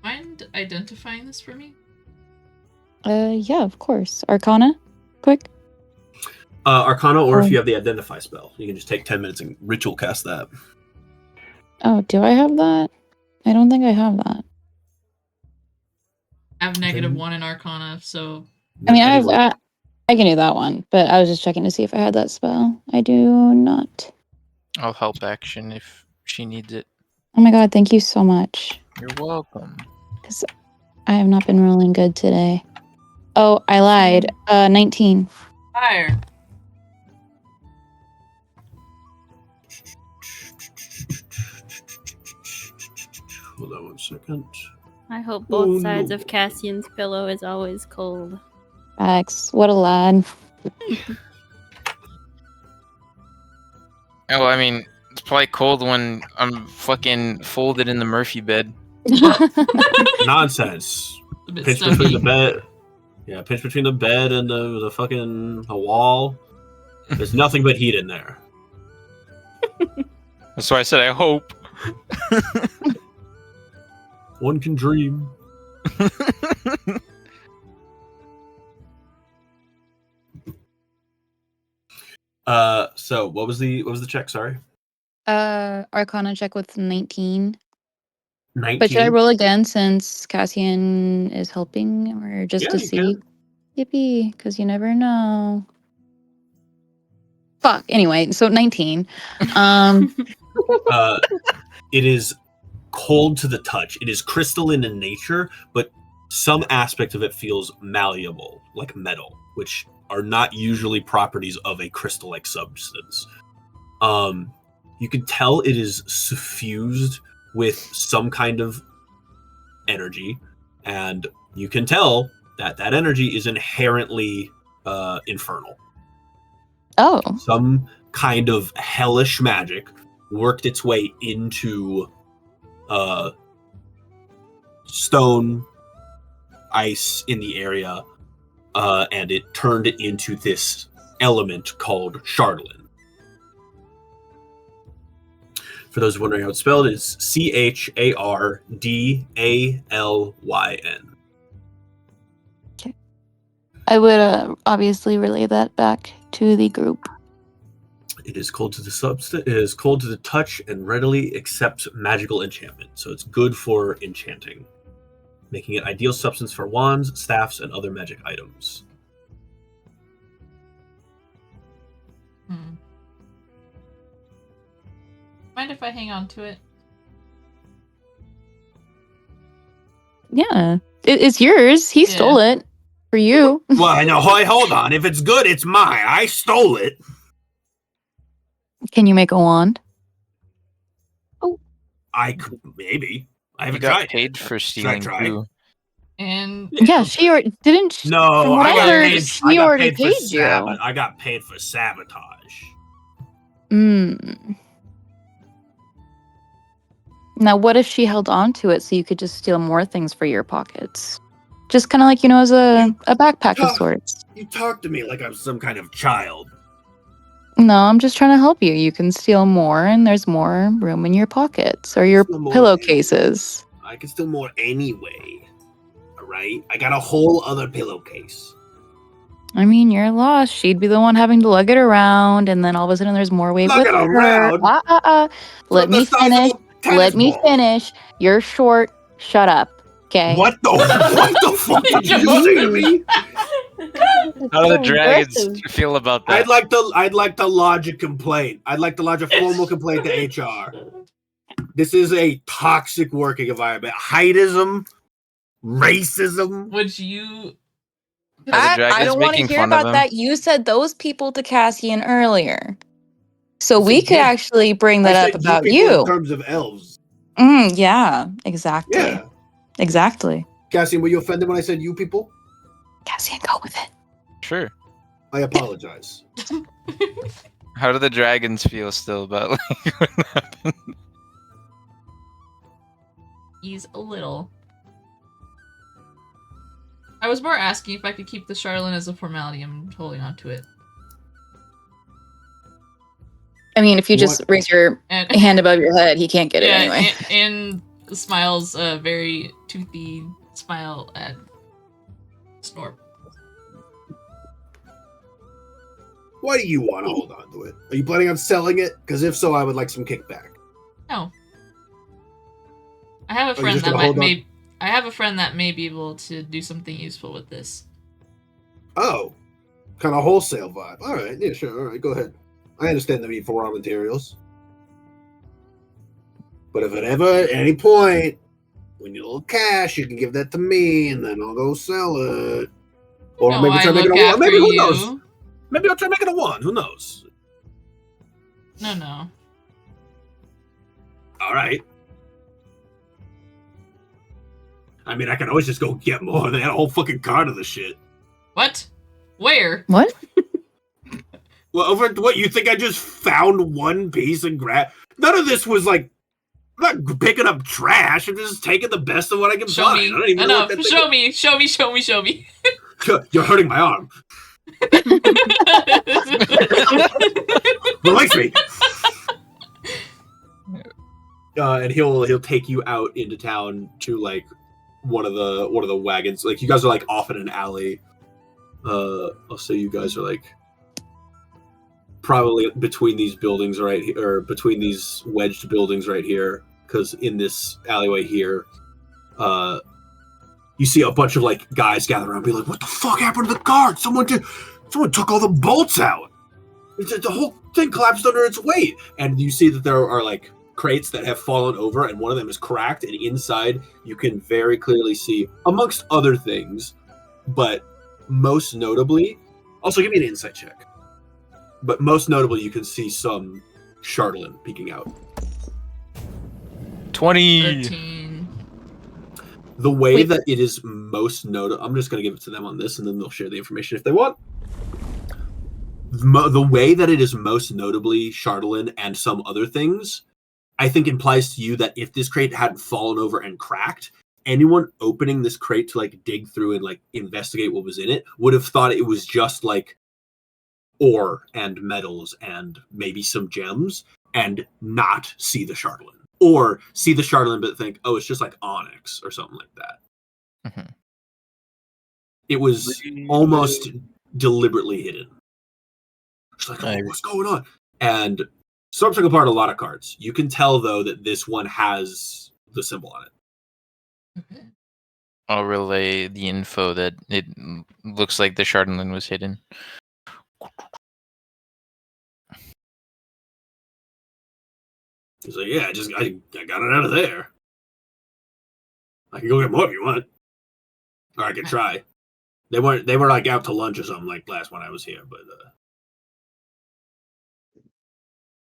Speaker 3: Mind identifying this for me?
Speaker 6: Yeah, of course. Arcana? Quick.
Speaker 8: Arcana, or if you have the Identify spell. You can just take 10 minutes and ritual cast that.
Speaker 6: Oh, do I have that? I don't think I have that.
Speaker 3: I have -1 in Arcana, so...
Speaker 6: I mean, I can do that one, but I was just checking to see if I had that spell. I do not.
Speaker 2: I'll help action if she needs it.
Speaker 6: Oh my god, thank you so much.
Speaker 2: You're welcome.
Speaker 6: Because I have not been rolling good today. Oh, I lied. 19.
Speaker 3: Fire.
Speaker 8: Hold on 1 second.
Speaker 4: I hope both sides of Cassian's pillow is always cold.
Speaker 6: Facts. What a lad.
Speaker 2: Oh, I mean, it's probably cold when I'm fucking folded in the Murphy bed.
Speaker 8: Nonsense.
Speaker 3: A bit
Speaker 8: Pinch
Speaker 3: stuffy.
Speaker 8: between the bed. Yeah, pinch between the bed and the fucking wall. There's nothing but heat in there.
Speaker 2: That's why I said I hope.
Speaker 8: One can dream. So what was the check? Sorry.
Speaker 6: Arcana check with 19.
Speaker 8: 19.
Speaker 6: But should I roll again since Cassian is helping, or just to
Speaker 8: you
Speaker 6: see?
Speaker 8: can.
Speaker 6: Yippee, because you never know. Fuck. Anyway, so 19.
Speaker 8: It is cold to the touch. It is crystalline in nature, but some aspect of it feels malleable, like metal, which are not usually properties of a crystal-like substance. You can tell it is suffused with some kind of energy, and you can tell that energy is inherently infernal.
Speaker 6: Oh.
Speaker 8: Some kind of hellish magic worked its way into stone, ice in the area, and it turned it into this element called Chardolin. For those wondering how it's spelled, it's Chardalyn.
Speaker 6: Okay. I would obviously relay that back to the group.
Speaker 8: It is cold to the substance. It is cold to the touch and readily accepts magical enchantment. So it's good for enchanting, making it ideal substance for wands, staffs, and other magic items.
Speaker 3: Mind if I hang on to it?
Speaker 6: Yeah. It's yours. He stole it for you.
Speaker 8: Well, I know. Hold on. If it's good, it's mine. I stole it.
Speaker 6: Can you make a wand?
Speaker 5: Oh.
Speaker 8: I could, maybe. I haven't
Speaker 2: got
Speaker 8: tried.
Speaker 2: paid for stealing too.
Speaker 3: And
Speaker 6: yeah, she already didn't.
Speaker 8: No,
Speaker 6: from what I heard,
Speaker 8: paid,
Speaker 6: she already paid you.
Speaker 8: I got paid for sabotage.
Speaker 6: Now, what if she held on to it so you could just steal more things for your pockets? Just kind of like, as a backpack of sorts.
Speaker 8: You talk to me like I'm some kind of child.
Speaker 6: No, I'm just trying to help you. You can steal more, and there's more room in your pockets or your
Speaker 8: Steal more.
Speaker 6: pillowcases.
Speaker 8: I can steal more anyway. All right? I got a whole other pillowcase.
Speaker 6: I mean, you're lost. She'd be the one having to lug it around, and then all of a sudden there's more weight
Speaker 8: Lug
Speaker 6: with
Speaker 8: it
Speaker 6: her.
Speaker 8: around?
Speaker 6: Let me
Speaker 8: the size of
Speaker 6: finish.
Speaker 8: a tennis
Speaker 6: Let me
Speaker 8: ball.
Speaker 6: finish. You're short. Shut up. Okay.
Speaker 8: What the fuck did you say to me?
Speaker 2: How do the
Speaker 5: So
Speaker 2: dragons
Speaker 5: aggressive.
Speaker 2: feel about that?
Speaker 8: I'd like to lodge a complaint. I'd like to lodge a formal complaint to HR. This is a toxic working environment. Heightism, racism.
Speaker 3: Would you?
Speaker 2: Are the
Speaker 6: I
Speaker 2: dragons
Speaker 6: don't want to
Speaker 2: making
Speaker 6: hear
Speaker 2: fun of
Speaker 6: about
Speaker 2: him?
Speaker 6: that. You said those people to Cassian earlier. So we could
Speaker 8: Yeah.
Speaker 6: actually bring
Speaker 8: I
Speaker 6: that
Speaker 8: said
Speaker 6: up about
Speaker 8: people in
Speaker 6: you.
Speaker 8: terms of elves.
Speaker 6: Yeah, exactly.
Speaker 8: Yeah.
Speaker 6: Exactly.
Speaker 8: Cassian, were you offended when I said you people?
Speaker 6: Cassian, go with it.
Speaker 2: Sure.
Speaker 8: I apologize.
Speaker 2: How do the dragons feel still about like what happened?
Speaker 3: He's a little. I was more asking if I could keep the Charlene as a formality. I'm holding on to it.
Speaker 6: I mean, if you just raise your
Speaker 3: And
Speaker 6: hand above your head, he can't get it
Speaker 3: yeah,
Speaker 6: anyway.
Speaker 3: and smiles a very toothy smile at Snorp.
Speaker 8: Why do you want to hold on to it? Are you planning on selling it? Because if so, I would like some kickback.
Speaker 3: No. I have a
Speaker 8: Are you
Speaker 3: friend
Speaker 8: just
Speaker 3: that
Speaker 8: gonna
Speaker 3: might
Speaker 8: hold on?
Speaker 3: may I have a friend that may be able to do something useful with this.
Speaker 8: Oh, kind of wholesale vibe. All right, yeah, sure. All right, go ahead. I understand the need for raw materials. But if at any point we need a little cash, you can give that to me, and then I'll go sell it. Or
Speaker 3: No,
Speaker 8: maybe
Speaker 3: I
Speaker 8: try making
Speaker 3: look
Speaker 8: a one.
Speaker 3: after
Speaker 8: Maybe who
Speaker 3: you.
Speaker 8: knows? Maybe I'll try making a one. Who knows?
Speaker 3: No.
Speaker 8: All right. I mean, I can always just go get more. They had a whole fucking cart of the shit.
Speaker 3: What? Where?
Speaker 6: What?
Speaker 8: Well, over what you think I just found one piece and grab? None of this was like. I'm not picking up trash. I'm just taking the best of what I can
Speaker 3: Show
Speaker 8: find.
Speaker 3: me.
Speaker 8: I don't even know what that
Speaker 3: Show
Speaker 8: thing
Speaker 3: me. Show me. Show me. Show me.
Speaker 8: You're hurting my arm. Release me. And he'll take you out into town to like one of the wagons. Like you guys are like off in an alley. I'll say you guys are like probably between these buildings right here, or between these wedged buildings right here, because in this alleyway here, you see a bunch of like guys gather around, be like, "What the fuck happened to the guard? Someone took all the bolts out. The whole thing collapsed under its weight." And you see that there are like crates that have fallen over, and one of them is cracked, and inside you can very clearly see, amongst other things, but most notably, also give me an insight check. But most notably, you can see some Charlene peeking out.
Speaker 2: 20.
Speaker 3: 13.
Speaker 8: The way that it is most notable, I'm just going to give it to them on this, and then they'll share the information if they want. The way that it is most notably Charlene and some other things, I think implies to you that if this crate hadn't fallen over and cracked, anyone opening this crate to like dig through and like investigate what was in it would have thought it was just like ore and metals and maybe some gems, and not see the Charlene. Or see the Charlene but think, oh, it's just like onyx or something like that.
Speaker 2: Mhm.
Speaker 8: It was almost deliberately hidden. It's like, oh, what's going on? And Storm took apart a lot of cards. You can tell, though, that this one has the symbol on it.
Speaker 2: I'll relay the info that it looks like the Chardonnay was hidden.
Speaker 8: He's like, yeah, I got it out of there. I can go get more if you want. Or I can try. They were like out to lunch or something like last when I was here, but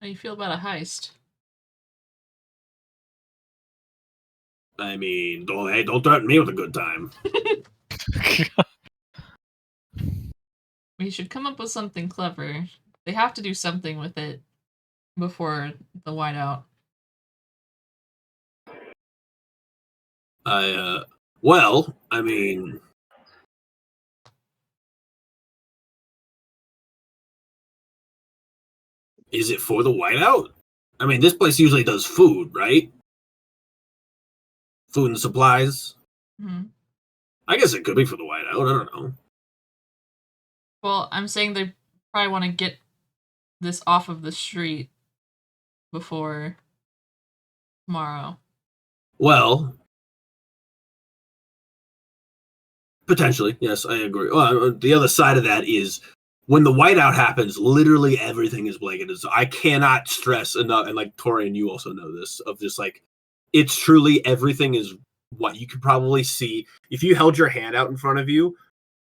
Speaker 3: How do you feel about a heist?
Speaker 8: I mean, don't threaten me with a good time.
Speaker 3: We should come up with something clever. They have to do something with it before the whiteout.
Speaker 8: Well, I mean, Is it for the whiteout? I mean, this place usually does food, right? Food and supplies.
Speaker 3: Hmm.
Speaker 8: I guess it could be for the whiteout. I don't know.
Speaker 3: Well, I'm saying they probably want to get this off of the street before tomorrow.
Speaker 8: Well, potentially, yes, I agree. Well, the other side of that is when the whiteout happens, literally everything is blanketed. So I cannot stress enough, and like Torian, you also know this, of just like, it's truly everything is what you could probably see. If you held your hand out in front of you,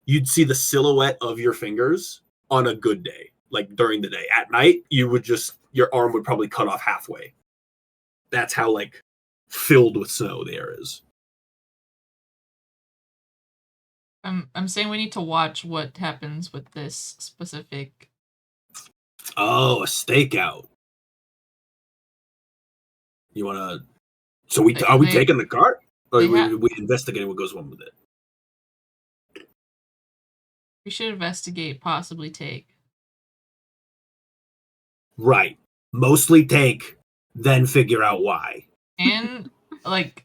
Speaker 8: you'd see the silhouette of your fingers on a good day, like during the day. At night, your arm would probably cut off halfway. That's how like filled with snow the air is.
Speaker 3: I'm saying we need to watch what happens with this specific.
Speaker 8: Oh, a stakeout. You want to? So are we taking the cart, or we investigating what goes on with it?
Speaker 3: We should investigate, possibly take.
Speaker 8: Right. Mostly take, then figure out why.
Speaker 3: And like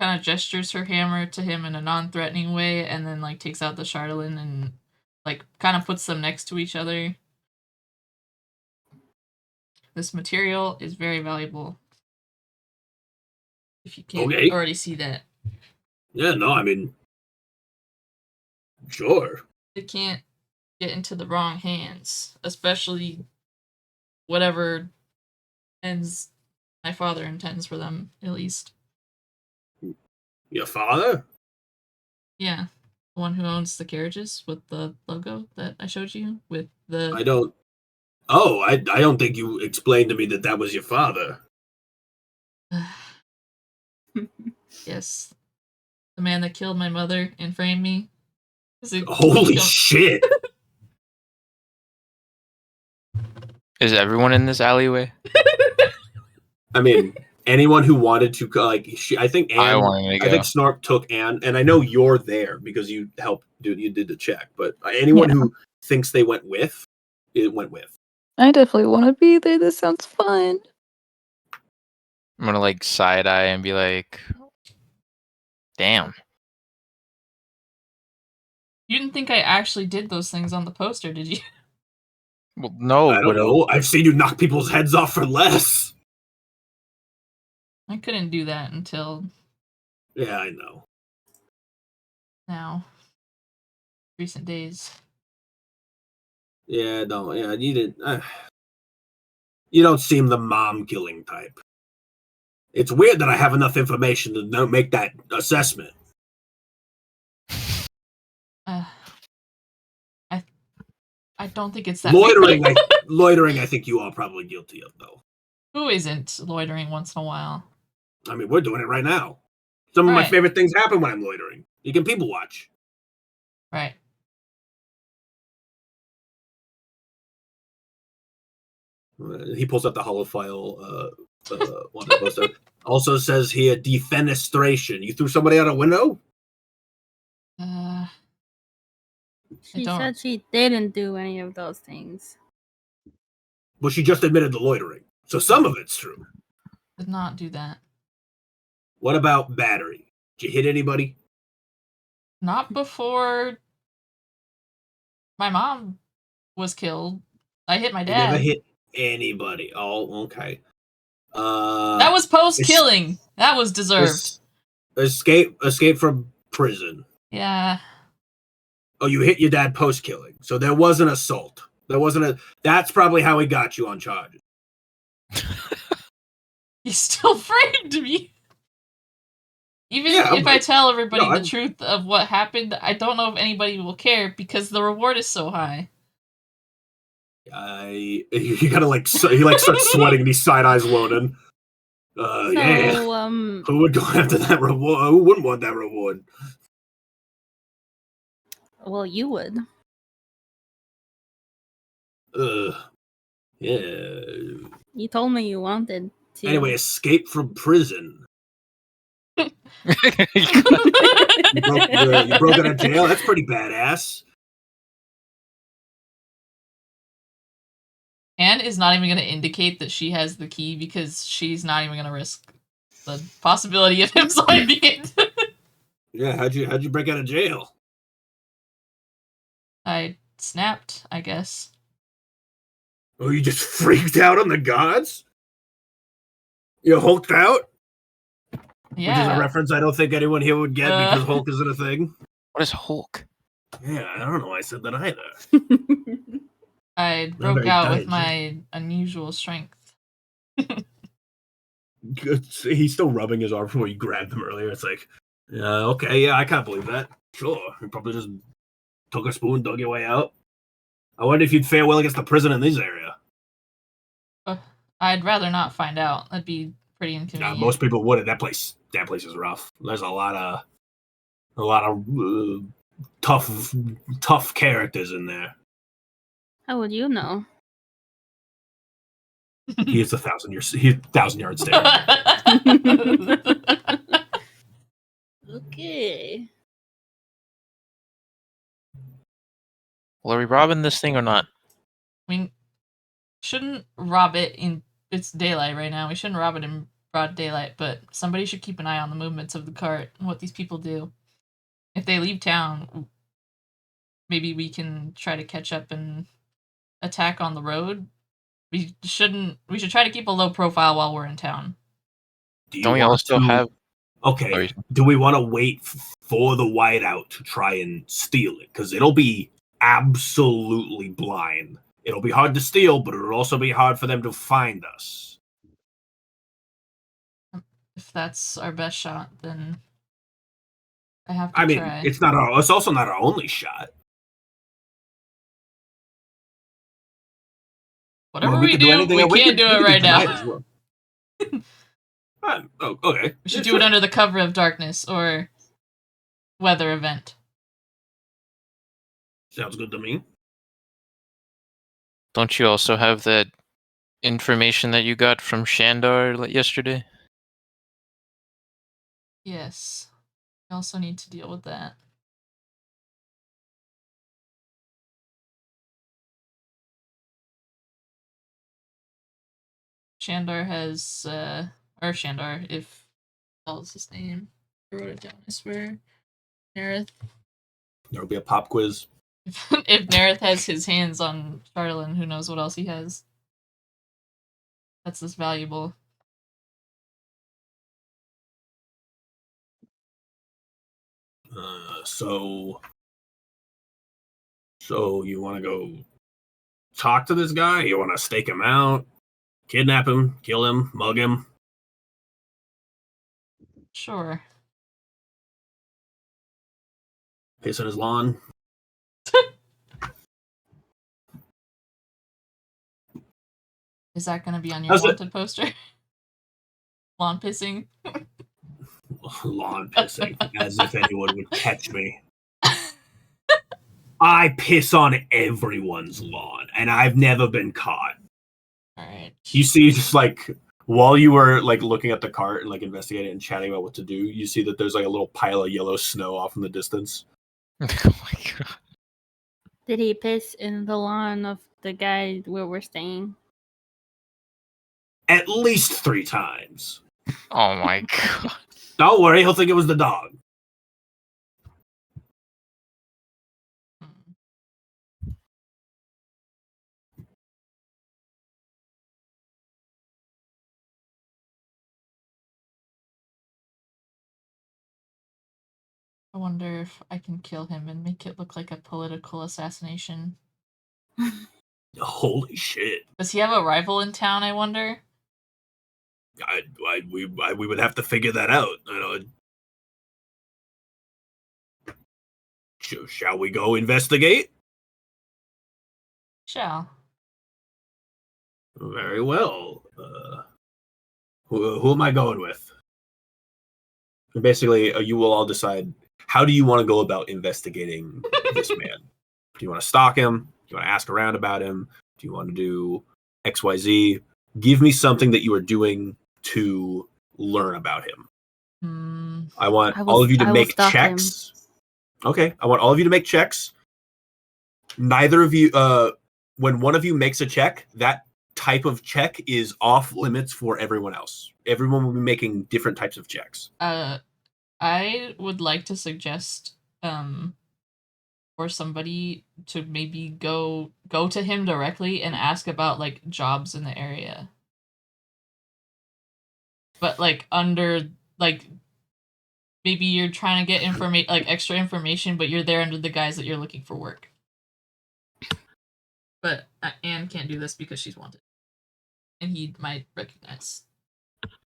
Speaker 3: kind of gestures her hammer to him in a non-threatening way, and then like takes out the Chardolin and like kind of puts them next to each other. This material is very valuable. If you can't already see that.
Speaker 8: Yeah, no, I mean, sure.
Speaker 3: It can't get into the wrong hands, especially whatever ends my father intends for them, at least.
Speaker 8: Your father?
Speaker 3: Yeah. The one who owns the carriages with the logo that I showed you with the...
Speaker 8: I don't think you explained to me that was your father.
Speaker 3: Yes. The man that killed my mother and framed me.
Speaker 8: Holy shit!
Speaker 2: Is everyone in this alleyway?
Speaker 8: I mean, anyone who wanted to, like, I think
Speaker 2: I wanted to go.
Speaker 8: I think Snarp took Anne, and I know you're there because you helped, you did the check, but anyone who thinks they went with, it went with.
Speaker 6: I definitely want to be there. This sounds fun.
Speaker 2: I'm gonna like side eye and be like, damn.
Speaker 3: You didn't think I actually did those things on the poster, did you?
Speaker 2: Well, no.
Speaker 8: I don't know. I've seen you knock people's heads off for less.
Speaker 3: I couldn't do that until...
Speaker 8: Yeah, I know.
Speaker 3: Now. Recent days.
Speaker 8: Yeah, no, yeah, you didn't. You don't seem the mom-killing type. It's weird that I have enough information to make that assessment.
Speaker 3: I don't think it's that
Speaker 8: loitering. Loitering, I think you are probably guilty of, though.
Speaker 3: Who isn't loitering once in a while?
Speaker 8: I mean, we're doing it right now. Some of my favorite things happen when I'm loitering. You can people watch.
Speaker 3: Right.
Speaker 8: He pulls out the holofile. Also says here defenestration. You threw somebody out a window?
Speaker 4: She said she didn't do any of those things.
Speaker 8: Well, she just admitted the loitering. So some of it's true.
Speaker 3: Did not do that.
Speaker 8: What about battery? Did you hit anybody?
Speaker 3: Not before my mom was killed. I hit my dad.
Speaker 8: You never hit anybody. Oh, okay.
Speaker 3: That was post-killing. That was deserved.
Speaker 8: Escape from prison.
Speaker 3: Yeah.
Speaker 8: Oh, you hit your dad post-killing. So there was an assault. That's probably how he got you on charges.
Speaker 3: He's still framed me. Even if I tell everybody the truth of what happened, I don't know if anybody will care because the reward is so high.
Speaker 8: You gotta he starts sweating and he side eyes Loden. Who would go after that reward? Who wouldn't want that reward?
Speaker 4: Well, you would.
Speaker 8: Yeah.
Speaker 4: You told me you wanted to.
Speaker 8: Anyway, escape from prison. You broke out of jail? That's pretty badass.
Speaker 3: Anne is not even going to indicate that she has the key because she's not even going to risk the possibility of him finding it.
Speaker 8: Yeah, how'd you break out of jail?
Speaker 3: I snapped, I guess.
Speaker 8: Oh, you just freaked out on the gods? You hulked out?
Speaker 3: Yeah.
Speaker 8: Which is a reference I don't think anyone here would get because Hulk isn't a thing.
Speaker 2: What is Hulk?
Speaker 8: Yeah, I don't know why I said that either.
Speaker 3: I
Speaker 8: Not
Speaker 3: broke
Speaker 8: very
Speaker 3: out with
Speaker 8: diligent.
Speaker 3: my unusual strength.
Speaker 8: He's still rubbing his arm from where you grabbed him earlier. It's like, okay, yeah, I can't believe that. Sure, you probably just took a spoon, dug your way out. I wonder if you'd fare well against the prison in this area.
Speaker 3: I'd rather not find out. That'd be pretty inconvenient.
Speaker 8: Most people wouldn't. That place is rough. There's a lot of tough characters in there.
Speaker 4: How would you know?
Speaker 8: He is 1,000 yards. He's 1,000 yards stare.
Speaker 4: Okay.
Speaker 2: Well, are we robbing this thing or not?
Speaker 3: We shouldn't rob it in it's daylight right now. We shouldn't rob it in broad daylight, but somebody should keep an eye on the movements of the cart and what these people do. If they leave town, maybe we can try to catch up and attack on the road. We should try to keep a low profile while we're in town.
Speaker 2: Don't we also have...
Speaker 8: Okay,
Speaker 2: Sorry.
Speaker 8: do we want to wait for the whiteout to try and steal it? Because it'll be absolutely blind. It'll be hard to steal, but it'll also be hard for them to find us.
Speaker 3: If that's our best shot, then I have to try.
Speaker 8: It's also not our only shot.
Speaker 3: Whatever we do, we can't do it right now.
Speaker 8: Okay.
Speaker 3: We should do it under the cover of darkness or weather event.
Speaker 8: Sounds good to me.
Speaker 2: Don't you also have that information that you got from Shandar yesterday?
Speaker 3: Yes. I also need to deal with that. Shandar has, or Shandar, if that was his name. I wrote it down, I swear. Nerith.
Speaker 8: There'll be a pop quiz.
Speaker 3: If Nerith has his hands on Charlin, who knows what else he has. That's this valuable.
Speaker 8: So you want to go talk to this guy? You want to stake him out, kidnap him, kill him, mug him?
Speaker 3: Sure.
Speaker 8: Piss on his lawn?
Speaker 3: Is that going to be on your wanted poster? Lawn pissing?
Speaker 8: Lawn pissing, as if anyone would catch me. I piss on everyone's lawn, and I've never been caught.
Speaker 3: All right.
Speaker 8: You see, just like while you were like looking at the cart and like investigating and chatting about what to do, you see that there's like a little pile of yellow snow off in the distance.
Speaker 2: Oh my god!
Speaker 4: Did he piss in the lawn of the guy where we're staying?
Speaker 8: At least 3 times.
Speaker 2: Oh my god!
Speaker 8: Don't worry, he'll think it was the dog.
Speaker 3: I wonder if I can kill him and make it look like a political assassination.
Speaker 8: Holy shit.
Speaker 3: Does he have a rival in town, I wonder?
Speaker 8: We would have to figure that out. Shall we go investigate?
Speaker 3: Shall.
Speaker 8: Very well. Who am I going with? Basically, you will all decide, how do you want to go about investigating this man? Do you want to stalk him? Do you want to ask around about him? Do you want to do XYZ? Give me something that you are doing to learn about him. I want all of you to make checks. Okay, I want all of you to make checks. Neither of you, when one of you makes a check, that type of check is off limits for everyone else. Everyone will be making different types of checks.
Speaker 3: I would like to suggest for somebody to maybe go to him directly and ask about like jobs in the area. But like under like maybe you're trying to get like extra information, but you're there under the guise that you're looking for work. But Anne can't do this because she's wanted, and he might recognize.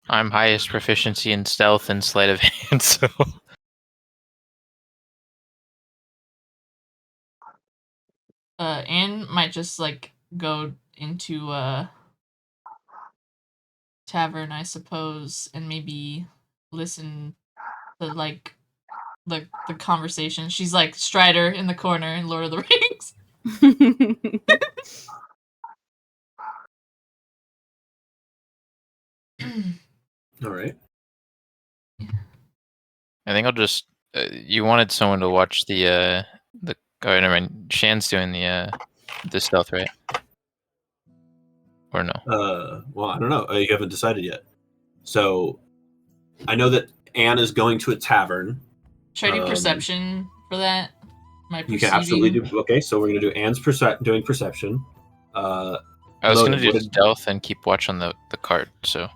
Speaker 2: I'm highest proficiency in stealth and sleight of hand, so.
Speaker 3: Anne might just like go into tavern, I suppose, and maybe listen to like the conversation. She's like Strider in the corner in Lord of the Rings.
Speaker 8: All right.
Speaker 2: I think I'll just. You wanted someone to watch the. Oh, never mind. Shan's doing the stealth, right? Or no?
Speaker 8: Well, I don't know. You haven't decided yet. So, I know that Anne is going to a tavern.
Speaker 3: Should I do perception for that?
Speaker 8: You can absolutely do. Okay, so we're gonna do Anne's doing perception.
Speaker 2: I was gonna do stealth and keep watch on the cart. So,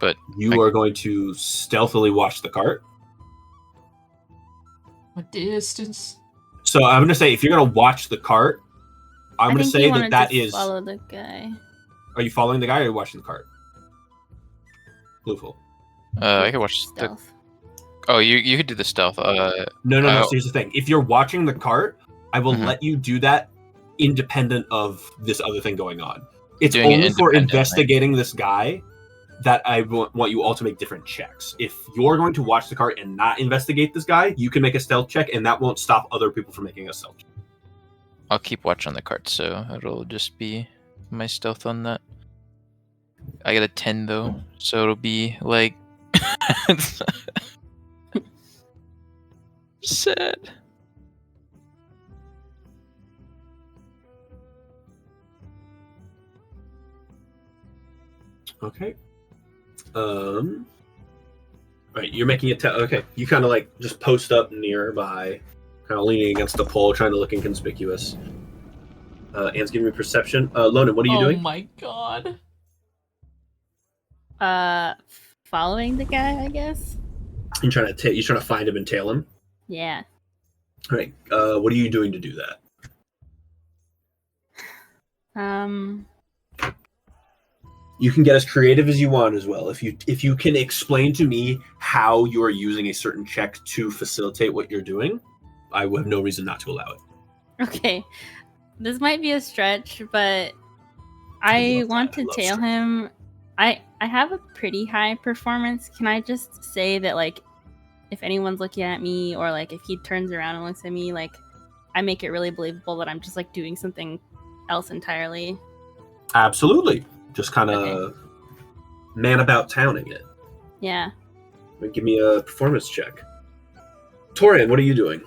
Speaker 2: but
Speaker 8: you are going to stealthily watch the cart.
Speaker 3: What distance?
Speaker 8: So I'm gonna say if you're gonna watch the cart, I'm gonna say that is.
Speaker 4: Follow the guy.
Speaker 8: Are you following the guy or are you watching the cart? Bluefool.
Speaker 2: I can watch stealth. Oh, you could do the stealth.
Speaker 8: No. So here's the thing: if you're watching the cart, I will let you do that independent of this other thing going on. It's only for investigating this guy that I want you all to make different checks. If you're going to watch the cart and not investigate this guy, you can make a stealth check, and that won't stop other people from making a stealth check.
Speaker 2: I'll keep watch on the cart, so it'll just be my stealth on that. I got a 10 though, so it'll be like sad.
Speaker 8: Okay. Right, you're making a okay. You kind of like just post up nearby, kind of leaning against a pole, trying to look inconspicuous. Anne's giving me perception. Lonan, what are you doing?
Speaker 3: Oh my god.
Speaker 4: Following the guy, I guess.
Speaker 8: You're trying to find him and tail him.
Speaker 4: Yeah.
Speaker 8: All right. What are you doing to do that? You can get as creative as you want as well. If you can explain to me how you are using a certain check to facilitate what you're doing, I would have no reason not to allow it.
Speaker 4: Okay. This might be a stretch, but I want to tail him. I have a pretty high performance. Can I just say that, like, if anyone's looking at me or, like, if he turns around and looks at me, like, I make it really believable that I'm just, like, doing something else entirely?
Speaker 8: Absolutely. Just kind of man about towning it.
Speaker 4: Yeah.
Speaker 8: Give me a performance check. Torian, what are you doing?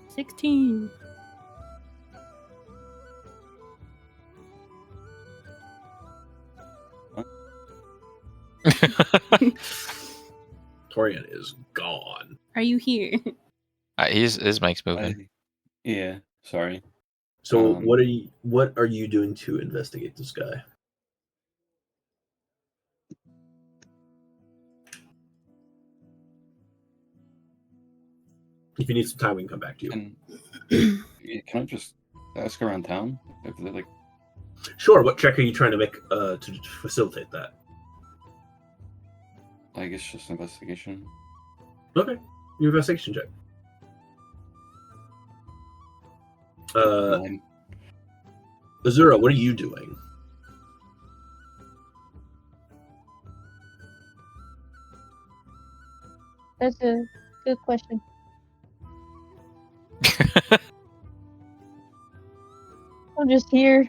Speaker 4: 16.
Speaker 8: Torian is gone.
Speaker 4: Are you here?
Speaker 2: His mic's moving.
Speaker 7: Yeah, sorry.
Speaker 8: So what are you doing to investigate this guy? If you need some time, we can come back to you.
Speaker 7: Can I just ask around town if they're like?
Speaker 8: Sure. What check are you trying to make to facilitate that?
Speaker 7: I guess just investigation.
Speaker 8: Okay, your investigation check. Azura, what are you doing?
Speaker 5: That's a good question. I'm just here.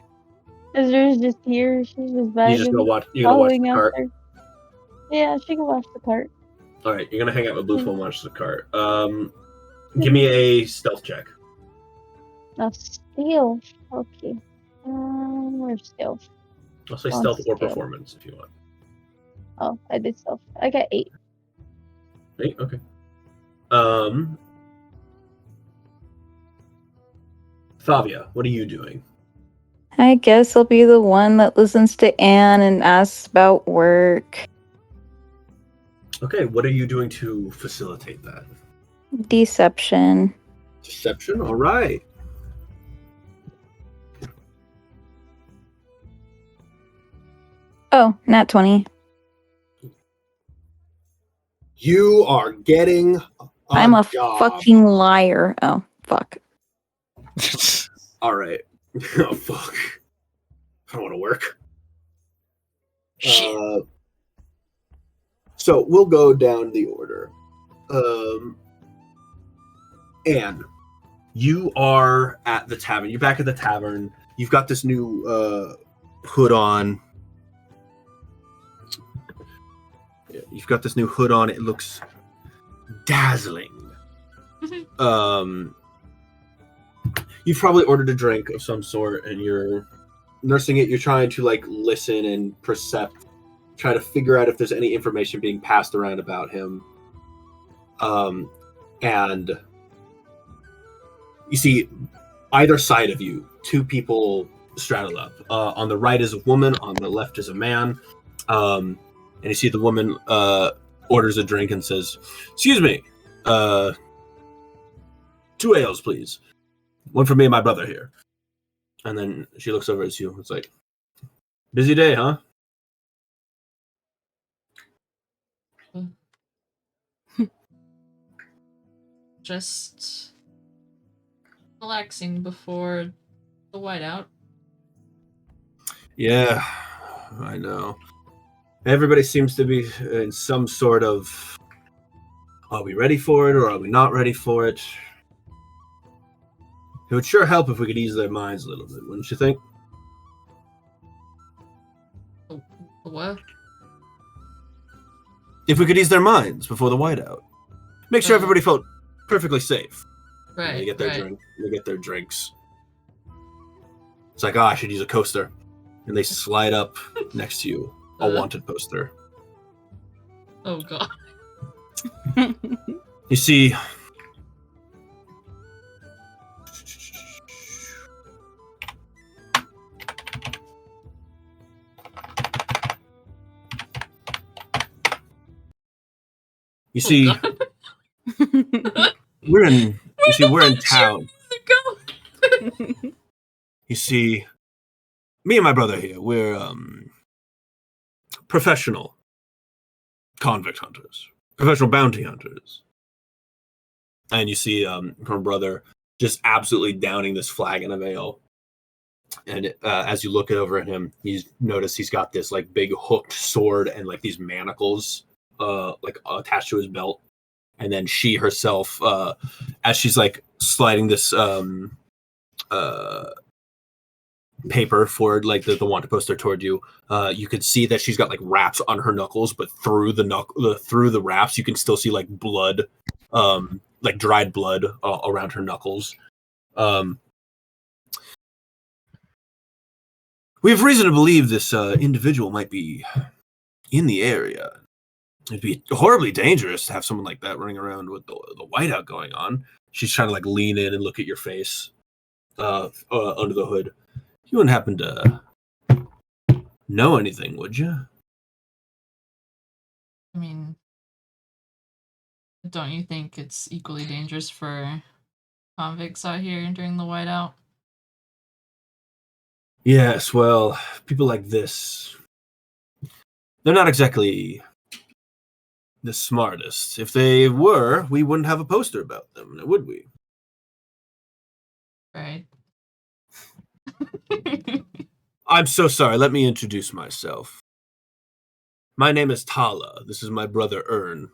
Speaker 5: Azura's just here. She's just vibing.
Speaker 8: You just gonna watch. You're gonna watch the cart.
Speaker 5: There. Yeah, she can watch the cart.
Speaker 8: All right, you're gonna hang out with Bluefool and watch the cart. Give me a stealth check.
Speaker 5: Now steal. Okay. Or stealth.
Speaker 8: I'll say
Speaker 5: On
Speaker 8: stealth or
Speaker 5: skill.
Speaker 8: performance if you want.
Speaker 5: Oh, I did stealth. I got 8.
Speaker 8: 8? Okay. Thavia, what are you doing?
Speaker 6: I guess I'll be the one that listens to Anne and asks about work.
Speaker 8: Okay, what are you doing to facilitate that?
Speaker 6: Deception.
Speaker 8: Deception? All right.
Speaker 6: Oh, nat 20.
Speaker 8: You are getting
Speaker 6: I'm a
Speaker 8: job.
Speaker 6: fucking liar. Oh, fuck.
Speaker 8: All right. Oh, fuck. I don't want to work.
Speaker 2: Shit.
Speaker 8: So we'll go down the order. Anne, you are at the tavern. You're back at the tavern. You've got this new hood on. Yeah, you've got this new hood on. It looks dazzling. You've probably ordered a drink of some sort, and you're nursing it. You're trying to like listen and percept, try to figure out if there's any information being passed around about him. And you see, either side of you, 2 people straddle up. On the right is a woman. On the left is a man. And you see the woman orders a drink and says, "Excuse me, 2 ales, please. One for me and my brother here." And then she looks over at you. It's like, busy day, huh?
Speaker 3: Just relaxing before the whiteout.
Speaker 8: Yeah, I know. Everybody seems to be in some sort of, are we ready for it or are we not ready for it? It would sure help if we could ease their minds a little bit, wouldn't you think?
Speaker 3: What?
Speaker 8: If we could ease their minds before the whiteout. Make sure everybody felt perfectly safe.
Speaker 3: Right.
Speaker 8: They get their drink. They get their drinks. It's like, I should use a coaster. And they slide up next to you, a wanted poster.
Speaker 3: Oh, God.
Speaker 8: You see, we're in town. You see, me and my brother here, we're professional convict hunters, professional bounty hunters. And you see her brother just absolutely downing this flagon of ale. And as you look over at him, you notice he's got this like big hooked sword and like these manacles like attached to his belt. And then she herself, as she's like sliding this paper forward, like the wanted poster toward you, you could see that she's got like wraps on her knuckles, but through the wraps, you can still see like blood, like dried blood around her knuckles. We have reason to believe this individual might be in the area. It'd be horribly dangerous to have someone like that running around with the whiteout going on. She's trying to like lean in and look at your face under the hood. You wouldn't happen to know anything, would you?
Speaker 3: I mean, don't you think it's equally dangerous for convicts out here during the whiteout?
Speaker 8: Yes, well, people like this, they're not exactly the smartest. If they were, we wouldn't have a poster about them, would we?
Speaker 3: Right.
Speaker 8: I'm so sorry. Let me introduce myself. My name is Tala. This is my brother Ern.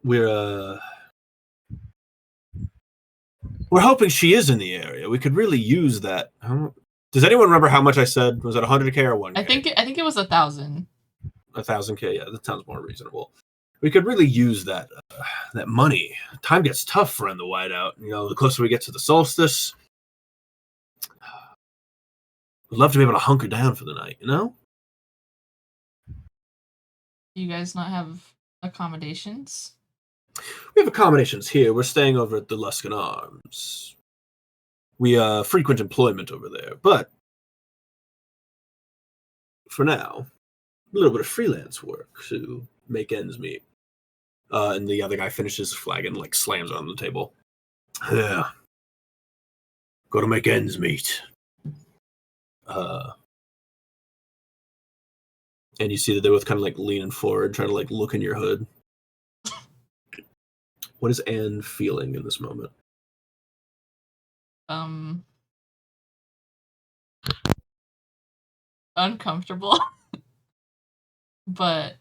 Speaker 8: We're hoping she is in the area. We could really use that. Does anyone remember how much I said? Was it 100K or 1K?
Speaker 3: I think it was 1,000.
Speaker 8: 1,000K. Yeah, that sounds more reasonable. We could really use that money. Time gets tough around the whiteout. You know, the closer we get to the solstice, Would love to be able to hunker down for the night, you know?
Speaker 3: You guys not have accommodations?
Speaker 8: We have accommodations here. We're staying over at the Luskin Arms. We frequent employment over there, but for now, a little bit of freelance work to make ends meet. And the other guy finishes his flag and like slams it on the table. Yeah. Gotta make ends meet. And you see that they're both kind of like leaning forward, trying to like look in your hood. What is Anne feeling in this moment?
Speaker 3: Uncomfortable. But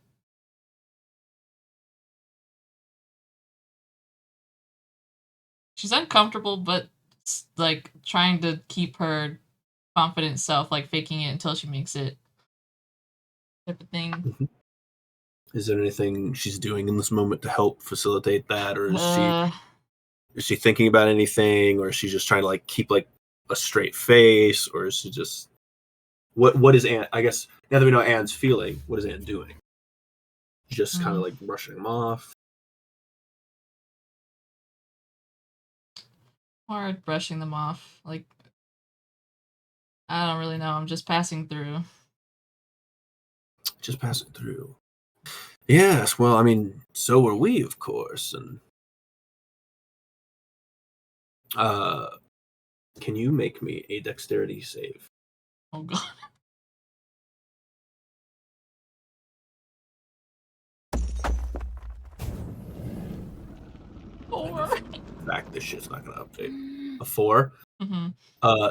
Speaker 3: she's uncomfortable, but like trying to keep her confident self, like faking it until she makes it type of thing.
Speaker 8: Mm-hmm. Is there anything she's doing in this moment to help facilitate that, or is she thinking about anything, or is she just trying to like keep like a straight face, or is she just what is Anne? I guess now that we know Anne's feeling, what is Anne doing? Just kind of like brushing them off.
Speaker 3: Hard brushing them off. Like, I don't really know. I'm just passing through.
Speaker 8: Just passing through. Yes, well, I mean, so were we, of course. And can you make me a dexterity save?
Speaker 3: Oh god. Four.
Speaker 8: In fact, this shit's not gonna update. A 4?
Speaker 3: Mm-hmm.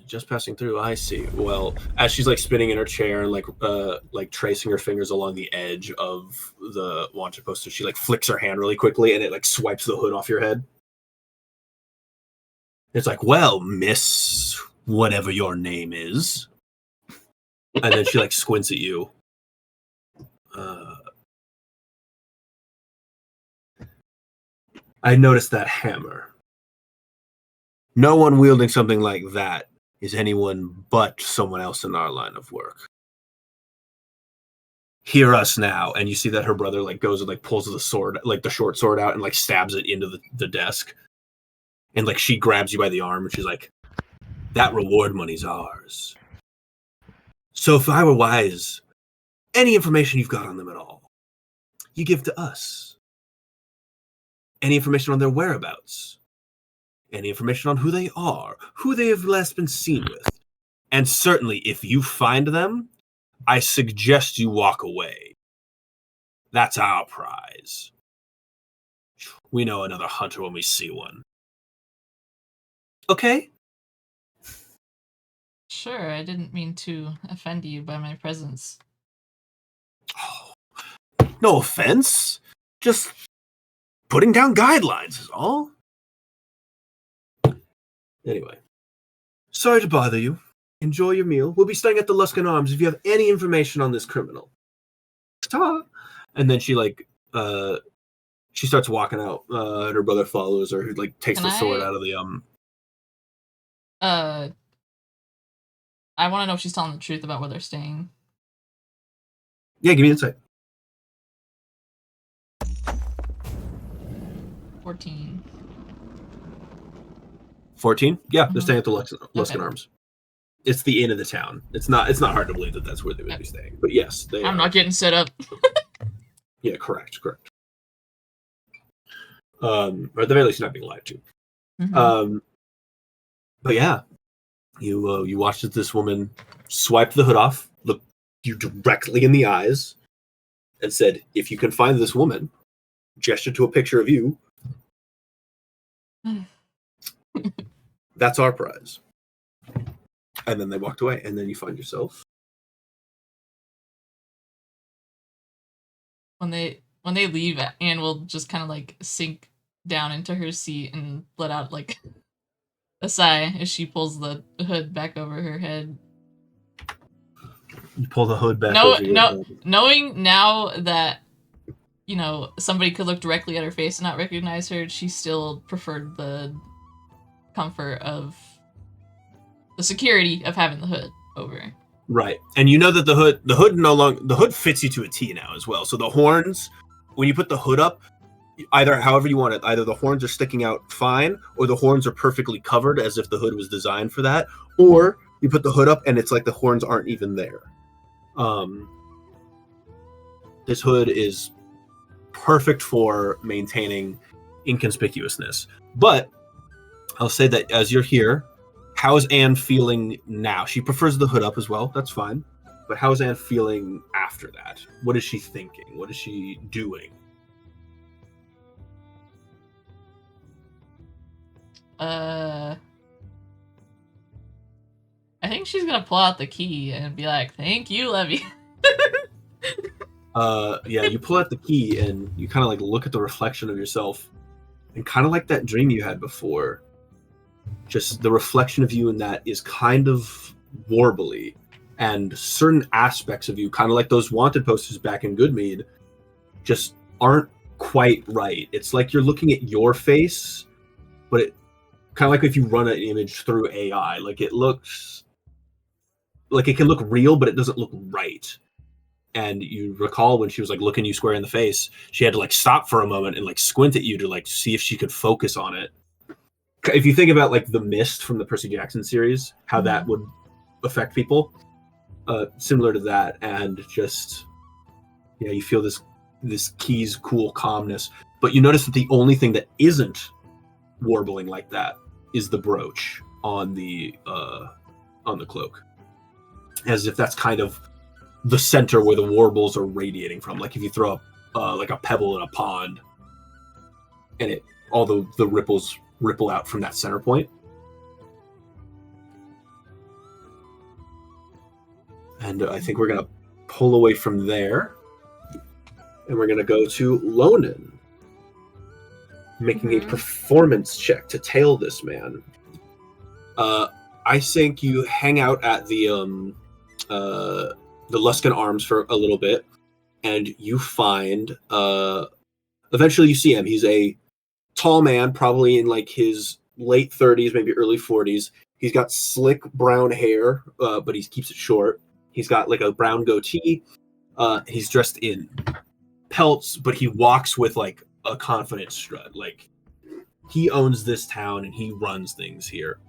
Speaker 8: Just passing through. I see. Well, as she's like spinning in her chair and like tracing her fingers along the edge of the wanted poster, she like flicks her hand really quickly and it like swipes the hood off your head. It's like, well, miss whatever your name is. And then she like squints at you. I noticed that hammer. No one wielding something like that is anyone but someone else in our line of work. Hear us now. And you see that her brother like goes and like pulls the sword, like the short sword out and like stabs it into the desk. And like she grabs you by the arm and she's like, that reward money's ours. So if I were wise, any information you've got on them at all, you give to us. Any information on their whereabouts. Any information on who they are, who they have last been seen with. And certainly, if you find them, I suggest you walk away. That's our prize. We know another hunter when we see one. Okay?
Speaker 3: Sure, I didn't mean to offend you by my presence.
Speaker 8: Oh, no offense. Just putting down guidelines is all. Anyway, sorry to bother you. Enjoy your meal. We'll be staying at the Luskin Arms if you have any information on this criminal. Ta! And then she like she starts walking out, and her brother follows her, who like takes the sword out of the
Speaker 3: I want to know if she's telling the truth about where they're staying.
Speaker 8: Yeah, give me insight.
Speaker 3: 14.
Speaker 8: 14? Yeah, they're staying at the Luskin
Speaker 3: Okay.
Speaker 8: Arms. It's the inn of the town. It's not hard to believe that that's where they would be staying. But yes, they
Speaker 3: I'm
Speaker 8: are.
Speaker 3: not getting set up.
Speaker 8: Yeah, correct. Or at the very least, you're not being lied to.
Speaker 3: Mm-hmm.
Speaker 8: But yeah, you watched as this woman swiped the hood off, looked you directly in the eyes, and said, "If you can find this woman," gestured to a picture of you. That's our prize. And then they walked away, and then you find yourself.
Speaker 3: When they leave, Anne will just kind of like sink down into her seat and let out like a sigh as she pulls the hood back over her head.
Speaker 8: You pull the hood back over your head.
Speaker 3: Knowing now that, you know, somebody could look directly at her face and not recognize her, she still preferred the comfort of security of having the hood over.
Speaker 8: Right, and you know that the hood fits you to a T now as well. So the horns, when you put the hood up, either however you want it, either the horns are sticking out fine, or the horns are perfectly covered as if the hood was designed for that, or you put the hood up and it's like the horns aren't even there. This hood is perfect for maintaining inconspicuousness. But I'll say that as you're here, how is Anne feeling now? She prefers the hood up as well. That's fine. But how is Anne feeling after that? What is she thinking? What is she doing?
Speaker 3: I think she's gonna pull out the key and be like, "Thank you, Levy."
Speaker 8: Yeah, you pull out the key and you kind of like look at the reflection of yourself, and kind of like that dream you had before. Just the reflection of you in that is kind of warbly, and certain aspects of you, kind of like those wanted posters back in Goodmead, just aren't quite right. It's like you're looking at your face, but it kind of like if you run an image through AI, like it looks like it can look real, but it doesn't look right. And you recall when she was like looking you square in the face, she had to like stop for a moment and like squint at you to like see if she could focus on it. If you think about like the Mist from the Percy Jackson series, how that would affect people, similar to that, and just you feel this key's cool calmness. But you notice that the only thing that isn't warbling like that is the brooch on the cloak, as if that's kind of the center where the warbles are radiating from. Like if you throw like a pebble in a pond, and all the ripples ripple out from that center point. And I think we're gonna pull away from there, and we're gonna go to Lonan, making a performance check to tail this man. I think you hang out at the Luskan Arms for a little bit, and you find eventually you see him. He's a tall man, probably in like his late 30s, maybe early 40s. He's got slick brown hair, but he keeps it short. He's got like a brown goatee. He's dressed in pelts, but he walks with like a confident strut. Like he owns this town and he runs things here.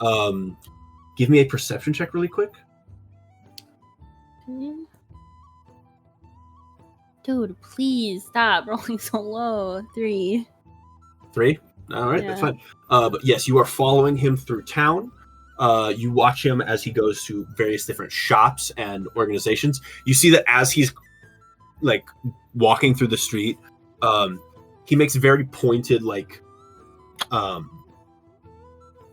Speaker 8: Give me a perception check really quick.
Speaker 4: Dude, please stop rolling so low. 3.
Speaker 8: 3? All right, that's fine. But yes, you are following him through town. You watch him as he goes to various different shops and organizations. You see that as he's like walking through the street, he makes very pointed like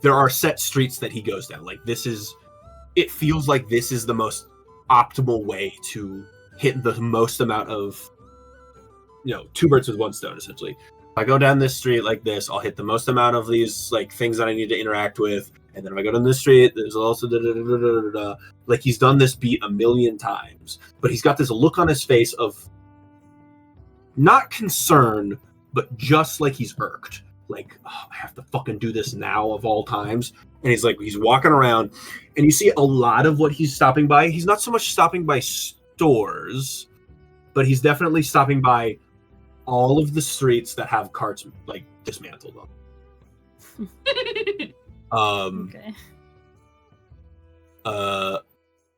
Speaker 8: there are set streets that he goes down. Like it feels like this is the most optimal way to hit the most amount of, two birds with one stone, essentially. If I go down this street like this, I'll hit the most amount of these like things that I need to interact with. And then if I go down this street, there's also like he's done this beat a million times, but he's got this look on his face of not concern, but just like he's irked. Like, oh, I have to fucking do this now of all times. And he's walking around, and you see a lot of what he's stopping by. He's not so much stopping by stores, but he's definitely stopping by all of the streets that have carts like dismantled them.
Speaker 4: Okay.
Speaker 8: And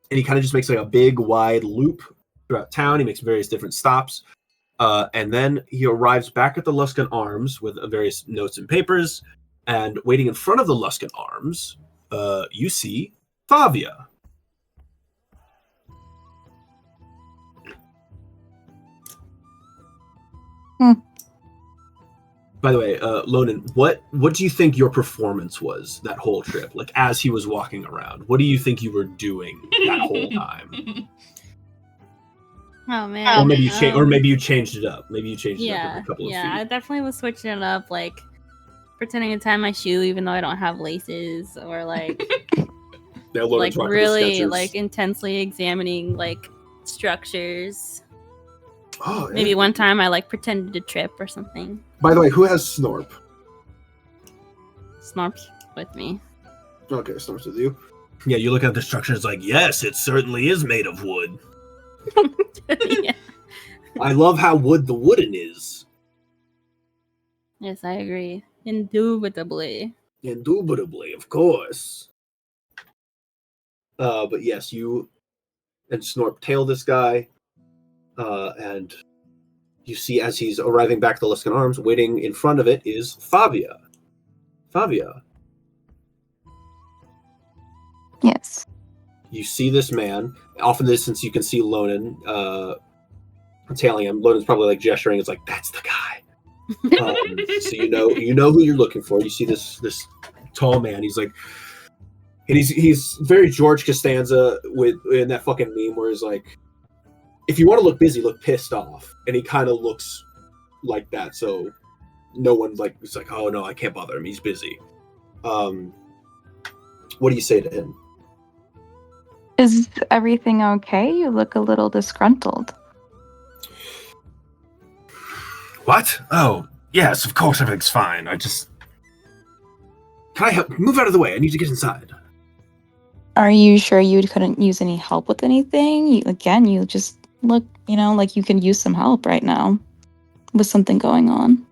Speaker 8: he kind of just makes like a big wide loop throughout town. He makes various different stops. And then he arrives back at the Luskan Arms with various notes and papers. And waiting in front of the Luskan Arms, you see Thavia. By the way, Lonan, what do you think your performance was that whole trip? Like as he was walking around, what do you think you were doing that whole time?
Speaker 4: Oh man.
Speaker 8: Or maybe you changed it up. Maybe you changed it up a couple of feet.
Speaker 4: I definitely was switching it up, like pretending to tie my shoe even though I don't have laces, or like like really like intensely examining like structures.
Speaker 8: Oh, yeah.
Speaker 4: Maybe one time I like pretended to trip or something.
Speaker 8: By the way, who has Snorp?
Speaker 4: Snorp's with me.
Speaker 8: Okay, starts with you. Yeah, you look at the structure. It's like, yes, it certainly is made of wood.
Speaker 4: Yeah.
Speaker 8: I love how the wooden is.
Speaker 4: Yes, I agree. Indubitably.
Speaker 8: Indubitably, of course. But yes, you and Snorp tail this guy, and you see as he's arriving back to Luskan Arms, waiting in front of it is Favia. Favia,
Speaker 6: Yes.
Speaker 8: you see this man. Off in the distance, you can see Lonan tailing him. Lonan's probably like gesturing. It's like, that's the guy. So you know who you're looking for. You see this tall man. He's like, and he's very George Costanza in that fucking meme where he's like, if you want to look busy, look pissed off, and he kind of looks like that. So no one's like, it's like, oh no, I can't bother him. He's busy. What do you say to him?
Speaker 6: Is everything okay? You look a little disgruntled.
Speaker 8: What? Oh, yes, of course everything's fine. Can I help? Move out of the way. I need to get inside.
Speaker 6: Are you sure you couldn't use any help with anything? You just look, like you can use some help right now with something going on.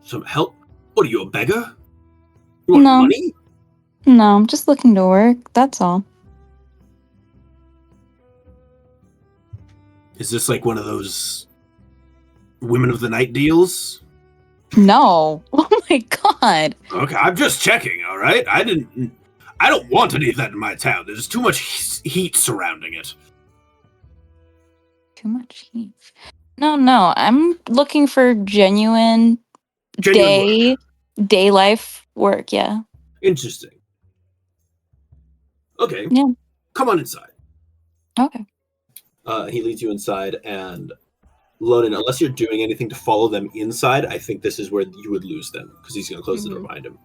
Speaker 8: Some help? What are you, a beggar? You want
Speaker 6: No.
Speaker 8: money?
Speaker 6: No, I'm just looking to work. That's all.
Speaker 8: Is this like one of those Women of the Night deals?
Speaker 6: No. Oh my god.
Speaker 8: Okay, I'm just checking, all right? I don't want any of that in my town. There's too much heat surrounding it.
Speaker 6: Too much heat. No. I'm looking for genuine
Speaker 8: Genuine work.
Speaker 6: day life work, yeah.
Speaker 8: Interesting. Okay.
Speaker 6: Yeah.
Speaker 8: Come on inside.
Speaker 6: Okay.
Speaker 8: He leads you inside, and Lonan, unless you're doing anything to follow them inside, I think this is where you would lose them, because he's going to close the door behind him.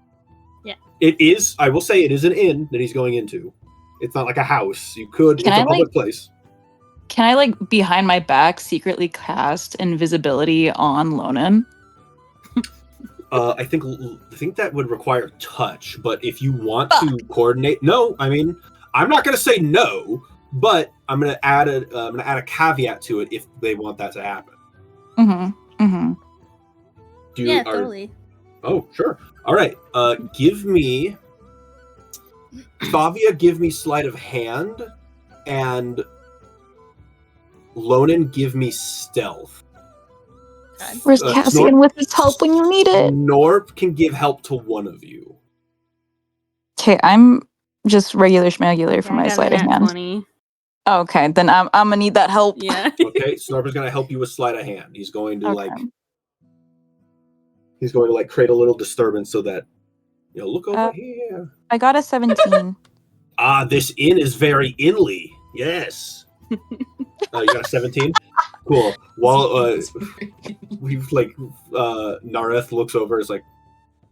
Speaker 4: Yeah.
Speaker 8: It is, I will say, it is an inn that he's going into. It's not like a house. It's a public place.
Speaker 6: Can I, behind my back, secretly cast invisibility on Lonan?
Speaker 8: I think that would require touch, but if you want to coordinate, no, I mean, I'm not going to say no, but I'm going to add a caveat to it if they want that to happen.
Speaker 4: Totally.
Speaker 8: Oh, sure. All right. Give me Savia. Give me sleight of hand, and Lonan, give me stealth.
Speaker 6: Where's Cassian with his help when you need it?
Speaker 8: Norp can give help to one of you.
Speaker 6: Okay, I'm just regular schmegular for my sleight of hand.
Speaker 4: 20.
Speaker 6: Okay, then I'm gonna need that help.
Speaker 4: Yeah.
Speaker 8: Okay, Snorp is gonna help you with sleight of hand. He's going to he's going to create a little disturbance so that look over here.
Speaker 6: I got a 17.
Speaker 8: This inn is very inly. Yes. You got a 17? Cool. While we've Nareth looks over, is like,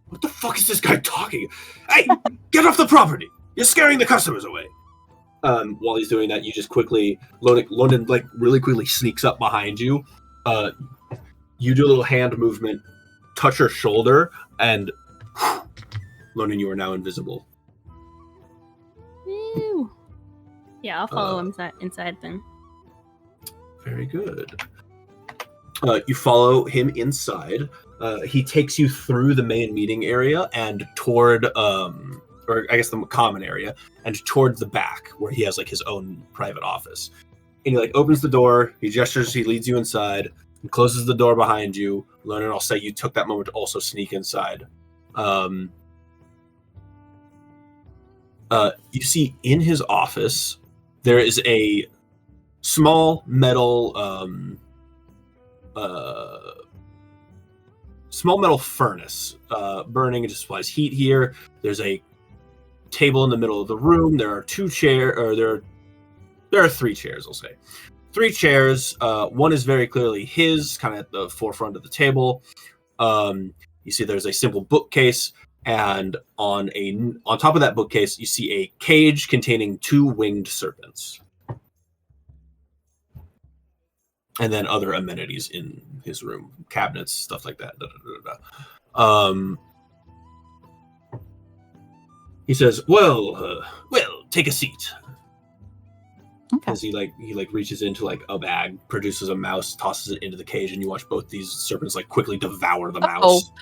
Speaker 8: what the fuck is this guy talking? Hey, get off the property! You're scaring the customers away. While he's doing that, you just quickly London really quickly sneaks up behind you. You do a little hand movement, touch her shoulder, and London, you are now invisible.
Speaker 4: Ew. Yeah, I'll follow him inside then.
Speaker 8: Very good. You follow him inside. He takes you through the main meeting area and toward, or I guess the common area, and towards the back where he has his own private office. And he opens the door. He gestures. He leads you inside and closes the door behind you. Leonard, I'll say you took that moment to also sneak inside. You see in his office there is a small metal furnace burning. It just supplies heat here. There's a table in the middle of the room. There are there are 3 chairs, I'll say. 3 chairs. One is very clearly his, kind of at the forefront of the table. You see there's a simple bookcase, and on top of that bookcase, you see a cage containing 2 winged serpents. And then other amenities in his room, cabinets, stuff like that. He says, well, take a seat.
Speaker 6: Okay.
Speaker 8: As he reaches into like a bag, produces a mouse, tosses it into the cage, and you watch both these serpents like quickly devour the mouse.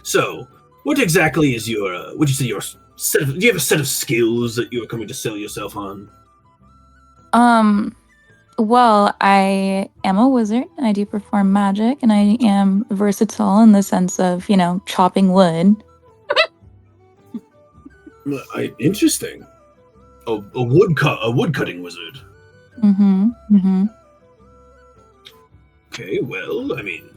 Speaker 8: So, what exactly is your? Would you say your set? Do you have a set of skills that you are coming to sell yourself on?
Speaker 6: Well, I am a wizard. I do perform magic, and I am versatile in the sense of, chopping wood.
Speaker 8: Interesting. A wood cutting wizard.
Speaker 6: Mm-hmm.
Speaker 8: Okay, well, I mean,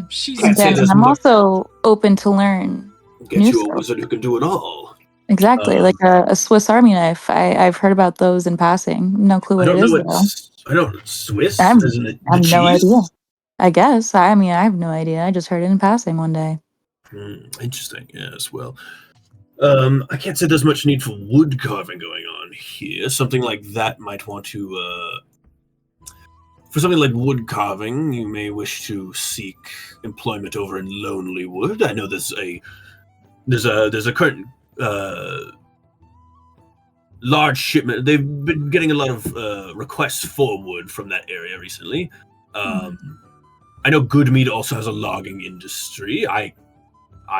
Speaker 3: She's
Speaker 8: I'd say
Speaker 6: And
Speaker 8: there's
Speaker 6: I'm
Speaker 8: much-
Speaker 6: also open to learn.
Speaker 8: get
Speaker 6: new
Speaker 8: you a
Speaker 6: stuff.
Speaker 8: wizard who can do it all.
Speaker 6: Exactly, like a Swiss Army knife. I've heard about those in passing. No clue
Speaker 8: I
Speaker 6: what
Speaker 8: don't
Speaker 6: it
Speaker 8: know
Speaker 6: is,
Speaker 8: what
Speaker 6: though.
Speaker 8: I don't Swiss,
Speaker 6: I'm-
Speaker 8: isn't it?
Speaker 6: I have
Speaker 8: The
Speaker 6: no
Speaker 8: cheese?
Speaker 6: idea. I guess. I have no idea. I just heard it in passing one day.
Speaker 8: Interesting. Yes. Well, I can't say there's much need for wood carving going on here. Something like that might want to. For something like wood carving, you may wish to seek employment over in Lonelywood. I know there's a current large shipment. They've been getting a lot of requests for wood from that area recently. I know Goodmead also has a logging industry. I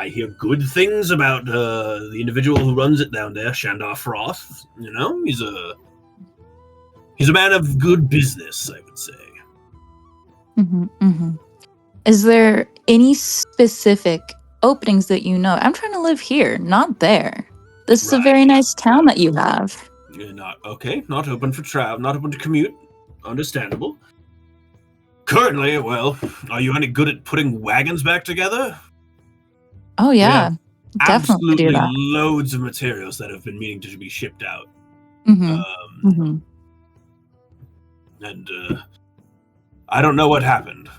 Speaker 8: hear good things about the individual who runs it down there, Shandar Froth. He's a man of good business, I would say.
Speaker 6: Is there any specific openings that you know? I'm trying to live here, not there. This is a very nice town that you have.
Speaker 8: Not open for travel, not open to commute. Understandable. Currently, well, are you any good at putting wagons back together?
Speaker 6: Oh yeah, definitely do
Speaker 8: Absolutely
Speaker 6: that.
Speaker 8: loads of materials that have been meaning to be shipped out.
Speaker 6: Mm-hmm.
Speaker 8: And I don't know what happened.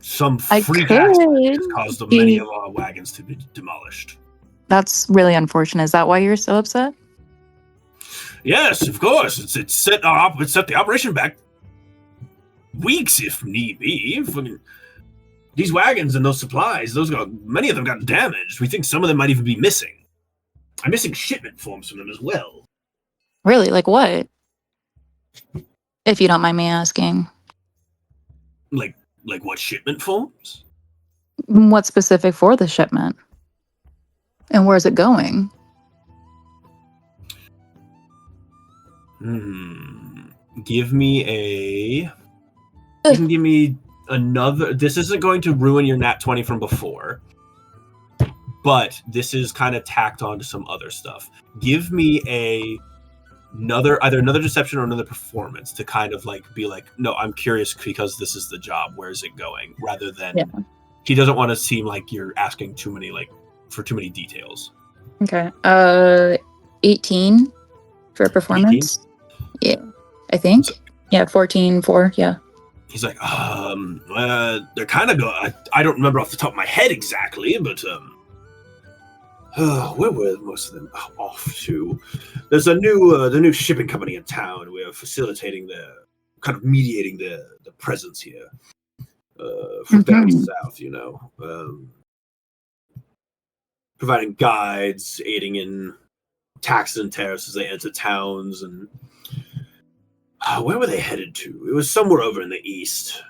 Speaker 8: Some freak accident has caused many of our wagons to be demolished.
Speaker 6: That's really unfortunate. Is that why you're so upset?
Speaker 8: Yes, of course. It set the operation back weeks if need be. These wagons and those supplies, many of them got damaged. We think some of them might even be missing. I'm missing shipment forms from them as well.
Speaker 6: Really? Like what? If you don't mind me asking.
Speaker 8: Like what shipment forms?
Speaker 6: What's specific for the shipment? And where's it going?
Speaker 8: Give me you can give me another. This isn't going to ruin your nat 20 from before, but this is kind of tacked on to some other stuff. Give me either another deception or another performance to kind of be like, no, I'm curious because this is the job. Where is it going? Rather than he doesn't want to seem like you're asking too many for too many details.
Speaker 6: Okay. 18 for performance. 18? Yeah, I think. Yeah, 14, 4. Yeah.
Speaker 8: He's like, they're kind of I don't remember off the top of my head exactly, but where were most of them off to? There's the new shipping company in town. We are facilitating kind of mediating the presence here from down south. Providing guides, aiding in taxes and tariffs as they enter towns, and where were they headed to? It was somewhere over in the east.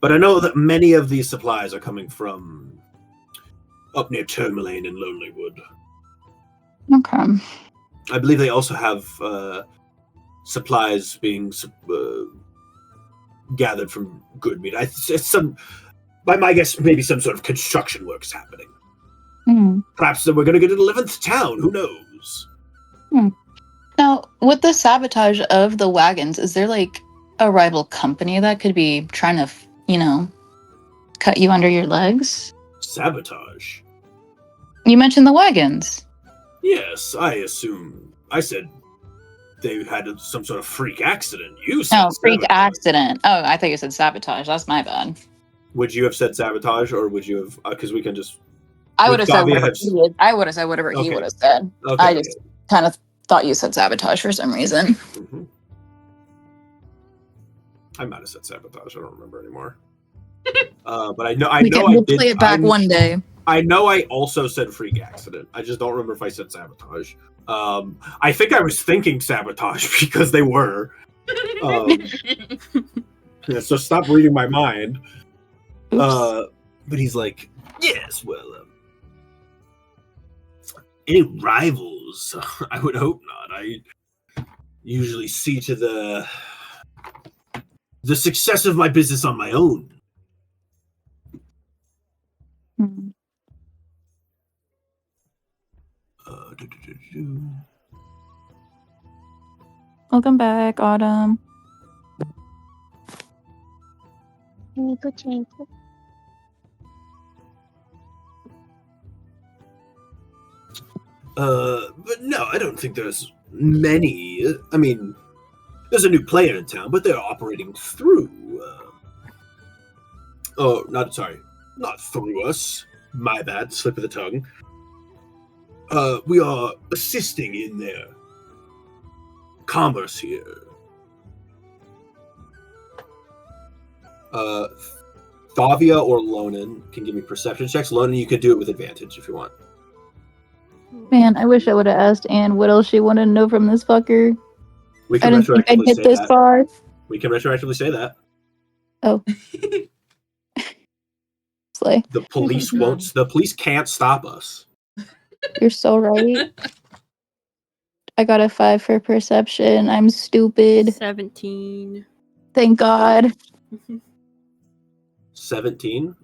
Speaker 8: But I know that many of these supplies are coming from up near Tourmaline and Lonelywood.
Speaker 6: Okay.
Speaker 8: I believe they also have supplies being gathered from Goodmead. By my guess, maybe some sort of construction work is happening. Perhaps we're going to get an 11th town. Who knows?
Speaker 6: Now, with the sabotage of the wagons, is there a rival company that could be trying to, cut you under your legs?
Speaker 8: Sabotage?
Speaker 6: You mentioned the wagons.
Speaker 8: Yes, I said they had some sort of freak accident. You said
Speaker 6: freak accident. Oh, I thought you said sabotage. That's my bad.
Speaker 8: Would you have said sabotage, or would you have? Because we can just.
Speaker 6: I would have said whatever he would. I would have said whatever he would have said. Okay, I just kind of thought you said sabotage for some reason.
Speaker 8: Mm-hmm. I might have said sabotage. I don't remember anymore. But I know.
Speaker 6: We'll play it back one day.
Speaker 8: I know I also said freak accident. I just don't remember if I said sabotage. I think I was thinking sabotage because they were. Yeah, so stop reading my mind. But he's like, yes, well, any rivals? I would hope not. I usually see to the success of my business on my own.
Speaker 6: Hmm. Welcome back, Autumn.
Speaker 5: Can you go change it?
Speaker 8: But no, I don't think there's many. I mean, there's a new player in town, but they're operating through. Not through us. My bad, slip of the tongue. We are assisting in their commerce here. Thavia or Lonan can give me perception checks. Lonan, you could do it with advantage if you want.
Speaker 6: Man, I wish I would have asked Anne what else she wanted to know from this fucker.
Speaker 8: We
Speaker 6: I
Speaker 8: can
Speaker 6: didn't think I'd
Speaker 8: retroactively
Speaker 6: get
Speaker 8: say
Speaker 6: this
Speaker 8: that.
Speaker 6: far.
Speaker 8: We can retroactively say that.
Speaker 6: Oh. Slay.
Speaker 8: The police won't. The police can't stop us.
Speaker 6: You're so right. I got a 5 for perception. I'm stupid.
Speaker 4: 17.
Speaker 6: Thank God.
Speaker 8: 17.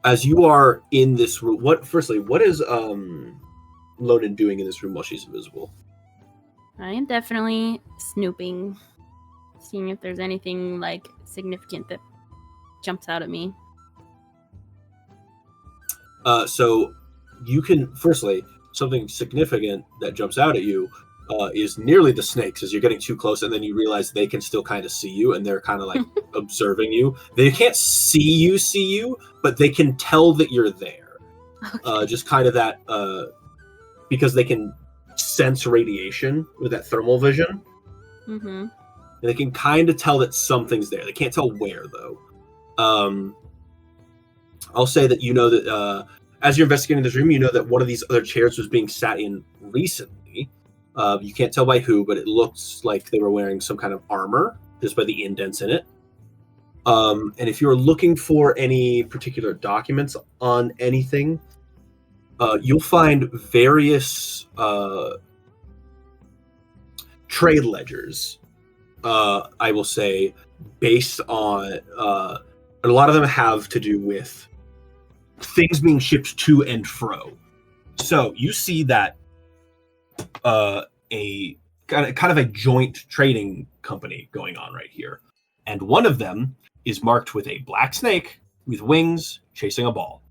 Speaker 8: As you are in this room, what is Lonan doing in this room while she's invisible?
Speaker 4: I am definitely snooping, seeing if there's anything like significant that jumps out at me.
Speaker 8: So you can something significant that jumps out at you is nearly the snakes as you're getting too close, and then you realize they can still kind of see you, and they're kind of like observing you. They can't see you, but they can tell that you're there. Okay. Just kind of that because they can sense radiation with that thermal vision.
Speaker 4: Mm-hmm.
Speaker 8: And they can kind of tell that something's there. They can't tell where though. I'll say that you know that as you're investigating this room, you know that one of these other chairs was being sat in recently. You can't tell by who, but it looks like they were wearing some kind of armor, just by the indents in it. And if you're looking for any particular documents on anything, you'll find various trade ledgers, I will say, based on... a lot of them have to do with things being shipped to and fro. So you see that a kind of a joint trading company going on right here, and one of them is marked with a black snake with wings chasing a ball,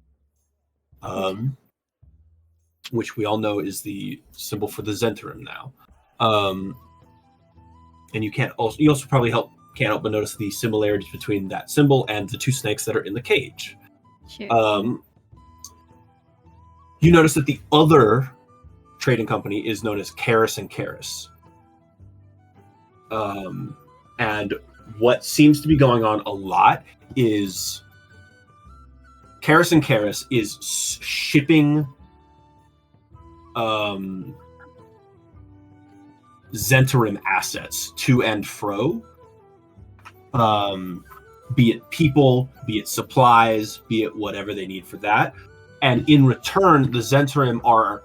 Speaker 8: which we all know is the symbol for the Zentarim now. And you also probably can't help but notice the similarities between that symbol and the two snakes that are in the cage.
Speaker 4: Sure.
Speaker 8: You notice that the other trading company is known as Karis and Karis. And what seems to be going on a lot is Karis and Karis is shipping Zentarim assets to and fro. Be it people, be it supplies, be it whatever they need for that. And in return, the Zentarim are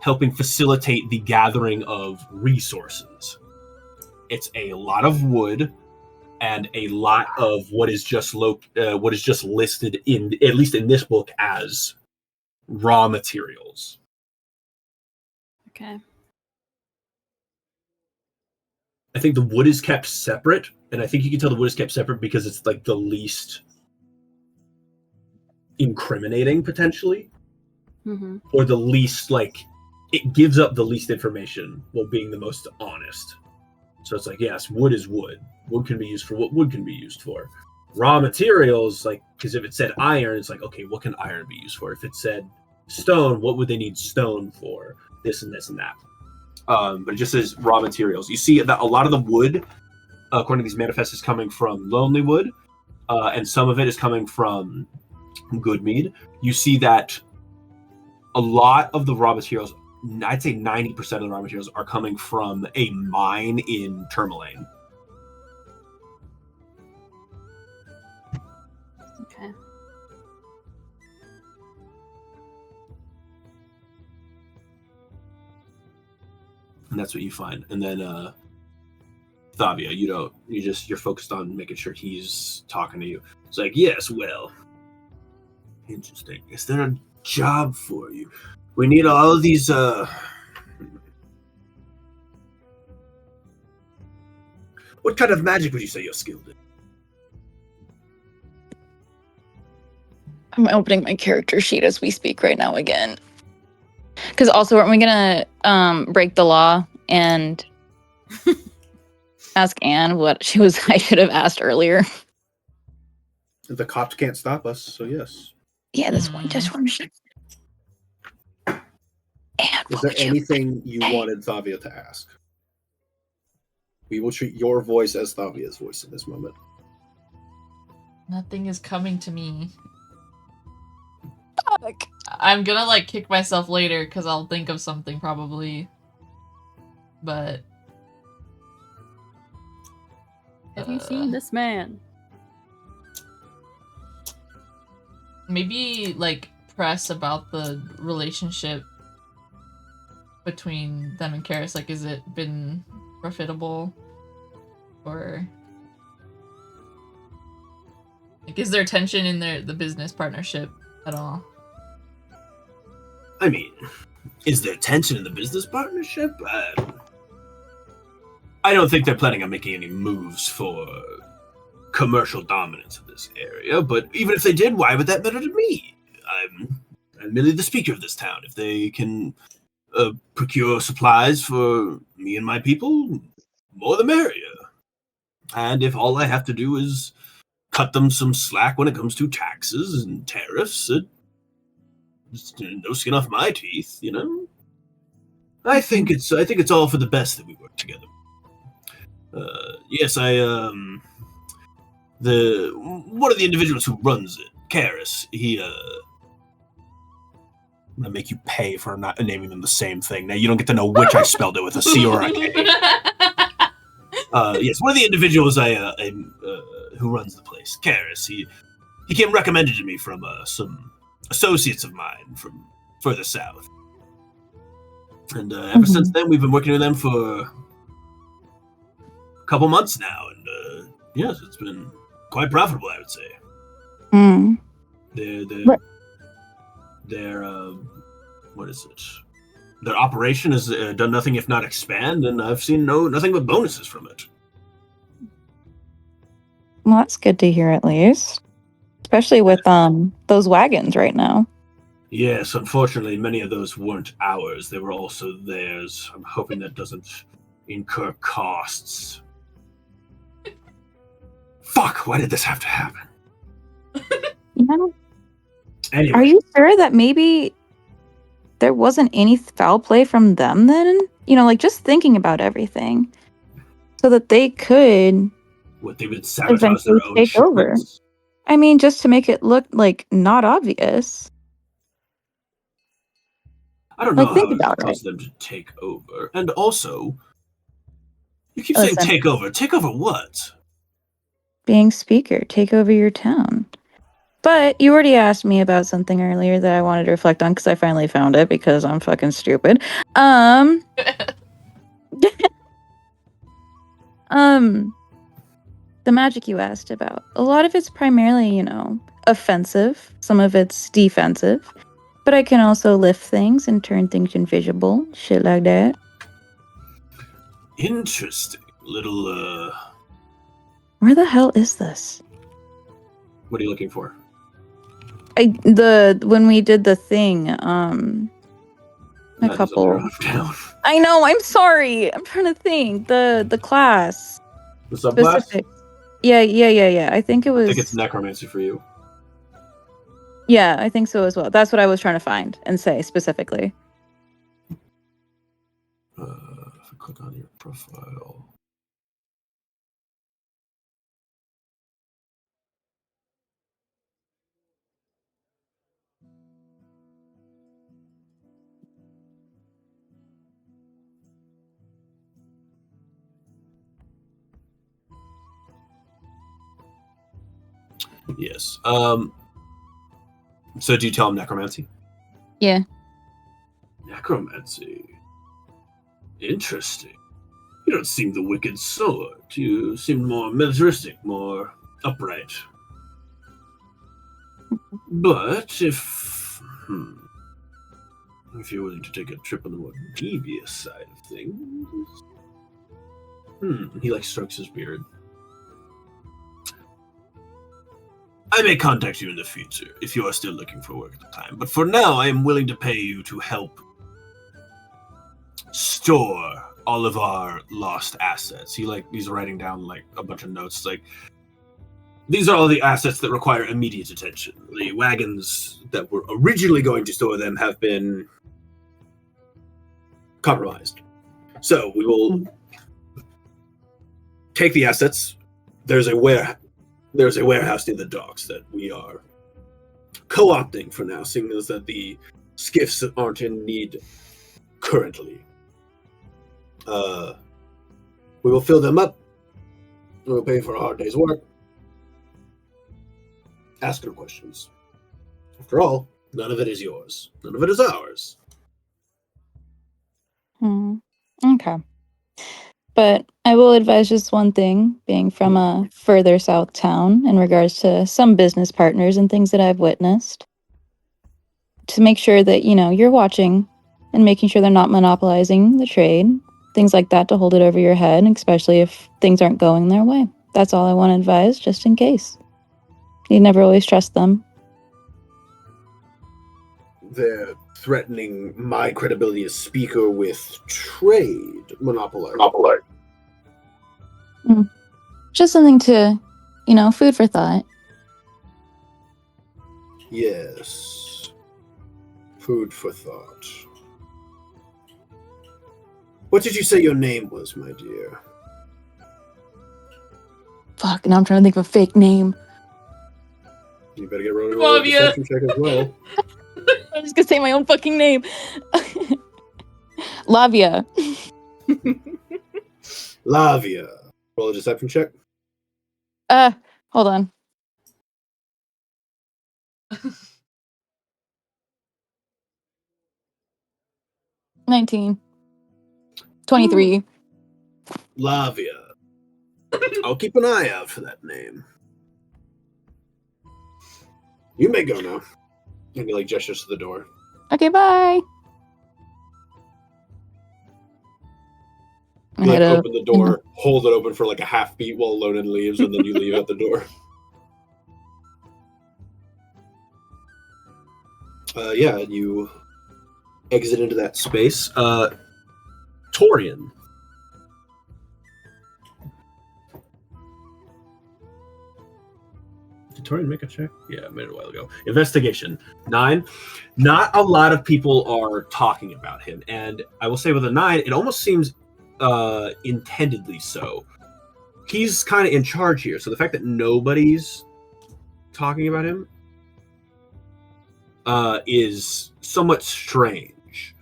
Speaker 8: helping facilitate the gathering of resources. It's a lot of wood and a lot of what is just listed in, at least in this book, as raw materials.
Speaker 4: Okay.
Speaker 8: I think the wood is kept separate, and I think you can tell the wood is kept separate because it's like the least incriminating, potentially, or the least it gives up the least information while being the most honest. So it's like, yes, wood is wood. Wood can be used for what wood can be used for. Raw materials, because if it said iron, it's like, okay, what can iron be used for? If it said stone, what would they need stone for? This and this and that. But it just says raw materials. You see that a lot of the wood, according to these manifests, is coming from Lonely Wood, and some of it is coming from Goodmead. You see that a lot of the raw materials, I'd say 90% of the raw materials, are coming from a mine in Tourmaline.
Speaker 4: Okay.
Speaker 8: And that's what you find. And then Thavia, you're focused on making sure he's talking to you. It's like, yes, well, interesting. Is there a job for you? We need all of these what kind of magic would you say you're skilled in?
Speaker 6: I'm opening my character sheet as we speak right now again. Because also, aren't we gonna break the law and ask Anne what I should have asked earlier?
Speaker 8: The cops can't stop us, so yes.
Speaker 6: Yeah, that's one. Just one shit. Anne,
Speaker 8: Is there anything you wanted Thavia to ask? We will treat your voice as Thavia's voice in this moment.
Speaker 3: Nothing is coming to me.
Speaker 6: Fuck.
Speaker 3: I'm gonna like kick myself later because I'll think of something probably. But
Speaker 4: Have you seen this man?
Speaker 3: maybe like press about the relationship between them and Karis. Like, has it been profitable, or like is there tension in the business partnership at all?
Speaker 8: I mean, is there tension in the business partnership? I don't think they're planning on making any moves for commercial dominance of this area, but even if they did, why would that matter to me? I'm merely the speaker of this town. If they can procure supplies for me and my people, more the merrier. And if all I have to do is cut them some slack when it comes to taxes and tariffs, it's no skin off my teeth, you know. I think it's all for the best that we work together. Yes, one of the individuals who runs it, Karis, I'm gonna make you pay for not naming them the same thing. Now you don't get to know which I spelled it with a C or a K. Yes, one of the individuals who runs the place, Karis. He came recommended to me from some associates of mine from further south, and ever since then we've been working with them for a couple months now, and yes, it's been quite profitable, I would say. Their what is it? Their operation has done nothing if not expand, and I've seen nothing but bonuses from it.
Speaker 6: Well, that's good to hear at least. Especially with those wagons right now.
Speaker 8: Yes, unfortunately, many of those weren't ours. They were also theirs. I'm hoping that doesn't incur costs. Fuck, why did this have to happen?
Speaker 6: Yeah.
Speaker 8: Anyway.
Speaker 6: Are you sure that maybe there wasn't any foul play from them then? You know, like just thinking about everything. So that they could
Speaker 8: What, they would sabotage their own
Speaker 6: take over. I mean, just to make it look like not obvious.
Speaker 8: I don't know
Speaker 6: Like, think
Speaker 8: how
Speaker 6: about
Speaker 8: it caused them to take over. And also, you keep
Speaker 6: Listen.
Speaker 8: saying take over. Take over what?
Speaker 6: Being speaker, take over your town. But you already asked me about something earlier that I wanted to reflect on because I finally found it because I'm fucking stupid. The magic you asked about. A lot of it's primarily, you know, offensive. Some of it's defensive. But I can also lift things and turn things invisible. Shit like that.
Speaker 8: Interesting. Little,
Speaker 6: Where the hell is this?
Speaker 8: What are you looking for?
Speaker 6: When we did the thing, a couple. I know, I'm sorry. I'm trying to think. The class.
Speaker 8: The subclass?
Speaker 6: Specific. Yeah. I think it was.
Speaker 8: I think it's necromancy for you.
Speaker 6: Yeah, I think so as well. That's what I was trying to find and say specifically.
Speaker 8: If I click on your profile. Yes. So do you tell him necromancy?
Speaker 6: Yeah.
Speaker 8: Necromancy. Interesting. You don't seem the wicked sort. You seem more militaristic, more upright. But if you're willing to take a trip on the more devious side of things, he like strokes his beard. I may contact you in the future if you are still looking for work at the time. But for now, I am willing to pay you to help store all of our lost assets. He's writing down like a bunch of notes. Like, these are all the assets that require immediate attention. The wagons that were originally going to store them have been compromised. So we will take the assets. There's a warehouse near the docks that we are co-opting for now, seeing as that the skiffs aren't in need currently. We will fill them up. We will pay for a hard day's work. Ask no questions. After all, none of it is yours. None of it is ours.
Speaker 6: Okay. But I will advise just one thing, being from a further south town, in regards to some business partners and things that I've witnessed, to make sure that, you're watching and making sure they're not monopolizing the trade, things like that, to hold it over your head, especially if things aren't going their way. That's all I want to advise, just in case. You never always trust them.
Speaker 8: They're threatening my credibility as speaker with trade monopoly.
Speaker 6: Just something to, food for thought.
Speaker 8: Yes. Food for thought. What did you say your name was, my dear?
Speaker 6: Fuck, now I'm trying to think of a fake name.
Speaker 8: You better get ready to roll a deception check as well.
Speaker 6: I'm just gonna say my own fucking name. Lavia.
Speaker 8: Lavia. Roll a deception check.
Speaker 6: Hold on. $19. $23.
Speaker 8: Lavia. I'll keep an eye out for that name. You may go now. And he gestures to the door.
Speaker 6: Okay, bye.
Speaker 8: You open the door, hold it open for a half beat while Lonan leaves, and then you leave out the door. You exit into that space. Torian. Did Torian make a check? Yeah, I made it a while ago. Investigation. 9. Not a lot of people are talking about him, and I will say with a 9, it almost seems intendedly so. He's kind of in charge here, so the fact that nobody's talking about him is somewhat strange.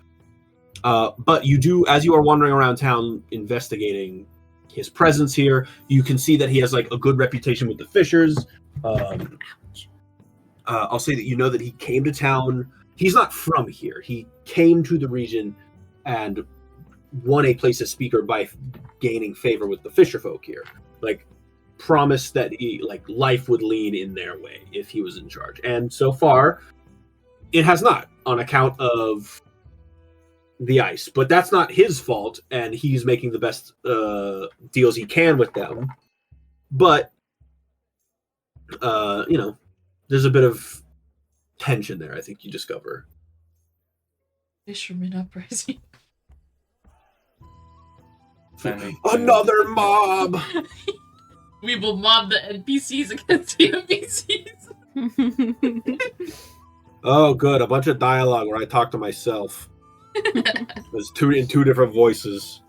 Speaker 8: But you do, as you are wandering around town investigating his presence here, you can see that he has a good reputation with the fishers. I'll say that you know that he came to town. He's not from here. He came to the region and won a place as speaker by gaining favor with the fisher folk here. Promised that life would lean in their way if he was in charge. And so far, it has not, on account of the ice. But that's not his fault, and he's making the best deals he can with them. But there's a bit of tension there, I think you discover.
Speaker 3: Fisherman uprising.
Speaker 8: Another mob!
Speaker 3: We will mob the NPCs against the NPCs.
Speaker 8: Oh, good. A bunch of dialogue where I talk to myself. There's in two different voices.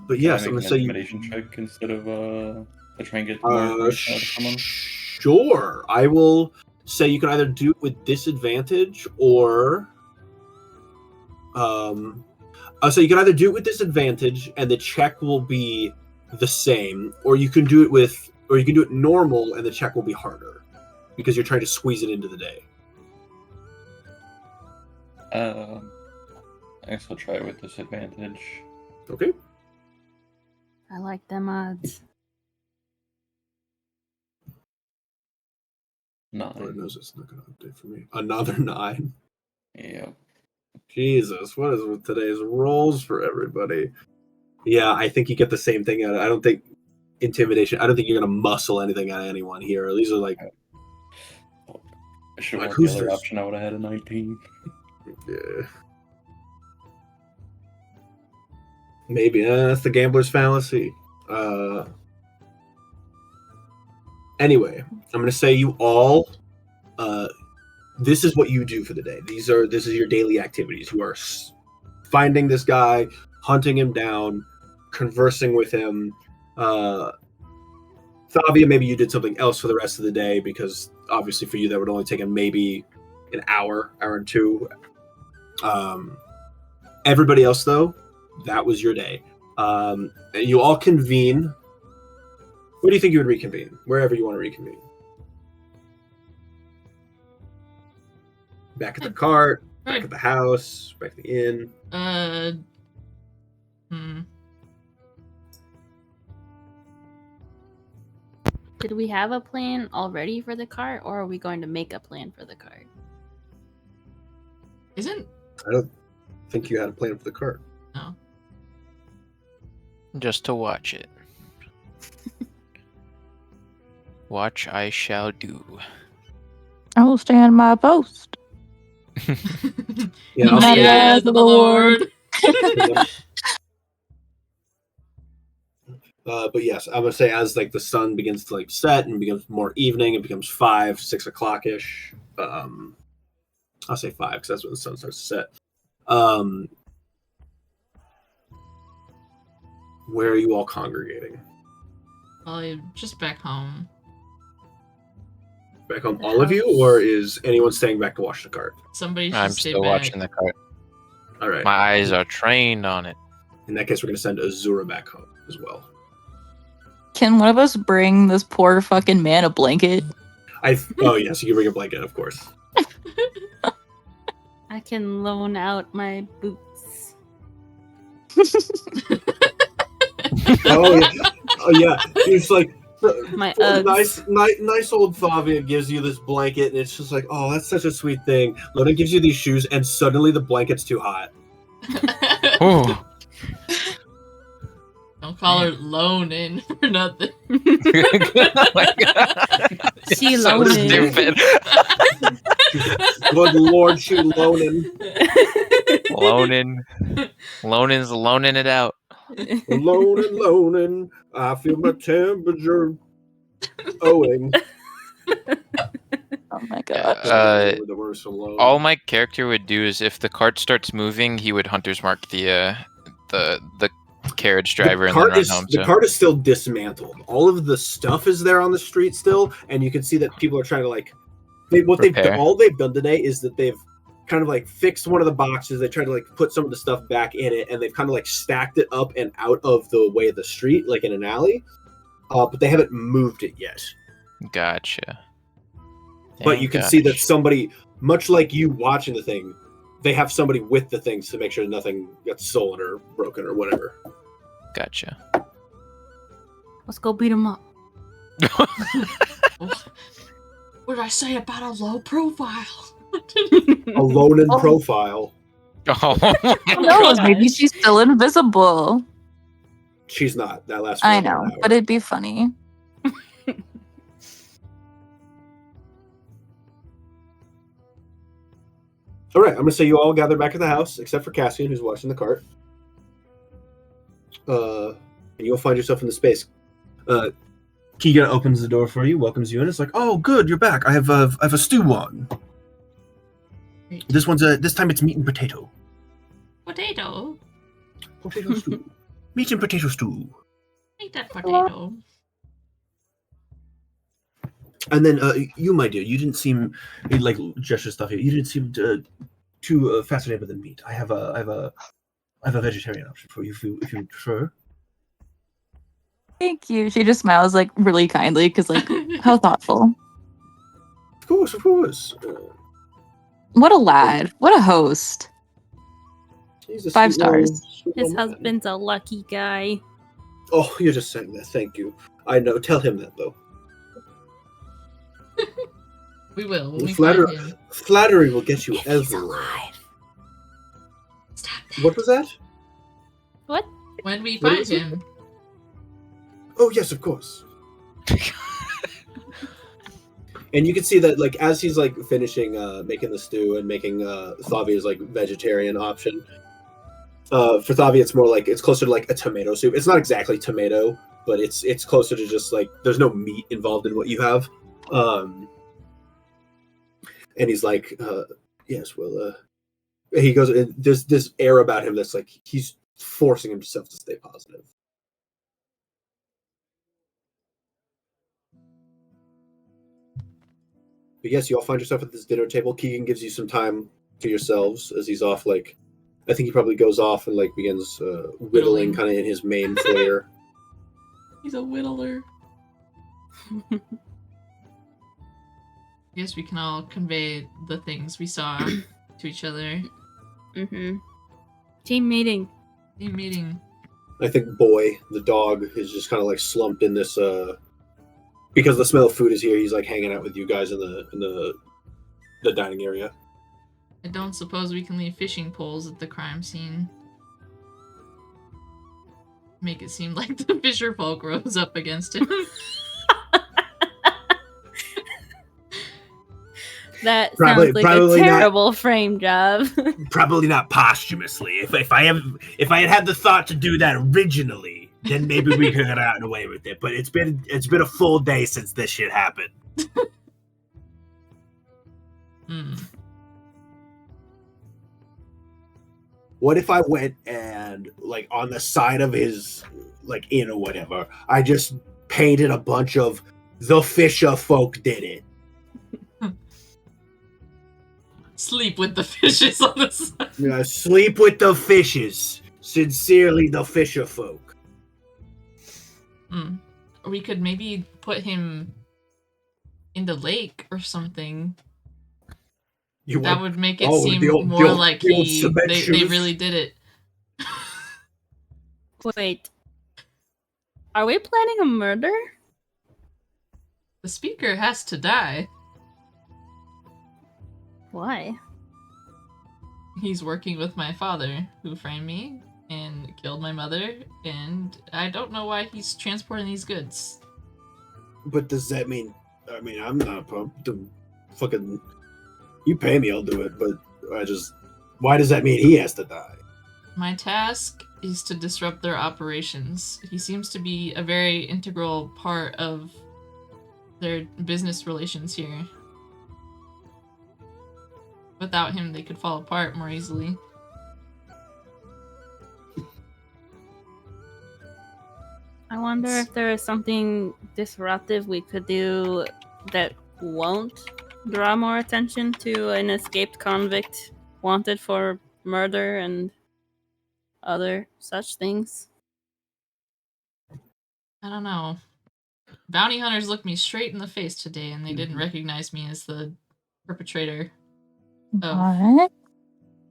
Speaker 8: But yes, I'm going to say
Speaker 7: intimidation check instead of try and get more information out of someone.
Speaker 8: Sure. I will say you can either do it with disadvantage or I'll say you can either do it with disadvantage and the check will be the same, or you can do it normal, and the check will be harder because you're trying to squeeze it into the day.
Speaker 7: I guess I'll try it with disadvantage.
Speaker 8: Okay.
Speaker 4: I like them odds.
Speaker 8: Lord
Speaker 7: 9.
Speaker 8: knows it's not going to update for me. Another 9.
Speaker 7: Yep.
Speaker 8: Jesus, what is with today's rolls for everybody? Yeah, I think you get the same thing out of it. I don't think intimidation. I don't think you're going to muscle anything out of anyone here. These are like.
Speaker 7: I should have
Speaker 8: Like,
Speaker 7: went the
Speaker 8: who's
Speaker 7: other
Speaker 8: this?
Speaker 7: option. I would have had a 19.
Speaker 8: Yeah. Maybe that's the gambler's fallacy. Anyway, I'm going to say you all. This is what you do for the day. This is your daily activities. You are finding this guy, hunting him down, conversing with him. Thavia, maybe you did something else for the rest of the day because obviously for you that would only take maybe an hour and two. Everybody else though, that was your day. You all convene. Where do you think you would reconvene? Wherever you want to reconvene. Back at the cart, back at the house, back at the inn.
Speaker 4: Did we have a plan already for the cart, or are we going to make a plan for the cart?
Speaker 8: I don't think you had a plan for the cart.
Speaker 3: No.
Speaker 2: Just to watch it. Watch I shall do.
Speaker 6: I will stand my post.
Speaker 8: Yeah,
Speaker 3: In the eyes of the Lord.
Speaker 8: But yes, I'm gonna say as like the sun begins to like set and becomes more evening, it becomes 5, 6 o'clock ish. I'll say 5 because that's when the sun starts to set. Where are you all congregating?
Speaker 3: Well, just back home.
Speaker 8: Back home, all of you, or is anyone staying back to watch the cart?
Speaker 3: Somebody should
Speaker 2: I'm
Speaker 3: stay
Speaker 2: still
Speaker 3: back.
Speaker 2: watching the cart.
Speaker 8: All right.
Speaker 2: My eyes are trained on it.
Speaker 8: In that case, we're gonna send Azura back home as well.
Speaker 6: Can one of us bring this poor fucking man a blanket?
Speaker 8: Oh yes, you can bring a blanket, of course.
Speaker 4: I can loan out my boots.
Speaker 8: Oh yeah. It's like
Speaker 4: My Uggs.
Speaker 8: nice old Thavia gives you this blanket, and it's just like, oh, that's such a sweet thing. Lona gives you these shoes, and suddenly the blanket's too hot.
Speaker 2: Ooh.
Speaker 3: Don't call her loaning for nothing.
Speaker 2: Oh my God.
Speaker 4: She
Speaker 2: So
Speaker 4: loaning.
Speaker 2: stupid.
Speaker 8: Good Lord, she loaning.
Speaker 2: Loning's loaning it out.
Speaker 8: Loaning. I feel my temperature owing.
Speaker 6: Oh my god.
Speaker 8: The worst alone.
Speaker 2: All my character would do is if the cart starts moving, he would hunter's mark the carriage driver and then run home.
Speaker 8: The cart is still dismantled. All of the stuff is there on the street still, and you can see that people are trying to like. All they've done today is that they've kind of like fixed one of the boxes. They tried to like put some of the stuff back in it, and they've kind of like stacked it up and out of the way of the street, like in an alley. But they haven't moved it yet.
Speaker 2: Gotcha.
Speaker 8: But you can see that somebody, much like you watching the thing, they have somebody with the things to make sure nothing gets stolen or broken or whatever.
Speaker 2: Gotcha.
Speaker 4: Let's go beat him up.
Speaker 3: What did I say about a low profile?
Speaker 8: Alone in profile.
Speaker 2: Oh,
Speaker 6: Who knows? Maybe she's still invisible.
Speaker 8: She's not. That last.
Speaker 6: I know, but it'd be funny.
Speaker 8: All right, I'm gonna say you all gather back at the house, except for Cassian, who's watching the cart. And you'll find yourself in the space. Keegan opens the door for you, welcomes you in. It's like, oh, good, you're back. I have a stew on.
Speaker 3: Great.
Speaker 8: This time it's meat and potato.
Speaker 3: Potato.
Speaker 8: Potato stew. Meat and potato stew.
Speaker 3: Eat that potato.
Speaker 8: And then you, my dear, you didn't seem like gesture stuff here. You didn't seem too fascinated with meat. I have a vegetarian option for you if you prefer.
Speaker 6: Thank you. She just smiles like really kindly because like how thoughtful.
Speaker 8: Of course, of course.
Speaker 6: What a lad. What a host.
Speaker 8: He's a
Speaker 6: 5
Speaker 8: sweet little-
Speaker 6: stars.
Speaker 8: sweet
Speaker 4: His
Speaker 8: little man.
Speaker 4: husband's a lucky guy.
Speaker 8: Oh, you're just saying that. Thank you. I know. Tell him that though.
Speaker 3: We will when we
Speaker 8: Flatter-
Speaker 3: find him.
Speaker 8: Flattery will get you
Speaker 4: If he's
Speaker 8: everywhere.
Speaker 4: alive.
Speaker 3: Stop that.
Speaker 8: What was that?
Speaker 4: What?
Speaker 3: When we
Speaker 8: What
Speaker 3: find
Speaker 8: is it?
Speaker 3: him.
Speaker 8: Oh yes, of course. And you can see that, like, as he's like finishing making the stew and making Thavia's like vegetarian option. For Thavia, it's more like it's closer to like a tomato soup. It's not exactly tomato, but it's closer to just like there's no meat involved in what you have. And he's like, yes, well, he goes. There's this air about him that's like he's forcing himself to stay positive. But yes, you all find yourself at this dinner table. Keegan gives you some time to yourselves as he's off. Like, I think he probably goes off and like begins whittling kind of in his main foyer.
Speaker 3: He's a whittler. Guess we can all convey the things we saw to each other.
Speaker 4: Mm-hmm. Team meeting.
Speaker 3: Team meeting.
Speaker 8: I think Boy, the dog, is just kind of like slumped in this. Because the smell of food is here, he's like hanging out with you guys in the dining area.
Speaker 3: I don't suppose we can leave fishing poles at the crime scene. Make it seem like the fisher folk rose up against him.
Speaker 4: That
Speaker 8: Probably-
Speaker 4: sounds like
Speaker 8: probably
Speaker 4: a
Speaker 8: not.
Speaker 4: terrible frame job.
Speaker 8: Probably not posthumously. If I had the thought to do that originally, then maybe we could have gotten away with it. But it's been a full day since this shit happened.
Speaker 3: Hmm.
Speaker 8: What if I went and like on the side of his like inn or whatever, I just painted a bunch of the Fisher folk did it.
Speaker 3: Sleep with the fishes on the side.
Speaker 8: Yeah, sleep with the fishes. Sincerely, the Fisher folk.
Speaker 3: Hmm. Or we could maybe put him in the lake or something. That would make it seem more like
Speaker 8: the old
Speaker 3: they
Speaker 8: cement shoes.
Speaker 3: really did it.
Speaker 4: Wait. Are we planning a murder?
Speaker 3: The speaker has to die.
Speaker 4: Why?
Speaker 3: He's working with my father, who framed me and killed my mother, and I don't know why he's transporting these goods.
Speaker 8: But does that mean? I mean, I'm not pumped to fucking. You pay me, I'll do it. But why does that mean he has to die?
Speaker 3: My task is to disrupt their operations. He seems to be a very integral part of their business relations here. Without him, they could fall apart more easily.
Speaker 4: I wonder if there is something disruptive we could do that won't draw more attention to an escaped convict wanted for murder and other such things.
Speaker 3: I don't know. Bounty hunters looked me straight in the face today, and they didn't recognize me as the perpetrator of
Speaker 6: What?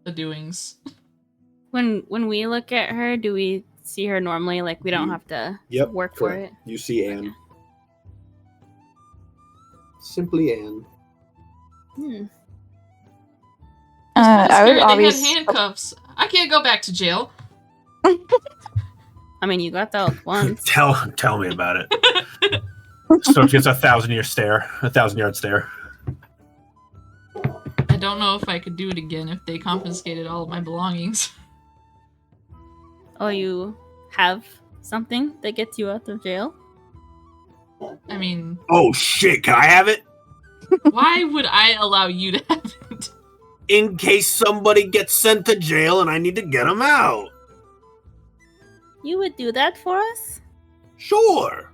Speaker 3: the doings.
Speaker 4: When we look at her, do we see her normally? Like we don't have to work for it.
Speaker 8: You see Anne.
Speaker 6: I
Speaker 8: Simply Anne.
Speaker 6: would
Speaker 3: They had
Speaker 6: obviously.
Speaker 3: handcuffs. I can't go back to jail.
Speaker 4: I mean, you got that once.
Speaker 8: Tell me about it. So it's a 1,000-year stare, 1,000-yard stare.
Speaker 3: I don't know if I could do it again if they confiscated all of my belongings.
Speaker 4: Oh, you have something that gets you out of jail?
Speaker 3: I mean,
Speaker 8: Oh shit! Can I have it?
Speaker 3: why would I allow you to have it?
Speaker 8: In case somebody gets sent to jail and I need to get them out.
Speaker 4: You would do that for us?
Speaker 8: Sure.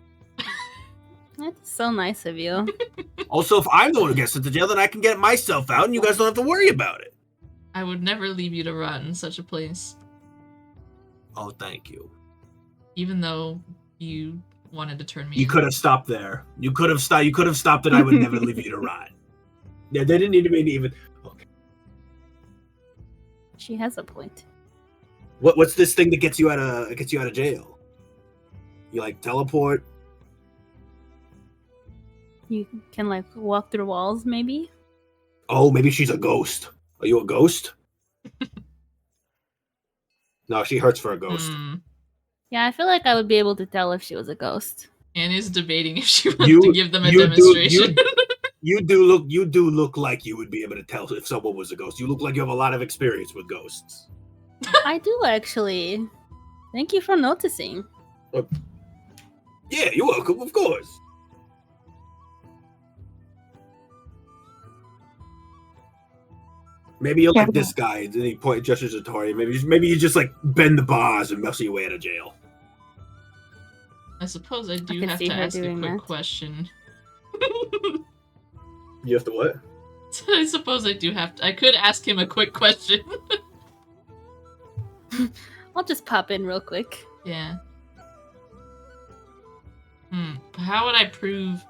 Speaker 4: That's so nice of you.
Speaker 8: Also, if I'm the one who gets sent to jail, then I can get myself out, and you guys don't have to worry about it.
Speaker 3: I would never leave you to rot in such a place,
Speaker 8: Oh, thank you.
Speaker 3: even though you wanted to turn me
Speaker 8: You
Speaker 3: in.
Speaker 8: could have stopped there. You could have stopped. You could have stopped, and I would never leave you to rot. Yeah, they didn't need to be even. Okay.
Speaker 4: She has a point.
Speaker 8: What's this thing that gets you out of jail? You like teleport?
Speaker 4: You can like walk through walls, maybe.
Speaker 8: Oh, maybe she's a ghost. Are you a ghost? No, she hurts for a ghost.
Speaker 4: Yeah, I feel like I would be able to tell if she was a ghost.
Speaker 3: Annie's debating if she wants to give them a demonstration.
Speaker 8: You do look like you would be able to tell if someone was a ghost. You look like you have a lot of experience with ghosts.
Speaker 4: I do actually. Thank you for noticing.
Speaker 8: Yeah, you're welcome, of course. Maybe you're like this guy, and he gestures at Tori. Maybe you just like bend the bars and muscle your way out of jail.
Speaker 3: I suppose I do have to ask a quick question.
Speaker 8: You have to what?
Speaker 3: I suppose I do have to. I could ask him a quick question.
Speaker 4: I'll just pop in real quick.
Speaker 3: Yeah. How would I prove?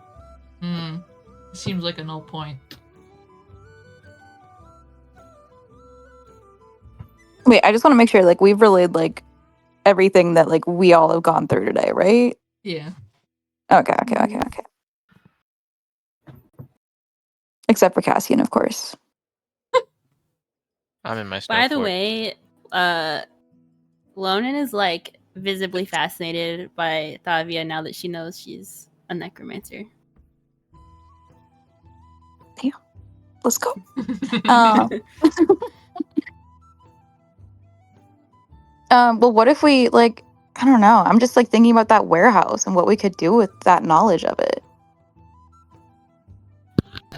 Speaker 3: Seems like a null point.
Speaker 6: Wait, I just want to make sure, like, we've relayed, like, everything that, like, we all have gone through today, right?
Speaker 3: Yeah.
Speaker 6: Okay. Except for Cassian, of course.
Speaker 2: I'm in my snow
Speaker 4: By the
Speaker 2: fort.
Speaker 4: way, Lonan is, like, visibly fascinated by Thavia now that she knows she's a necromancer.
Speaker 6: Yeah. Let's go. Well, what if we, like, I don't know. I'm just, like, thinking about that warehouse and what we could do with that knowledge of it.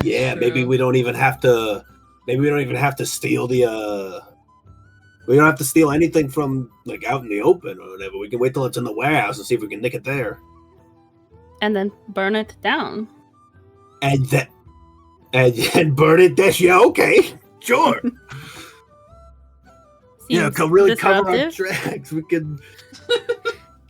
Speaker 8: Yeah, maybe we don't even have to. Maybe we don't even have to steal the. We don't have to steal anything from like out in the open or whatever. We can wait till it's in the warehouse and see if we can nick it there.
Speaker 4: And then burn it down.
Speaker 8: And burn it down. Yeah, okay, sure. Yeah, really cover our tracks. We can.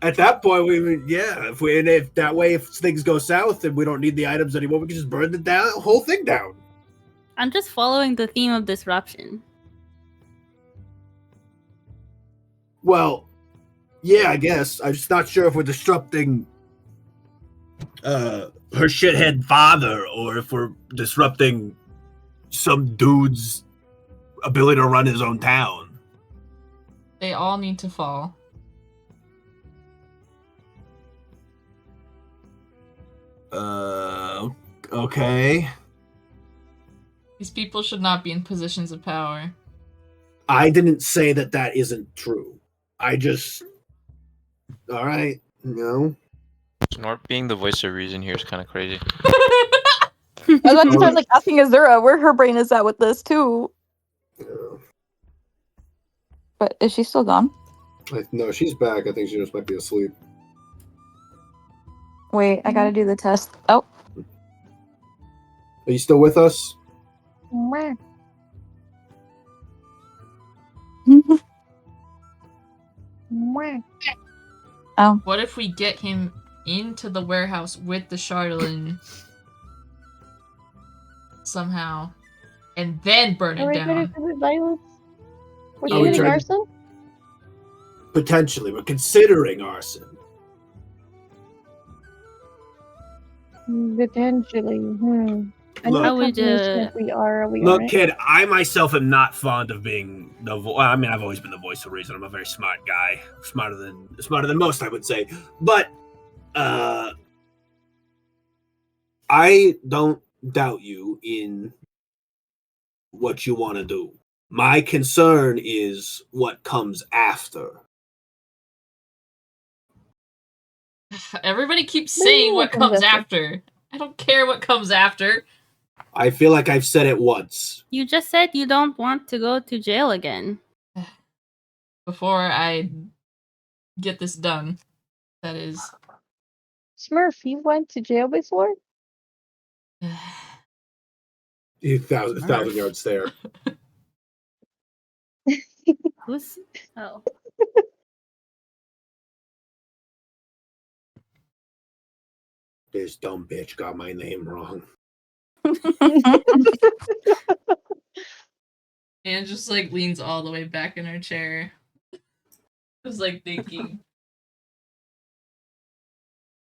Speaker 8: At that point, if that way, if things go south and we don't need the items anymore, we can just burn the whole thing down.
Speaker 4: I'm just following the theme of disruption.
Speaker 8: Well, yeah, I guess. I'm just not sure if we're disrupting her shithead father or if we're disrupting some dude's ability to run his own town.
Speaker 3: They all need to fall.
Speaker 8: Okay.
Speaker 3: These people should not be in positions of power.
Speaker 8: I didn't say that isn't true. I just... Alright, no.
Speaker 2: Snort being the voice of reason here is kind of crazy.
Speaker 6: I was about to start, like, asking Azura where her brain is at with this, too. But is she still gone?
Speaker 8: No, she's back. I think she just might be asleep.
Speaker 6: Wait, I gotta do the test. Oh.
Speaker 8: Are you still with us?
Speaker 6: Oh.
Speaker 3: What if we get him into the warehouse with the Charlatan somehow, and then burn it down?
Speaker 5: We're doing arson?
Speaker 8: Potentially. We're considering arson.
Speaker 5: Potentially. I
Speaker 8: Look,
Speaker 5: know if we are.
Speaker 8: Look, kid, I myself am not fond of being the I mean, I've always been the voice of reason. I'm a very smart guy. Smarter than most, I would say. But I don't doubt you in what you want to do. My concern is what comes after.
Speaker 3: Everybody keeps saying what comes after. I don't care what comes after.
Speaker 8: I feel like I've said it once.
Speaker 4: You just said you don't want to go to jail again.
Speaker 3: Before I get this done, that is.
Speaker 5: Smurf, you went to jail before?
Speaker 8: 1,000 yard stare.
Speaker 4: Who's? Oh.
Speaker 8: This dumb bitch got my name wrong.
Speaker 3: And just like leans all the way back in her chair. Just like thinking.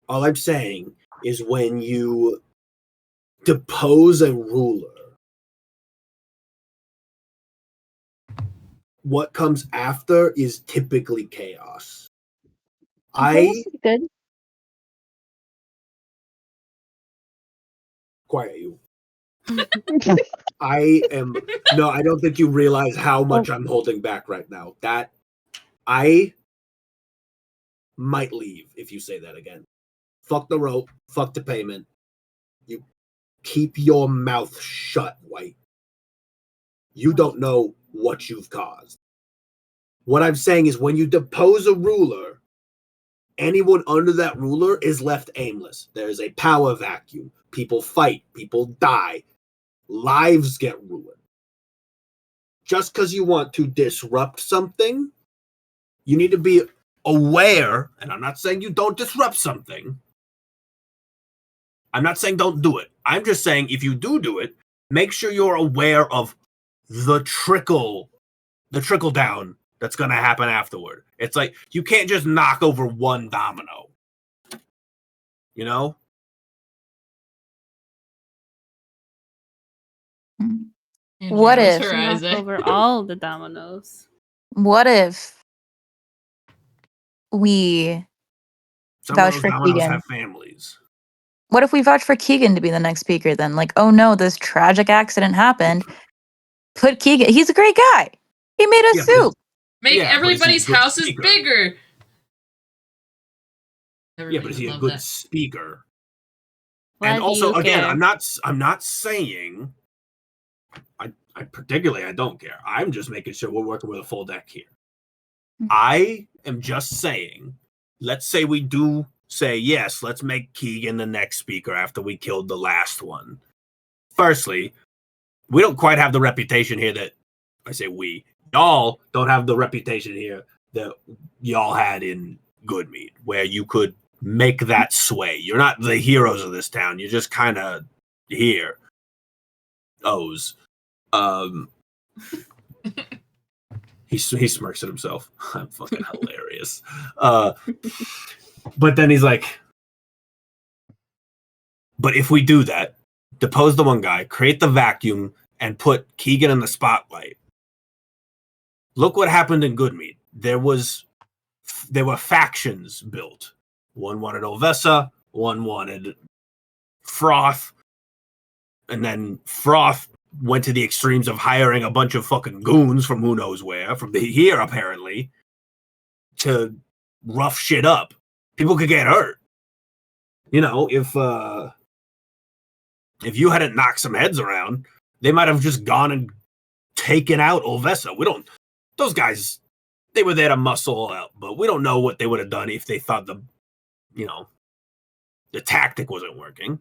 Speaker 8: All I'm saying is when you depose a ruler, what comes after is typically chaos.
Speaker 5: Okay, good.
Speaker 8: Quiet you. I don't think you realize how much I'm holding back right now. That I might leave if you say that again. Fuck the rope, fuck the payment. You keep your mouth shut, White. You don't know what you've caused. What I'm saying is when you depose a ruler, anyone under that ruler is left aimless. There is a power vacuum. People fight, people die, lives get ruined. Just because you want to disrupt something, you need to be aware, and I'm not saying you don't disrupt something. I'm not saying don't do it. I'm just saying if you do it, make sure you're aware of the trickle down that's going to happen afterward. It's like you can't just knock over one domino. You know?
Speaker 6: What
Speaker 3: Andrea,
Speaker 6: if?
Speaker 3: her eyes,
Speaker 4: Knock over all the dominoes.
Speaker 6: What if we
Speaker 8: Some
Speaker 6: vouch
Speaker 8: of
Speaker 6: for
Speaker 8: those dominoes
Speaker 6: Keegan?
Speaker 8: have families.
Speaker 6: What if we vouch for Keegan to be the next speaker then? Like, oh no, this tragic accident happened. Put Keegan. He's a great guy. He made us soup.
Speaker 3: Make
Speaker 8: Yeah, but is he a
Speaker 3: everybody's
Speaker 8: good
Speaker 3: houses
Speaker 8: speaker?
Speaker 3: bigger.
Speaker 8: Yeah, but is he a good speaker?
Speaker 4: Why
Speaker 8: And
Speaker 4: do
Speaker 8: also,
Speaker 4: you
Speaker 8: again,
Speaker 4: care?
Speaker 8: I'm not saying I particularly I don't care. I'm just making sure we're working with a full deck here. I am just saying, let's say we do say yes, let's make Keegan the next speaker after we killed the last one. Firstly, we don't quite have the reputation here that I say we. Y'all don't have the reputation here that y'all had in Goodmead, where you could make that sway. You're not the heroes of this town. You're just kind of here. O's. He smirks at himself. I'm fucking hilarious. But then he's like, but if we do that, depose the one guy, create the vacuum, and put Keegan in the spotlight. Look what happened in Goodmead. There were factions built. One wanted Olvesa, one wanted Froth, and then Froth went to the extremes of hiring a bunch of fucking goons from who knows where, from here apparently, to rough shit up. People could get hurt. You know, if you hadn't knocked some heads around, they might have just gone and taken out Olvesa. Those guys, they were there to muscle out, but we don't know what they would have done if they thought the tactic wasn't working.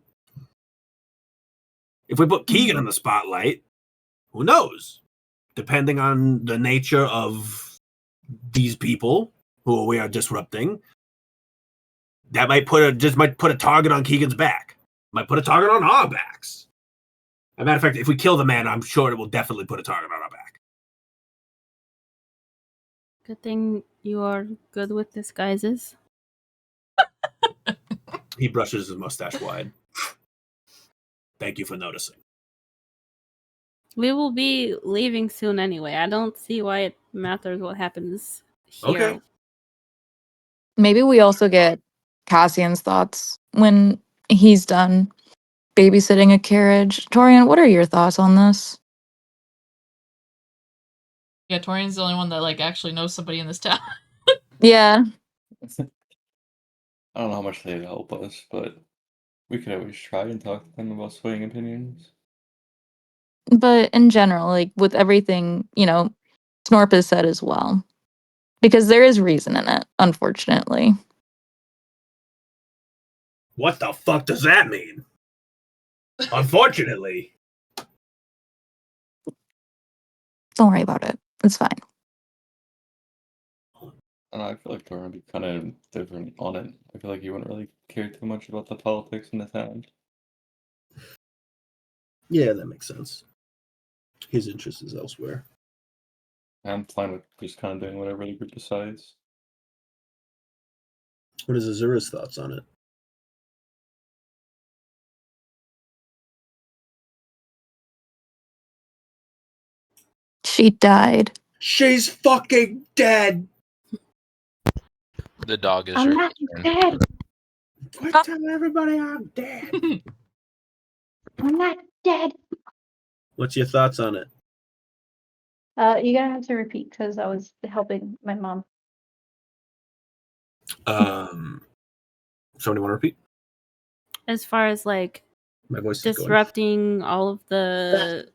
Speaker 8: If we put Keegan in the spotlight, who knows? Depending on the nature of these people who we are disrupting, that might put a target on Keegan's back. Might put a target on our backs. As a matter of fact, if we kill the man, I'm sure it will definitely put a target on our back.
Speaker 4: Good thing you are good with disguises.
Speaker 8: He brushes his mustache wide. Thank you for noticing.
Speaker 4: We will be leaving soon anyway. I don't see why it matters what happens here.
Speaker 8: Okay.
Speaker 6: Maybe we also get Cassian's thoughts when he's done babysitting a carriage. Torian, what are your thoughts on this?
Speaker 3: Yeah, Torian's the only one that like actually knows somebody in this town.
Speaker 6: Yeah.
Speaker 7: I don't know how much they help us, but we could always try and talk to them about swaying opinions.
Speaker 6: But in general, like with everything, Snorp has said as well. Because there is reason in it, unfortunately.
Speaker 8: What the fuck does that mean? Unfortunately.
Speaker 6: Don't worry about it. It's fine.
Speaker 7: And I feel like Thor would be kind of different on it. I feel like he wouldn't really care too much about the politics in the town.
Speaker 8: Yeah, that makes sense. His interest is elsewhere.
Speaker 7: I'm fine with just kind of doing whatever the group decides.
Speaker 8: What is Azura's thoughts on it?
Speaker 6: She died.
Speaker 8: She's fucking dead.
Speaker 2: The dog is
Speaker 5: I'm
Speaker 2: your
Speaker 5: not
Speaker 2: turn.
Speaker 5: dead.
Speaker 8: Tell everybody I'm dead.
Speaker 5: I'm not dead.
Speaker 8: What's your thoughts on it?
Speaker 5: You're gonna have to repeat because I was helping my mom.
Speaker 8: Somebody want to repeat?
Speaker 4: As far as like
Speaker 8: My voice is going.
Speaker 4: disrupting all of the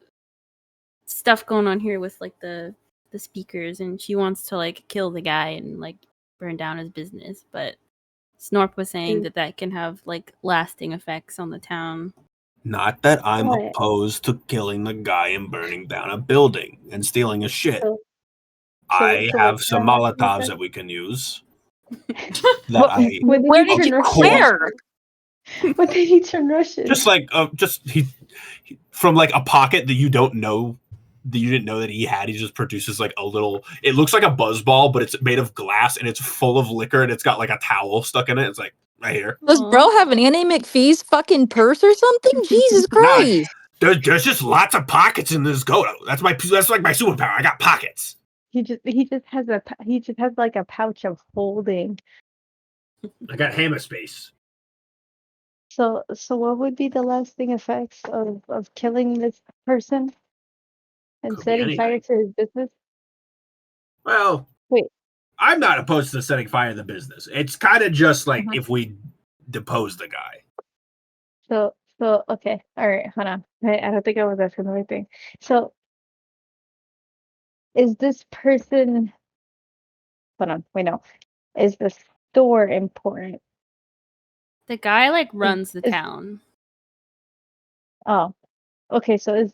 Speaker 4: stuff going on here with like the speakers, and she wants to like kill the guy and like burn down his business, but Snorp was saying that that can have like lasting effects on the town.
Speaker 8: Not that I'm
Speaker 5: What?
Speaker 8: opposed to killing the guy and burning down a building and stealing his shit.
Speaker 5: So-
Speaker 8: I
Speaker 5: so
Speaker 8: have
Speaker 5: what's
Speaker 8: some
Speaker 5: gonna happen
Speaker 8: Molotovs
Speaker 5: with
Speaker 8: that we can use.
Speaker 6: What- Where did you where?
Speaker 5: What did he turn Russian?
Speaker 8: Just like he from like a pocket that you don't know that you didn't know that he had. He just produces like a little. It looks like a buzz ball, but it's made of glass and it's full of liquor and it's got like a towel stuck in it. It's like right here.
Speaker 6: Does bro have an Annie McPhee's fucking purse or something? Jesus Christ!
Speaker 8: There's just lots of pockets in this Goto. That's like my superpower. I got pockets.
Speaker 5: He just has like a pouch of holding.
Speaker 8: I got hammer space.
Speaker 5: So what would be the lasting effects of killing this person and
Speaker 8: Could be
Speaker 5: setting fire
Speaker 8: anything.
Speaker 5: to his business?
Speaker 8: Well,
Speaker 5: wait.
Speaker 8: I'm not opposed to setting fire to the business. It's kind of just like if we depose the guy.
Speaker 5: So okay, all right, hold on. I don't think I was asking the right thing. So, is this person? Hold on, wait, no. Is the store important?
Speaker 4: The guy like runs the town.
Speaker 5: Oh, okay. So is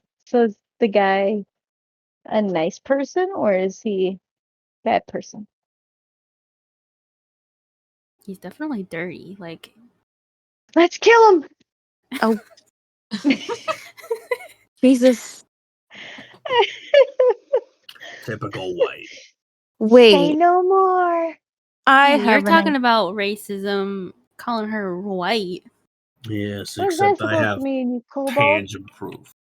Speaker 5: the guy a nice person or is he a bad person?
Speaker 4: He's definitely dirty. Like,
Speaker 5: let's kill him.
Speaker 6: Oh, Jesus!
Speaker 8: Typical white.
Speaker 6: Wait,
Speaker 5: Say no more.
Speaker 4: You're talking about racism, calling her white.
Speaker 8: Yes,
Speaker 5: What's that
Speaker 8: except I
Speaker 5: supposed
Speaker 8: have
Speaker 5: to mean, you cobalt?
Speaker 8: tangible proof.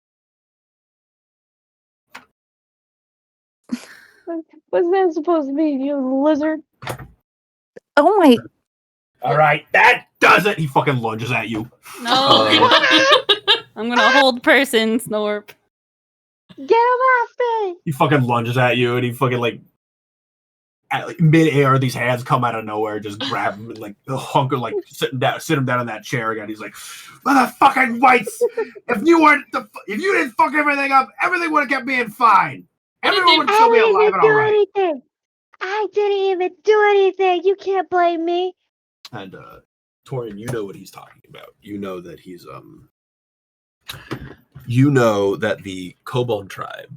Speaker 5: What's that supposed to mean, you lizard?
Speaker 6: Oh my!
Speaker 8: All right, that does it. He fucking lunges at you.
Speaker 4: No, I'm gonna hold person, Snorp.
Speaker 5: Get him off me!
Speaker 8: He fucking lunges at you, and he fucking like mid-air, these hands come out of nowhere, just grab him and like hunker, like sit him down in that chair again. He's like, "Motherfucking whites! if you didn't fuck everything up, everything would have kept being fine. Everyone would still be alive and all right."
Speaker 5: Anything. I didn't even do anything. You can't blame me.
Speaker 8: And Torian, you know what he's talking about. You know that he's you know that the Kobold tribe,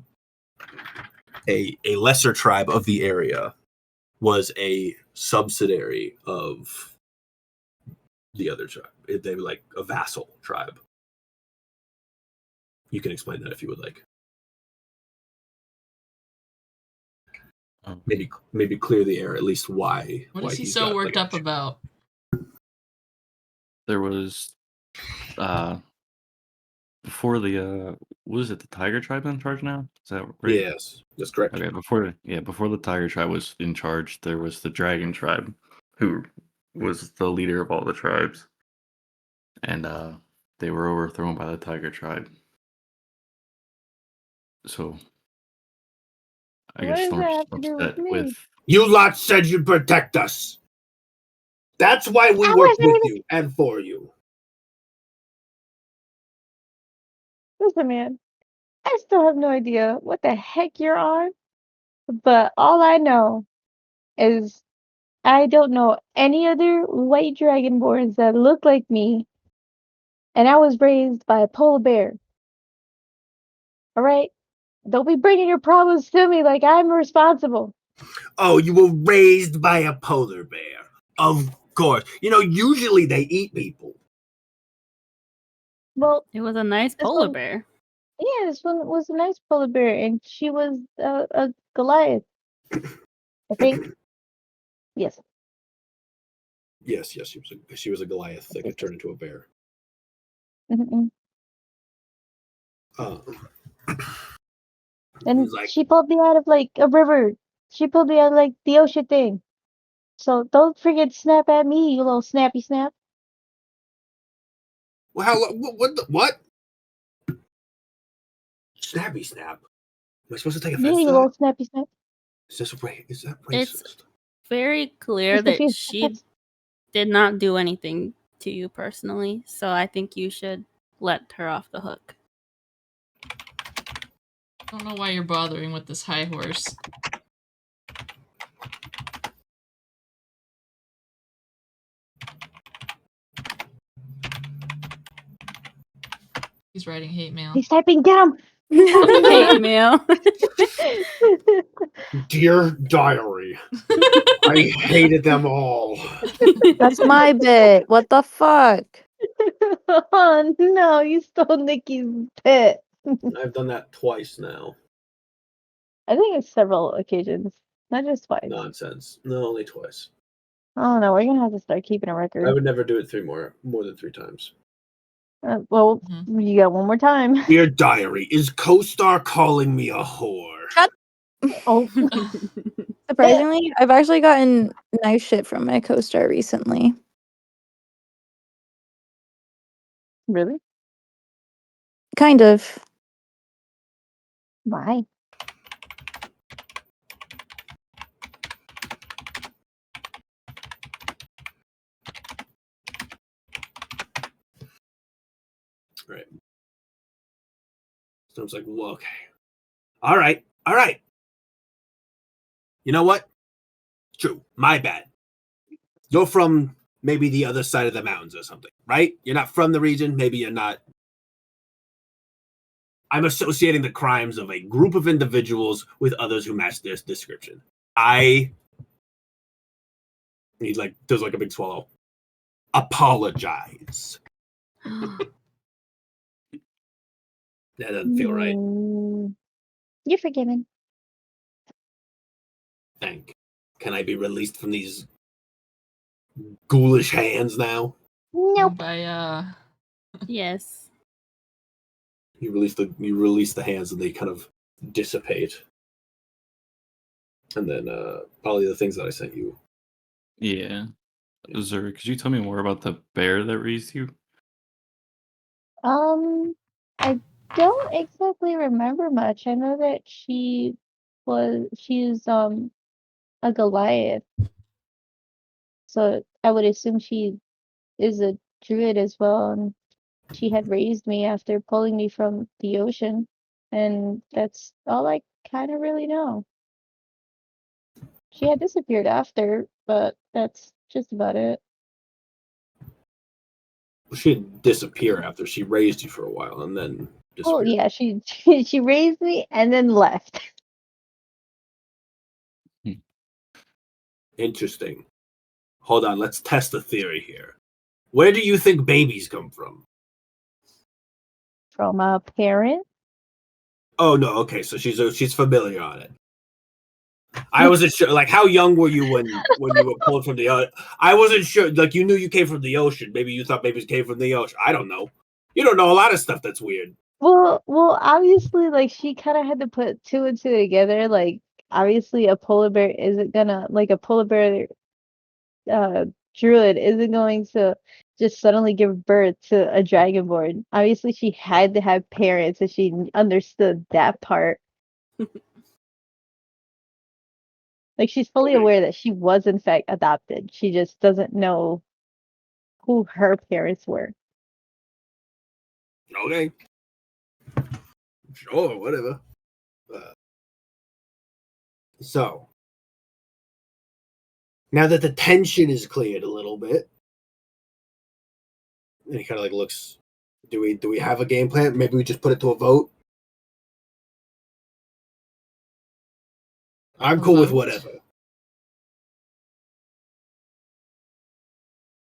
Speaker 8: a lesser tribe of the area, was a subsidiary of the other tribe. They were like a vassal tribe. You can explain that if you would like. Maybe clear the air, at least why.
Speaker 3: What is he so worked up about?
Speaker 7: There was before the what is it, the Tiger Tribe in charge now? Is that right?
Speaker 8: Yes, that's correct.
Speaker 7: Okay, before the Tiger Tribe was in charge, there was the Dragon Tribe, who was the leader of all the tribes. And they were overthrown by the Tiger Tribe. So I
Speaker 5: What
Speaker 7: guess
Speaker 5: does that
Speaker 7: Snorp's
Speaker 5: have to do with
Speaker 7: upset
Speaker 5: me?
Speaker 7: with
Speaker 8: You lot said you'd protect us. That's why we
Speaker 5: I
Speaker 8: work
Speaker 5: wasn't
Speaker 8: with
Speaker 5: even-
Speaker 8: you and for you.
Speaker 5: Listen, man. I still have no idea what the heck you're on. But all I know is I don't know any other white dragonborns that look like me. And I was raised by a polar bear. All right? Don't be bringing your problems to me like I'm responsible.
Speaker 8: Oh, you were raised by a polar bear. Of course. Usually they eat people.
Speaker 5: Well,
Speaker 4: It was a nice
Speaker 5: this
Speaker 4: polar
Speaker 5: one,
Speaker 4: bear.
Speaker 5: yeah, this one was a nice polar bear, and she was a Goliath, I think. Yes.
Speaker 8: Yes, she was a Goliath that could turn into a bear.
Speaker 5: Mm-mm.
Speaker 8: Uh,
Speaker 5: And
Speaker 8: he's like,
Speaker 5: she pulled me out of like a river. She pulled me out of like the ocean thing. So don't forget to snap at me, you little snappy snap.
Speaker 8: well, what? Snappy snap. Am I supposed to take
Speaker 5: Yeah,
Speaker 8: offense
Speaker 5: you
Speaker 8: to
Speaker 5: little
Speaker 8: that?
Speaker 5: snappy snap.
Speaker 8: Is that
Speaker 4: It's
Speaker 8: racist?
Speaker 4: very clear
Speaker 5: She's
Speaker 4: that
Speaker 5: confused.
Speaker 4: she did not do anything to you personally, so I think you should let her off the hook.
Speaker 3: I don't know why you're bothering with this high horse. He's writing hate mail.
Speaker 5: He's typing, get him! He's typing, get
Speaker 4: Hate
Speaker 5: him!
Speaker 4: mail.
Speaker 8: Dear diary, I hated them all.
Speaker 6: That's my bit. What the fuck?
Speaker 5: Oh no, you stole Nikki's pet.
Speaker 8: I've done that twice now.
Speaker 5: I think it's several occasions, not just twice.
Speaker 8: Nonsense. No, only twice.
Speaker 5: I don't know. We're gonna have to start keeping a
Speaker 8: I
Speaker 5: record.
Speaker 8: would never do it more than 3 times.
Speaker 5: Well,
Speaker 3: Mhm.
Speaker 5: you got one more time.
Speaker 8: Dear diary, is co-star calling me a whore?
Speaker 5: Oh,
Speaker 6: Surprisingly, I've actually gotten nice shit from my co-star recently.
Speaker 5: really?
Speaker 6: Kind of.
Speaker 5: Why?
Speaker 8: Right. So I was like, well, okay. All right. You know what? True. My bad. You're from maybe the other side of the mountains or something, right? You're not from the region. Maybe you're not. I'm associating the crimes of a group of individuals with others who match this description. He does like a big swallow. Apologize. That doesn't feel right.
Speaker 5: You're forgiven.
Speaker 8: Can I be released from these ghoulish hands now?
Speaker 5: Nope.
Speaker 3: By
Speaker 4: Yes.
Speaker 8: You release the hands and they kind of dissipate. And then probably the things that I sent you.
Speaker 7: Yeah. Zuri, could you tell me more about the bear that raised you?
Speaker 5: I don't exactly remember much. I know that she's a Goliath. So I would assume she is a druid as well, and she had raised me after pulling me from the ocean, and that's all I kind of really know. She had disappeared after, but that's just about it.
Speaker 8: She didn't disappear after she raised you for a while and then
Speaker 5: Oh
Speaker 8: disappeared.
Speaker 5: yeah, she raised me and then left.
Speaker 8: Interesting. Hold on, let's test the theory here. Where do you think babies come from?
Speaker 5: From a parent.
Speaker 8: Oh no, okay, so she's familiar on it. I wasn't sure. Like, how young were you when you were pulled from the ocean? I wasn't sure. Like, you knew you came from the ocean. Maybe you thought babies came from the ocean. I don't know. You don't know a lot of stuff that's weird.
Speaker 5: Well, obviously, like she kind of had to put two and two together. Like, obviously, a polar bear isn't gonna like a polar bear uh druid isn't going to just suddenly give birth to a dragonborn. Obviously, she had to have parents, and she understood that part. Like, she's fully
Speaker 8: Okay.
Speaker 5: aware that she was in fact adopted. She just doesn't know who her parents were.
Speaker 8: Okay. Sure, whatever. So, now that the tension is cleared a little bit, and he kind of like looks. Do we have a game plan? Maybe we just put it to a vote. I'm cool with
Speaker 3: Vote.
Speaker 8: whatever.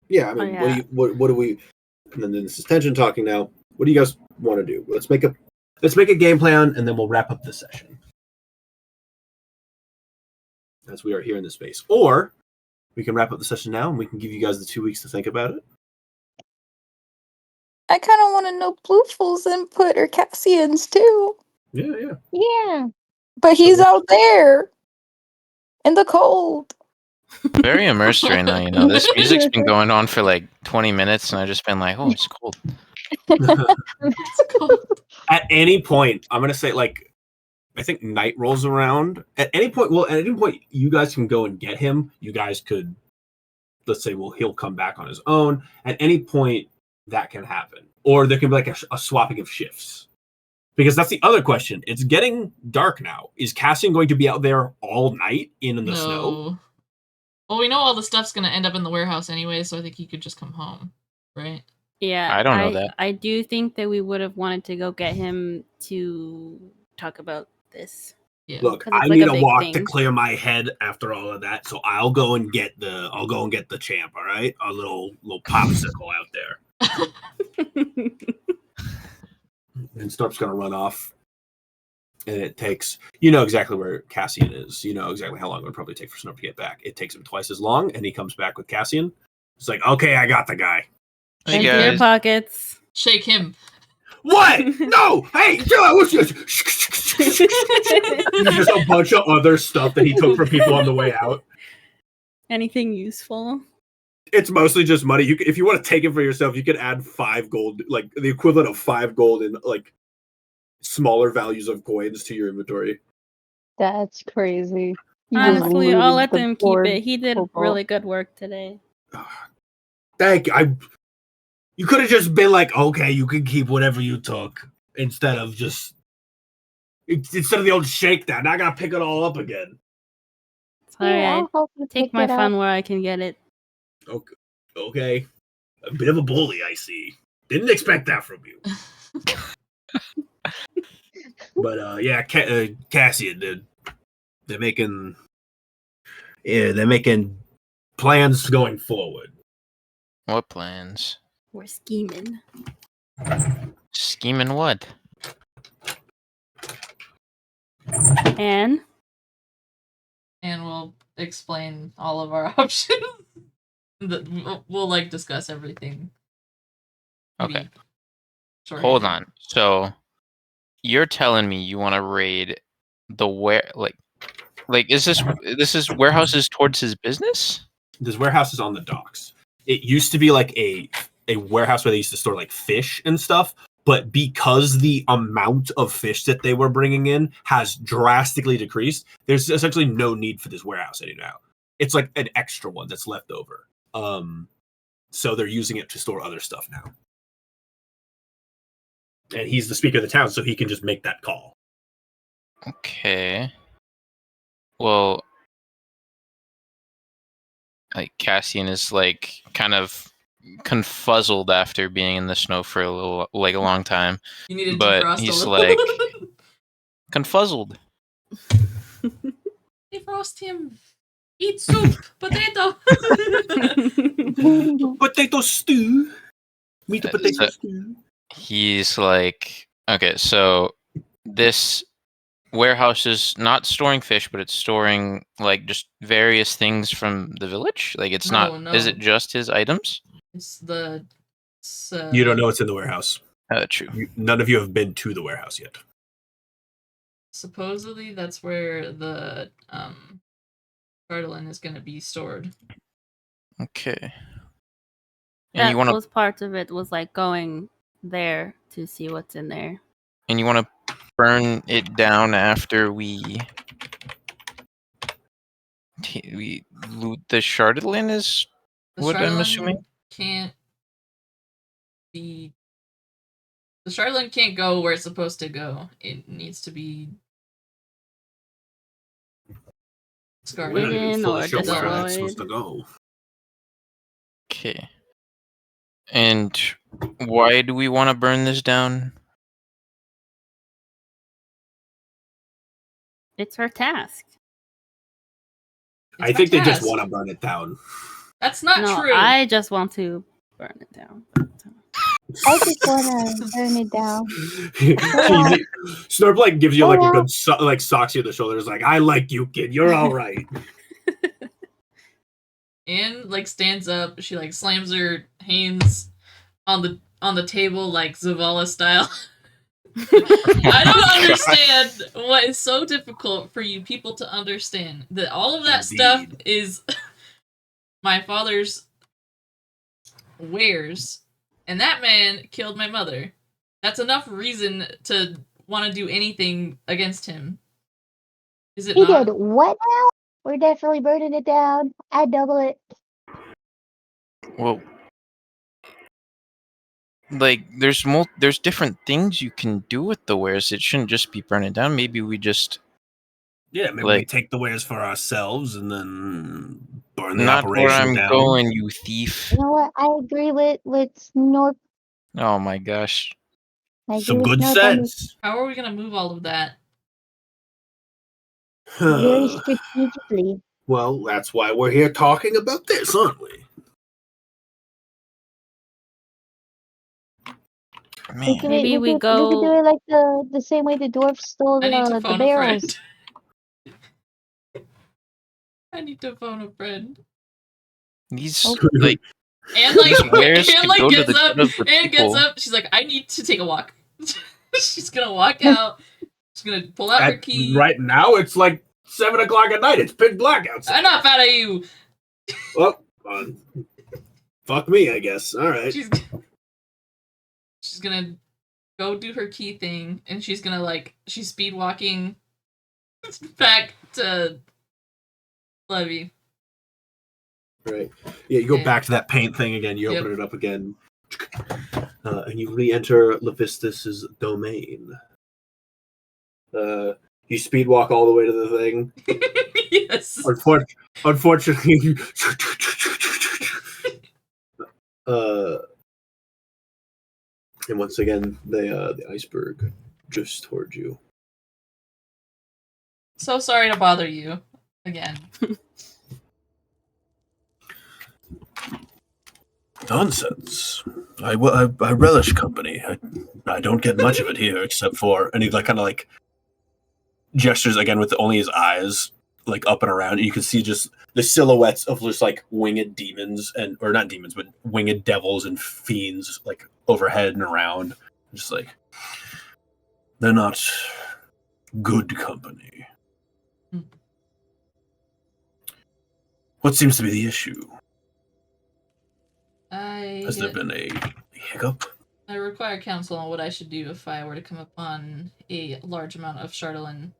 Speaker 8: Yeah, I mean,
Speaker 4: Oh, yeah.
Speaker 8: what do we? And then this is tension talking now. What do you guys want to do? Let's make a game plan, and then we'll wrap up this session as we are here in this space. Or we can wrap up the session now, and we can give you guys the 2 weeks to think about it.
Speaker 6: I kind of want to know Bluefull's input or Cassian's too.
Speaker 8: Yeah.
Speaker 5: Yeah.
Speaker 6: But he's out there in the cold.
Speaker 2: Very immersed right now. You know, this music's been going on for like 20 minutes, and I've just been like, "Oh, it's cold."
Speaker 3: It's cold.
Speaker 8: At any point, I'm gonna say like, I think night rolls around. At any point, you guys can go and get him. You guys could, let's say, he'll come back on his own. At any point, that can happen, or there can be like a swapping of shifts. Because that's the other question. It's getting dark now. Is Cassian going to be out there all night in the snow?
Speaker 3: Well, we know all the stuff's gonna end up in the warehouse anyway, so I think he could just come home, right?
Speaker 4: Yeah,
Speaker 2: I don't know that.
Speaker 4: I do think that we would have wanted to go get him to talk about this.
Speaker 3: Yeah.
Speaker 8: Look,
Speaker 4: 'Cause it's
Speaker 8: I
Speaker 4: like
Speaker 8: need
Speaker 4: a
Speaker 8: a
Speaker 4: big
Speaker 8: walk
Speaker 4: thing.
Speaker 8: to clear my head after all of that, so I'll go and get the champ. All right, a little popsicle out there. And Snarp's gonna run off, and it takes exactly where Cassian is. You know exactly how long it would probably take for Snarp to get back. It takes him twice as long, and he comes back with Cassian. It's like, okay, I got the guy.
Speaker 2: Hey
Speaker 4: Empty your
Speaker 2: guys,
Speaker 4: pockets.
Speaker 3: Shake him.
Speaker 8: What? No! Hey, what's this? Just a bunch of other stuff that he took from people on the way out.
Speaker 4: Anything useful?
Speaker 8: It's mostly just money. If you want to take it for yourself, you could add 5 gold, like the equivalent of 5 gold in like smaller values of coins to your inventory.
Speaker 5: That's crazy. You just
Speaker 4: Honestly, I'll
Speaker 5: looted
Speaker 4: let
Speaker 5: the
Speaker 4: them keep
Speaker 5: board
Speaker 4: it. He did
Speaker 5: cobalt.
Speaker 4: really good work today.
Speaker 8: Thank you. You could have just been like, okay, you can keep whatever you took, instead of the old shakedown. Now I gotta pick it all up again.
Speaker 4: Sorry,
Speaker 5: Yeah,
Speaker 4: I
Speaker 5: I'll help you
Speaker 4: take
Speaker 5: pick
Speaker 4: my
Speaker 5: it
Speaker 4: fun
Speaker 5: up.
Speaker 4: where I can get it.
Speaker 8: Okay. A bit of a bully, I see. Didn't expect that from you. But yeah, Cassian, they're making plans going forward.
Speaker 2: what plans?
Speaker 4: We're scheming.
Speaker 2: Scheming what?
Speaker 4: And
Speaker 3: And we'll explain all of our options. We'll like discuss everything. Maybe
Speaker 2: Okay.
Speaker 3: shorthanded.
Speaker 2: Hold on. So you're telling me you want to raid the is this warehouses towards his business?
Speaker 8: This warehouse is on the docks. It used to be like a warehouse where they used to store like fish and stuff, but because the amount of fish that they were bringing in has drastically decreased, there's essentially no need for this warehouse anymore. It's like an extra one that's left over. So they're using it to store other stuff now. And he's the speaker of the town, so he can just make that call.
Speaker 2: Okay. Well, like Cassian is like kind of confuzzled after being in the snow for a long time,
Speaker 3: You need to
Speaker 2: but
Speaker 3: defrost
Speaker 2: he's
Speaker 3: a
Speaker 2: like
Speaker 3: little.
Speaker 2: confuzzled.
Speaker 3: Defrost him. Eat soup. Potato.
Speaker 8: Potato stew. Meat and potato
Speaker 2: So-
Speaker 8: stew.
Speaker 2: He's like, okay, so this warehouse is not storing fish, but it's storing like just various things from the village. Like it's
Speaker 3: No,
Speaker 2: not. Is
Speaker 3: no.
Speaker 2: it just his items?
Speaker 3: It's the.
Speaker 8: You don't know what's in the warehouse.
Speaker 2: True.
Speaker 8: None of you have been to the warehouse yet.
Speaker 3: Supposedly, that's where the cartolin is going to be stored.
Speaker 2: Okay. And
Speaker 4: that
Speaker 2: you want to
Speaker 4: was part of it was like going there to see what's in there.
Speaker 2: burn it down after we loot the Chardolin is
Speaker 3: The
Speaker 2: what I'm
Speaker 3: Charlatan
Speaker 2: assuming.
Speaker 3: can't be. The Charlatan can't go where it's supposed to go. It needs to be discarded.
Speaker 8: We're not even
Speaker 4: Hidden
Speaker 8: fully
Speaker 4: or
Speaker 8: sure where that's
Speaker 4: destroyed.
Speaker 8: supposed to go.
Speaker 2: Okay. And why do we want to burn this down?
Speaker 4: It's her task.
Speaker 8: I think they just
Speaker 3: task.
Speaker 8: want to burn it down.
Speaker 3: That's not
Speaker 4: No,
Speaker 3: true.
Speaker 4: I just want to burn it down.
Speaker 5: I just wanna burn it down.
Speaker 8: Snurp like gives you like a
Speaker 5: Yeah.
Speaker 8: good like socks you in the shoulders, like I like you, kid. You're all right.
Speaker 3: Anne like stands up. She like slams her hands on the table like Zavala style. I don't understand what is so difficult for you people to understand that all of that stuff
Speaker 8: Indeed.
Speaker 3: is my father's wares, and that man killed my mother. That's enough reason to want to do anything against him. Is it
Speaker 5: He
Speaker 3: not?
Speaker 5: did what now? We're definitely burning it down. I double it.
Speaker 2: Well, like there's different things you can do with the wares. It shouldn't just be burn it down. Maybe we just
Speaker 8: Yeah, maybe we take the wares for ourselves and then burn the
Speaker 2: not where
Speaker 8: operation
Speaker 2: I'm
Speaker 8: down.
Speaker 2: going, you thief.
Speaker 5: You know what? I agree with Snorp.
Speaker 2: Oh my gosh.
Speaker 5: I agree
Speaker 8: Some
Speaker 5: with
Speaker 8: good
Speaker 5: Snorp on this.
Speaker 8: sense.
Speaker 3: How are we gonna move all of that?
Speaker 5: Very strategically.
Speaker 8: Well, that's why we're here talking about this, aren't we?
Speaker 2: Man.
Speaker 4: Maybe we
Speaker 5: could
Speaker 4: go-
Speaker 5: do it like the same way the dwarves stole
Speaker 3: I need to
Speaker 5: the
Speaker 3: phone a
Speaker 5: barrels.
Speaker 3: friend. I need to phone a friend.
Speaker 2: These
Speaker 5: Oh.
Speaker 2: like
Speaker 3: And like,
Speaker 2: These wares
Speaker 3: and
Speaker 2: could
Speaker 3: like
Speaker 2: go to
Speaker 3: gets
Speaker 2: the
Speaker 3: up,
Speaker 2: good of the
Speaker 3: and gets
Speaker 2: people.
Speaker 3: up. She's like, I need to take a walk. She's gonna walk out. She's gonna pull out her key.
Speaker 8: Right now, it's like 7 o'clock at night. It's pitch black outside.
Speaker 3: Enough out of you.
Speaker 8: Well, fuck me, I guess. All right.
Speaker 3: She's gonna go do her key thing, and she's gonna like she's speed walking back to Levy.
Speaker 8: Right. Yeah, you go
Speaker 3: Yeah.
Speaker 8: back to that paint thing again. You
Speaker 3: Yep.
Speaker 8: open it up again. And you re-enter Lephistus's domain. You speed walk all the way to the thing.
Speaker 3: Yes.
Speaker 8: Unfortunately, and once again, the iceberg drifts towards you.
Speaker 3: So sorry to bother you again.
Speaker 1: Nonsense. I relish company. I don't get much of it here, except for, and he like kind of like gestures again with only his eyes like up and around, and you can see just the silhouettes of just like winged demons or not demons, but winged devils and fiends like overhead and around. Just like they're not good company. What seems to be the issue? Has there been a hiccup?
Speaker 3: I require counsel on what I should do if I were to come upon a large amount of Chardolin.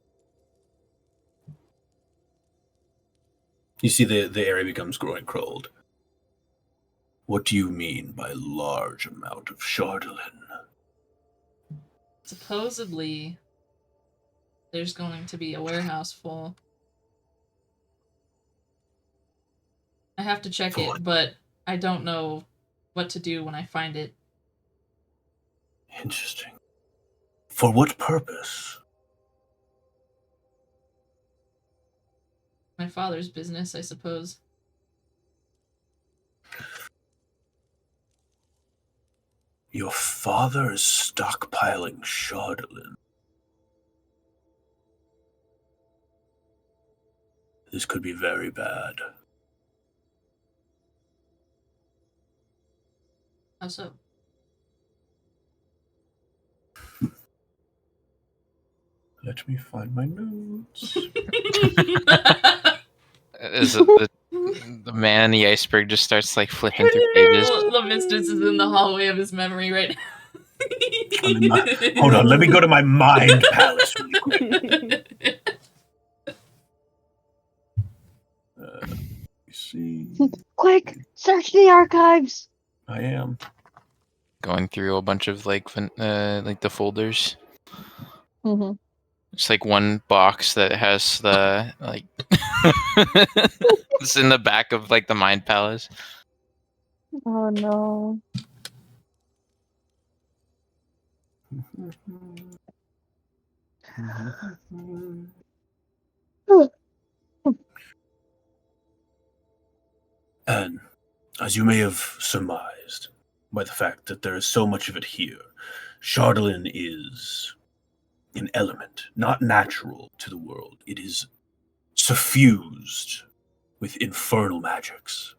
Speaker 1: You see the area becomes growing cold. What do you mean by large amount of Chardolin?
Speaker 3: Supposedly, there's going to be a warehouse full. I have to check it, but I don't know what to do when I find it.
Speaker 1: Interesting. For what purpose?
Speaker 3: My father's business, I suppose.
Speaker 1: Your father is stockpiling Chardolin. This could be very bad.
Speaker 3: How so?
Speaker 1: Let me find my notes.
Speaker 2: Is it the man in the iceberg just starts like flipping through pages?
Speaker 3: The Mistus is in the hallway of his memory right now.
Speaker 1: Hold on, let me go to my mind palace really quick. Let me see.
Speaker 5: Quick, search the archives.
Speaker 1: I am.
Speaker 2: Going through a bunch of like the folders.
Speaker 5: Mm-hmm.
Speaker 2: It's like one box that has the like it's in the back of like the mind palace.
Speaker 5: Oh no.
Speaker 1: And as you may have surmised by the fact that there is so much of it here, Chardalin is an element, not natural to the world. It is suffused with infernal magics.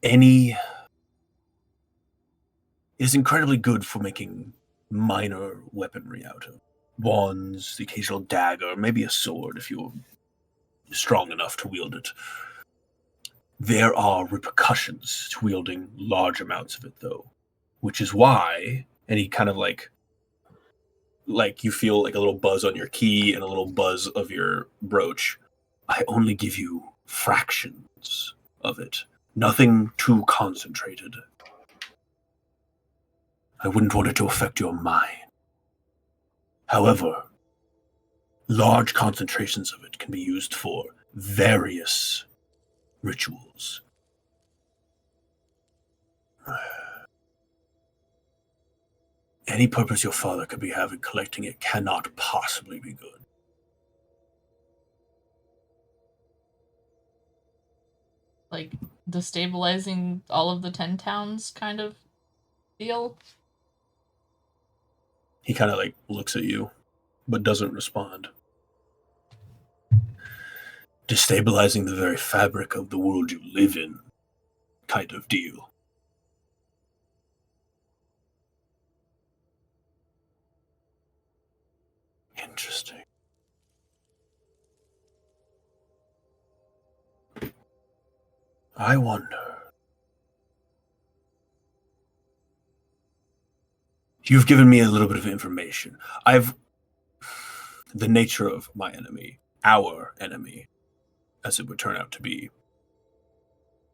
Speaker 1: It is incredibly good for making minor weaponry out of. Wands, the occasional dagger, maybe a sword if you're strong enough to wield it. There are repercussions to wielding large amounts of it, though, which is why, and he kind of like you feel like a little buzz on your key and a little buzz of your brooch. I only give you fractions of it. Nothing too concentrated. I wouldn't want it to affect your mind. However, large concentrations of it can be used for various rituals. Any purpose your father could be having collecting it cannot possibly be good.
Speaker 3: Like destabilizing all of the 10 towns kind of deal?
Speaker 1: He kind of like looks at you, but doesn't respond. Destabilizing the very fabric of the world you live in kind of deal. Interesting. I wonder. You've given me a little bit of information. The nature of my enemy, our enemy, as it would turn out to be.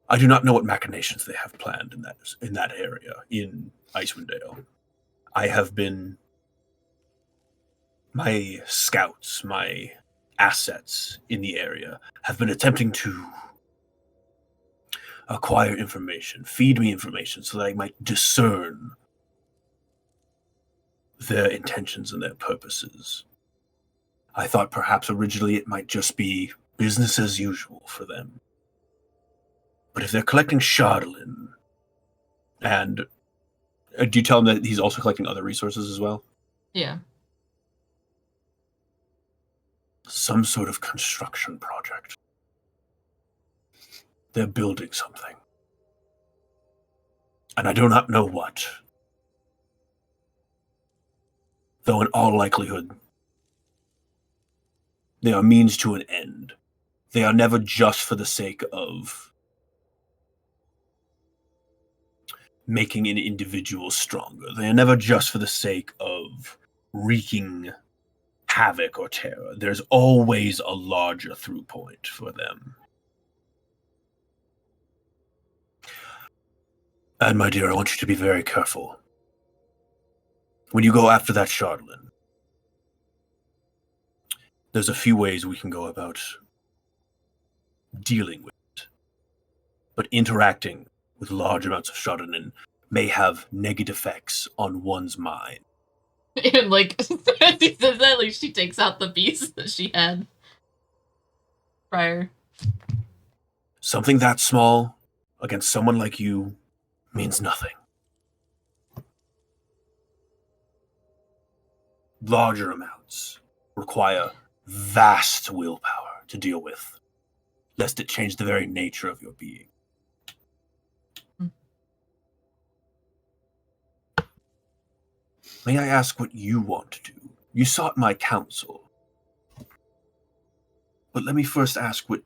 Speaker 1: I do not know what machinations they have planned in that area, in Icewind Dale. My scouts, my assets in the area have been attempting to acquire information, feed me information so that I might discern their intentions and their purposes. I thought perhaps originally it might just be business as usual for them. But if they're collecting Chardalin, and do you tell him that he's also collecting other resources as well?
Speaker 3: Yeah.
Speaker 1: Some sort of construction project. They're building something. And I do not know what. Though in all likelihood, they are means to an end. They are never just for the sake of making an individual stronger. They are never just for the sake of wreaking havoc or terror. There's always a larger through point for them. And my dear, I want you to be very careful. When you go after that Chardalin, there's a few ways we can go about dealing with it. But interacting with large amounts of Chardalin may have negative effects on one's mind.
Speaker 3: And like, as he says that, like, she takes out the beast that she had prior.
Speaker 1: Something that small against someone like you means nothing. Larger amounts require vast willpower to deal with, lest it change the very nature of your being. May I ask what you want to do? You sought my counsel. But let me first ask what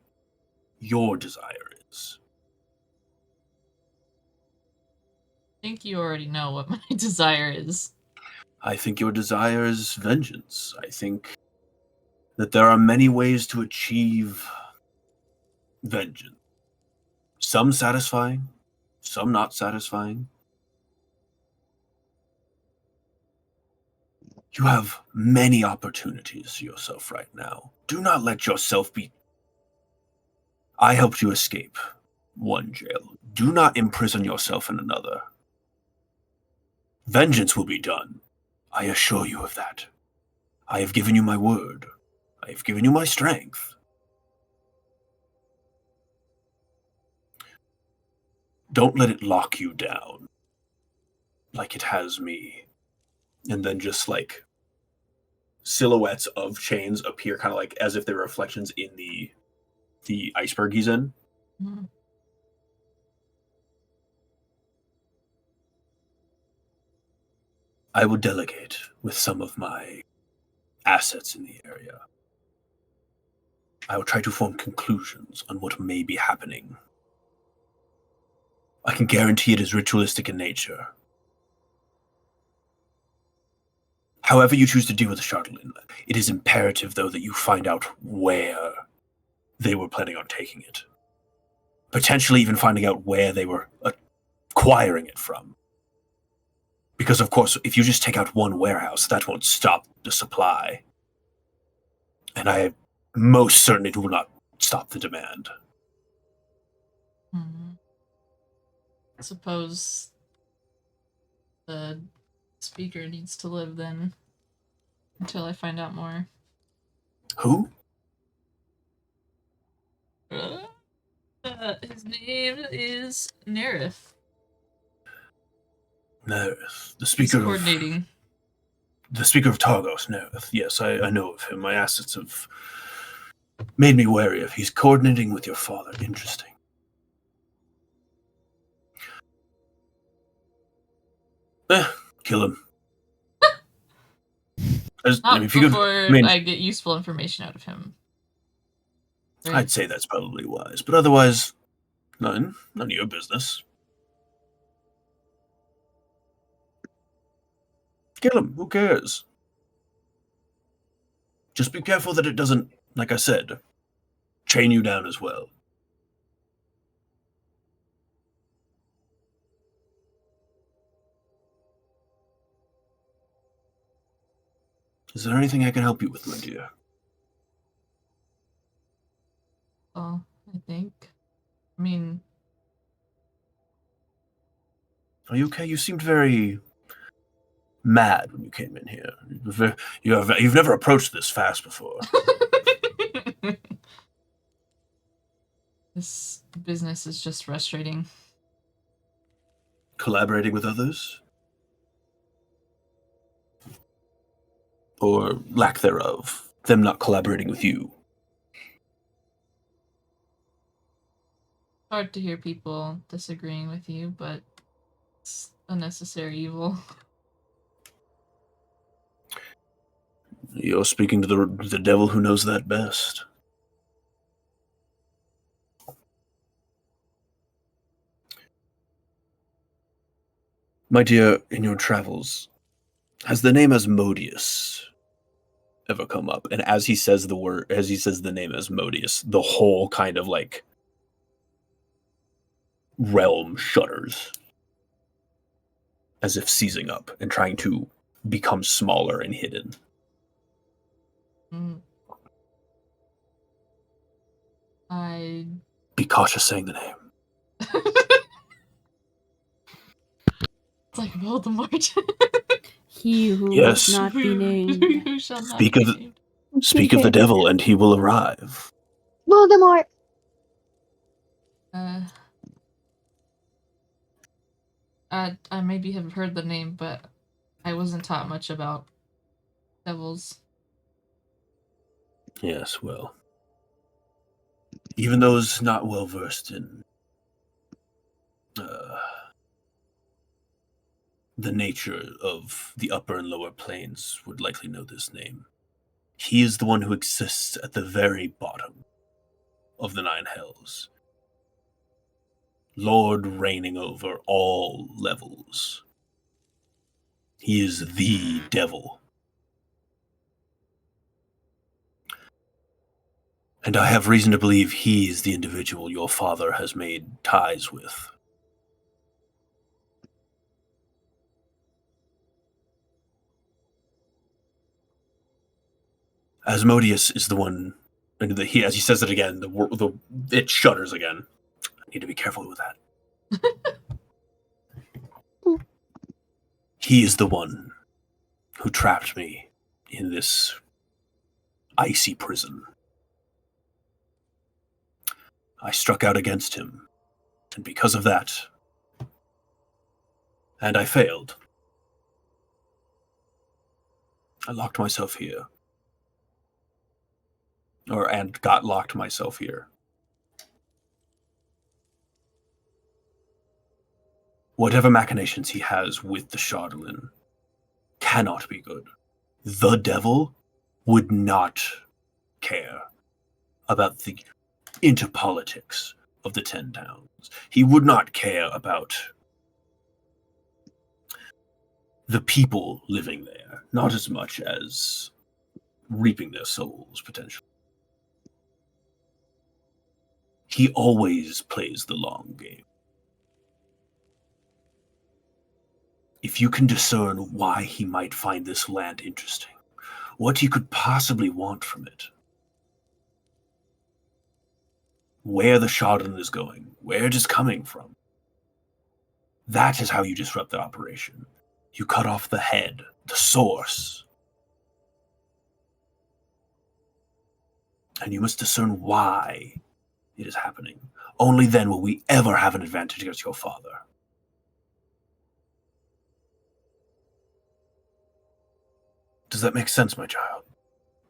Speaker 1: your desire is.
Speaker 3: I think you already know what my desire is.
Speaker 1: I think your desire is vengeance. I think that there are many ways to achieve vengeance. Some satisfying, some not satisfying. You have many opportunities for yourself right now. Do not let yourself be... I helped you escape one jail. Do not imprison yourself in another. Vengeance will be done. I assure you of that. I have given you my word. I have given you my strength. Don't let it lock you down like it has me. And then just like silhouettes of chains appear kind of like as if they're reflections in the iceberg he's in.
Speaker 3: Mhm.
Speaker 1: I will delegate with some of my assets in the area. I will try to form conclusions on what may be happening. I can guarantee it is ritualistic in nature. However you choose to deal with the Shardlin, it is imperative, though, that you find out where they were planning on taking it. Potentially even finding out where they were acquiring it from. Because, of course, if you just take out one warehouse, that won't stop the supply. And I most certainly will not stop the demand.
Speaker 3: I suppose the speaker needs to live then until I find out more.
Speaker 1: Who?
Speaker 3: His name is Nerith.
Speaker 1: Nerith, the
Speaker 3: He's
Speaker 1: speaker
Speaker 3: coordinating.
Speaker 1: The speaker of Targos, Nerith. Yes, I know of him. My assets have made me wary of. He's coordinating with your father. Interesting. Kill him.
Speaker 3: Not
Speaker 1: if you
Speaker 3: before
Speaker 1: could,
Speaker 3: I get useful information out of him. Right?
Speaker 1: I'd say that's probably wise, but otherwise, none of your business. Kill him. Who cares? Just be careful that it doesn't, like I said, chain you down as well. Is there anything I can help you with, my dear?
Speaker 3: Well, I think. I mean,
Speaker 1: Are you okay? You seemed very mad when you came in here. You've never approached this fast before.
Speaker 3: this business is just frustrating.
Speaker 1: Collaborating with others? Or lack thereof, them not collaborating with you?
Speaker 3: Hard to hear people disagreeing with you, but it's a necessary evil.
Speaker 1: You're speaking to the devil who knows that best. My dear, in your travels, has the name Asmodeus ever come up? And as he says the name Asmodeus, the whole kind of like realm shudders, as if seizing up and trying to become smaller and hidden. Be cautious saying the name.
Speaker 3: It's like Voldemort.
Speaker 4: He who
Speaker 1: Yes.
Speaker 4: must not be named.
Speaker 3: Who shall not
Speaker 1: Speak
Speaker 3: be
Speaker 1: of
Speaker 3: named.
Speaker 1: Speak of the devil, and he will arrive.
Speaker 5: Voldemort.
Speaker 3: I maybe have heard the name, but I wasn't taught much about devils.
Speaker 1: Yes, well, even those not well versed in the nature of the upper and lower planes would likely know this name. He is the one who exists at the very bottom of the nine hells. Lord reigning over all levels. He is the devil. And I have reason to believe he is the individual your father has made ties with. Asmodeus is the one, and as he says it again, it shudders again. I need to be careful with that. He is the one who trapped me in this icy prison. I struck out against him, and because of that, and I failed. I locked myself here. And got locked myself here. Whatever machinations he has with the Chardalin cannot be good. The devil would not care about the interpolitics of the 10 towns. He would not care about the people living there, not as much as reaping their souls, potentially. He always plays the long game. If you can discern why he might find this land interesting, what he could possibly want from it, where the Chardalin is going, where it is coming from, that is how you disrupt the operation. You cut off the head, the source. And you must discern why it is happening. Only then will we ever have an advantage against your father. Does that make sense, my child?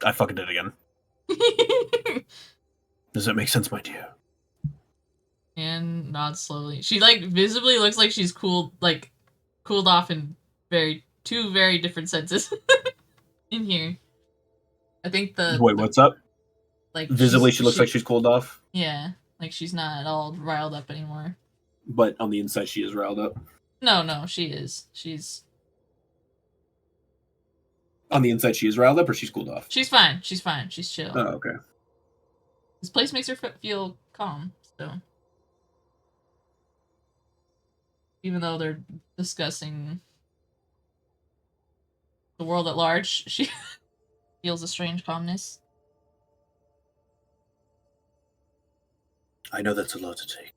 Speaker 1: I fucking did it again. Does that make sense, my dear?
Speaker 3: And nods slowly. She like visibly looks like she's cooled off in two very different senses in here. I think
Speaker 1: what's up?
Speaker 3: Like
Speaker 1: visibly she looks like she's cooled off.
Speaker 3: Yeah, like she's not all riled up anymore.
Speaker 1: But on the inside she is riled up.
Speaker 3: No, she is. She's
Speaker 1: on the inside she is riled up, or she's cooled off?
Speaker 3: She's fine. She's fine. She's chill.
Speaker 1: Oh, okay.
Speaker 3: This place makes her feel calm, so. Even though they're discussing the world at large, she feels a strange calmness.
Speaker 1: I know that's a lot to take.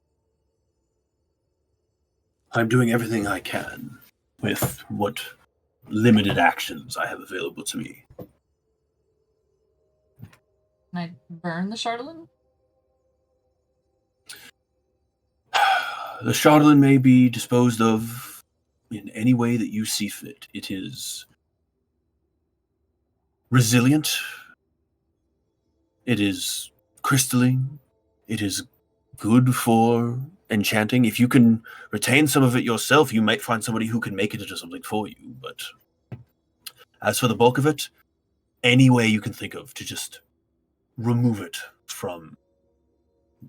Speaker 1: I'm doing everything I can with what limited actions I have available to me.
Speaker 3: Can I burn the Chardalin?
Speaker 1: The Chardalin may be disposed of in any way that you see fit. It is resilient. It is crystalline. It is good for enchanting. If you can retain some of it yourself, you might find somebody who can make it into something for you. But as for the bulk of it, any way you can think of to just remove it from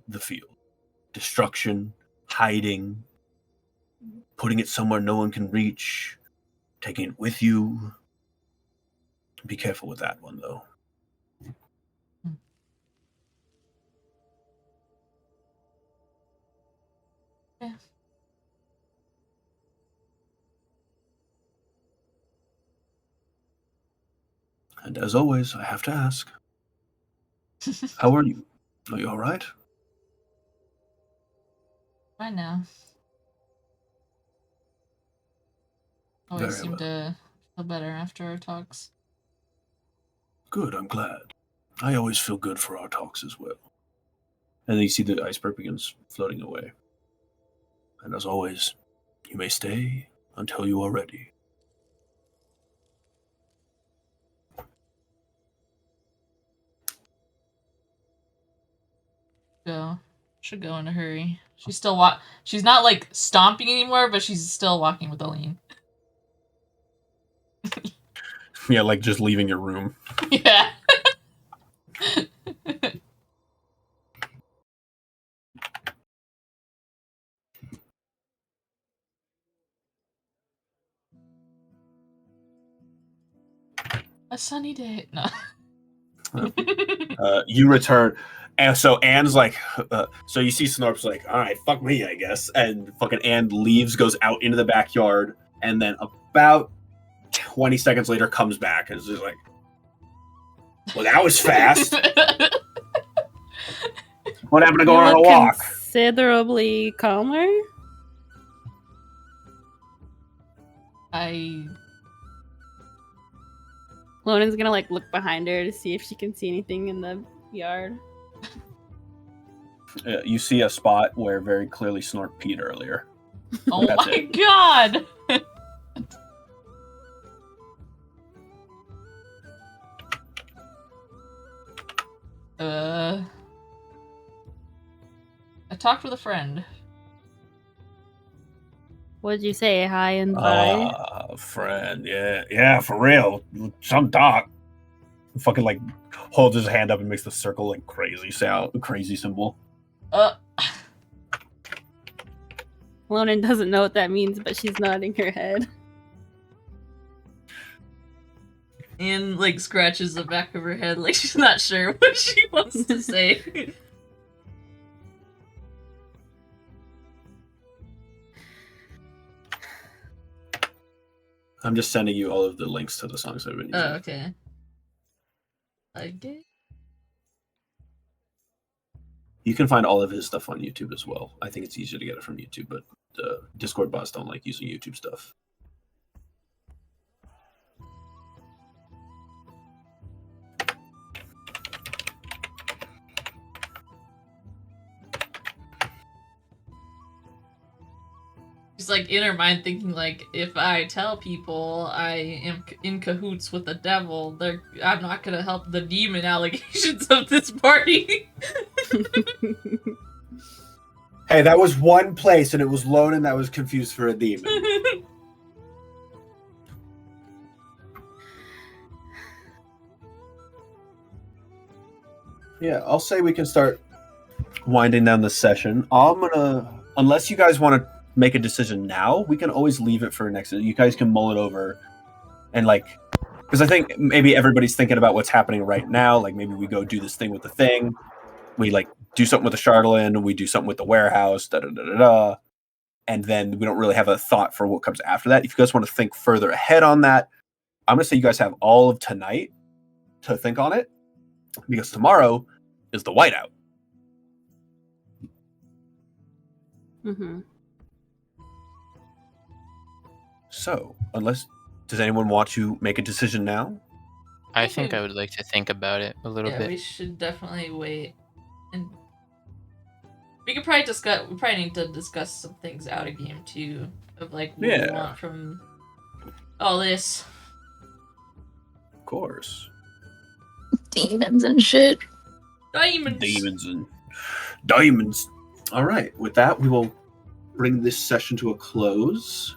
Speaker 1: the field. Destruction, hiding, putting it somewhere no one can reach, taking it with you. Be careful with that one, though.
Speaker 3: Yeah.
Speaker 1: And as always, I have to ask, how are you? Are you all right?
Speaker 3: Fine now. Always
Speaker 1: Very
Speaker 3: seem
Speaker 1: well.
Speaker 3: to feel better after our talks.
Speaker 1: Good, I'm glad. I always feel good for our talks as well. And then you see the iceberg begins floating away. And as always, you may stay until you are ready.
Speaker 3: Should go in a hurry. She's still she's not like stomping anymore, but she's still walking with a lean.
Speaker 1: Yeah, like just leaving your room.
Speaker 3: Yeah. A sunny day. No.
Speaker 1: You return, and so Anne's like, so you see Snorp's like, all right, fuck me, I guess, and fucking Anne leaves, goes out into the backyard, and then about 20 seconds later comes back and is just like, well, that was fast. What happened to going on a walk?
Speaker 4: Considerably calmer. Lonen's gonna like look behind her to see if she can see anything in the yard.
Speaker 1: You see a spot where very clearly Snort peed earlier.
Speaker 3: Oh
Speaker 1: That's
Speaker 3: my
Speaker 1: it.
Speaker 3: god! I talked with a friend.
Speaker 4: What'd you say? Hi and bye.
Speaker 1: Friend, yeah, for real. Some doc. Fucking like holds his hand up and makes the circle like crazy symbol.
Speaker 4: Lonen doesn't know what that means, but she's nodding her head.
Speaker 3: And like scratches the back of her head like she's not sure what she wants to say.
Speaker 1: I'm just sending you all of the links to the songs I've been using.
Speaker 3: Oh, okay. Okay.
Speaker 1: You can find all of his stuff on YouTube as well. I think it's easier to get it from YouTube, but Discord bots don't like using YouTube stuff.
Speaker 3: She's like in her mind thinking like, if I tell people I am in cahoots with the devil, I'm not gonna help the demon allegations of this party.
Speaker 8: Hey, that was one place, and it was Lonen that was confused for a demon.
Speaker 1: Yeah, I'll say we can start winding down the session. Unless you guys want to make a decision now, we can always leave it for next. You guys can mull it over, and because I think maybe everybody's thinking about what's happening right now. Like maybe we go do this thing with the thing, we do something with the Charlatan, we do something with the warehouse, and then we don't really have a thought for what comes after that. If you guys want to think further ahead on that, I'm gonna say you guys have all of tonight to think on it, because tomorrow is the whiteout.
Speaker 4: Mm-hmm.
Speaker 1: So, does anyone want to make a decision now?
Speaker 2: I think I would like to think about it a little
Speaker 3: Yeah,
Speaker 2: bit.
Speaker 3: we should definitely wait. And we could probably we probably need to discuss some things out of game too. Of like what we want from all this.
Speaker 1: Of course.
Speaker 6: Demons and shit.
Speaker 3: Diamonds.
Speaker 1: All right. With that, we will bring this session to a close.